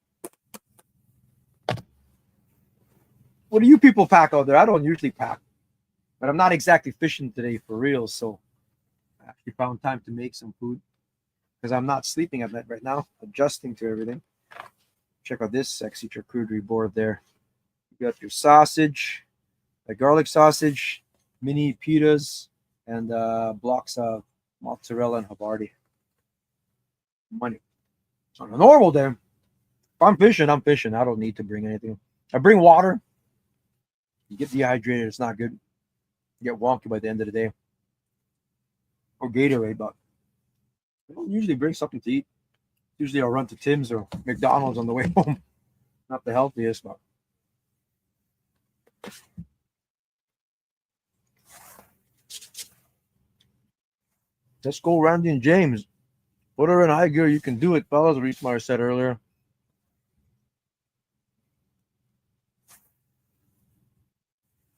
What do you people pack out there? I don't usually pack, but I'm not exactly fishing today for real, so I actually found time to make some food because I'm not sleeping at night right now, adjusting to everything. Check out this sexy charcuterie board there. You got your sausage, a garlic sausage, mini pitas, and blocks of mozzarella and Havarti. Money. On a normal day, if I'm fishing, I'm fishing. I don't need to bring anything. I bring water. You get dehydrated, it's not good. You get wonky by the end of the day. Or Gatorade, but I don't usually bring something to eat. Usually I'll run to Tim's or McDonald's on the way home. Not the healthiest, but let's go, Randy and James. Put her in high gear. You can do it, fellas. Reesmeyer said earlier.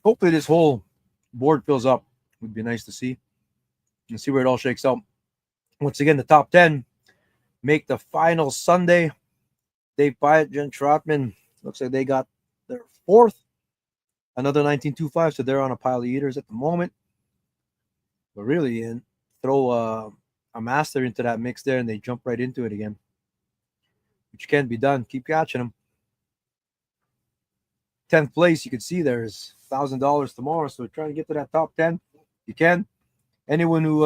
Hopefully this whole board fills up. Would be nice to see. And see where it all shakes out. Once again, the top 10 make the final Sunday. Dave Pyatt, Jen Trotman. Looks like they got their fourth. Another 19.25, so they're on a pile of eaters at the moment. But really, throw a master into that mix there, and they jump right into it again, which can be done. Keep catching them. 10th place, you can see there is $1,000 tomorrow. So trying to get to that top 10, you can. Anyone who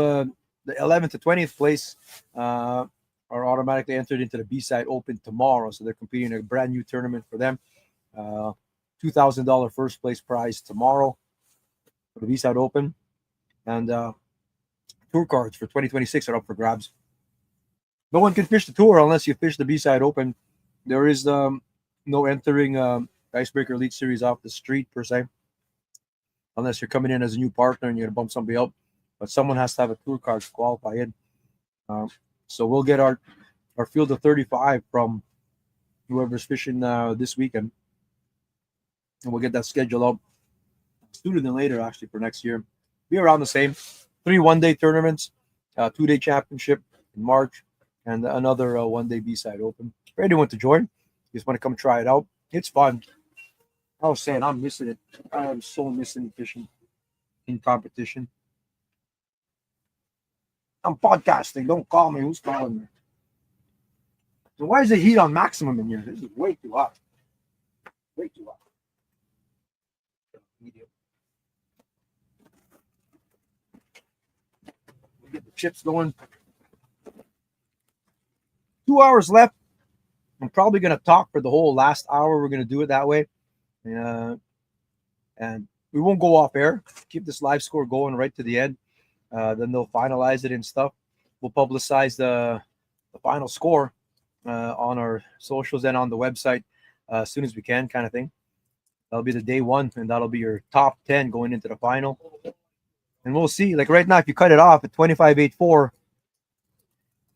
the 11th to 20th place are automatically entered into the B-Side Open tomorrow. So they're competing in a brand new tournament for them. $2,000 first place prize tomorrow for the B-Side Open. And tour cards for 2026 are up for grabs. No one can fish the tour unless you fish the B-Side Open. There is no entering Icebreaker Elite Series off the street per se, unless you're coming in as a new partner and you're going to bump somebody up. But someone has to have a tour card to qualify in. So we'll get our field of 35 from whoever's fishing this weekend. And we'll get that schedule up sooner than later, actually, for next year. Be around the same. 3 one-day tournaments, 2-day championship in March, and another one-day B-Side Open. For anyone to join, you just want to come try it out. It's fun. I was saying, I'm missing it. I am so missing fishing in competition. I'm podcasting. Don't call me. Who's calling me? So why is the heat on maximum in here? This is way too hot. Way too hot. Get the chips going. 2 hours left. I'm probably going to talk for the whole last hour. We're going to do it that way. And we won't go off air. Keep this live score going right to the end. Then they'll finalize it and stuff. We'll publicize the final score on our socials and on the website as soon as we can, kind of thing. That'll be the day one, and that'll be your top 10 going into the final. And we'll see. Like right now, if you cut it off at 25.84,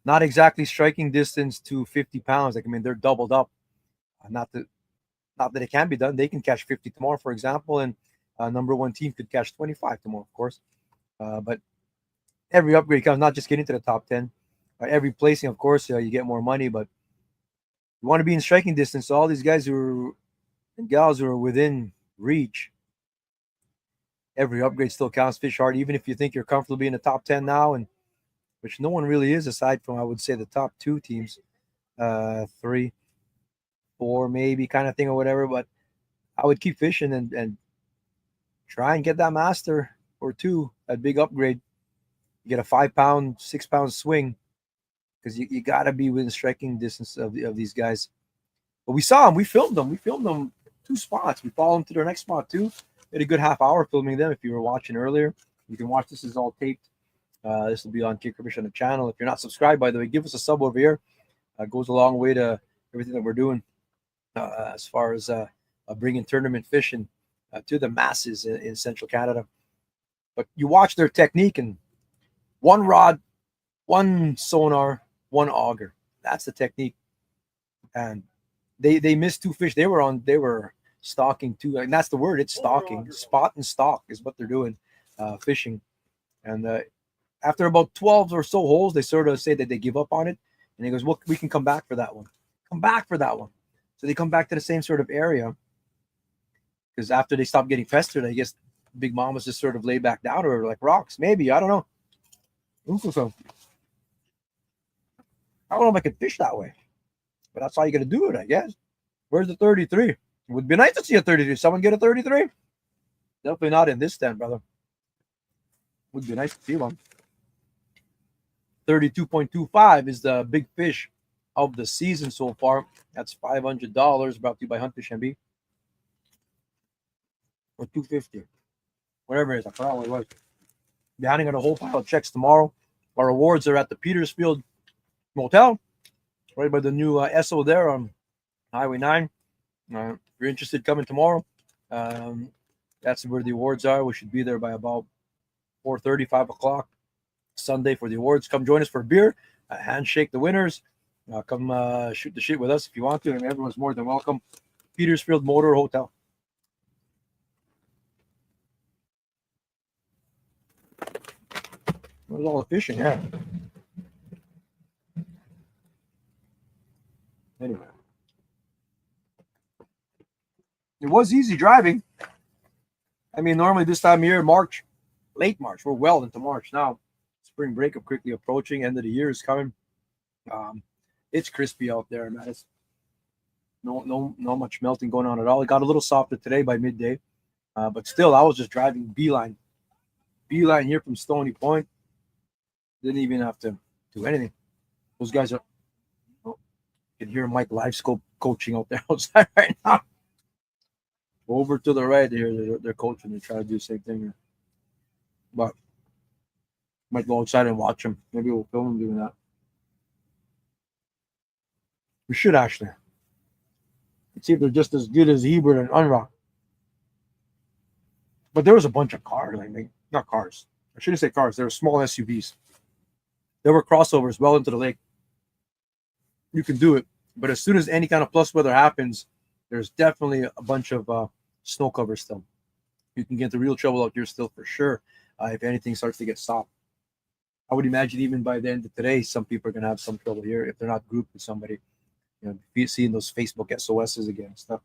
not exactly striking distance to 50 pounds. Like, I mean, they're doubled up. Not that it can be done. They can catch 50 tomorrow, for example, and number one team could catch 25 tomorrow, of course. But every upgrade counts, not just getting to the top 10. Every placing, of course, you get more money, but you want to be in striking distance. So all these guys and gals who are within reach, every upgrade still counts. Fish hard, even if you think you're comfortable being in the top 10 now, and which no one really is, aside from, I would say, the top 2 teams, 3, 4 maybe, kind of thing, or whatever. But I would keep fishing and try and get that master or 2, that big upgrade. You get a 5-pound, 6-pound swing, because you got to be within striking distance of these guys. But we saw them. We filmed them. 2 spots. We followed them to their next spot too. We had a good half hour filming them. If you were watching earlier, you can watch. This is all taped. This will be on Intermission on the channel. If you're not subscribed, by the way, give us a sub over here. It goes a long way to everything that we're doing as far as bringing tournament fishing to the masses in central Canada. But you watch their technique, and one rod, one sonar, one auger. That's the technique. And they missed 2 fish. They were stalking too, and that's the word. It's stalking. Spot and stalk is what they're doing, fishing. And after about 12 or so holes, they sort of say that they give up on it. And he goes, well, we can come back for that one. Come back for that one. So they come back to the same sort of area. Because after they stopped getting pestered, I guess Big Mama's just sort of laid back down, or like rocks. Maybe. I don't know. I don't know if I could fish that way. But that's how you got to do it, I guess. Where's the 33? It would be nice to see a 33. Someone get a 33? Definitely not in this stand, brother. Would be nice to see one. 32.25 is the big fish of the season so far. That's $500, brought to you by Hunt Fish MB. Or $250. Whatever it is. I forgot what it was. Be handing out a whole pile of checks tomorrow. Our awards are at the Petersfield Motel, right by the new Esso there on Highway 9. If you're interested, coming tomorrow. That's where the awards are. We should be there by about 4:30, 5 o'clock Sunday for the awards. Come join us for a beer, handshake the winners. Come shoot the shit with us if you want to. And everyone's more than welcome. Petersfield Motor Hotel. Where's all the fishing? Yeah. Anyway. It was easy driving. I mean, normally this time of year, March, late March, we're well into March now. Spring breakup quickly approaching. End of the year is coming. It's crispy out there, man. It's no much melting going on at all. It got a little softer today by midday, but still, I was just driving beeline here from Stony Point. Didn't even have to do anything. Those guys are. Oh, you can hear Mike live scope coaching out there outside right now. Over to the right here, they're coaching. They try to do the same thing here. But might go outside and watch them. Maybe we'll film them doing that. We should actually. Let's see if they're just as good as Hebert and Unrock. But there was a bunch of cars. Not cars. I shouldn't say cars. There were small SUVs. There were crossovers well into the lake. You can do it. But as soon as any kind of plus weather happens, there's definitely a bunch of snow cover still. You can get into real trouble out here still for sure if anything starts to get soft. I would imagine even by the end of today, some people are going to have some trouble here if they're not grouped with somebody. You know, seeing those Facebook SOSs again and stuff.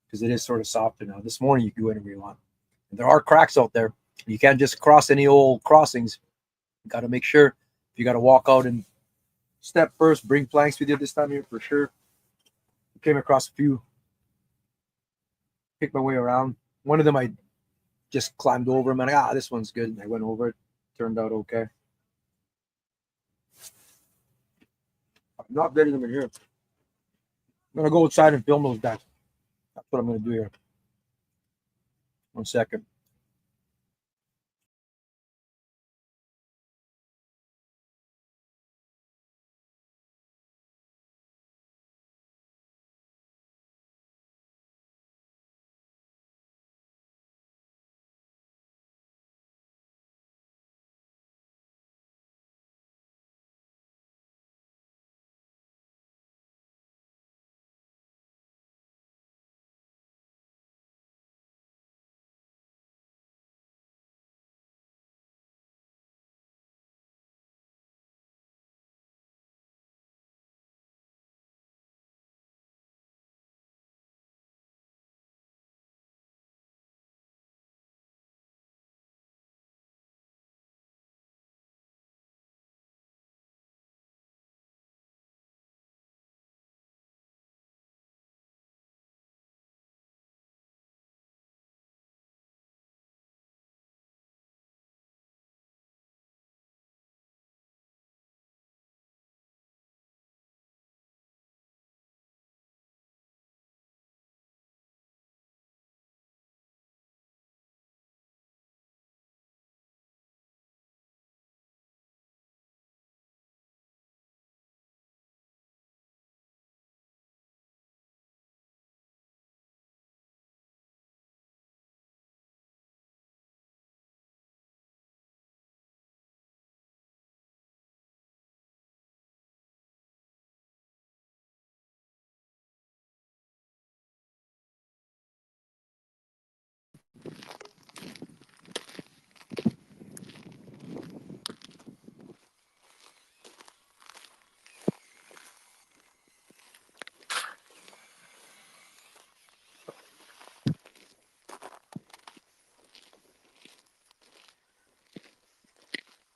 Because it is sort of softer now. This morning, you can go anywhere you want. And there are cracks out there. You can't just cross any old crossings. You got to make sure if you got to walk out and step first, bring planks with you this time here for sure. Came across a few. Picked my way around. One of them I just climbed over him and this one's good. And I went over it. Turned out okay. I'm not getting them in here. I'm going to go outside and film those guys. That's what I'm going to do here. 1 second.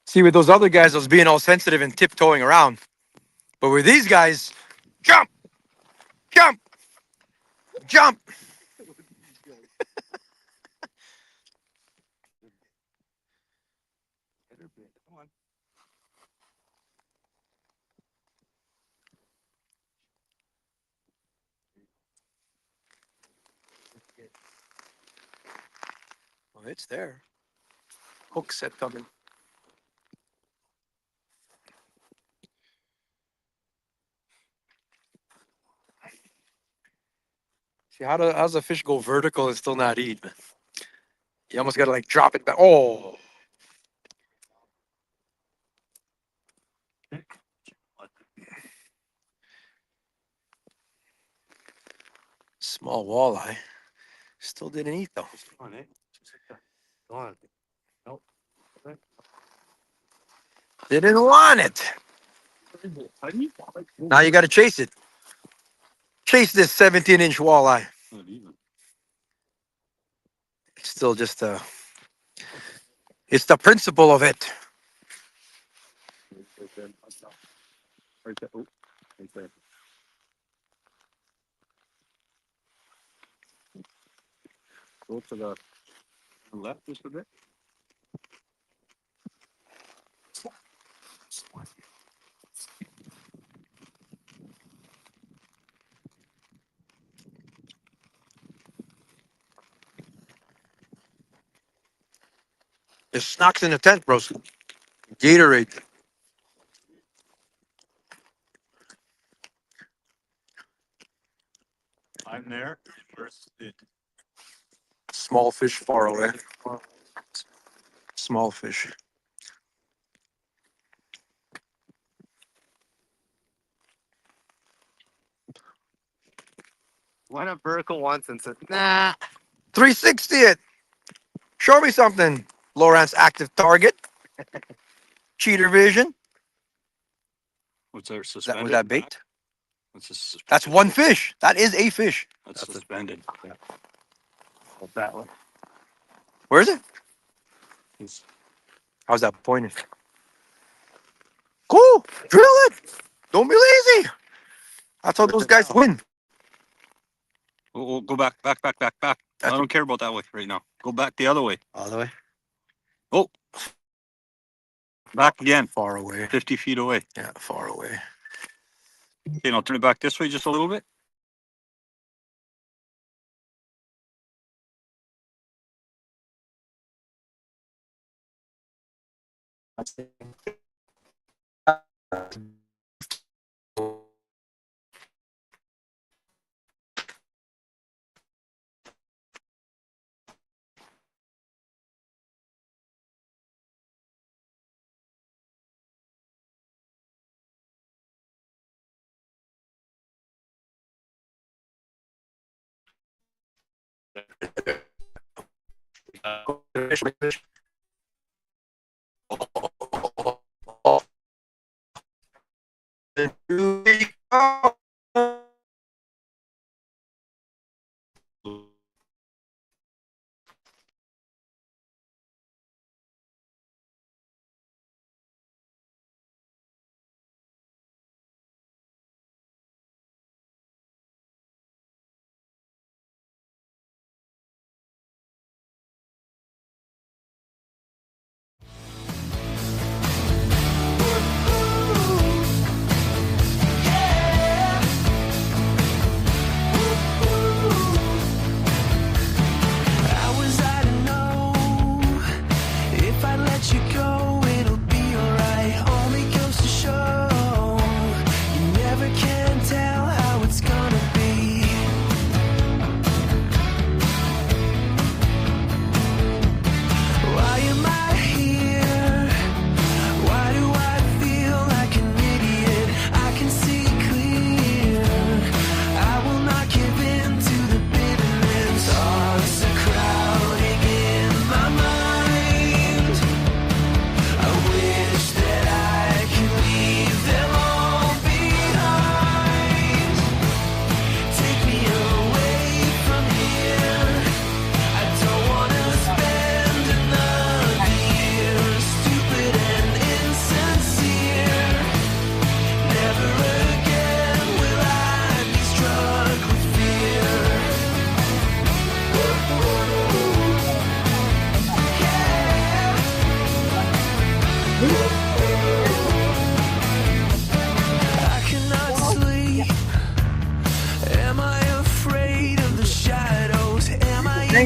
See, with those other guys, I was being all sensitive and tiptoeing around. But with these guys, jump, jump, jump. Well, it's there. Hook set coming. See, how's a fish go vertical and still not eat, man? You almost got to like drop it back. Oh. Small walleye. Still didn't eat though. Come on, eh? Go on. Nope. Didn't want it. Now you got to chase it. Chase this 17-inch walleye. It's still just it's the principle of it. Go to the left just a bit. There's snacks in the tent, bros. Gatorade. I'm there. Where's it? Small fish far away. Small fish. Went up vertical once and said, nah. 360 it. Show me something. Lawrence active target. Cheater vision. What's our Was suspended? that bait? That's That's one fish. That is a fish. That's suspended. Yeah. Hold that one. Where is it? How's that pointing? Cool. Drill it. Don't be lazy. That's how those guys win. We'll go back. I don't care about that way right now. Go back the other way. All the way? Oh. Back again. Far away. 50 feet away. Yeah, far away. Okay, I'll turn it back this way just a little bit.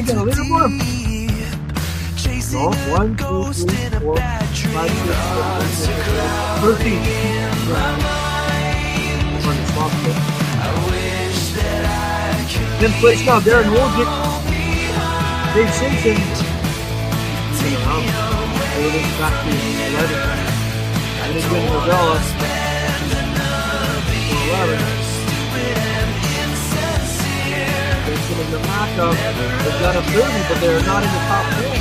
ain't gonna leaderboard. No, 1, 2, 3, 4, 5, 6, 7, 13. On the spot. Then place now, Darren Wojcik, Dave Simpson. Everything's back to 11. And then getting Novella for 11. Simpson in the matchup. They've got a 30, but they're not in the top 10.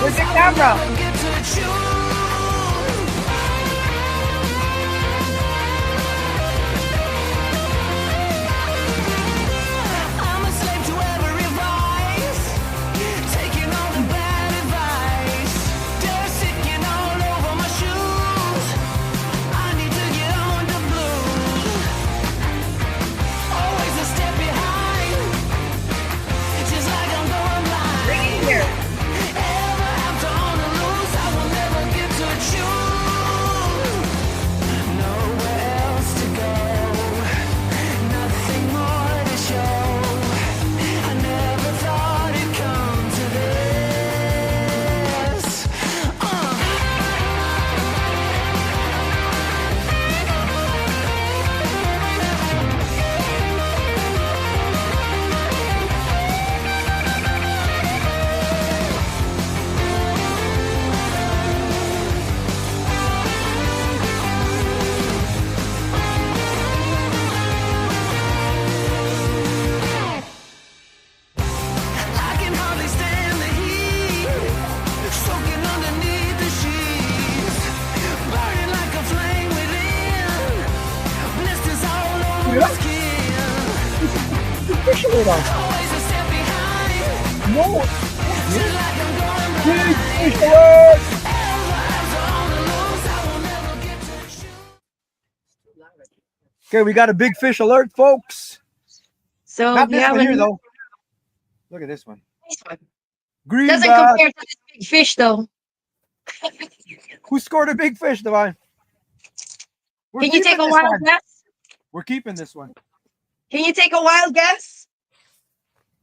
Where's the camera? No. Okay, we got a big fish alert, folks. So not this yeah, one here though. Look at this one. This one Greenback. doesn't compare to this big fish though. Who scored a big fish, Divine? Can you take a wild guess? We're keeping this one. Can you take a wild guess?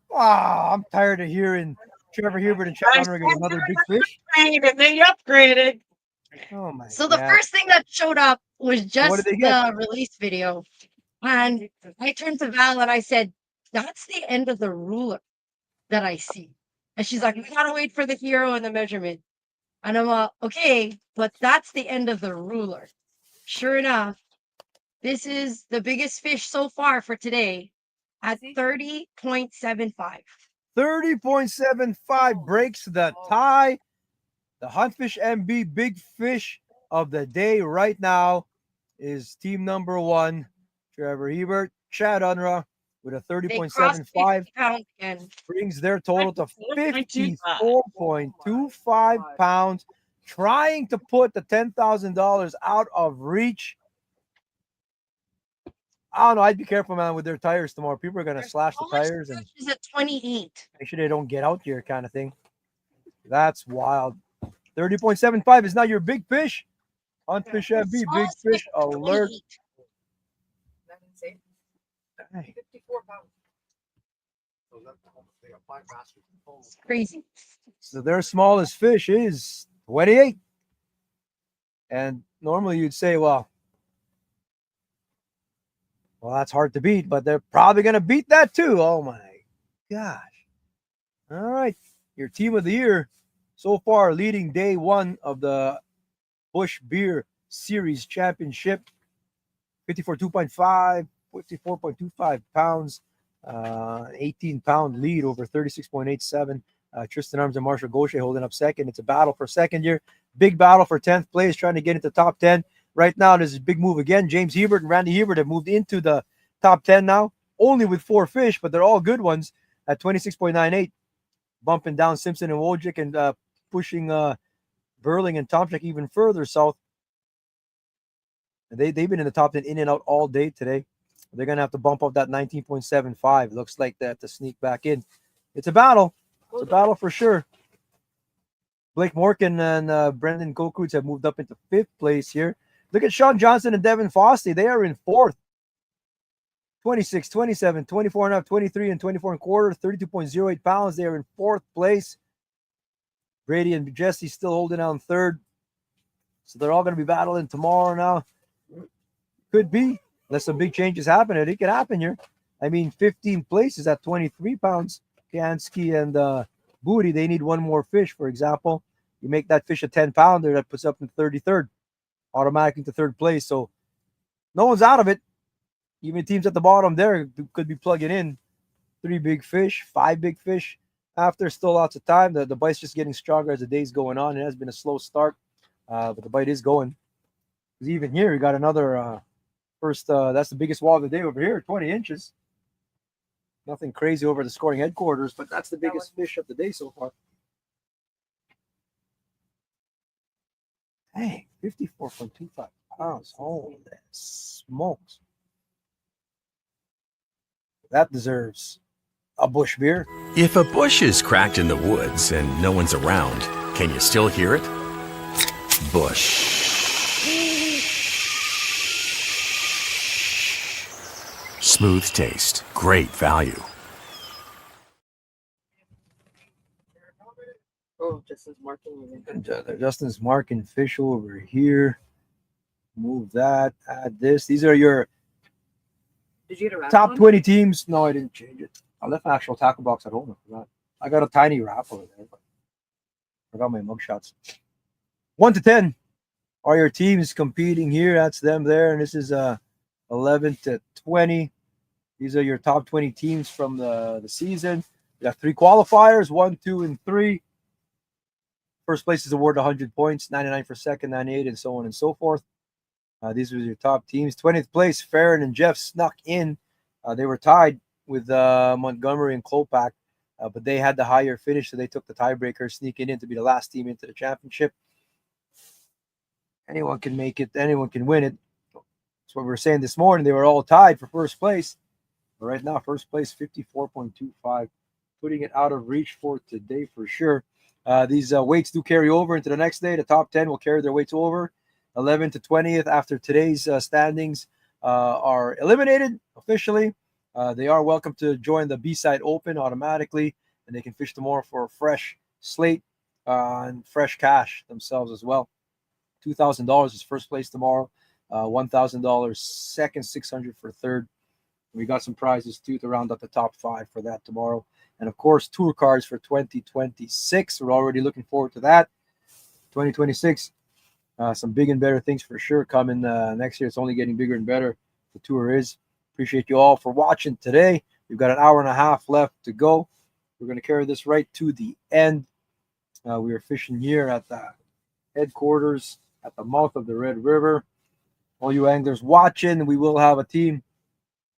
Wow, I'm tired of hearing Trevor Hubert and Chad Unruh get another big fish. They upgraded. Oh my So the God. first thing that showed up was just What did they get? the release video. And I turned to Val and I said, that's the end of the ruler that I see. And she's like, we gotta wait for the hero and the measurement. And I'm like, okay, but that's the end of the ruler. Sure enough, this is the biggest fish so far for today at 30.75. 30.75 breaks the tie. The Huntfish MB big fish of the day right now is team number 1, Trevor Hebert. Chad Unruh with a 30.75 again. brings their total to 54.25 pounds. trying to put the $10,000 out of reach. I don't know. I'd be careful, man, with their tires tomorrow. People are gonna slash the tires and Is at 28. make sure they don't get out here, kind of thing. That's wild. 30.75 is now your big fish. On Fish MB, big Smallest fish fish, alert. 28. That's insane. Dang. 54 pounds. It's crazy. So their smallest fish is 28. And normally you'd say, well, that's hard to beat, but they're probably going to beat that too. Oh my gosh. All right. Your team of the year so far, leading day one of the BUSCH Beer Series Championship. 54.25, 54.25 pounds, 18-pound lead over 36.87. Tristan Arms and Marshall Gaucher holding up second. It's a battle for second year. Big battle for 10th place, trying to get into top 10. Right now, there's a big move again. James Hebert and Randy Hebert have moved into the top 10 now, only with 4 fish, but they're all good ones at 26.98. Bumping down Simpson and Wojcik and pushing Burling and Tomczyk even further south. They've been in the top 10 in and out all day today. They're going to have to bump up that 19.75. Looks like that to sneak back in. It's a battle. It's a battle for sure. Blake Morgan and Brendan Kokrutz have moved up into 5th place here. Look at Sean Johnson and Devin Fossey. They are in 4th. 26, 27, 24 and a half, 23 and 24 and a quarter, 32.08 pounds. They are in 4th place. Brady and Jesse still holding on 3rd. So they're all going to be battling tomorrow now. Could be, unless some big changes happen. It could happen here. I mean, 15 places at 23 pounds. Kansky and Booty, they need one more fish, for example. You make that fish a 10-pounder, that puts up in 33rd, automatically to 3rd place. So no one's out of it. Even teams at the bottom there could be plugging in 3 big fish, 5 big fish. After still lots of time, the bite's just getting stronger as the day's going on. It has been a slow start, but the bite is going. Even here, we got another first. That's the biggest wall of the day over here, 20 inches. Nothing crazy over the scoring headquarters, but that's the biggest fish of the day so far. Hey, 54.25 pounds. Holy smokes. That deserves a bush beer. If a bush is cracked in the woods and no one's around, can you still hear it? Bush. Smooth taste, great value. Oh, Justin's marking. Justin's marking fish over here. Move that. Add this. These are your Did you get a wrap top on? 20 teams. No, I didn't change it. I left my actual tackle box at home. I got a tiny wrap over there, but I forgot my mug shots. 1 to 10 are your teams competing here. That's them there. And this is 11 to 20. These are your top 20 teams from the season. We got 3 qualifiers, 1, 2, and 3. First place is awarded 100 points, 99 for second, 98, and so on and so forth. These were your top teams. 20th place, Farron and Jeff snuck in. They were tied with Montgomery and Klopak, but they had the higher finish, so they took the tiebreaker, sneaking in to be the last team into the championship. Anyone can make it. Anyone can win it. That's what we were saying this morning. They were all tied for first place. But right now, first place, 54.25, putting it out of reach for today for sure. These weights do carry over into the next day. The top 10 will carry their weights over. 11 to 20th after today's standings are eliminated officially. They are welcome to join the B-side open automatically, and they can fish tomorrow for a fresh slate and fresh cash themselves as well. $2,000 is first place tomorrow. $1,000 second, $600 for third. We got some prizes too to round up the top 5 for that tomorrow. And of course, tour cards for 2026. We're already looking forward to that. 2026. Some big and better things for sure coming next year. It's only getting bigger and better. The tour is. Appreciate you all for watching today. We've got an hour and a half left to go. We're going to carry this right to the end. We are fishing here at the headquarters at the mouth of the Red River. All you anglers watching, we will have a team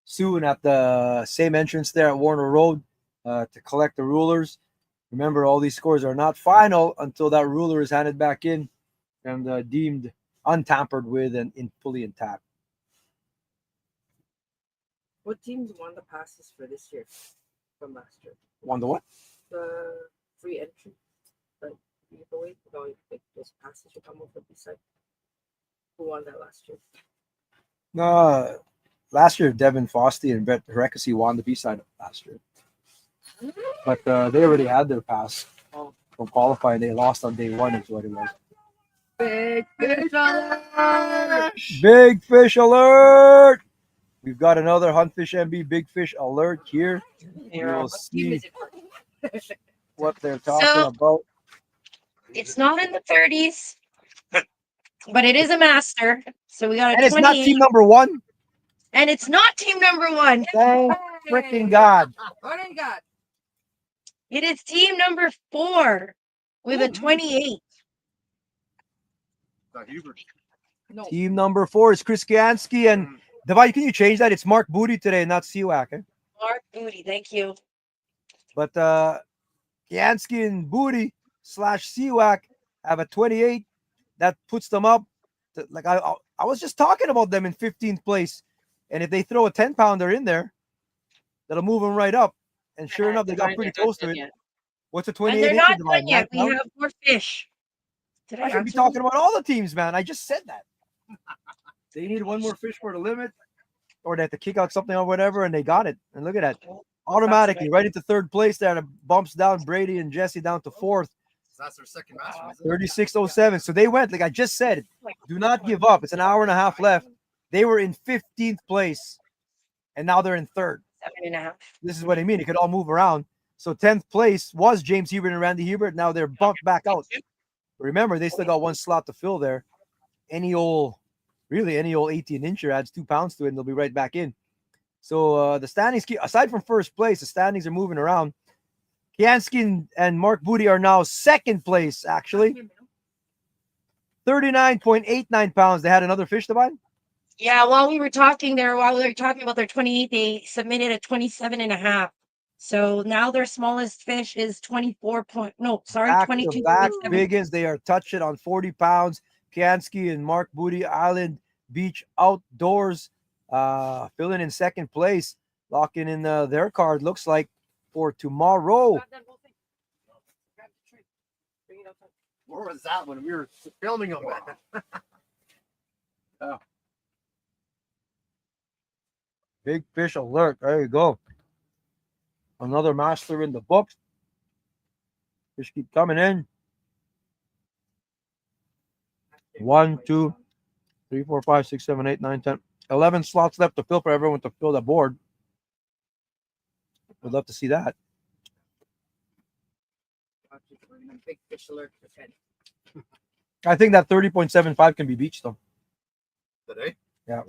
soon at the same entrance there at Warner Road to collect the rulers. Remember, all these scores are not final until that ruler is handed back in and deemed untampered with and fully intact. What teams won the passes for this year from last year? Won the what? The free entry, like giveaway, like those passes you come over beside. Who won that last year? Last year, Devin Fosty and Brett Rekasi won the B-side last year. But they already had their pass from qualifying. They lost on day one is what it was. Big fish alert! Big fish alert! We've got another Huntfish MB big fish alert here. We'll see what they're talking about. It's not in the 30s, but it is a master. So we got a And it's not 28. team number one. And it's not team number one. Thank freaking God. What do you got? It is team number 4 with a 28. No. Team number 4 is Chris Kiansky. And Davai, can you change that? It's Mark Booty today, not Siwak. Eh? Mark Booty, thank you. But Kiansky and Booty / Siwak have a 28. That puts them up. Like I was just talking about them in 15th place. And if they throw a 10-pounder in there, that'll move them right up. And sure enough, they got pretty close to it. Yet. What's a And 28? they're not done yet. We have more fish. Did I should be talking about all the teams, man. I just said that. They need one more fish for the limit, or they have to kick out something or whatever, and they got it. And look at that. Automatically, right into 3rd place there. And it bumps down Brady and Jesse down to 4th. That's their second match. 36.07. So they went, like I just said, do not give up. It's an hour and a half left. They were in 15th place, and now they're in 3rd. 7.5. This is what I mean. It could all move around. So 10th place was James Hebert and Randy Hebert. Now they're bumped back out. Remember, they still got one slot to fill there. Any old 18-incher adds 2 pounds to it, and they'll be right back in. So the standings, aside from 1st place, the standings are moving around. Kiansky and Mark Booty are now 2nd place, actually. 39.89 pounds. They had another fish to buy? Yeah, while we were talking about their 28, they submitted a 27.5. So now their smallest fish is 22. Back biggins. They are touching on 40 pounds. Kiansky and Mark Booty, Island Beach Outdoors, filling in 2nd place, locking in their card, looks like, for tomorrow. Where was that when we were filming them? Oh. Big fish alert. There you go. Another master in the books. Fish keep coming in. 1, 2, 3, 4, 5, 6, 7, 8, 9, 10. 11 slots left to fill for everyone to fill the board. Would love to see that. Big fish alert for 10. I think that 30.75 can be beached though. Today? Yeah.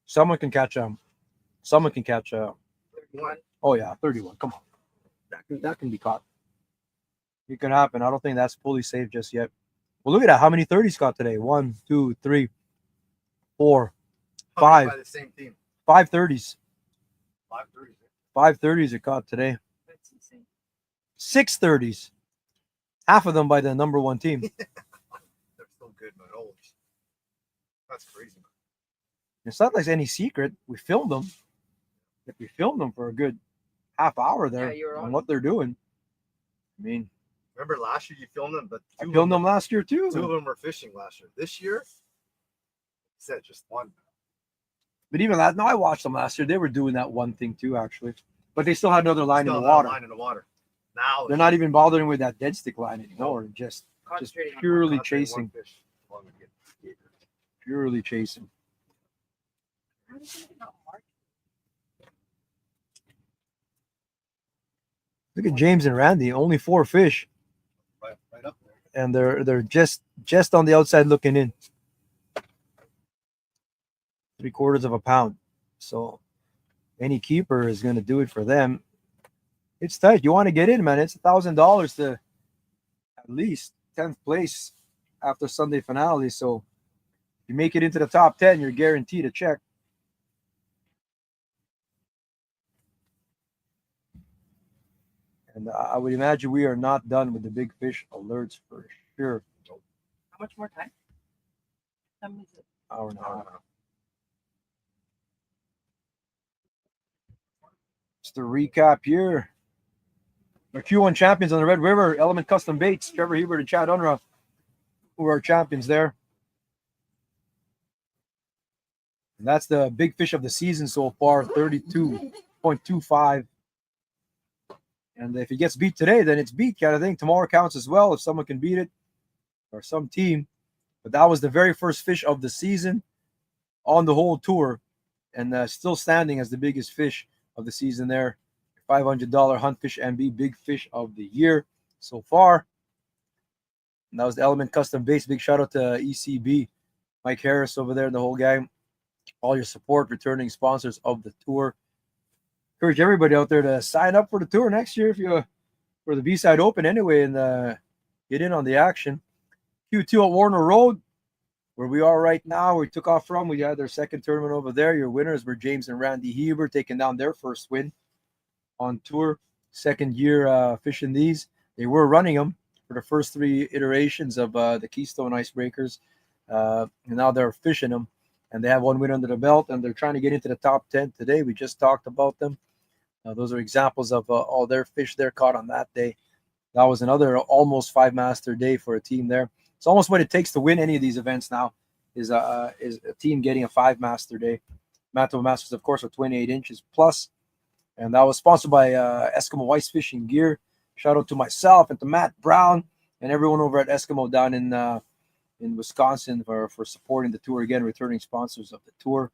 Someone can catch 31. Oh yeah, 31. Come on. That can be caught. It can happen. I don't think that's fully safe just yet. Well, look at that. How many 30s caught today? 1, 2, 3, 4, 5. By the same team. 5 30s. 5 30s. 5 30s are caught today. That's insane. 6 30s. Half of them by the number 1 team. They're so good, man. Holy shit. That's crazy, man. It's not like any secret. We filmed them. If we filmed them for a good half hour there on what they're doing. I mean, remember last year you filmed them, but I filmed them last year too. 2 of them were fishing last year. This year, said just 1. But even that, no, I watched them last year. They were doing that one thing too, actually. But they still had another line in the water. Now they're not even bothering with that dead stick line anymore. Just purely chasing. Purely chasing. Look at James and Randy, only 4 fish. Right up there. And they're just on the outside looking in. 3/4 of a pound. So any keeper is going to do it for them. It's tight. You want to get in, man. It's $1,000 to at least 10th place after Sunday finale. So if you make it into the top 10, you're guaranteed a check. And I would imagine we are not done with the big fish alerts for sure. How much more time? How many is it? Hour and a half. Just to recap here. Our Q1 champions on the Red River, Element Custom Baits, Trevor Hebert and Chad Unruh, who are champions there. And that's the big fish of the season so far, 32.25. And if he gets beat today, then it's beat kind of thing. Tomorrow counts as well if someone can beat it or some team. But that was the very first fish of the season on the whole tour, and still standing as the biggest fish of the season there. $500 Hunt Fish MB Big Fish of the Year so far. And that was the Element Custom Base. Big shout out to ECB, Mike Harris over there and the whole gang. All your support, returning sponsors of the tour. Encourage everybody out there to sign up for the tour next year if you for the B-Side Open anyway, and get in on the action. Q2 at Warner Road, where we are right now. We took off from. We had their second tournament over there. Your winners were James and Randy Heber, taking down their first win on tour. Second year fishing these. They were running them for the first three iterations of the Keystone Icebreakers. And now they're fishing them. And they have one win under the belt, and they're trying to get into the top 10 today. We just talked about them. Those are examples of all their fish they're caught on that day. That was another almost 5-master day for a team there. It's almost what it takes to win any of these events now is a team getting a 5-master day. Manitoba Masters, of course, are 28 inches plus. And that was sponsored by Eskimo Ice Fishing Gear. Shout out to myself and to Matt Brown and everyone over at Eskimo down in Wisconsin for supporting the tour again, returning sponsors of the tour.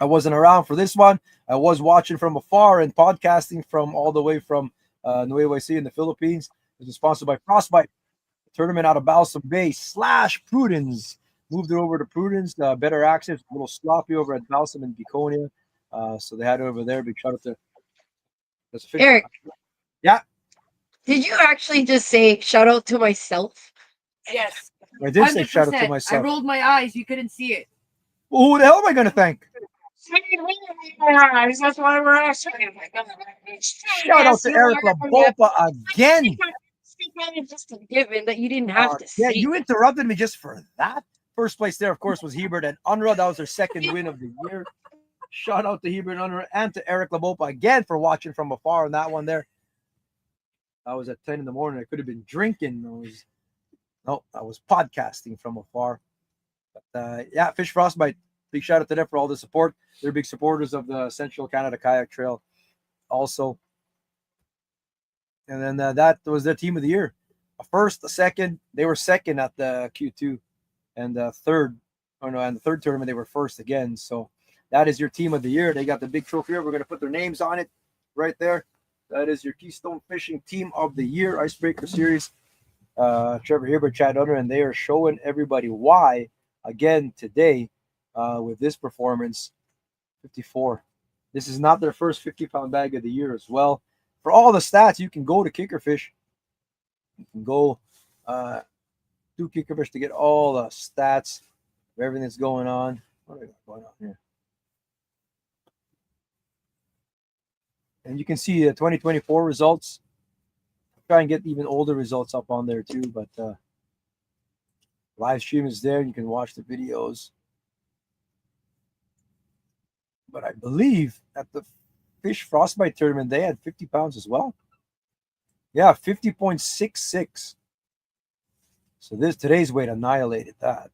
I wasn't around for this one. I was watching from afar and podcasting from all the way from Nueva Ecija in the Philippines. It was sponsored by Frostbite. Tournament out of Balsam Bay / Prudence. Moved it over to Prudence. Better access, a little sloppy over at Balsam and Beconia. So they had it over there. Big shout out to Eric. Yeah. Did you actually just say shout out to myself? Yes. I did say shout out to 100%. myself. I rolled my eyes. You couldn't see it. Well, who the hell am I going to thank? That's why we're asking. Shout out to Eric LaBopa again. Just a given that you didn't have to Yeah, say. you interrupted me just for that. First place there, of course, was Hebert and Unruh. That was their second win of the year. Shout out to Hebert and Unruh and to Eric LaBopa again for watching from afar on that one there. I was at 10 in the morning. I could have been drinking. I was podcasting from afar. But yeah, Fish Frostbite. Big shout out to them for all the support. They're big supporters of the Central Canada Kayak Trail also. And then that was their team of the year. A first, a second. They were second at the Q2. And the third tournament, they were first again. So that is your team of the year. They got the big trophy here. We're going to put their names on it right there. That is your Keystone Fishing Team of the Year, Icebreaker Series. Trevor Hebert, Chad Unruh, and they are showing everybody why, again, today, with this performance, 54. This is not their first 50-pound bag of the year as well. For all the stats, you can go to Kickerfish. You can go to Kickerfish to get all the stats of everything that's going on. What do we got going on here? And you can see the 2024 results. Try and get even older results up on there too, but live stream is there. You can watch the videos. But I believe at the Fish Frostbite tournament, they had 50 pounds as well. Yeah, 50.66. So today's weight annihilated that.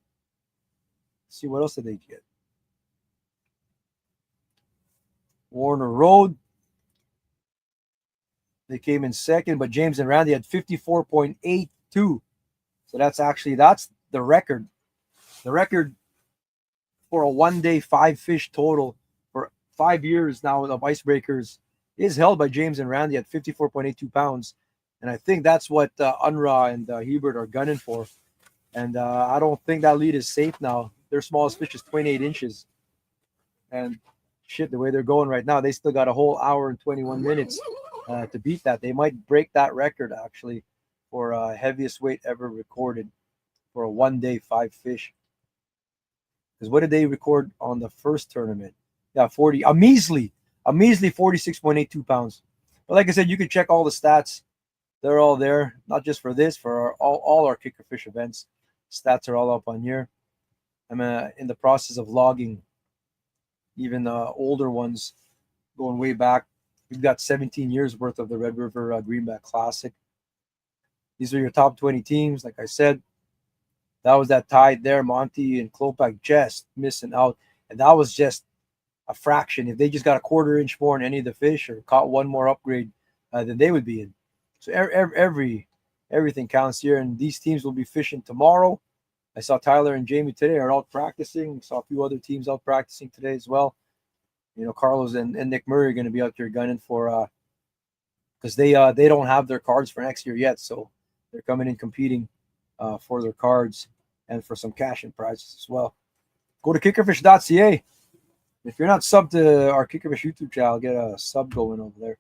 Let's see, what else did they get? Warner Road. They came in second, but James and Randy had 54.82. So that's the record. The record for a one-day 5-fish total for 5 years now of icebreakers is held by James and Randy at 54.82 pounds. And I think that's what Unruh and Hebert are gunning for. And I don't think that lead is safe now. Their smallest fish is 28 inches. And shit, the way they're going right now, they still got a whole hour and 21 minutes to beat that. They might break that record, actually, for heaviest weight ever recorded for a one-day 5-fish. Because what did they record on the first tournament? Yeah, a measly 46.82 pounds. But like I said, you can check all the stats. They're all there, not just for this, for all our Kickerfish events. Stats are all up on here. I'm in the process of logging even the older ones going way back. We've got 17 years worth of the Red River Greenback Classic. These are your top 20 teams. Like I said, that was that tide there. Monty and Klopak just missing out. And that was just a fraction. If they just got a quarter-inch more in any of the fish or caught one more upgrade, then they would be in. So everything counts here. And these teams will be fishing tomorrow. I saw Tyler and Jamie today are out practicing. Saw a few other teams out practicing today as well. You know, Carlos and Nick Murray are going to be out there gunning for because they don't have their cards for next year yet. So they're coming in competing for their cards and for some cash and prizes as well. Go to kickerfish.ca. If you're not subbed to our Kickerfish YouTube channel, get a sub going over there.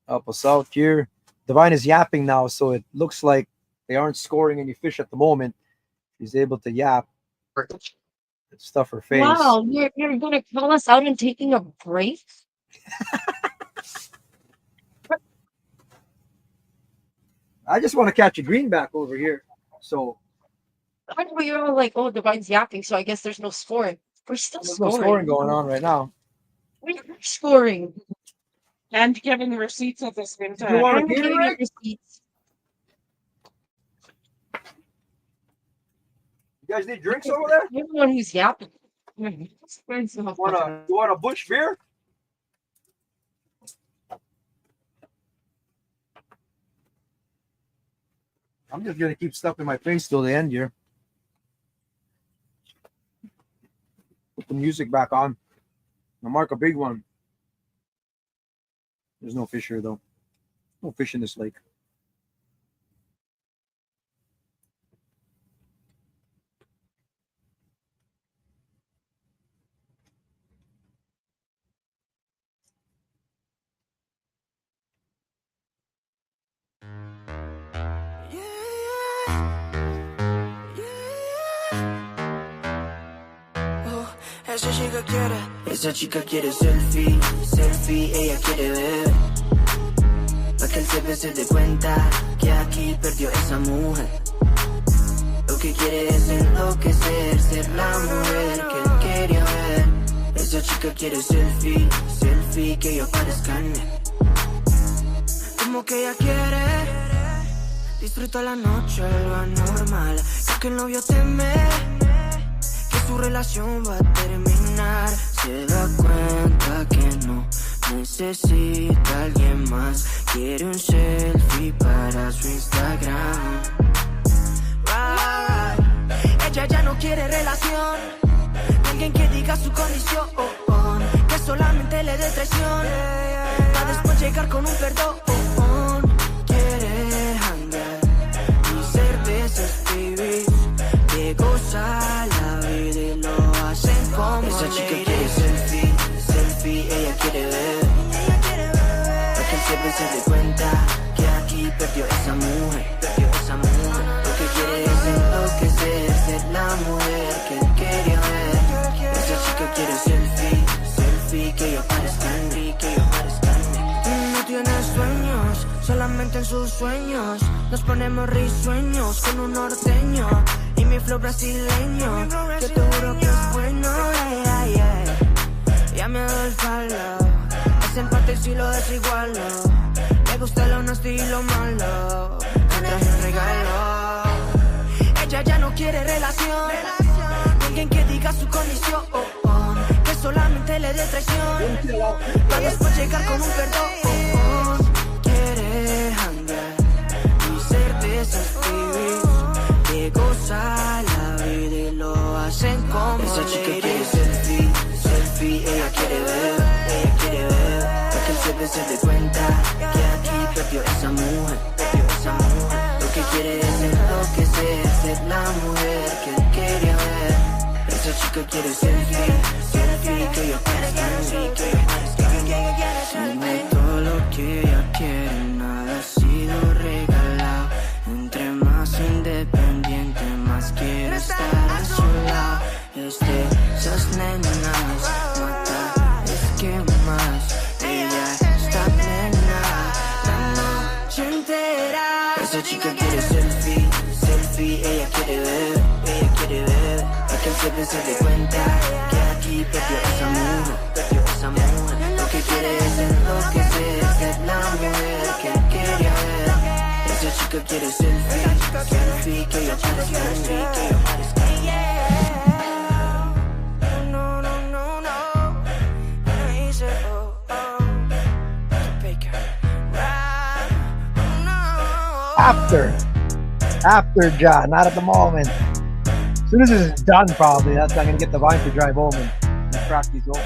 Help us out here. Divine is yapping now, so it looks like they aren't scoring any fish at the moment. She's able to yap. Stuff her face. Wow, you're going to call us out and taking a break? I just want to catch a greenback over here. So You're all like, oh, Divine's yapping, so I guess there's no scoring. We're still there's scoring. no scoring going on right now. We're scoring. And giving receipts at the same time. You want I'm to get giving it? you receipts. You guys need drinks over there? You're the one who's yapping. You want a bush beer? I'm just gonna keep stuff in my face till the end here. Put the music back on. I'll mark a big one. There's no fish here though. No fish in this lake. Esa chica quiere selfie, selfie, ella quiere ver. Pa' que el CP se dé cuenta que aquí perdió esa mujer. Lo que quiere es enloquecer, ser la mujer que él quería ver. Esa chica quiere selfie, selfie, que yo parezca en él. Como que ella quiere, disfruta la noche, lo anormal. Creo que el novio teme que su relación va a terminar. Se da cuenta que no necesita a alguien más. Quiere un selfie para su Instagram. Ella ya no quiere relación, alguien que diga su condición, que solamente le dé traición, para después llegar con un perdón. Quiere hangar y ser de esos babies que goza la vida y lo hacen como esa chica quiere selfie, selfie, ella quiere ver. Para que el CP se dé cuenta que aquí perdió esa mujer, perdió esa mujer. Lo que quiere es enloquecer, ser la mujer que él quería ver. Esa chica quiere selfie, selfie, que yo parezca en mí, que yo parezca en mí. No tiene sueños, solamente en sus sueños. Nos ponemos risueños con un norteño y mi flow brasileño. Yo te juro que es bueno, ya me doy el follow. Es empate y si lo desigualo. Le gusta lo honesto y lo malo. Me traje un regalo. Ella ya no quiere relación, alguien que diga su condición, que solamente le dé traición, para después llegar con un perdón. Quiere hangar y ser de esas babies que goza la vida y lo hacen como esa chica quiere selfie, selfie, ella quiere ver, ella quiere ver. Para que el CP se dé cuenta que aquí perdió esa mujer, perdió esa mujer. Lo que quiere es enloquecer, ser la mujer que él quería ver. Esa chica quiere selfie, selfie, que yo parezca en mí, que yo parezca en mí. Dime todo lo que ella quiere, nada ha sido regalado. Entre más independiente, más quiero estar a su lado. Esas nenas, mata, es que más. Ella está plena la noche entera. Esa chica quiere selfie, selfie, se dé cuenta que aquí perdió esa mujer, lo que quiere es enloquecer, ser la mujer que quería ver. Esa chica quiere selfie, que yo parezca After John, not at the moment. As soon as this is done, probably that's I'm gonna get the vine to drive home and crack these open.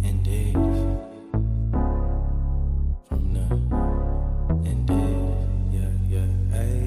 Indeed. From the indeed, yeah. Hey,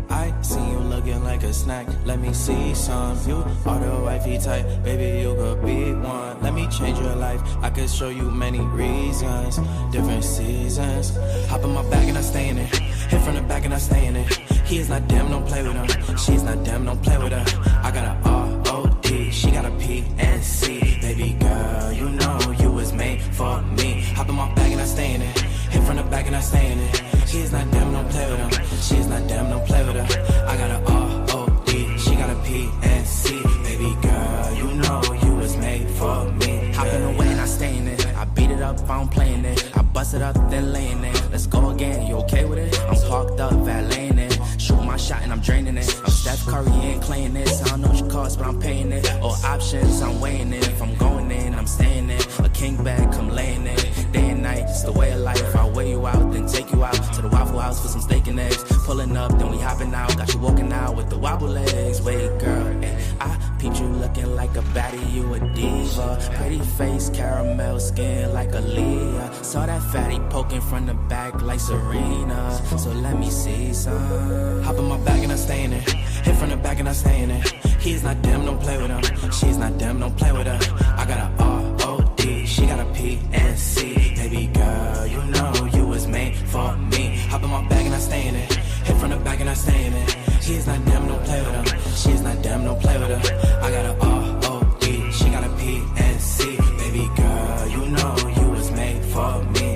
I see you looking like a snack. Let me see some. You are the wifey type, baby. You could be one. Let me change your life. I could show you many reasons, different seasons. Hop in my bag and I stay in it. Hit from the back and I stay in it. He is not damn, don't play with him. She's not damn, don't play with her. I got a R-O-D, she got a P-N-C. Baby girl, you know you was made for me. Hop in my bag and I stay in it. Hit from the back and I stay in it. She is not damn, don't play with him. She is not damn, don't play with her. I got a R-O-D, she got a P-N-C. Baby girl, you know you was made for me. Hop in the way and I stay in it. I beat it up if I don't play in it. I bust it up, then lay in it. Let's go again, you okay with it? I'm parked up, valeting it. Shoot my shot and I'm draining it. I'm Steph Curry, ain't playing this. I don't know what you cost, but I'm paying it. Or options, I'm weighing it. If I'm going in, I'm staying in. A king bag, come laying it. Day and night, it's the way of life. I'll weigh you out, then take you out to the Waffle House for some steak and eggs. Pulling up, then we hopping out. Got you walking out with the wobble legs. Wait, girl, I peeped you looking like a baddie, you a diva. Pretty face, caramel skin like a Leah. Saw that fatty poking from the back like Serena. So let me see some. Hop in my bag and I stay in it. Hit from the back and I stay in it. He's not damn, don't play with him. She's not damn, don't play with her. I got a R-O-D, she got a P-N-C. Baby girl, you know you was made for me. Hop in my bag and I stay in it. Hit from the back and I stay in it. He's not damn, don't play with him. She's not damn, don't play with her. I got a R-O-D, she got a P-N-C. Baby girl, you know you was made for me.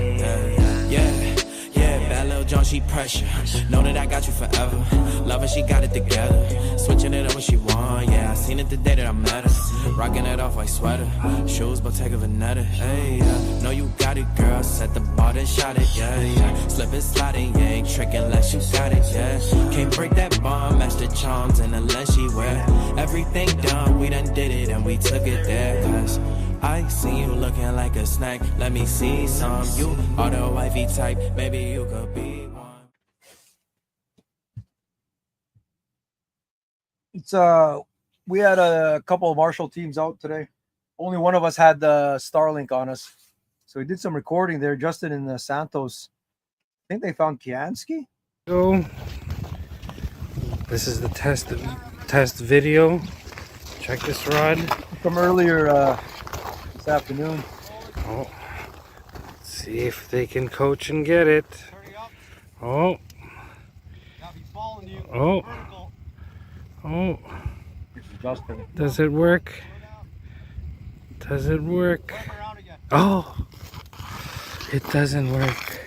Yeah, bad little John, she pressure. Know that I got you forever. Love her, she got it together. Switching it up when she want, yeah. I seen it the day that I met her. Rocking it off like sweater. Shoes, Bottega Veneta. Hey, know you got it, girl. Set the bar, then shot it, yeah. Slip it, slide it, you ain't tricking unless you got it, yeah. Can't break that bond, match the charms, and unless she wear everything done, we done did it and we took it there, cause I see you looking like a snack. Let me see some. You are the wifey type. Maybe you could be one. It's we had a couple of Marshall teams out today. Only one of us had the Starlink on us, so we did some recording there. Justin and Santos, I think they found Kiansky. So this is the test video. Check this rod from earlier this afternoon. Oh, let's see if they can coach and get it. Oh, oh, oh. Does it work? Does it work? Oh, it doesn't work.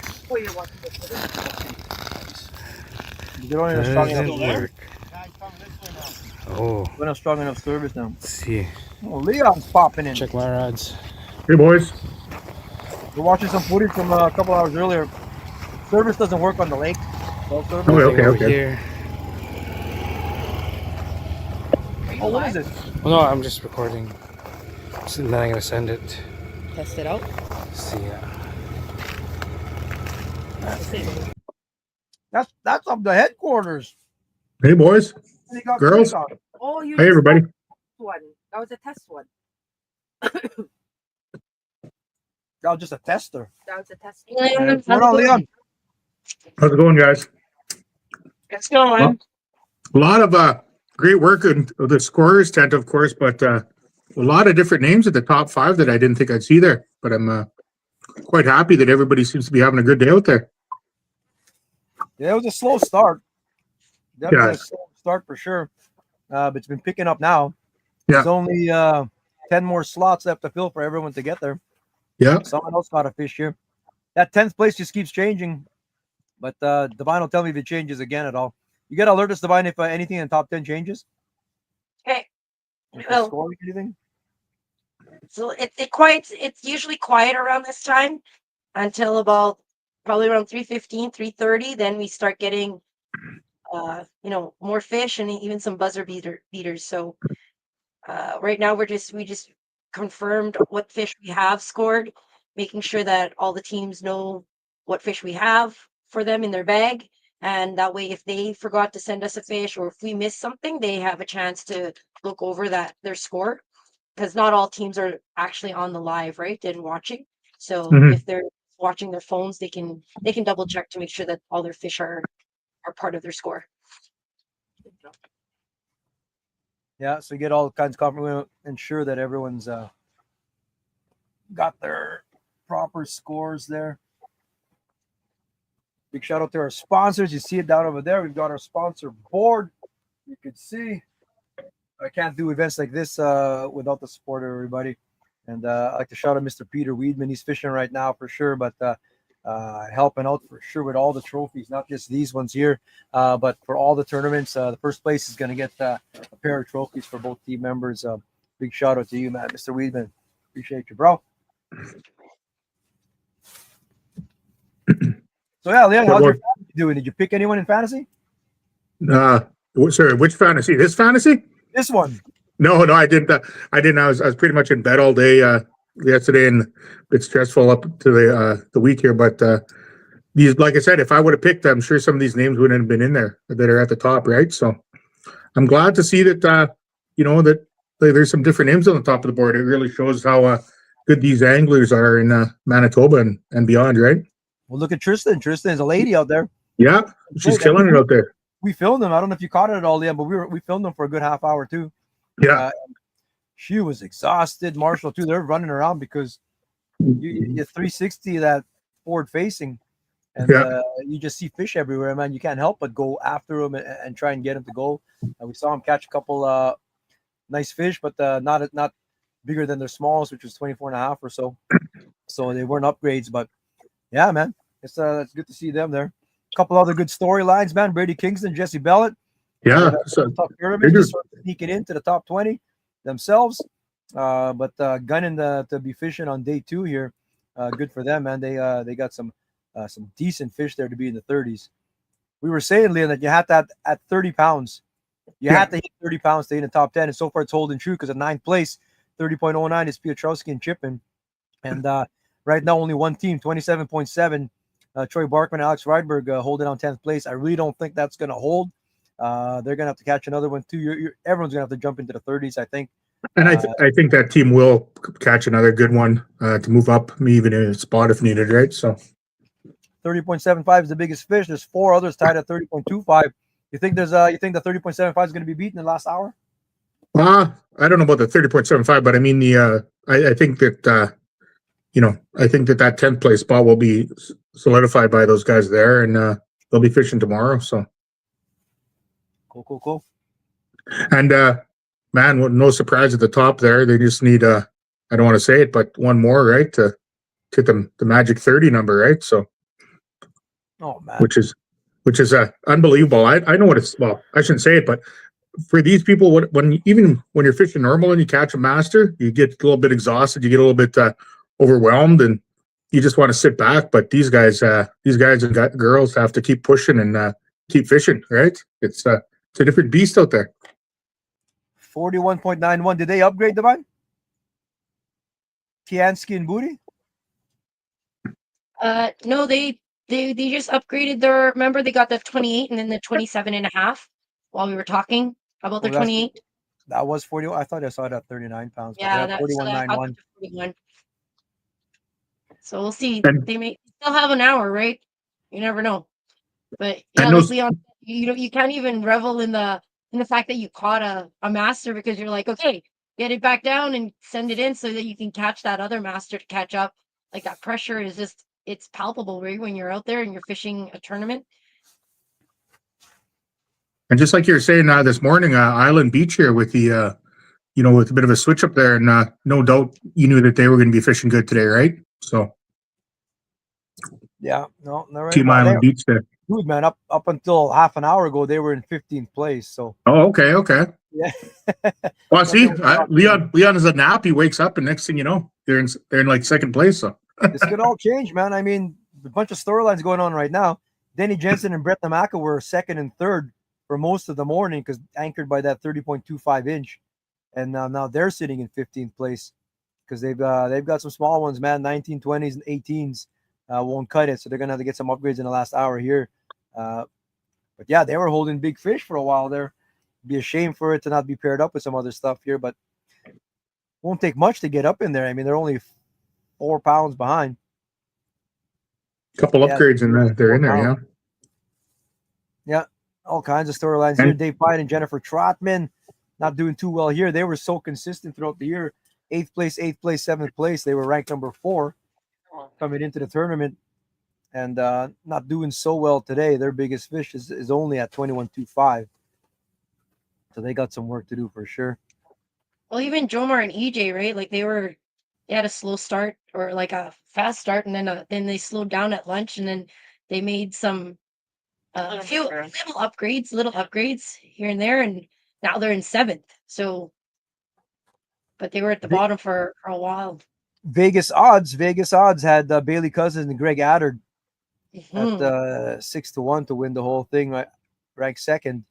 Doesn't work. Oh, we're not strong enough service now. Let's see. Oh, Leon's popping in. Check my rods. Hey boys. We're watching some footage from a couple hours earlier. Service doesn't work on the lake. Service. Okay. Here. Oh, what is it? Well, no, I'm just recording. So then I'm gonna send it. Test it out. See ya. That's up the headquarters. Hey boys. Girls. Oh, you hey everybody. One. That was a test one. That was just a tester. That was a test. What's going on, Leon? How's it going, guys? It's going. A lot of great work in the scorers tent, of course, but a lot of different names at the top 5 that I didn't think I'd see there. But I'm quite happy that everybody seems to be having a good day out there. Yeah, it was a slow start. Definitely a slow start for sure. But it's been picking up now. There's only 10 more slots left to fill for everyone to get there. Yeah. Someone else got a fish here. That 10th place just keeps changing, but Divine will tell me if it changes again at all. You got to alert us, Divine, if anything in the top 10 changes. Okay. Well, scoring anything? So it's usually quiet around this time until about probably around 3:15, 3:30. Then we start getting more fish and even some buzzer beaters. So right now we just confirmed what fish we have scored, making sure that all the teams know what fish we have for them in their bag. And that way, if they forgot to send us a fish or if we miss something, they have a chance to look over their score. Because not all teams are actually on the live, right? And watching. So if they're watching their phones, they can double check to make sure that all their fish are part of their score. Yeah, so you get all kinds of confidence, ensure that everyone's got their proper scores there. Big shout out to our sponsors. You see it down over there. We've got our sponsor board. You can see I can't do events like this without the support of everybody. And I'd like to shout out Mr. Peter Weedman. He's fishing right now for sure, but helping out for sure with all the trophies, not just these ones here, but for all the tournaments. The first place is going to get a pair of trophies for both team members. Big shout out to you, man, Mr. Weedman. Appreciate you, bro. So yeah, Leon, how's your fantasy doing? Did you pick anyone in fantasy? Sorry, which fantasy? This fantasy? This one. No, I didn't. I didn't. I was pretty much in bed all day yesterday, and it's stressful up to the week here. But these, like I said, if I would have picked, I'm sure some of these names wouldn't have been in there that are at the top, right? So I'm glad to see that that there's some different names on the top of the board. It really shows how good these anglers are in Manitoba and beyond, right? Well, look at Tristan. Tristan is a lady out there. Yeah, she's killing it out there. We filmed them. I don't know if you caught it at all, Liam, but we filmed them for a good half hour too. Yeah. She was exhausted. Marshall too. They're running around because you 360 that forward facing, and you just see fish everywhere, man. You can't help but go after them and try and get them to go. We saw them catch a couple nice fish, but not bigger than their smallest, which was 24.5 or so. So they weren't upgrades, but yeah, man, it's good to see them there. A couple other good storylines, man. Brady Kingston, Jesse Bellett. Yeah, tough pyramid, just sort of sneaking into the top 20 themselves. But gunning to be fishing on day 2 here. Good for them, man. They got some decent fish there to be in the 30s. We were saying, Leon, that you had that at 30 pounds. You had to hit 30 pounds to hit in the top 10, and so far it's holding true because at 9th place, 30.09 is Piotrowski and Chippen. And right now, only one team, 27.7. Troy Barkman and Alex Rydberg holding on 10th place. I really don't think that's going to hold. They're going to have to catch another one too. Everyone's going to have to jump into the 30s, I think. And I think that team will catch another good one to move up, even in a spot if needed, right? So 30.75 is the biggest fish. There's 4 others tied at 30.25. You think the 30.75 is going to be beaten in the last hour? I don't know about the 30.75, but I mean I think that I think that 10th place spot will be solidified by those guys there, and they'll be fishing tomorrow. So cool. And man, no surprise at the top there. They just need I don't want to say it, but one more, right, to hit the magic 30 number, right? So which is unbelievable. I know what it's, well, I shouldn't say it, but for these people, when you're fishing normal and you catch a master, you get a little bit exhausted, you get a little bit overwhelmed, and you just want to sit back. But these guys and girls have to keep pushing and keep fishing, right? It's a different beast out there. 41.91. Did they upgrade the mine? Tiansky and Booty? No, they just upgraded their. Remember, they got the 28 and then the 27.5 while we were talking about their 28. That was 40. I thought I saw it at 39 pounds. Yeah, that's 41.91. 41. So we'll see. They may still have an hour, right? You never know. But yeah, like Leon, you can't even revel in the fact that you caught a master, because you're like, okay, get it back down and send it in so that you can catch that other master to catch up. Like, that pressure is just, it's palpable, right? When you're out there and you're fishing a tournament. And just like you were saying this morning, Island Beach here with the with a bit of a switch up there, and no doubt you knew that they were going to be fishing good today, right? So Yeah, no, right. Team Island beats there. Dude, man, up until half an hour ago, they were in 15th place. So Oh, okay. yeah. Well, see, Leon is a nap. He wakes up, and next thing you know, they're in like second place. So This could all change, man. I mean, a bunch of storylines going on right now. Denny Jensen and Brett Namaka were second and third for most of the morning because anchored by that 30.25 inch, and now they're sitting in 15th place because they've got some small ones, man. 1920s and 18s won't cut it, so they're gonna have to get some upgrades in the last hour here. But yeah, they were holding big fish for a while there. It'd be a shame for it to not be paired up with some other stuff here, but won't take much to get up in there. I mean, they're only 4 pounds behind. couple upgrades in there. They're in there, yeah. Yeah, all kinds of storylines here. Dave Pine and Jennifer Trotman not doing too well here. They were so consistent throughout the year. 8th place, 7th place. They were ranked number 4 coming into the tournament, and not doing so well today. Their biggest fish is only at 21.25. So they got some work to do for sure. Well, even Jomar and EJ, right? Like they had a slow start or like a fast start, and then they slowed down at lunch, and then they made some a few little upgrades here and there, and now they're in 7th. So, but they were at the bottom for a while. Vegas odds had Bailey Cousins and Greg Addard at 6-1 to win the whole thing, right? Ranked second.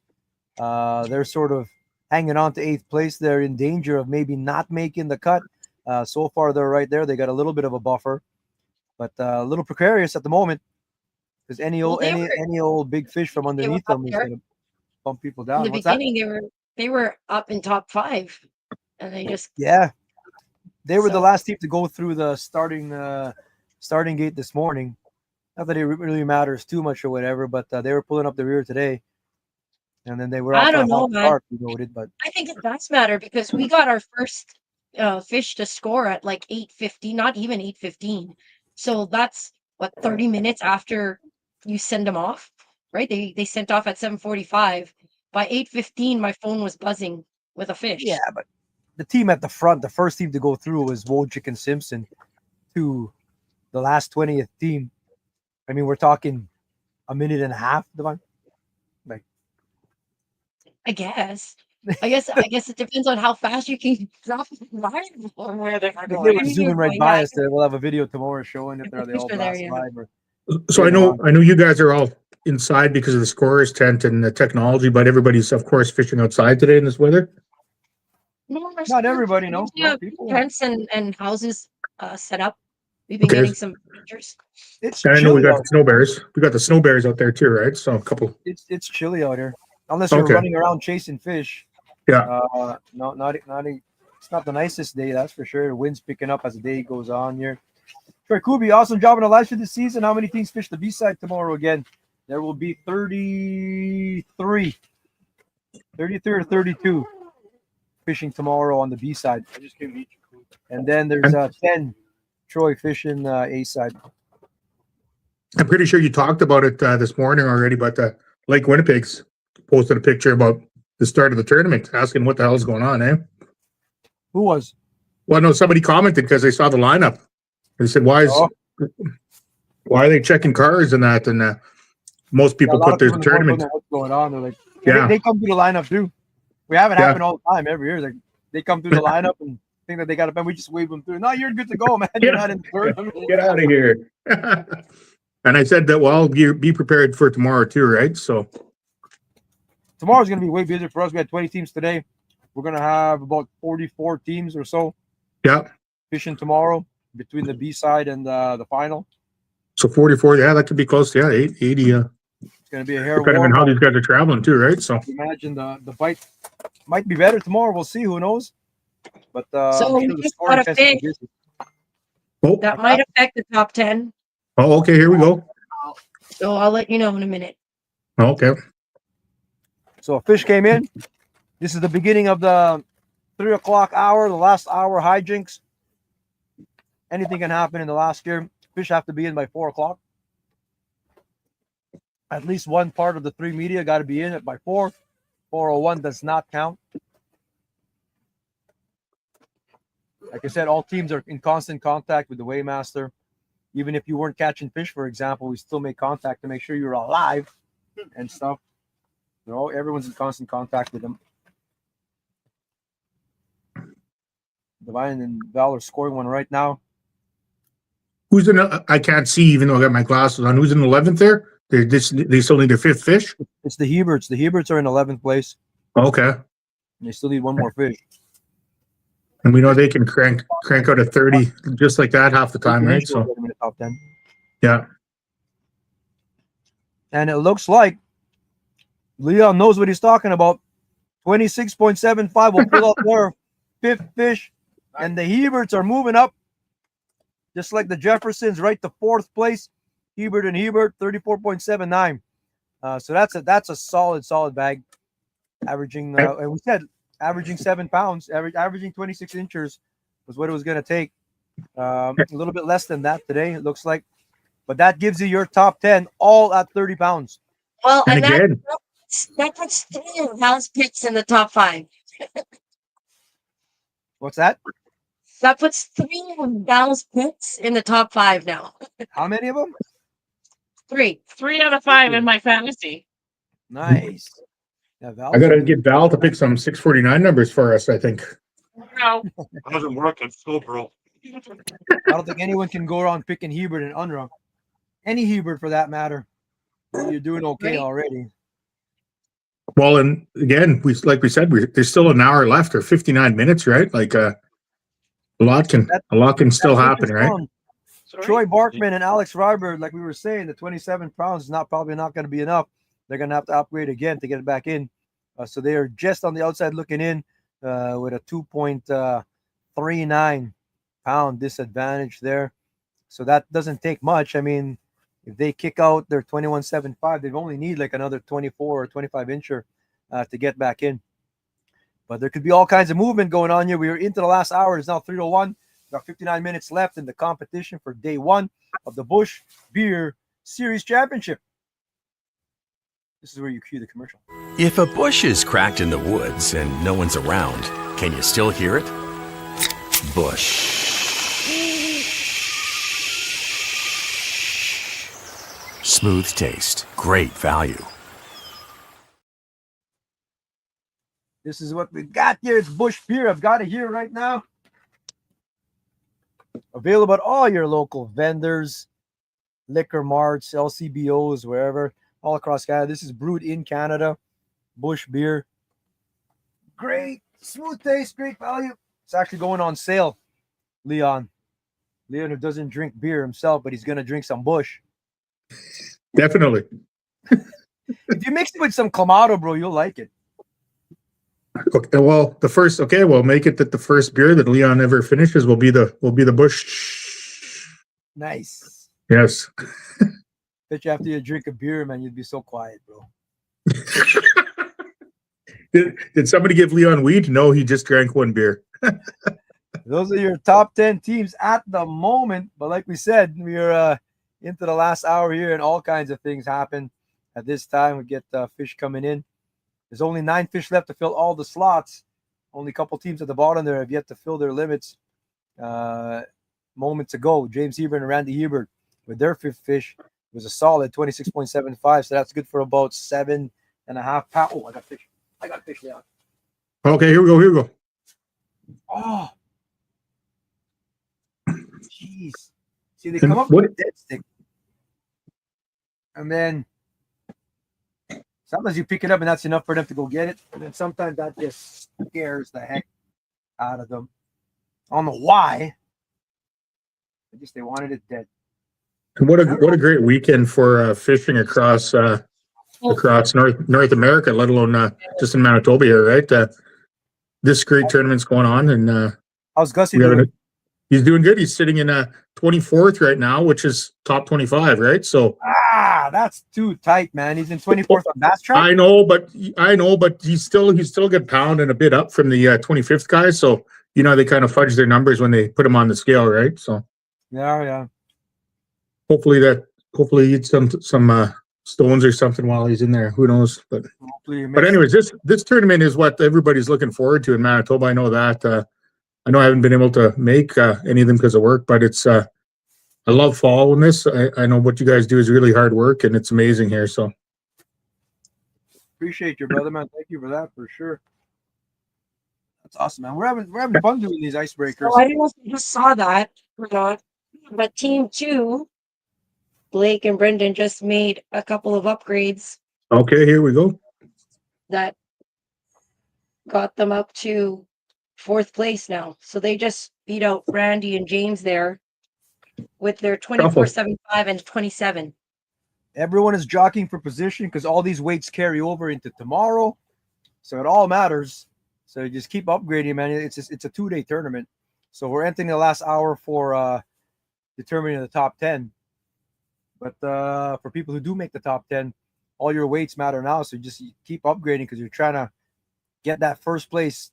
They're sort of hanging on to 8th place. They're in danger of maybe not making the cut. So far, they're right there. They got a little bit of a buffer, but a little precarious at the moment because any old big fish from underneath them is going to bump people down. In the beginning, they were up in top 5, and they just they were the last team to go through the starting gate this morning. Not that it really matters too much or whatever, but they were pulling up the rear today. And then they were I don't know, man. Noted, but I think it does matter because we got our first fish to score at like 8:50, not even 8:15. So that's what 30 minutes after you send them off, right? They sent off at 7:45. By 8:15, my phone was buzzing with a fish. Yeah, but the team at the front, the first team to go through was Wojcik and Simpson, to the last 20th team. I mean, we're talking a minute and a half, Devon. Like, I guess it depends on how fast you can drop the line or where they're they were zooming right by us. We'll have a video tomorrow showing if they're all blast live. So I know you guys are all inside because of the scorer's tent and the technology, but everybody's of course fishing outside today in this weather. Not everybody, no. Yeah, tents and houses set up. We've been getting some pictures. And I know we got the snow bears. We got the snow bears out there too, right? So a couple. It's chilly out here, unless you're running around chasing fish. Yeah. No, not it's not the nicest day, that's for sure. The wind's picking up as the day goes on here. Troy Kubi, awesome job on the live stream this season. How many teams fish the B-side tomorrow again? There will be 33 or 32 fishing tomorrow on the B-side. I just came to meet you. And then there's 10 Troy fishing A-side. I'm pretty sure you talked about it this morning already, but Lake Winnipeg's posted a picture about the start of the tournament, asking what the hell's going on, eh? Who was? Well, no, somebody commented because they saw the lineup. They said, why are they checking cars and that? And most people put their tournament. What's going on? They're like, they come through the lineup too. We have it happen all the time every year. Like, they come through the lineup and think that they got it, and we just wave them through. No, you're good to go, man. You're not in the tournament. Get out of here. And I said that, well, be prepared for tomorrow too, right? So tomorrow's going to be way busier for us. We had 20 teams today. We're going to have about 44 teams or so. Yeah. Fishing tomorrow between the B side and the final. So 44, that could be close to 80. It's going to be a hair depending on how these guys are traveling too, right? So imagine the bite might be better tomorrow. We'll see. Who knows? But so we just got a fish that might affect the top 10. Oh, okay. Here we go. So I'll let you know in a minute. Okay. So a fish came in. This is the beginning of the 3 o'clock hour, the last hour hijinks. Anything can happen in the last year. Fish have to be in by 4 o'clock. At least one part of the 3 media got to be in it by 4. 4:01 does not count. Like I said, all teams are in constant contact with the weighmaster. Even if you weren't catching fish, for example, we still make contact to make sure you're alive and stuff. Everyone's in constant contact with them. Divine and Val are scoring one right now. Who's in? I can't see, even though I got my glasses on. Who's in 11th there? They still need their 5th fish. It's the Heberts. The Heberts are in 11th place. Okay. And they still need one more fish. And we know they can crank out a 30 just like that half the time, right? So top 10. Yeah. And it looks like Leon knows what he's talking about. 26.75 will pull out their 5th fish. And the Heberts are moving up. Just like the Jeffersons, right to 4th place. Hebert and Hebert, 34.79. So that's a solid bag. Averaging, and we said averaging 7 pounds, averaging 26 inches was what it was going to take. A little bit less than that today, it looks like. But that gives you your top 10 all at 30 pounds. Well, and that puts 3 of Val's picks in the top 5. What's that? That puts 3 of Val's picks in the top 5 now. How many of them? 3. 3 out of 5 in my fantasy. Nice. Yeah, I got to get Val to pick some 649 numbers for us, I think. No. Doesn't work. It's so bro. I don't think anyone can go around picking Hebert and Unruh. Any Hebert for that matter. You're doing okay already. Well, and again, like we said, there's still an hour left or 59 minutes, right? Like a lot can still happen, right? Troy Barkman and Alex Ryber, like we were saying, the 27 pounds is probably not going to be enough. They're going to have to upgrade again to get it back in. So they are just on the outside looking in with a 2.39 pound disadvantage there. So that doesn't take much. I mean, if they kick out their 21.75, they only need like another 24 or 25 incher to get back in. But there could be all kinds of movement going on here. We are into the last hour. It's now 3:01. About 59 minutes left in the competition for day 1 of the BUSCH Beer Series Championship. This is where you cue the commercial. If a bush is cracked in the woods and no one's around, can you still hear it? Bush. Smooth taste, great value. This is what we've got here. It's BUSCH Beer. I've got it here right now. Available at all your local vendors, liquor marts, LCBOs, wherever, all across Canada. This is brewed in Canada. BUSCH Beer. Great, smooth taste, great value. It's actually going on sale, Leon. Leon, who doesn't drink beer himself, but he's going to drink some BUSCH. Definitely. If you mix it with some Clamato, bro, you'll like it. Okay, well, we'll make it that the first beer that Leon ever finishes will be the BUSCH. Nice. Yes. Bet you after you drink a beer, man, you'd be so quiet, bro. Did somebody give Leon weed? No, he just drank 1 beer. Those are your top 10 teams at the moment. But like we said, we're into the last hour here, and all kinds of things happen at this time. We get fish coming in. There's only 9 fish left to fill all the slots. Only a couple teams at the bottom there have yet to fill their limits. Moments ago, James Hebert and Randy Hebert with their 5th fish was a solid 26.75. So that's good for about 7.5 pounds. Oh, I got fish. Yeah. Okay, here we go. Oh, jeez. See, they come up with a dead stick, and then sometimes you pick it up and that's enough for them to go get it. And then sometimes that just scares the heck out of them. I don't know why. I guess they wanted it dead. What a great weekend for fishing across North America, let alone just in Manitoba here, right? This great tournament's going on, and how's Gussie doing? He's doing good. He's sitting in 24th right now, which is top 25, right? So that's too tight, man. He's in 24th on Bass Track. I know, but he's still good pound and a bit up from the 25th guys. So they kind of fudge their numbers when they put him on the scale, right? So yeah. Hopefully he eats some stones or something while he's in there. Who knows? But anyways, this tournament is what everybody's looking forward to in Manitoba. I know that I know I haven't been able to make any of them because of work, but it's I love following this. I know what you guys do is really hard work, and it's amazing here. So Appreciate your brother, man. Thank you for that for sure. That's awesome, man. We're having fun doing these icebreakers. So I don't know if you just saw that or not, but Team 2, Blake and Brendan just made a couple of upgrades okay, here we go. that got them up to 4th place now. So they just beat out Randy and James there with their 24.75 and 27. Everyone is jockeying for position because all these weights carry over into tomorrow, so it all matters. So you just keep upgrading, man. It's a 2-day tournament, so we're entering the last hour for determining the top 10. But for people who do make the top 10, all your weights matter now. So you keep upgrading because you're trying to get that first place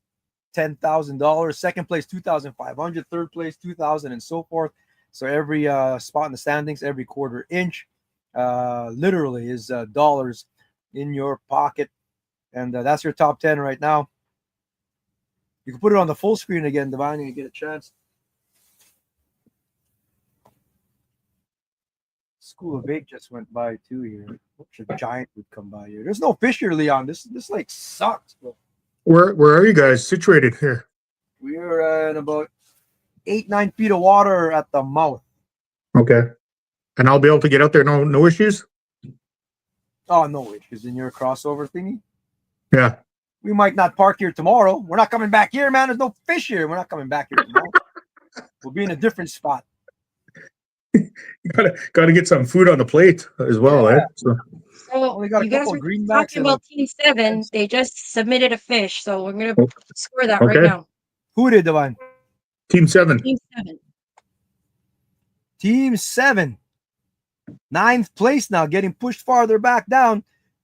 $10,000, second place $2,500, third place $2,000, and so forth. So every spot in the standings, every quarter inch, literally is dollars in your pocket, and that's your top 10 right now. You can put it on the full screen again, Divine, and you get a chance. School of Eight just went by too here. Wish a giant would come by here. There's no fish here, Leon. This like sucks, bro. Where are you guys situated here? We are in about 8-9 feet of water at the mouth. Okay, and I'll be able to get out there. No issues. Oh, no issues in your crossover thingy. Yeah. We might not park here tomorrow. We're not coming back here, man. There's no fish here. We're not coming back here tomorrow. We'll be in a different spot. Gotta get some food on the plate as well, Yeah. eh? So, So got a you guys couple were of greenbacks talking and about Team 7. They just submitted a fish, so we're going to score that right okay. now. Who did, Divine? Team 7. Team 7. Team 7. 9th place now, getting pushed farther back down.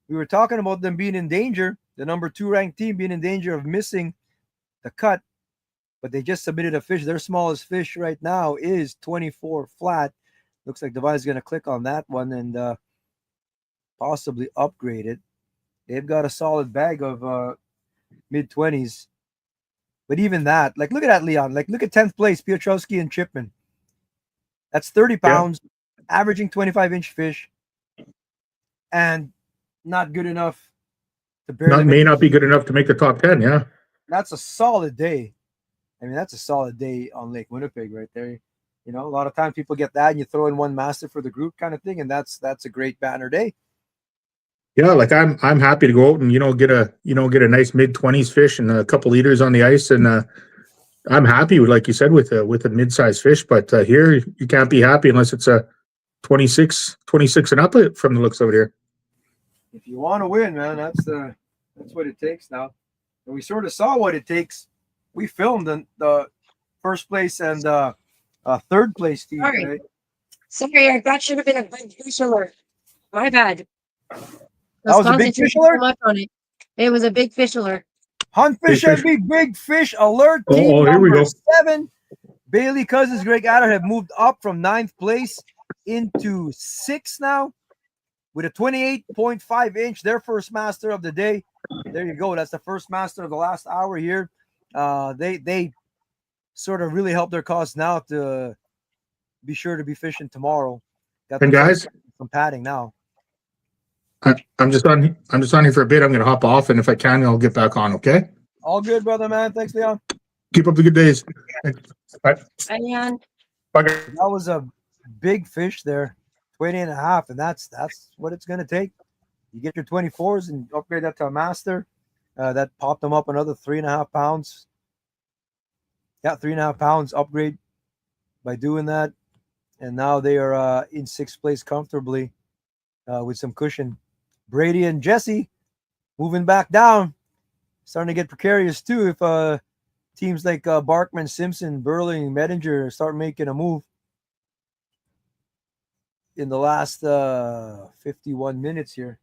We were talking about them being in danger. The number 2 ranked team being in danger of missing the cut, but they just submitted a fish. Their smallest fish right now is 24 flat. Looks like Divine's going to click on that one and possibly upgrade it. They've got a solid bag of mid-20s. But even that, like, look at that, Leon. Like, look at 10th place, Piotrowski and Chipman. That's 30 pounds, averaging 25-inch fish, and not good enough to barely may not be good enough to make the top 10, yeah. That's a solid day. I mean, that's a solid day on Lake Winnipeg right there. You know, a lot of times people get that and you throw in one master for the group kind of thing, and that's a great banner day. Yeah, like I'm happy to go out and get a nice mid-20s fish and a couple liters on the ice, and I'm happy with, like you said, with a mid-sized fish. But here you can't be happy unless it's a 26 and up from the looks of it here. If you want to win, man, that's what it takes now. And we sort of saw what it takes. We filmed the first place and third place team. Sorry. Right? Sorry, that should have been a big fish alert. My bad. That was a big fish alert? On it. It was a big fish alert. Hunt fish and big fish alert. Team here we number go. 7. Bailey Cousins, Greg Adder have moved up from 9th place into 6th now with a 28.5 inch, their first master of the day. There you go. That's the first master of the last hour here. They sort of really help their cause now to be sure to be fishing tomorrow. Got And guys, some padding now. I'm just on here for a bit. I'm going to hop off, and if I can, I'll get back on. Okay. All good, brother, man. Thanks, Leon. Keep up the good days. Bye. Bye, Leon. Bye. That was a big fish there, 20.5, and that's what it's going to take. You get your 24s and upgrade that to a master. That popped them up another 3.5 pounds. Yeah, 3.5 pounds upgrade by doing that, and now they are in 6th place comfortably with some cushion. Brady and Jesse moving back down, starting to get precarious too. If teams like Barkman, Simpson, Burling, Medinger start making a move in the last 51 minutes here.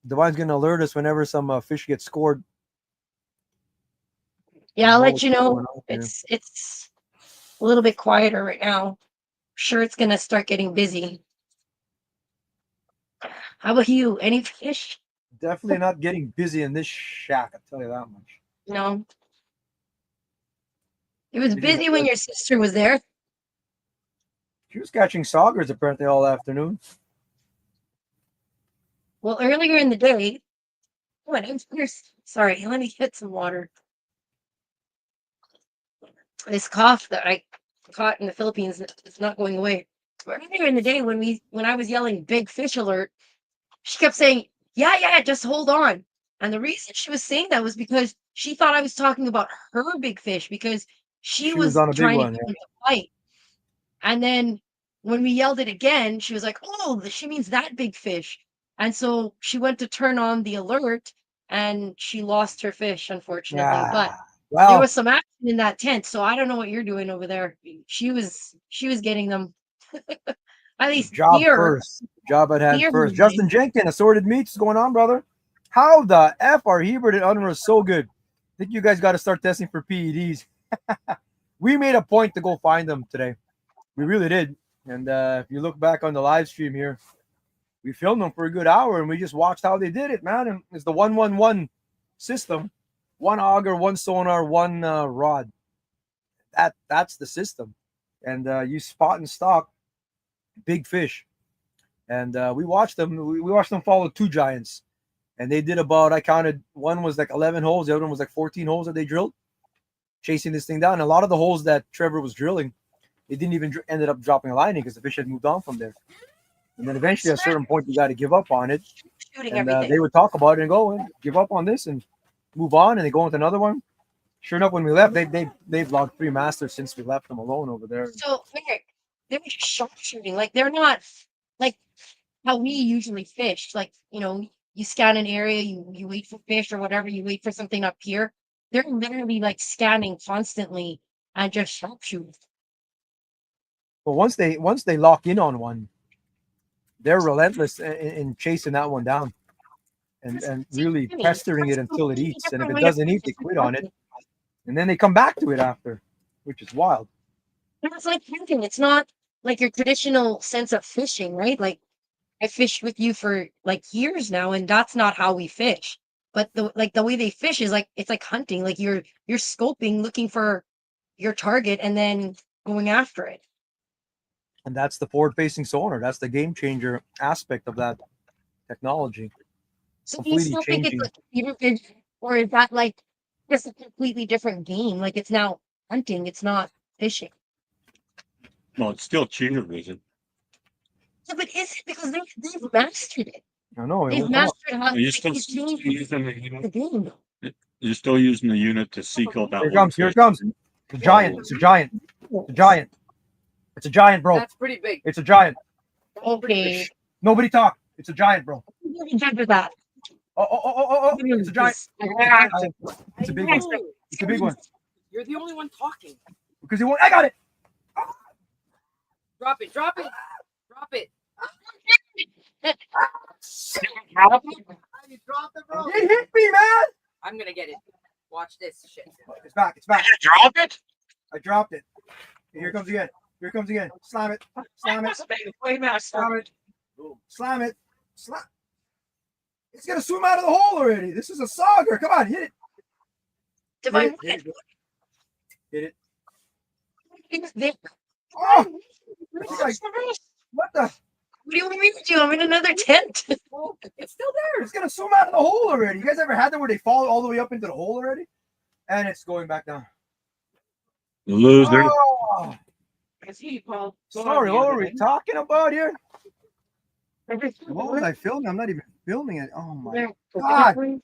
Divine's going to alert us whenever some fish get scored. Yeah, I'll let you know. It's a little bit quieter right now. Sure, it's gonna start getting busy. How about you? Any fish? Definitely not getting busy in this shack, I'll tell you that much. No. It was busy when your sister was there. She was catching saugers apparently all afternoon. Well, earlier in the day, sorry, let me get some water. This cough that I caught in the Philippines, it's not going away. Earlier in the day, when I was yelling "big fish alert," she kept saying, "Yeah, just hold on." And the reason she was saying that was because she thought I was talking about her big fish because she was on a big trying one. to get him to fight. And then when we yelled it again, she was like, "Oh, she means that big fish." And so she went to turn on the alert and she lost her fish, unfortunately. But there was some action in that tent, so I don't know what you're doing over there. She was getting them. At least Job here. first. Job at hand Here first. we Justin Jenkins, Assorted Meats, what's going on, brother? How the F are Hebert and Unruh so good? I think you guys got to start testing for PEDs. We made a point to go find them today. We really did. And if you look back on the live stream here, we filmed them for a good hour and we just watched how they did it, man. And it's the 1-1-1 system. 1 auger, 1 sonar, 1 rod. That's the system. And you spot and stock big fish. And we watched them. We watched them follow 2 giants. And they did about, I counted, one was like 11 holes. The other one was like 14 holes that they drilled, chasing this thing down. And a lot of the holes that Trevor was drilling, it didn't even ended up dropping a line because the fish had moved on from there. And then eventually at a certain point, you got to give up on it. And they would talk about it and go and give up on this and move on. And they go into another one. Sure enough, when we left, they've logged 3 masters since we left them alone over there. So they were just sharpshooting. Like they're not like how we usually fish. Like, you scan an area, you wait for fish or whatever, you wait for something up here. They're literally like scanning constantly and just sharpshooting. But once they lock in on one, they're relentless in chasing that one down and really pestering it until it eats. And if it doesn't eat, they quit on it. And then they come back to it after, which is wild. It's like hunting. It's not like your traditional sense of fishing, right? Like I fished with you for like years now, and that's not how we fish. But the way they fish is like it's like hunting. Like you're scoping, looking for your target, and then going after it. And that's the forward-facing sonar. That's the game changer aspect of that technology. So do you still think it's like feeder fish, or is that like just a completely different game? Like it's now hunting, it's not fishing. No, it's still cheater vision. Yeah, but is it because they've mastered it? I know. They've mastered how You're to still using the game. You're still using the unit to seek out that. Here it comes. Here it comes. It's a giant. It's a giant. It's a giant. It's a giant, bro. That's pretty big. It's a giant. Okay. Nobody talk. It's a giant, bro. Remember that. Oh. It's a giant. It's a big one. It's a big one. You're the only one talking. Because you won't. I got it. Drop it. Drop it. You dropped it, bro. It hit me, man. I'm gonna get it. Watch this shit. It's back. It's back. Did you drop it? I dropped it. Here it comes again. Here it comes again. Slam it. Slam it. Slam it. Slam it. Slam. It's gonna swim out of the hole already. This is a sauger. Come on, hit it. Divine. Hit it. It's there. Oh, like, what the? What do you want me to do? I'm in another tent. It's still there. It's gonna swim out of the hole already. You guys ever had that where they fall all the way up into the hole already, and it's going back down? Loser. Oh. Sorry, what were we talking about here? What was I filming? I'm not even filming it. Oh my God.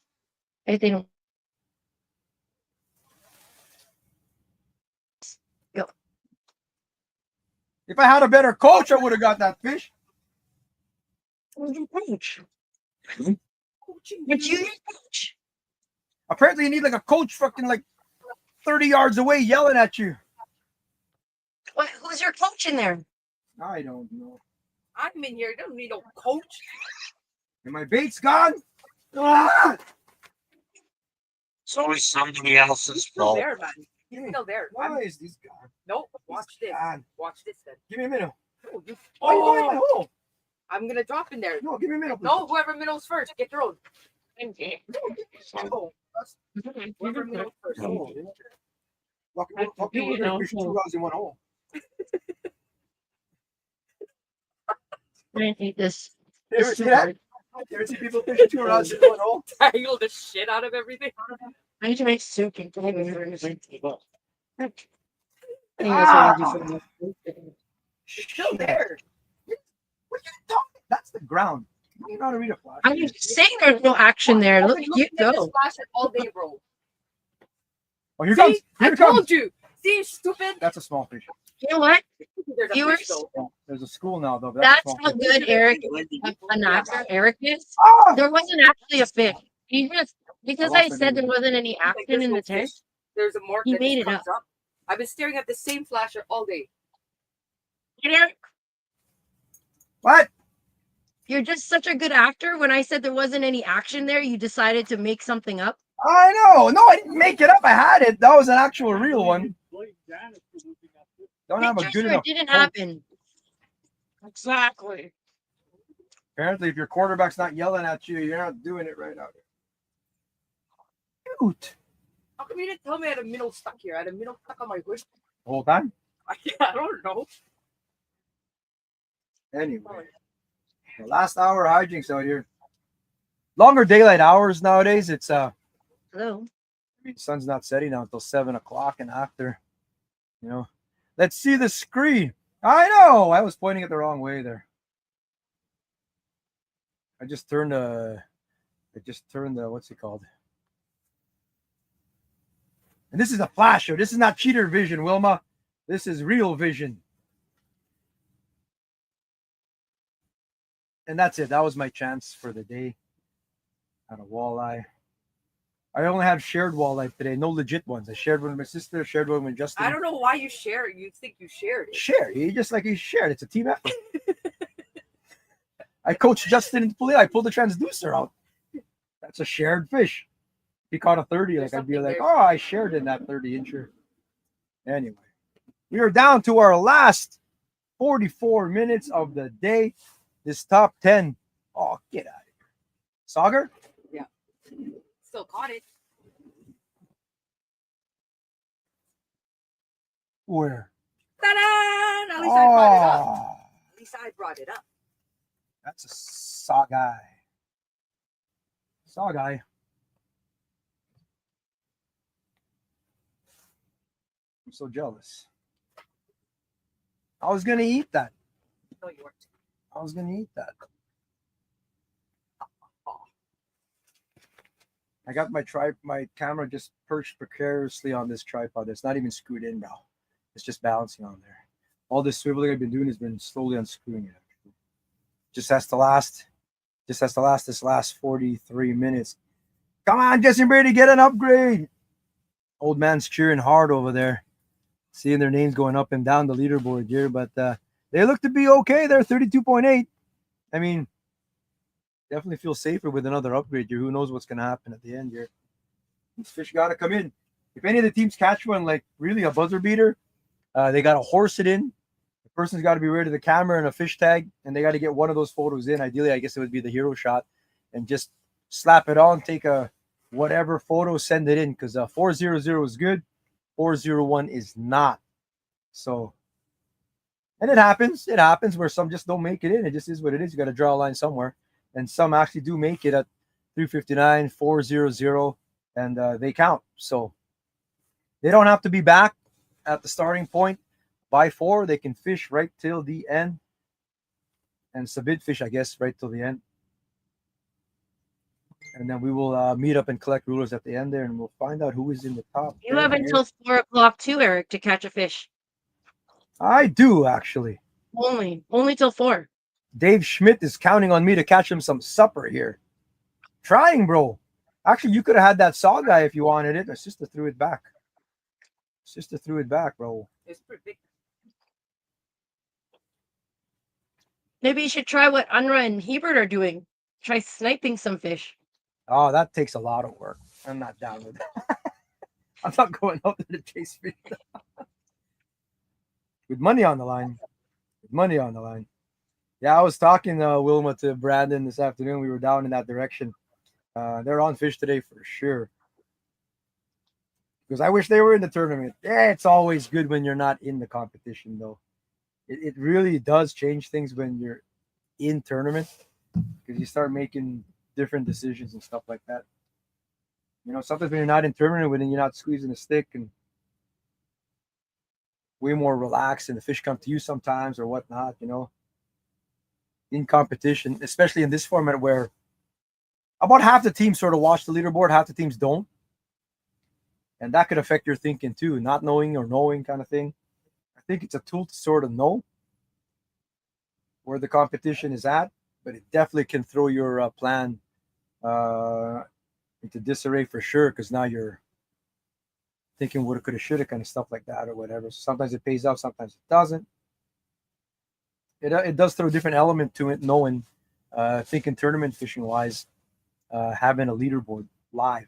They don't. Go. If I had a better coach, I would have got that fish. Coach. But you coach. Apparently, you need like a coach fucking like 30 yards away yelling at you. What? Who's your coach in there? I don't know. I'm in here. Don't need no coach. And my bait's gone. Ah! It's always somebody else's Still fault. there, man. He's still there. Why is this gone? Nope. Watch this. Watch this then. Give me a minute. Oh, you... Why are you going in my hole? I'm gonna drop in there. No, give me a minute. No, whoever middles first, get your own. No, whoever middles first. Fuck you, we're gonna fish 2 rods in 1 hole. I didn't eat this. You ever see that? You ever see people fishing 2 rods in 1 hole? Tangle the shit out of everything. I need to make soup and tag everything. I think Ah! that's what I do for Still there. What are you talking? That's the ground. You know how to read a flash. I'm just saying there's no action there. Look, you go. Flash it all day, bro. Oh, here See? comes. Here I it comes. told you. See, stupid. That's a small fish. You know what? There's a Viewers, fish, though. Yeah, there's a school now, though. But that's a small how fish. good an actor Eric is. There wasn't actually a fish. He just, because I said there wasn't any action in the tent, There's a mark he that made just it comes up. up. I've been staring at the same flasher all day. Eric, what? You're just such a good actor. When I said there wasn't any action there, you decided to make something up. I know. No, I didn't make it up. I had it. That was an actual real one. Don't have a Pictures good where enough. it didn't happen. Exactly. Apparently, if your quarterback's not yelling at you, you're not doing it right out here. Shoot. How come you didn't tell me I had a minnow stuck here? I had a minnow stuck on my hood. The whole time? I don't know. Anyway. The last hour hijinks out here. Longer daylight hours nowadays. It's Hello. I mean, sun's not setting now until 7 o'clock and after. You know. Let's see the screen. I know. I was pointing it the wrong way there. I just turned the what's it called? And this is a flasher. This is not cheater vision, Wilma. This is real vision. And that's it. That was my chance for the day. Had a walleye. I only have shared walleye today. No legit ones. I shared one with my sister. Shared one with Justin. I don't know why you share it. You think you shared it. Share. You just like you shared. It's a team effort. I coached Justin in the pool. I pulled the transducer out. That's a shared fish. If he caught a 30, like I'd be like, oh, I shared in that 30-incher. Anyway, we are down to our last 44 minutes of the day. This top 10. Oh, get out of here. Sauger? Yeah. Still caught it. Where? Ta-da! At least I brought it up. At least I brought it up. That's a saw guy. Saw guy. I'm so jealous. I was gonna eat that. No, you weren't. I was gonna eat that. I got my camera just perched precariously on this tripod. It's not even screwed in now. It's just balancing on there. All this swiveling I've been doing has been slowly unscrewing it. Just has to last this last 43 minutes. Come on, Justin Brady, get an upgrade. Old man's cheering hard over there. Seeing their names going up and down the leaderboard here, but they look to be okay. They're 32.8. I mean, definitely feel safer with another upgrade here. Who knows what's going to happen at the end here. These fish got to come in. If any of the teams catch one, like really a buzzer beater, they got to horse it in. The person's got to be ready to the camera and a fish tag, and they got to get one of those photos in. Ideally, I guess it would be the hero shot, and just slap it on, take a whatever photo, send it in, because 400 is good. 401 is not. So, and it happens. It happens where some just don't make it in. It just is what it is. You got to draw a line somewhere. And some actually do make it at 359, 400, and they count. So they don't have to be back at the starting point by 4. They can fish right till the end. And submit fish, I guess, right till the end. And then we will meet up and collect rulers at the end there, and we'll find out who is in the top. You have until 4 o'clock too, Eric, to catch a fish. I do, actually. Only till 4. Dave Schmidt is counting on me to catch him some supper here. Trying, bro. Actually, you could have had that saw guy if you wanted it. My sister threw it back. Bro. It's pretty big. Maybe you should try what Unra and Hebert are doing. Try sniping some fish. Oh, that takes a lot of work. I'm not down with that. I'm not going out there to chase fish. With money on the line. Yeah, I was talking, Wilma, to Brandon this afternoon. We were down in that direction. They're on fish today for sure. because I wish they were in the tournament. Yeah, it's always good when you're not in the competition, though. It really does change things when you're in tournament because you start making different decisions and stuff like that. Sometimes when you're not in tournament, when you're not squeezing a stick and way more relaxed, and the fish come to you sometimes or whatnot. In competition, especially in this format where about half the teams sort of watch the leaderboard, half the teams don't. And that could affect your thinking too, not knowing or knowing kind of thing. I think it's a tool to sort of know where the competition is at, but it definitely can throw your plan into disarray for sure, because now you're thinking woulda, coulda, shoulda kind of stuff like that or whatever. So sometimes it pays off, sometimes it doesn't. It does throw a different element to it, knowing, thinking tournament fishing wise, having a leaderboard live.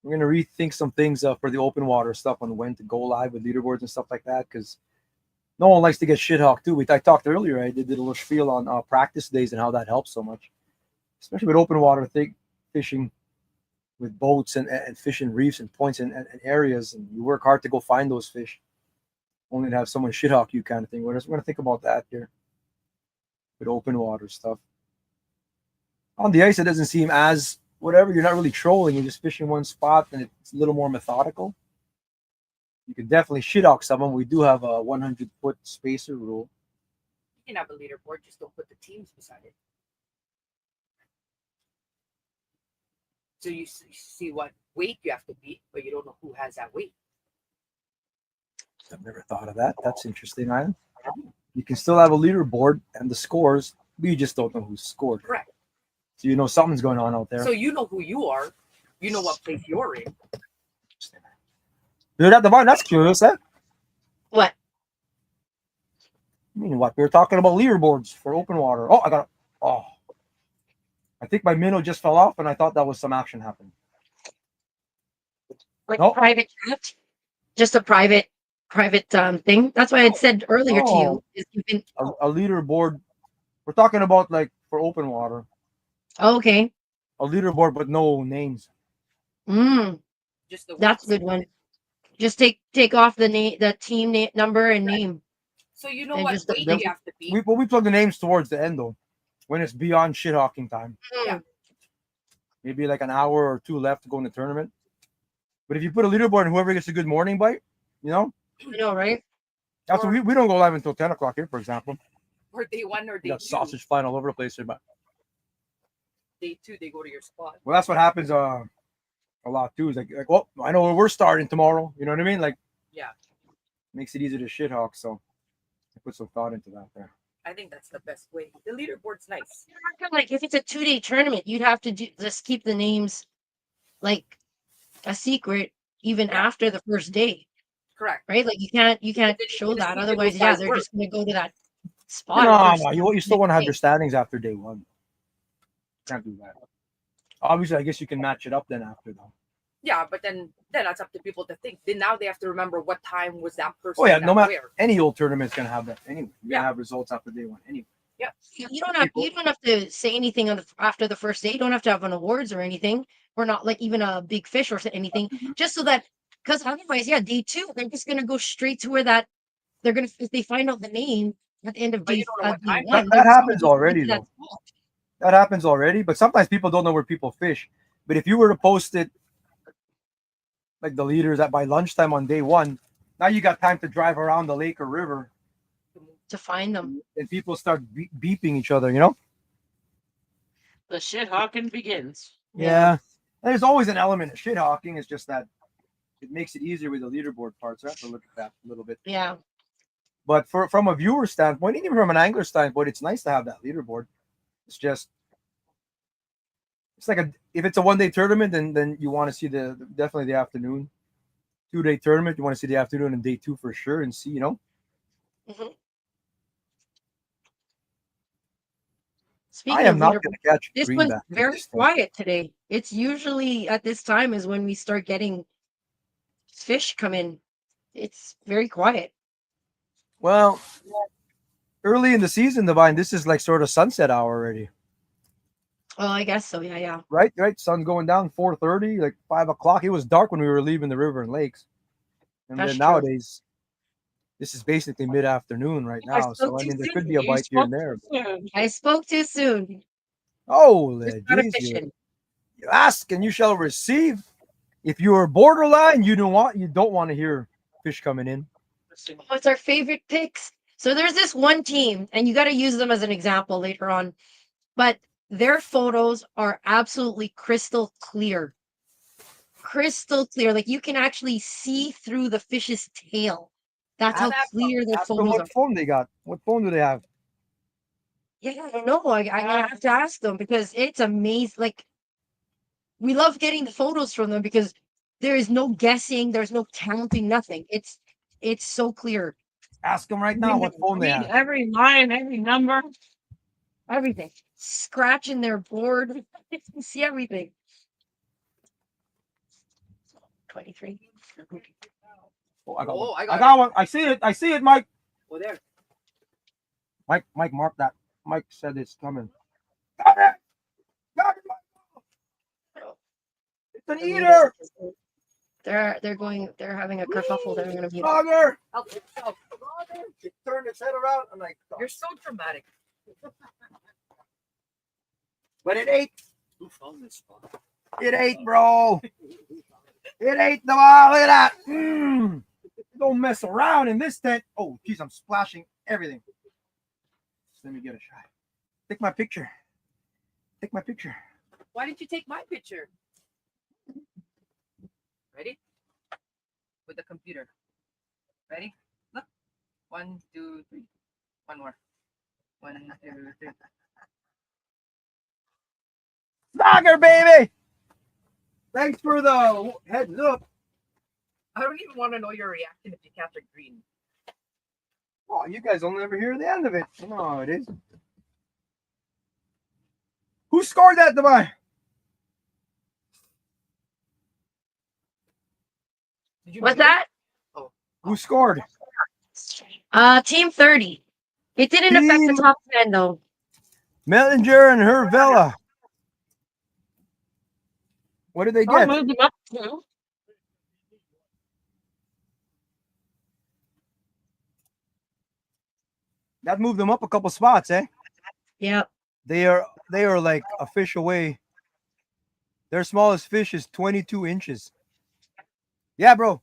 We're going to rethink some things for the open water stuff on when to go live with leaderboards and stuff like that, because no one likes to get shit hawked too. I talked earlier, I did a little spiel on practice days and how that helps so much, especially with open water fishing with boats and fishing reefs and points and areas, and you work hard to go find those fish, only to have someone shit hawk you kind of thing. We're going to think about that here with open water stuff. On the ice, it doesn't seem as whatever. You're not really trolling. You're just fishing one spot, and it's a little more methodical. You can definitely shit hawk someone. We do have a 100-foot spacer rule. You can have a leaderboard, just don't put the teams beside it. So you see what weight you have to beat, but you don't know who has that weight. I've never thought of that. That's interesting, Ian. You can still have a leaderboard and the scores, but you just don't know who scored. Correct. So you know something's going on out there. So you know who you are. You know what place you're in. Dude, at the bottom, that's curious, eh? What? I mean, what? We were talking about leaderboards for open water. Oh, I think my minnow just fell off, and I thought that was some action happening. Like a private chat? Just a private thing. That's why I said earlier to you. Is you've been a leaderboard. We're talking about like for open water. Okay. A leaderboard, but no names. That's a good one. Just take off the team number and name. So you know And what just- weight you have to beat. We plug the names towards the end though, when it's beyond shit hawking time. Yeah. Maybe like an hour or two left to go in the tournament. But if you put a leaderboard and whoever gets a good morning bite, I know, right? That's what we don't go live until 10 o'clock here, for example. Or day one or You day got two. sausage flying all over the place here, but Day two, they go to your spot. well, that's what happens a lot too. Is like, well, I know where we're starting tomorrow. You know what I mean? Like, Yeah. makes it easier to shit hawk. So I put some thought into that there. I think that's the best way. The leaderboard's nice. Like if it's a 2-day tournament, you'd have to just keep the names like a secret even after the first day. Correct. Right? Like you can't show that. Otherwise, yeah, they're just gonna go to that spot. No, you still want to have your standings after day one. Can't do that. Obviously, I guess you can match it up then after though. Yeah, but then that's up to people to think. Then now they have to remember what time was that person. Oh yeah, at no matter where. any old tournament's gonna have that anyway. You're Yeah. gonna have results after day one anyway. Yeah. You don't have to say anything after the first day. You don't have to have an awards or anything, or not like even a big fish or anything. Just so that, because otherwise, yeah, day two they're just gonna go straight to where that they're gonna, if they find out the name at the end of day, one. That happens already though. That happens already, but sometimes people don't know where people fish. But if you were to post it, like the leaders at by lunchtime on day one, now you got time to drive around the lake or river to find them, and people start beeping each other. The shit hawking begins. Yeah. And there's always an element of shit hawking. It's just that it makes it easier with the leaderboard part. So I have to look at that a little bit. Yeah. But from a viewer standpoint, even from an angler standpoint, it's nice to have that leaderboard. It's just, it's like if it's a 1-day tournament, then you want to see definitely the afternoon. 2-day tournament, you want to see the afternoon and day two for sure, and see, Speaking I am of not leaderboard, going to catch this greenback. one's very quiet today. It's usually at this time is when we start getting fish come in. It's very quiet. Well, early in the season, Divine, this is like sort of sunset hour already. Oh, I guess so. Yeah, yeah. Right. Sun's going down 4:30, like 5 o'clock. It was dark when we were leaving the river and lakes. And That's then true. nowadays, this is basically mid-afternoon right I now. spoke So I too mean, there soon. could be a You bite here spoke and there. too soon. I spoke too soon. Oh, Just started geez, fishing. you ask and you shall receive. If you are borderline, you don't want to hear fish coming in. Oh, it's our favorite picks. So there's this one team, and you got to use them as an example later on. But their photos are absolutely crystal clear. Crystal clear. Like you can actually see through the fish's tail. That's how clear their Ask them photos are. what phone they got. What phone do they have? Yeah, I don't know. I have to ask them because it's amazing. Like we love getting the photos from them because there is no guessing, there's no counting, nothing. It's so clear. Ask them right now what phone they Read have. every line, every number, everything. Scratching their board. You can see everything. 23. Oh, I got Oh, one. I I got got one. I see it, Mike. Oh, there. Mike, mark that. Mike said it's coming. Got it. Got it, Mike. It's an eater. They're having a kerfuffle. They're gonna be Dogger. Help yourself. It turned its head around. I'm like, You're so dramatic. but it ate. Who found this spot? It ate, bro. It ate the ball. Look at that. Don't mess around in this tent. Oh, geez, I'm splashing everything. Let me get a shot. Take my picture. Take my picture. Why didn't you take my picture? Ready? With the computer. Ready? Look. 1, 2, 3. One more. 1, 2, 3. Dogger, baby. Thanks for the heads up. I don't even want to know your reaction if you catch a green. Oh, you guys will never hear the end of it. No, it is. Who scored that, Dubai? What's that? Oh. Who scored? Team 30. It didn't affect the top 10 though. Mellinger and Hervella. What did they I get? moved them up too. That moved them up a couple spots, eh? Yeah. They are like a fish away. Their smallest fish is 22 inches. Yeah, bro.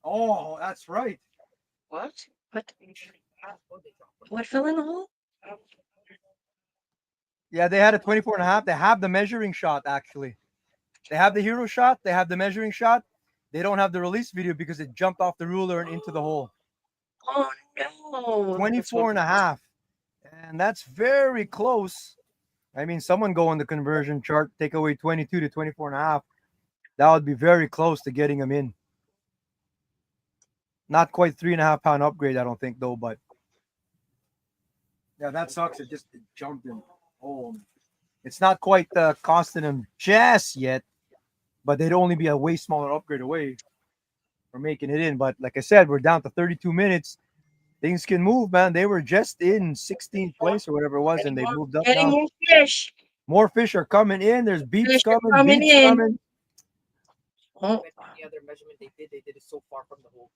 Oh, that's right. What? What fell in the hole? Yeah, they had a 24 and a half. They have the measuring shot, actually. They have the hero shot. They have the measuring shot. They don't have the release video because it jumped off the ruler and into the hole. Oh, no. 24 and a half. And that's very close. I mean, someone go on the conversion chart, take away 22 to 24 and a half. That would be very close to getting them in. Not quite 3.5 pound upgrade, I don't think, though, but yeah, that sucks. It jumped in. Oh, it's not quite costing them just yet, but they'd only be a way smaller upgrade away from making it in. But like I said, we're down to 32 minutes. Things can move, man. They were just in 16th place or whatever it was, and they moved up Getting now. more fish. More fish are coming in. There's beeps Fish are coming. coming Beeps in. coming. Oh. The other measurement they did it so far from the hole.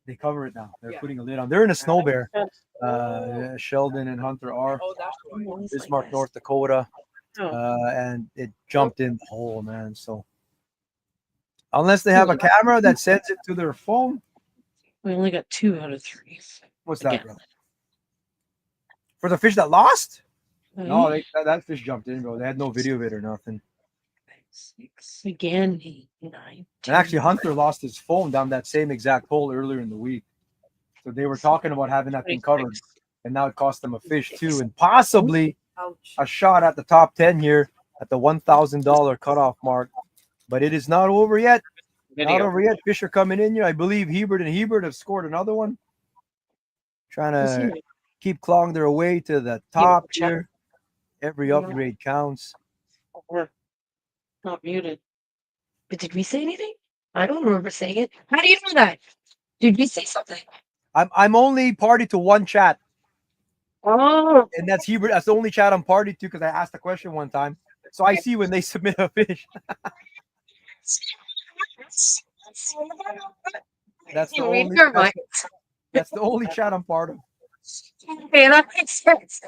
They cover it now. They're Yeah. putting a lid on. They're in a snow bear. Sheldon and Hunter are. Oh, that's right. Bismarck, North Dakota. Oh. And it jumped in the hole, man. So unless they have a camera that sends it to their phone. We only got 2 out of 3. What's that, bro? For the fish that lost? No, that fish jumped in, bro. They had no video of it or nothing. 6 again, 8, 9. And actually, Hunter lost his phone down that same exact hole earlier in the week. So they were talking about having that thing covered. And now it cost them a fish, too. And possibly a shot at the top 10 here at the $1,000 cutoff mark. But it is not over yet. Not over yet. Fish are coming in here. I believe Hebert and Hebert have scored another one. Trying to keep clawing their way to the top here. Every upgrade counts. Not muted. But did we say anything? I don't remember saying it. How do you know that? Did we say something? I'm only party to one chat. Oh, And that's Hebrew. That's the only chat I'm party to because I asked a question one time. So I see when they submit a fish. That's the read only. your mind. That's the only chat I'm part of. Okay, that makes sense.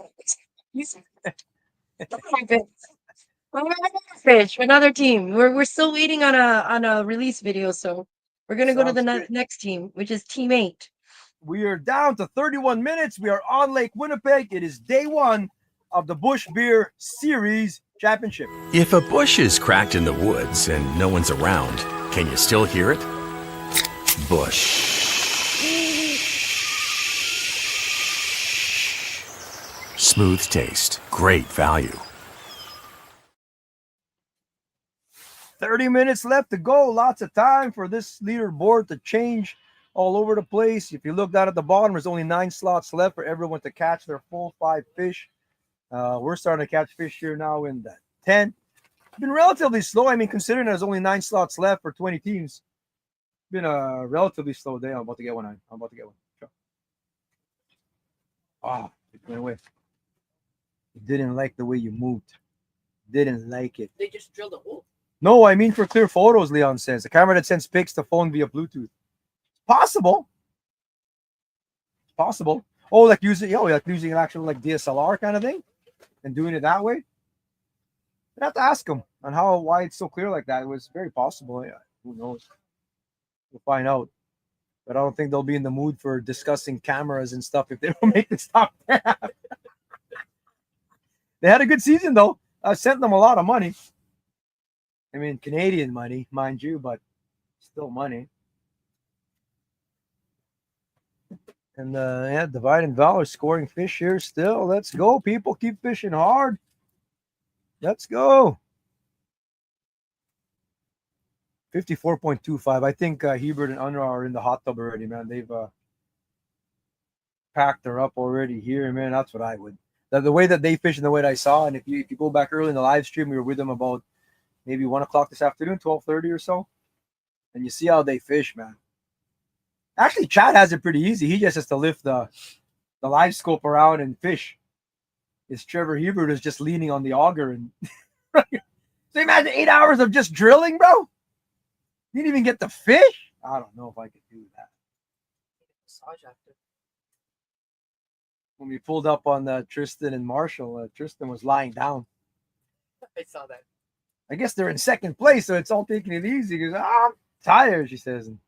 Another fish, another team. We're still waiting on a release video, so we're gonna go to the Sounds next team, which is Team 8. We are down to 31 minutes. We are on Lake Winnipeg. It is day one of the Bush Beer Series Championship. If a bush is cracked in the woods and no one's around, can you still hear it? Bush. Smooth taste, great value. 30 minutes left to go. Lots of time for this leaderboard to change all over the place. If you look down at the bottom, there's only 9 slots left for everyone to catch their full 5 fish. We're starting to catch fish here now in the 10. It's been relatively slow. I mean, considering there's only 9 slots left for 20 teams, it's been a relatively slow day. I'm about to get one. I'm about to get one. Sure. Ah, it went away. Didn't like the way you moved. Didn't like it. They just drilled a hole. No, I mean for clear photos, Leon says. The camera that sends pics to phone via Bluetooth. Possible. It's possible. Oh, like using an actual like DSLR kind of thing and doing it that way. I'd have to ask them on why it's so clear like that. It was very possible. Yeah, who knows? We'll find out. But I don't think they'll be in the mood for discussing cameras and stuff if they don't make this top 10. They had a good season though. I sent them a lot of money. I mean, Canadian money, mind you, but still money. And yeah, Divide and Valor scoring fish here still. Let's go, people. Keep fishing hard. Let's go. 54.25. I think Hebert and Unra are in the hot tub already, man. They've packed her up already here, man. That's what I would. The way that they fish and the way that I saw, and if you go back early in the live stream, we were with them about maybe 1 o'clock this afternoon, 12:30 or so. And you see how they fish, man. Actually, Chad has it pretty easy. He just has to lift the live scope around and fish. It's Trevor Hebert is just leaning on the auger. And so imagine 8 hours of just drilling, bro. You didn't even get the fish? I don't know if I could do that. Massage after. When we pulled up on Tristan and Marshall, Tristan was lying down. I saw that. I guess they're in second place, so it's all taking it easy. Because I'm tired, she says. And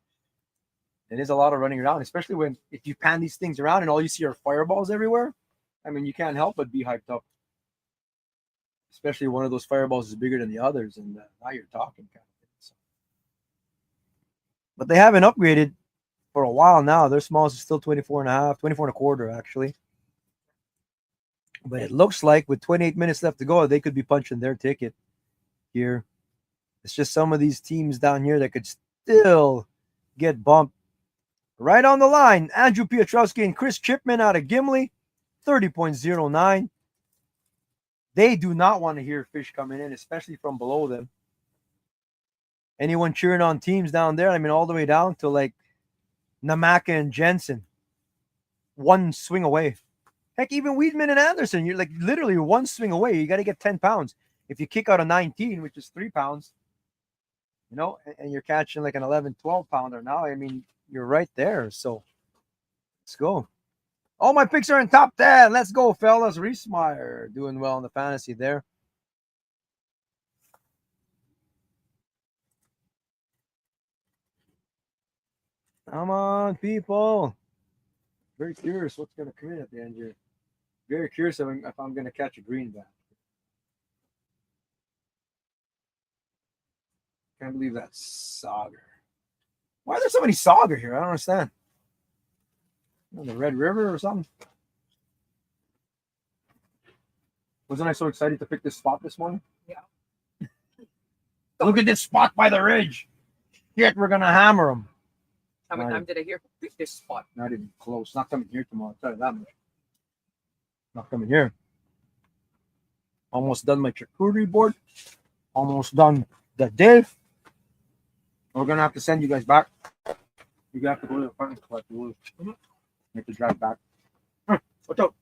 it is a lot of running around, especially if you pan these things around and all you see are fireballs everywhere. I mean, you can't help but be hyped up. Especially one of those fireballs is bigger than the others, and now you're talking kind of thing. So. But they haven't upgraded for a while now. Their smallest is still 24.5, 24.25 actually. But it looks like with 28 minutes left to go, they could be punching their ticket here. It's just some of these teams down here that could still get bumped. Right on the line, Andrew Piotrowski and Chris Chipman out of Gimli, 30.09. They do not want to hear fish coming in, especially from below them. Anyone cheering on teams down there? I mean, all the way down to like Namaka and Jensen. One swing away. Heck, even Weedman and Anderson, you're like literally one swing away. You got to get 10 pounds. If you kick out a 19, which is 3 pounds, you know, and you're catching like an 11, 12 pounder now, I mean, you're right there. So let's go. All my picks are in top 10. Let's go, fellas. Reesmeyer doing well in the fantasy there. Come on, people. Very curious what's going to come in at the end here. Very curious if I'm going to catch a greenback. Can't believe that's sauger. Why are there so many sauger here? I don't understand. On the Red River or something? Wasn't I so excited to pick this spot this morning? Yeah. Look at this spot by the ridge. Yet we're going to hammer them. How many times did I hear pick this spot? Not even close. Not coming here tomorrow. I'll tell you that much. Not coming here. Almost done my charcuterie board. Almost done the day. We're going to have to send you guys back. You have to go to the apartment spot. You have to drive back. Watch out.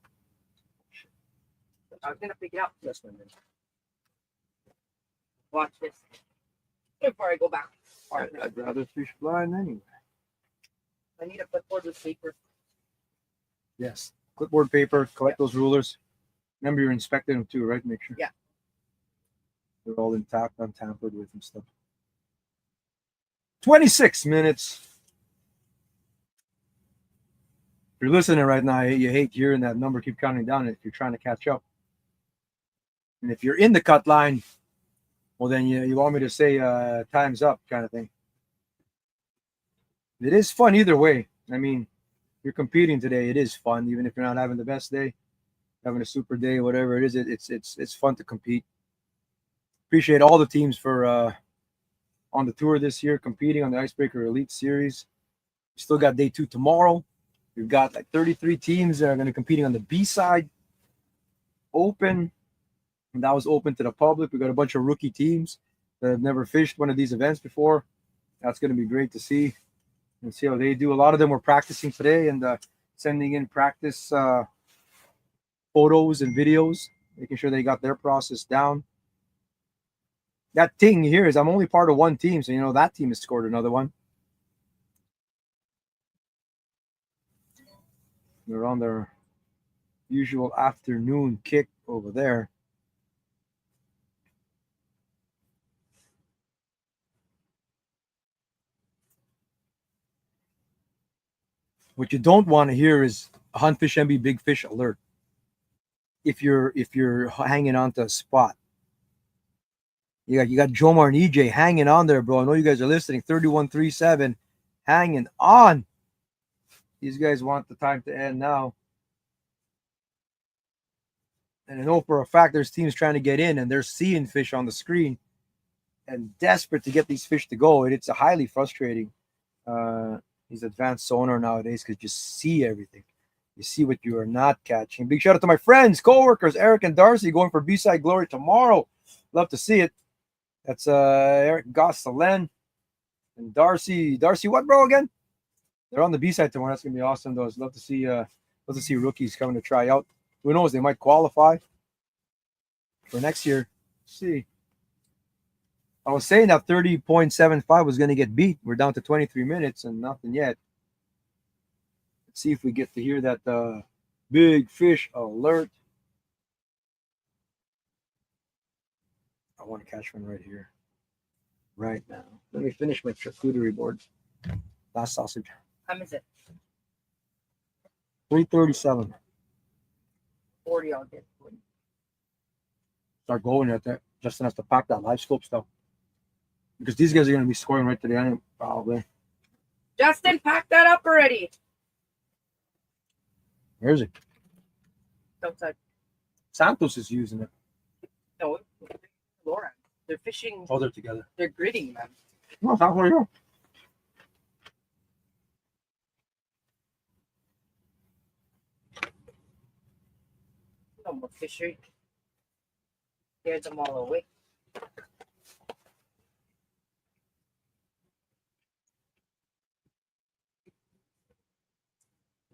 I was gonna pick it up. Yes, my man. Watch this. Before I go back. I'd rather fish blind anyway. I need a clipboard with paper. Yes. Clipboard paper, collect those rulers. Remember, you're inspecting them too, right? Make sure. Yeah. They're all intact, untampered with and stuff. 26 minutes. If you're listening right now, you hate hearing that number keep counting down if you're trying to catch up. And if you're in the cut line, well, then you want me to say time's up kind of thing. It is fun either way. I mean, you're competing today. It is fun, even if you're not having the best day, having a super day, whatever it is. It's fun to compete. Appreciate all the teams for on the tour this year, competing on the Icebreaker Elite Series. We still got day 2 tomorrow. We've got like 33 teams that are going to be competing on the B side. Open. And that was open to the public. We got a bunch of rookie teams that have never fished one of these events before. That's going to be great to see and see how they do. A lot of them were practicing today and sending in practice photos and videos, making sure they got their process down. That thing here is I'm only part of one team, so you know that team has scored another one. They're on their usual afternoon kick over there. What you don't want to hear is a Hunt Fish MB big fish alert. If you're hanging on to a spot. You got Jomar and EJ hanging on there, bro. I know you guys are listening. 31-37, hanging on. These guys want the time to end now. And I know for a fact there's teams trying to get in and they're seeing fish on the screen and desperate to get these fish to go. And it's a highly frustrating. These advanced sonar nowadays because you see everything. You see what you are not catching. Big shout out to my friends, co-workers, Eric and Darcy, going for B-Side Glory tomorrow. Love to see it. That's Eric Gosselin and Darcy. Darcy, what, bro, again? They're on the B-side tomorrow. That's gonna be awesome, though. Love to see rookies coming to try out. Who knows? They might qualify for next year. Let's see. I was saying that 30.75 was gonna get beat. We're down to 23 minutes and nothing yet. Let's see if we get to hear that big fish alert. I want to catch one right here, right now. Let me finish my charcuterie board. Last sausage. How much is it? 3:37. 40, I'll get 40. Start going at that. Justin has to pack that live scope stuff because these guys are going to be scoring right to the end, probably. Justin, pack that up already. Where is it? Outside. Santos is using it. No, Laura. They're fishing. Oh, they're together. They're gritting, man. No, that's where you go. No more fishery. Scared them all away.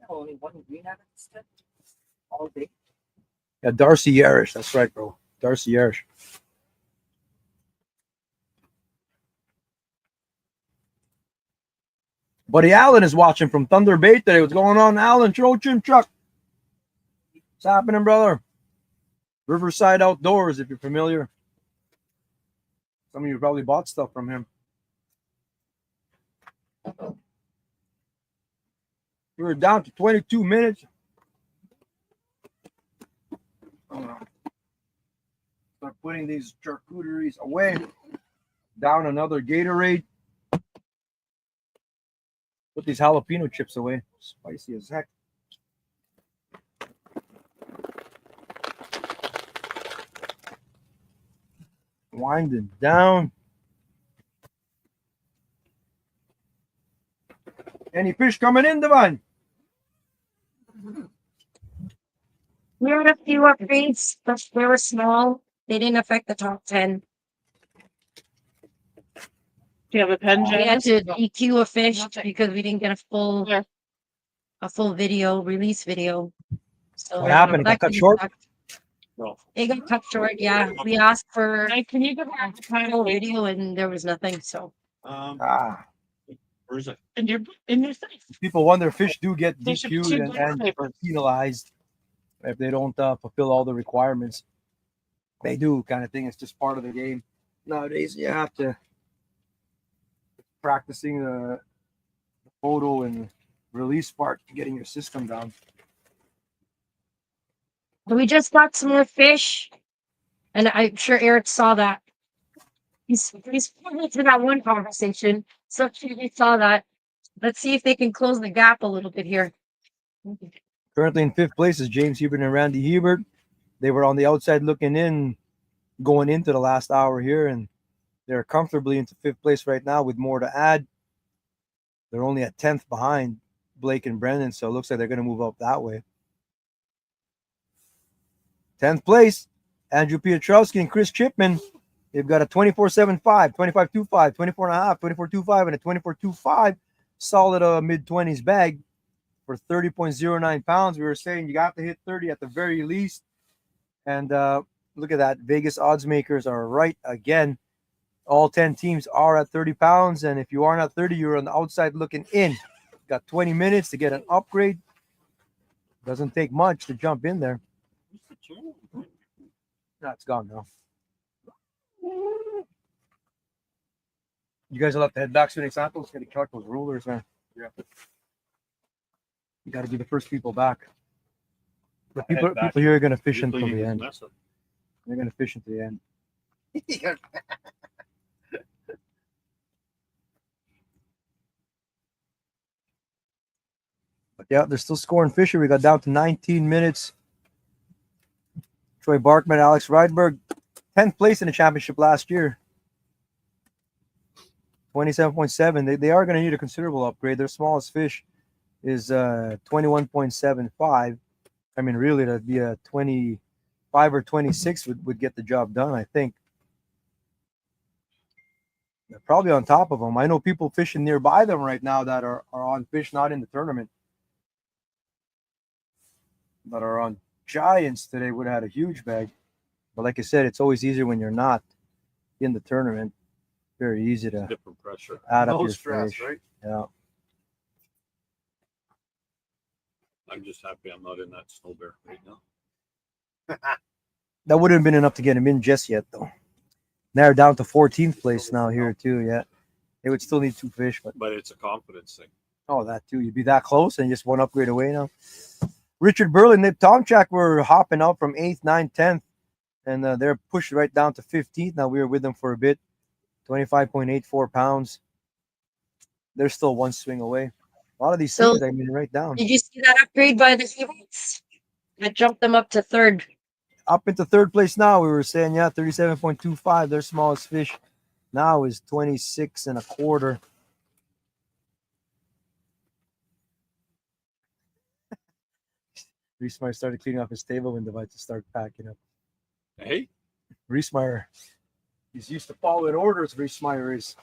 Only one green out of this stuff all day. Yeah, Darcy Yarish. That's right, bro. Darcy Yarish. Buddy Allen is watching from Thunder Bay today. What's going on, Allen? Chim Chuck. What's happening, brother? Riverside Outdoors, if you're familiar. Some of you probably bought stuff from him. We're down to 22 minutes. Start putting these charcuteries away. Down another Gatorade. Put these jalapeno chips away. Spicy as heck. Winding down. Any fish coming in, Devon? We had a few upgrades, but they were small. They didn't affect the top 10. Do you have a pen, We had Janice? to EQ a fish because we didn't get a full video, release video. So What happened? It got that cut short? It got cut short. Yeah, we asked for. Can you give me a final video, and there was nothing. So. Where is it? In your face. People wonder if fish do get There should be DQ'd two and black papers. penalized if they don't fulfill all the requirements. They do, kind of thing. It's just part of the game. Nowadays, you have to practicing the photo and release part, getting your system down. We just got some more fish, and I'm sure Eric saw that. He's probably to that one conversation, so he saw that. Let's see if they can close the gap a little bit here. Currently in 5th place is James Hebert and Randy Hebert. They were on the outside looking in, going into the last hour here, and they're comfortably into 5th place right now with more to add. They're only at 10th behind Blake and Brendan, so it looks like they're going to move up that way. 10th place, Andrew Piotrowski and Chris Chipman. They've got a 24.75, 25.25, 24.5, 24.25, and a 24.25 solid mid-20s bag for 30.09 pounds. We were saying you got to hit 30 at the very least. And look at that. Vegas odds makers are right again. All 10 teams are at 30 pounds. And if you aren't at 30, you're on the outside looking in. Got 20 minutes to get an upgrade. Doesn't take much to jump in there. No, it's gone now. You guys will have to head back soon. Examples, get to collect those rulers, man. Yeah. You got to be the first people back. But people here are going to fish until the end. They're going to fish until the end. But yeah, they're still scoring fish here. We got down to 19 minutes. Troy Barkman, Alex Rydberg, 10th place in the championship last year. 27.7. They are going to need a considerable upgrade. Their smallest fish is 21.75. I mean, really, that'd be a 25 or 26 would get the job done, I think. They're probably on top of them. I know people fishing nearby them right now that are on fish not in the tournament, that are on giants today would have had a huge bag. But like I said, it's always easier when you're not in the tournament. Very easy to different pressure. Add up No your stress, fish. right? Yeah. I'm just happy I'm not in that snow bear right now. That wouldn't have been enough to get him in just yet, though. Now they're down to 14th place now here, too. Yeah. They would still need 2 fish. But it's a confidence thing. Oh, that, too. You'd be that close and just one upgrade away now. Richard Burley and Nip Tomchak were hopping up from 8th, 9th, 10th. And they're pushed right down to 15th. Now we were with them for a bit. 25.84 pounds. They're still one swing away. A lot of these things, I mean, right down. Did you see that upgrade by the Hebraids? That jumped them up to 3rd. Up into 3rd place now. We were saying, yeah, 37.25. Their smallest fish now is 26.25. Reesmeyer started cleaning off his table when about to start packing up. Hey? Reesmeyer. He's used to following orders, Reesmeyer is.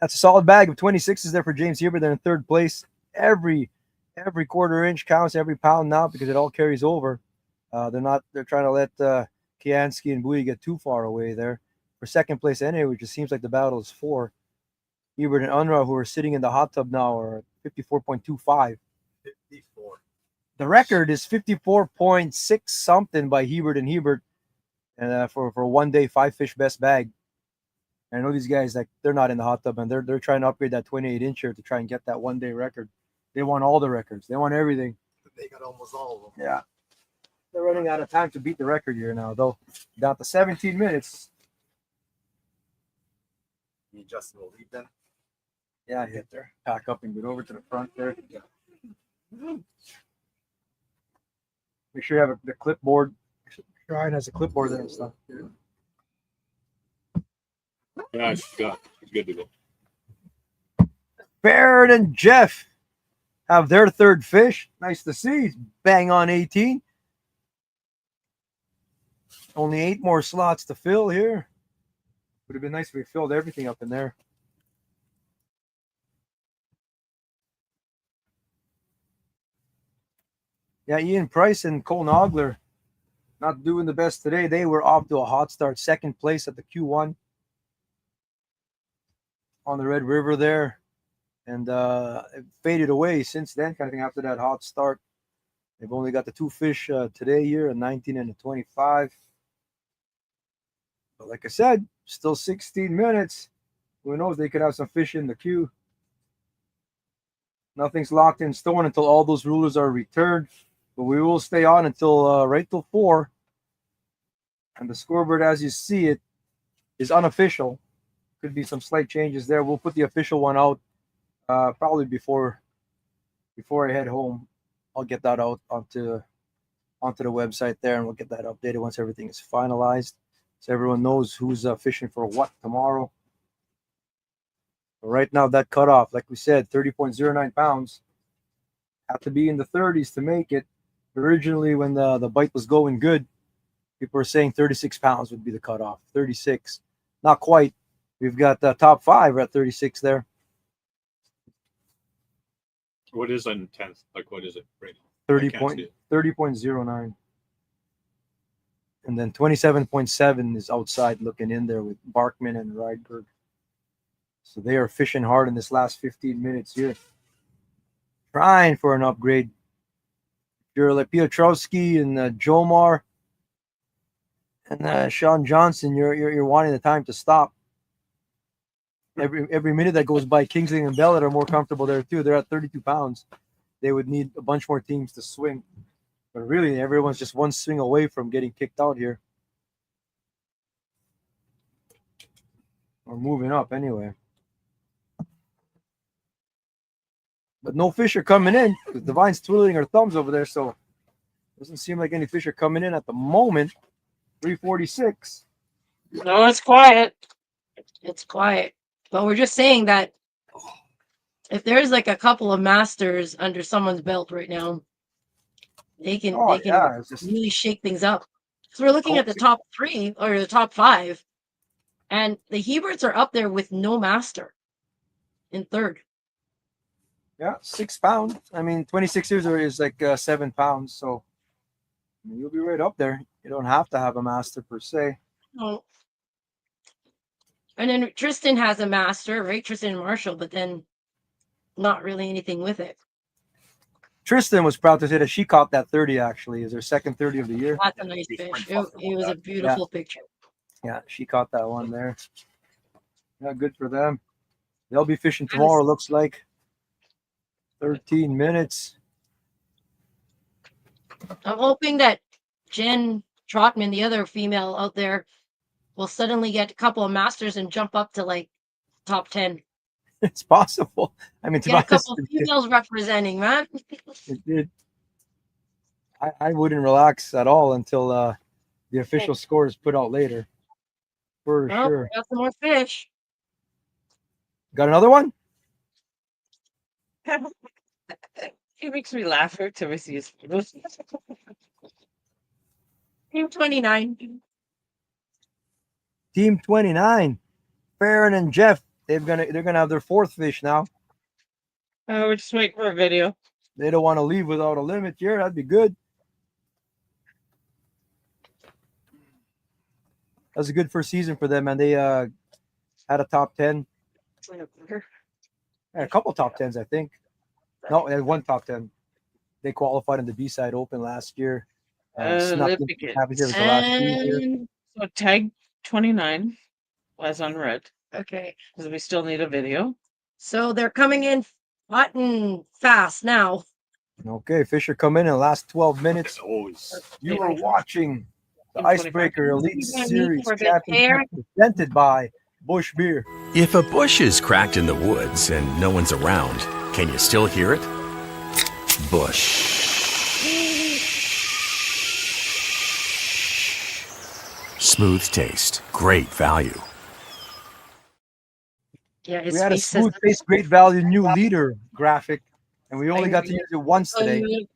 That's a solid bag of 26s there for James Hebert. They're in 3rd place. Every quarter inch counts, every pound now, because it all carries over. They're trying to let Kiansky and Bowie get too far away there. For 2nd place anyway, which just seems like the battle is for. Hebert and Unruh, who are sitting in the hot tub now, are 54.25. 54. The record is 54.6 something by Hebert and Hebert. And for a 1 day 5 fish best bag. And I know these guys, like, they're not in the hot tub, and they're trying to upgrade that 28-incher to try and get that 1 day record. They want all the records. They want everything. They got almost all of them. Yeah. They're running out of time to beat the record here now, though. Down to 17 minutes. You Justin will lead then. Yeah, hit there. Pack up and get over to the front there. Yeah. Make sure you have the clipboard. Ryan has a clipboard there and stuff. Yeah, she's good to go. Barrett and Jeff have their 3rd fish. Nice to see. Bang on 18. Only 8 more slots to fill here. Would have been nice if we filled everything up in there. Yeah, Ian Price and Cole Nogler not doing the best today. They were off to a hot start. Second place at the Q1 on the Red River there. And it faded away since then, kind of thing, after that hot start. They've only got the 2 fish today here, a 19 and a 25. But like I said, still 16 minutes. Who knows? They could have some fish in the queue. Nothing's locked in stone until all those rulers are returned. But we will stay on until right till 4. And the scoreboard, as you see it, is unofficial. Could be some slight changes there. We'll put the official one out probably before I head home. I'll get that out onto the website there, and we'll get that updated once everything is finalized, so everyone knows who's fishing for what tomorrow. But right now, that cutoff, like we said, 30.09 pounds, have to be in the 30s to make it. Originally, when the bite was going good, people were saying 36 pounds would be the cutoff. 36, not quite. We've got the top 5 at 36 there. What is on 10th? Like, what is it right now? 30.09. And then 27.7 is outside looking in there with Barkman and Rydberg. So they are fishing hard in this last 15 minutes here. Trying for an upgrade. If you're like Piotrowski and Jomar and Sean Johnson, you're wanting the time to stop. Every minute that goes by, Kingsley and Bellett are more comfortable there too. They're at 32 pounds. They would need a bunch more teams to swing. But really, everyone's just one swing away from getting kicked out here. Or moving up anyway. But no fish are coming in. Divine's twiddling her thumbs over there, so doesn't seem like any fish are coming in at the moment. 346. No, it's quiet. It's quiet. But we're just saying that if there's like a couple of masters under someone's belt right now, they can really shake things up. So we're looking at the top 3 or the top 5, and the Heberts are up there with no master in 3rd. Yeah, 6 pounds. I mean, 26 years is like 7 pounds. So you'll be right up there. You don't have to have a master per se. No. And then Tristan has a master, right? Tristan Marshall, but then not really anything with it. Tristan was proud to say that she caught that 30 actually. Is her second 30 of the year. That's a nice fish. It was a beautiful picture. Yeah, she caught that one there. Yeah, good for them. They'll be fishing tomorrow, looks like. 13 minutes. I'm hoping that Jen Trotman, the other female out there, will suddenly get a couple of masters and jump up to like top 10. It's possible. I mean, to get a couple of females representing, man. It did. I wouldn't relax at all until the official score is put out later. For sure. Got some more fish. Got another one? He makes me laugh every time I see his photos. Team 29. Team 29. Farron and Jeff. They're gonna have their 4th fish now. We're just waiting for a video. They don't want to leave without a limit here. That'd be good. That was a good first season for them, and they had a top 10. A couple top 10s, I think. No, they had one top 10. They qualified in the B-side Open last year. So tag 29 was on red. Okay. Because we still need a video. So they're coming in hot and fast now. Okay, fish are coming in the last 12 minutes. You are watching the Icebreaker Elite Series Championship presented by Busch Beer. If a bush is cracked in the woods and no one's around, can you still hear it? Busch. Smooth taste, great value. Yeah, we had a smooth taste, great value new leader graphic, and we only got to use it once today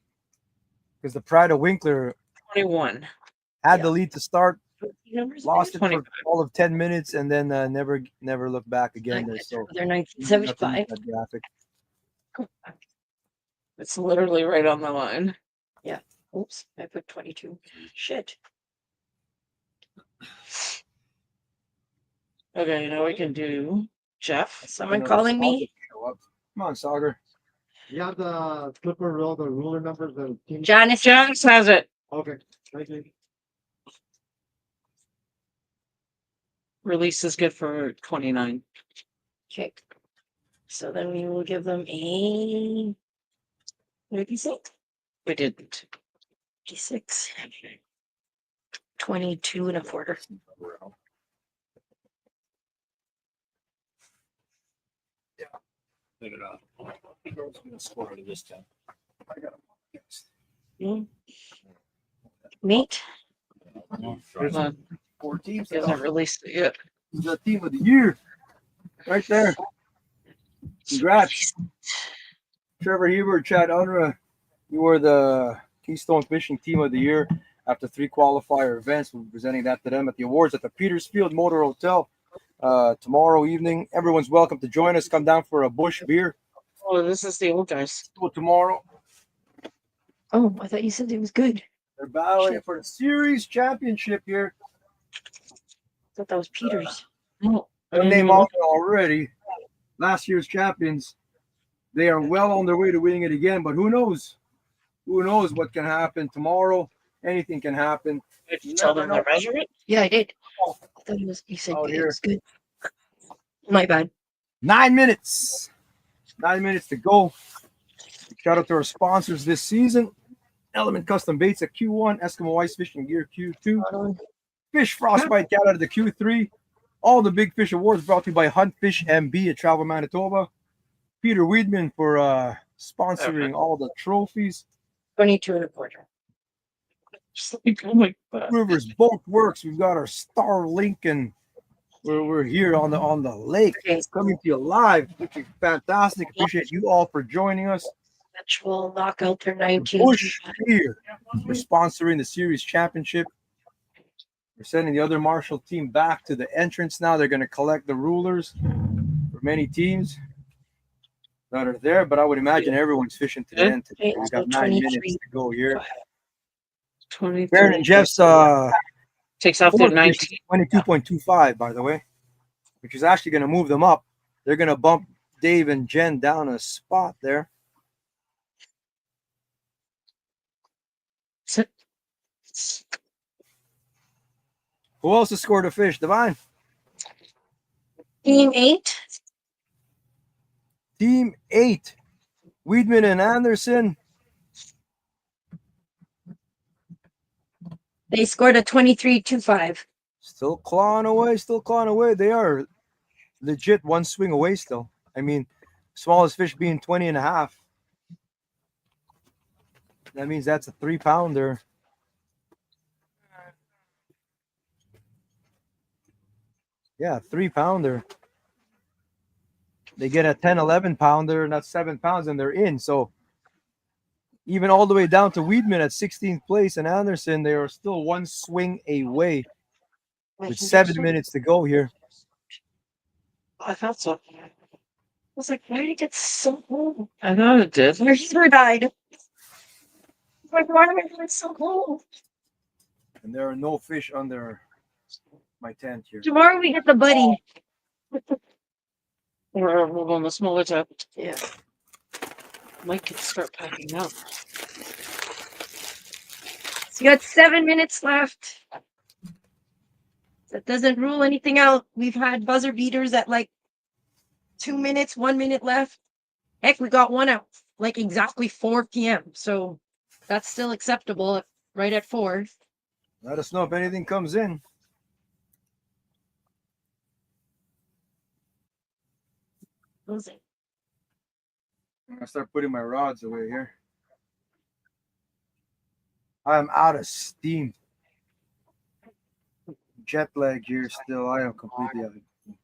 because the Pride of Winkler 21 had the lead to start, lost it for all of 10 minutes, and then never looked back again. So they're 1975 graphic. It's literally right on the line. Yeah. Oops, I put 22. Shit. Okay, now we can do Jeff. Someone calling me? Come on, Sauger. You have the flipper roll, the ruler numbers, the team. Janice. Janice has it. Okay. Thank you. Release is good for 29. Okay. So then we will give them a 36. We didn't. 56. 22 and a quarter. Look it up. I'm gonna score it this time. I got Meat. There's 4 teams. He hasn't released it yet. The team of the year, right there. Congrats, Trevor Hebert, Chad Unruh. You were the Keystone Fishing Team of the Year after 3 qualifier events. We're presenting that to them at the awards at the Petersfield Motor Hotel tomorrow evening. Everyone's welcome to join us. Come down for a bush beer. Oh, this is the old guys. Tomorrow. Oh, I thought you said it was good. They're battling for the series championship here. I thought that was Peter's. No, The name off already. Last year's champions. They are well on their way to winning it again, but who knows? Who knows what can happen tomorrow? Anything can happen. Did you tell them to measure it? Yeah, I did. I thought it was, you said Out it here. was good. My bad. 9 minutes. 9 minutes to go. Shout out to our sponsors this season. Element Custom Baits at Q1, Eskimo Ice Fishing Gear Q2, Fish Frostbite Cat out of the Q3. All the Big Fish Awards brought to you by Hunt Fish MB at Travel Manitoba. Peter Weidman for sponsoring all the trophies. 22 and a quarter. Oh my God. Rivers Boat Works. We've got our Starlink, and we're here on the lake. It's coming to you live, which is fantastic. Appreciate you all for joining us. Actual knockout for 19. Bush here. We're sponsoring the series championship. We're sending the other Marshall team back to the entrance now. They're going to collect the rulers for many teams that are there, but I would imagine everyone's fishing to the end today. We've got 9 minutes to go here. 23. Baron and Jeff's takes off their 19. 22.25, by the way, which is actually going to move them up. They're going to bump Dave and Jen down a spot there. Who else has scored a fish? Divine. Team 8. Team 8. Weidman and Anderson. They scored a 23.25. Still clawing away, still clawing away. They are legit one swing away still. I mean, smallest fish being 20 and a half. That means that's a 3-pounder. Yeah, 3-pounder. They get a 10, 11-pounder, and that's 7 pounds, and they're in. So even all the way down to Weidman at 16th place and Anderson, they are still one swing away with 7 minutes to go here. I thought so. I was like, why did it get so cold? I thought it did. My heater died. Like, why did it get so cold? And there are no fish under my tent here. Tomorrow we get the buddy. We're on the smaller tap. Yeah. Mike can start packing up. So you got 7 minutes left. That doesn't rule anything out. We've had buzzer beaters at like 2 minutes, 1 minute left. Heck, we got one out like exactly 4 p.m. So that's still acceptable right at 4. Let us know if anything comes in. I'm gonna start putting my rods away here. I'm out of steam. Jet lag here still. I am completely out of steam.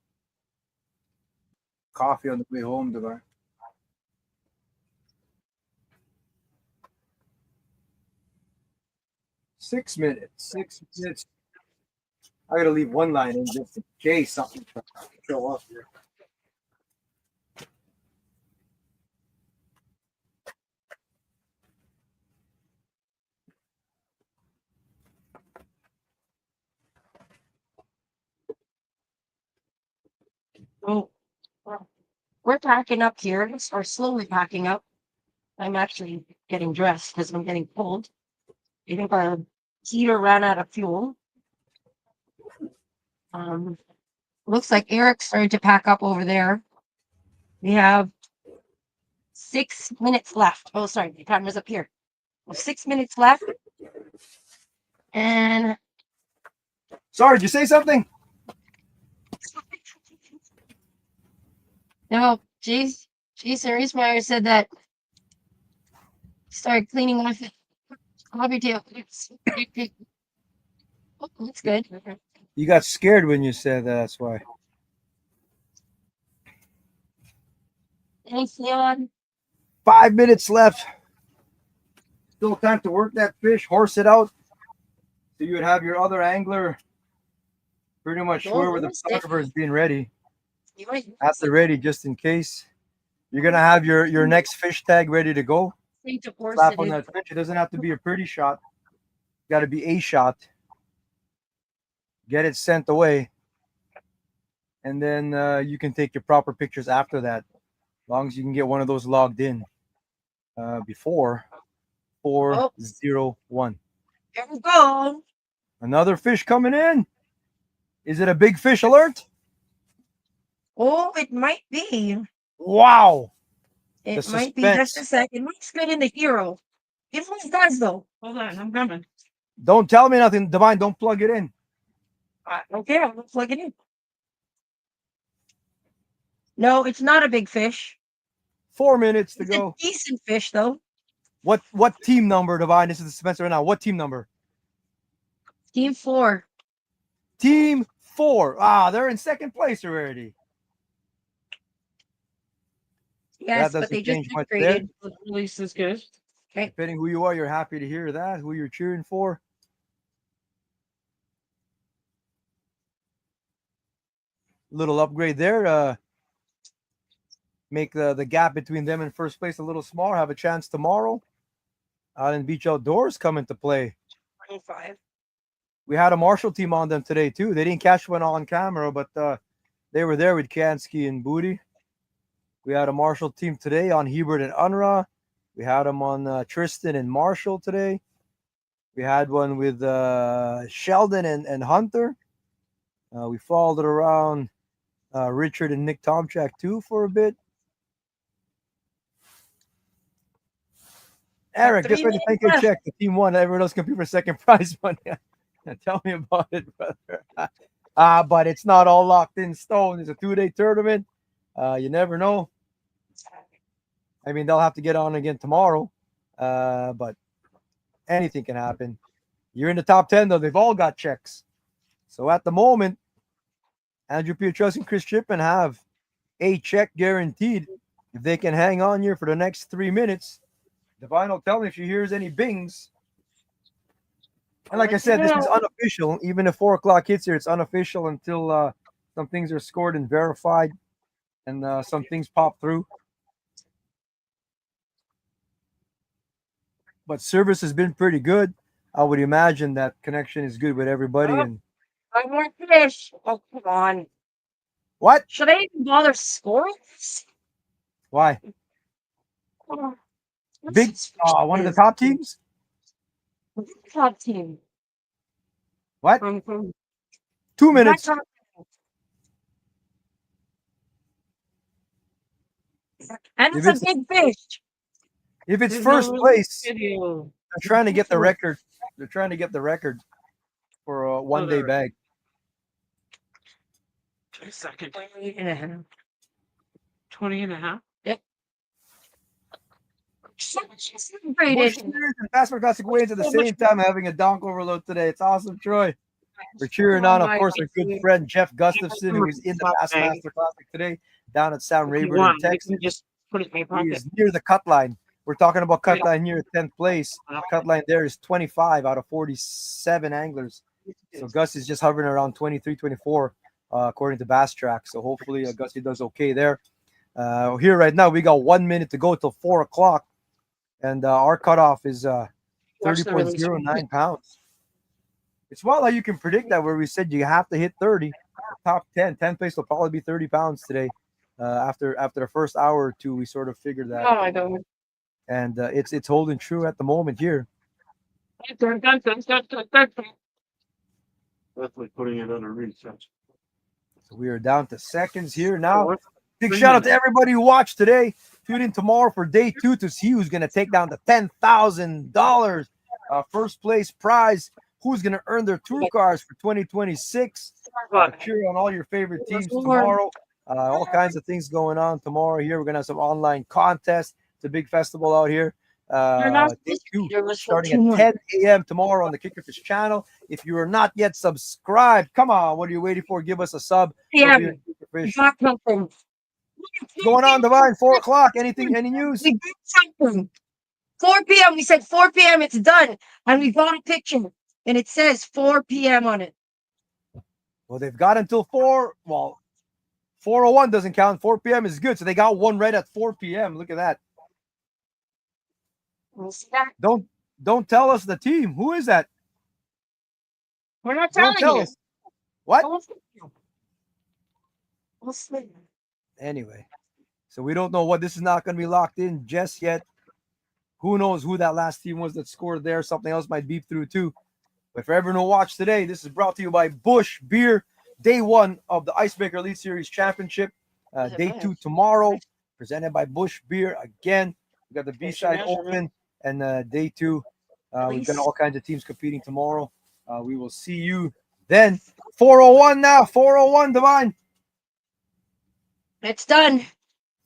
Coffee on the way home, Divine. Six minutes. I gotta leave one line in just in case something show up here. we're packing up here, or slowly packing up. I'm actually getting dressed because I'm getting cold. I think our heater ran out of fuel. Looks like Eric's starting to pack up over there. We have 6 minutes left. Oh, sorry, the timer's up here. 6 minutes left. And sorry, did you say something? no, Jason Reesmeyer said that started cleaning off your tail. Oh, that's good. You got scared when you said that, that's why. Thanks, Leon. 5 minutes left. Still time to work that fish, horse it out. So you would have your other angler pretty much where the photographer is being ready. At the ready, just in case. You're gonna have your next fish tag ready to go. Slap on that fish. It doesn't have to be a pretty shot. Got to be a shot. Get it sent away, and then you can take your proper pictures after that. As long as you can get one of those logged in before 4:01. Here we go. Another fish coming in. Is it a big fish alert? Oh, it might be. Wow. It might be. Just a second. Might spit in the hero. It always does, though. Hold on, I'm coming. Don't tell me nothing, Divine. Don't plug it in. Okay, I'm gonna plug it in. No, it's not a big fish. 4 minutes to It's go. a decent fish, though. What team number, Divine? This is the Spencer right now. What team number? Team 4. Team 4. Ah, they're in second place already. Yes, but they just upgraded. The release is good. Okay. Depending who you are, you're happy to hear that. Who you're cheering for. Little upgrade there. Make the gap between them and first place a little smaller. Have a chance tomorrow. Out in Beach Outdoors come into play. 25. We had a Marshall team on them today too. They didn't catch one on camera, but they were there with Kansky and Booty. We had a Marshall team today on Hebert and Unra. We had them on Tristan and Marshall today. We had one with Sheldon and Hunter. We followed it around Richard and Nick Tomchak too for a bit. Eric, just ready to take a check. The team won. Everyone else compete for second prize money. Tell me about it, brother. But it's not all locked in stone. It's a 2-day tournament. You never know. I mean, they'll have to get on again tomorrow. But anything can happen. You're in the top 10, though. They've all got checks. So at the moment, Andrew Pietrus and Chris Chippen have a check guaranteed. If they can hang on here for the next 3 minutes, Divine will tell me if she hears any bings. And like I said, this is unofficial. Even if 4 o'clock hits here, it's unofficial until some things are scored and verified and some things pop through. But service has been pretty good. I would imagine that connection is good with everybody. And I want fish. Oh, come on. What? Should I even bother scoring this? Why? Big one of the top teams? Top team. What? 2 minutes. And it's a big fish. If it's first place, they're trying to get the record. They're trying to get the record for a one-day bag. 20 seconds. 20 and a half. 20 and a half? Yep. Bush and Passport Classic Waynes at the same time having a donk overload today. It's awesome, Troy. We're cheering on, of course, our good friend Jeff Gustafson, who is in the Bassmaster Classic today down at Sound Rayburn in Texas. Just put it in my pocket. He is near the cut line. We're talking about cut line here at 10th place. Cut line there is 25 out of 47 anglers. So Gus is just hovering around 23, 24, according to Bass Track. So hopefully Gussie does okay there. Here right now, we got 1 minute to go till 4 o'clock. And our cutoff is 30.09 pounds. It's wild how you can predict that, where we said you have to hit 30. Top 10. 10th place will probably be 30 pounds today. After the first hour or two, we sort of figured that. Oh my God. And it's holding true at the moment here. That's like putting it under research. So we are down to seconds here now. Big shout out to everybody who watched today. Tune in tomorrow for day 2 to see who's going to take down the $10,000 first place prize. Who's going to earn their tour cars for 2026. Cheer on all your favorite teams tomorrow. All kinds of things going on tomorrow here. We're going to have some online contests. It's a big festival out here. Day 2 starting at 10 a.m. tomorrow on the Kickoff channel. If you are not yet subscribed, come on. What are you waiting for? Give us a sub. Yeah. Going on, Divine, 4 o'clock. Anything, any news? 4 p.m. We said 4 p.m. It's done. And we got a picture. And it says 4 p.m. on it. Well, they've got until 4. Well, 4:01 doesn't count. 4 p.m. is good. So they got one right at 4 p.m. Look at that. Don't tell us the team. Who is that? We're not telling you. Us. What? We'll see. Anyway, so we don't know what. This is not going to be locked in just yet. Who knows who that last team was that scored there? Something else might beep through too. But for everyone who watched today, this is brought to you by BUSCH Beer. Day 1 of the Icebreaker Elite Series Championship. Day 2 tomorrow, presented by BUSCH Beer. Again, we got the B-side open, and day 2, we've got all kinds of teams competing tomorrow. We will see you then. 4:01 now. 4:01, Divine. It's done.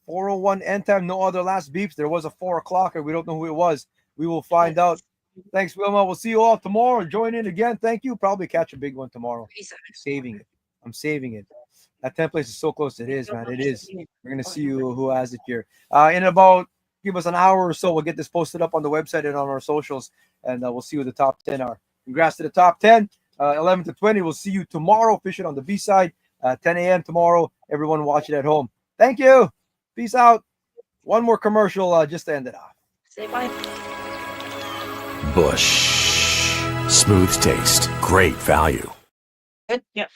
4:01 end time. No other last beeps. There was a 4 o'clocker. We don't know who it was. We will find out. Thanks, Wilma. We'll see you all tomorrow. Join in again. Thank you. Probably catch a big one tomorrow. I'm saving it. That 10th place is so close. It is, man. It is. We're going to see who has it here. In about, give us an hour or so, we'll get this posted up on the website and on our socials, and we'll see who the top 10 are. Congrats to the top 10. 11 to 20. We'll see you tomorrow. Fishing on the B-side. 10 a.m. tomorrow. Everyone watch it at home. Thank you. Peace out. One more commercial just to end it off. Say bye. BUSCH. Smooth taste, great value. Yep.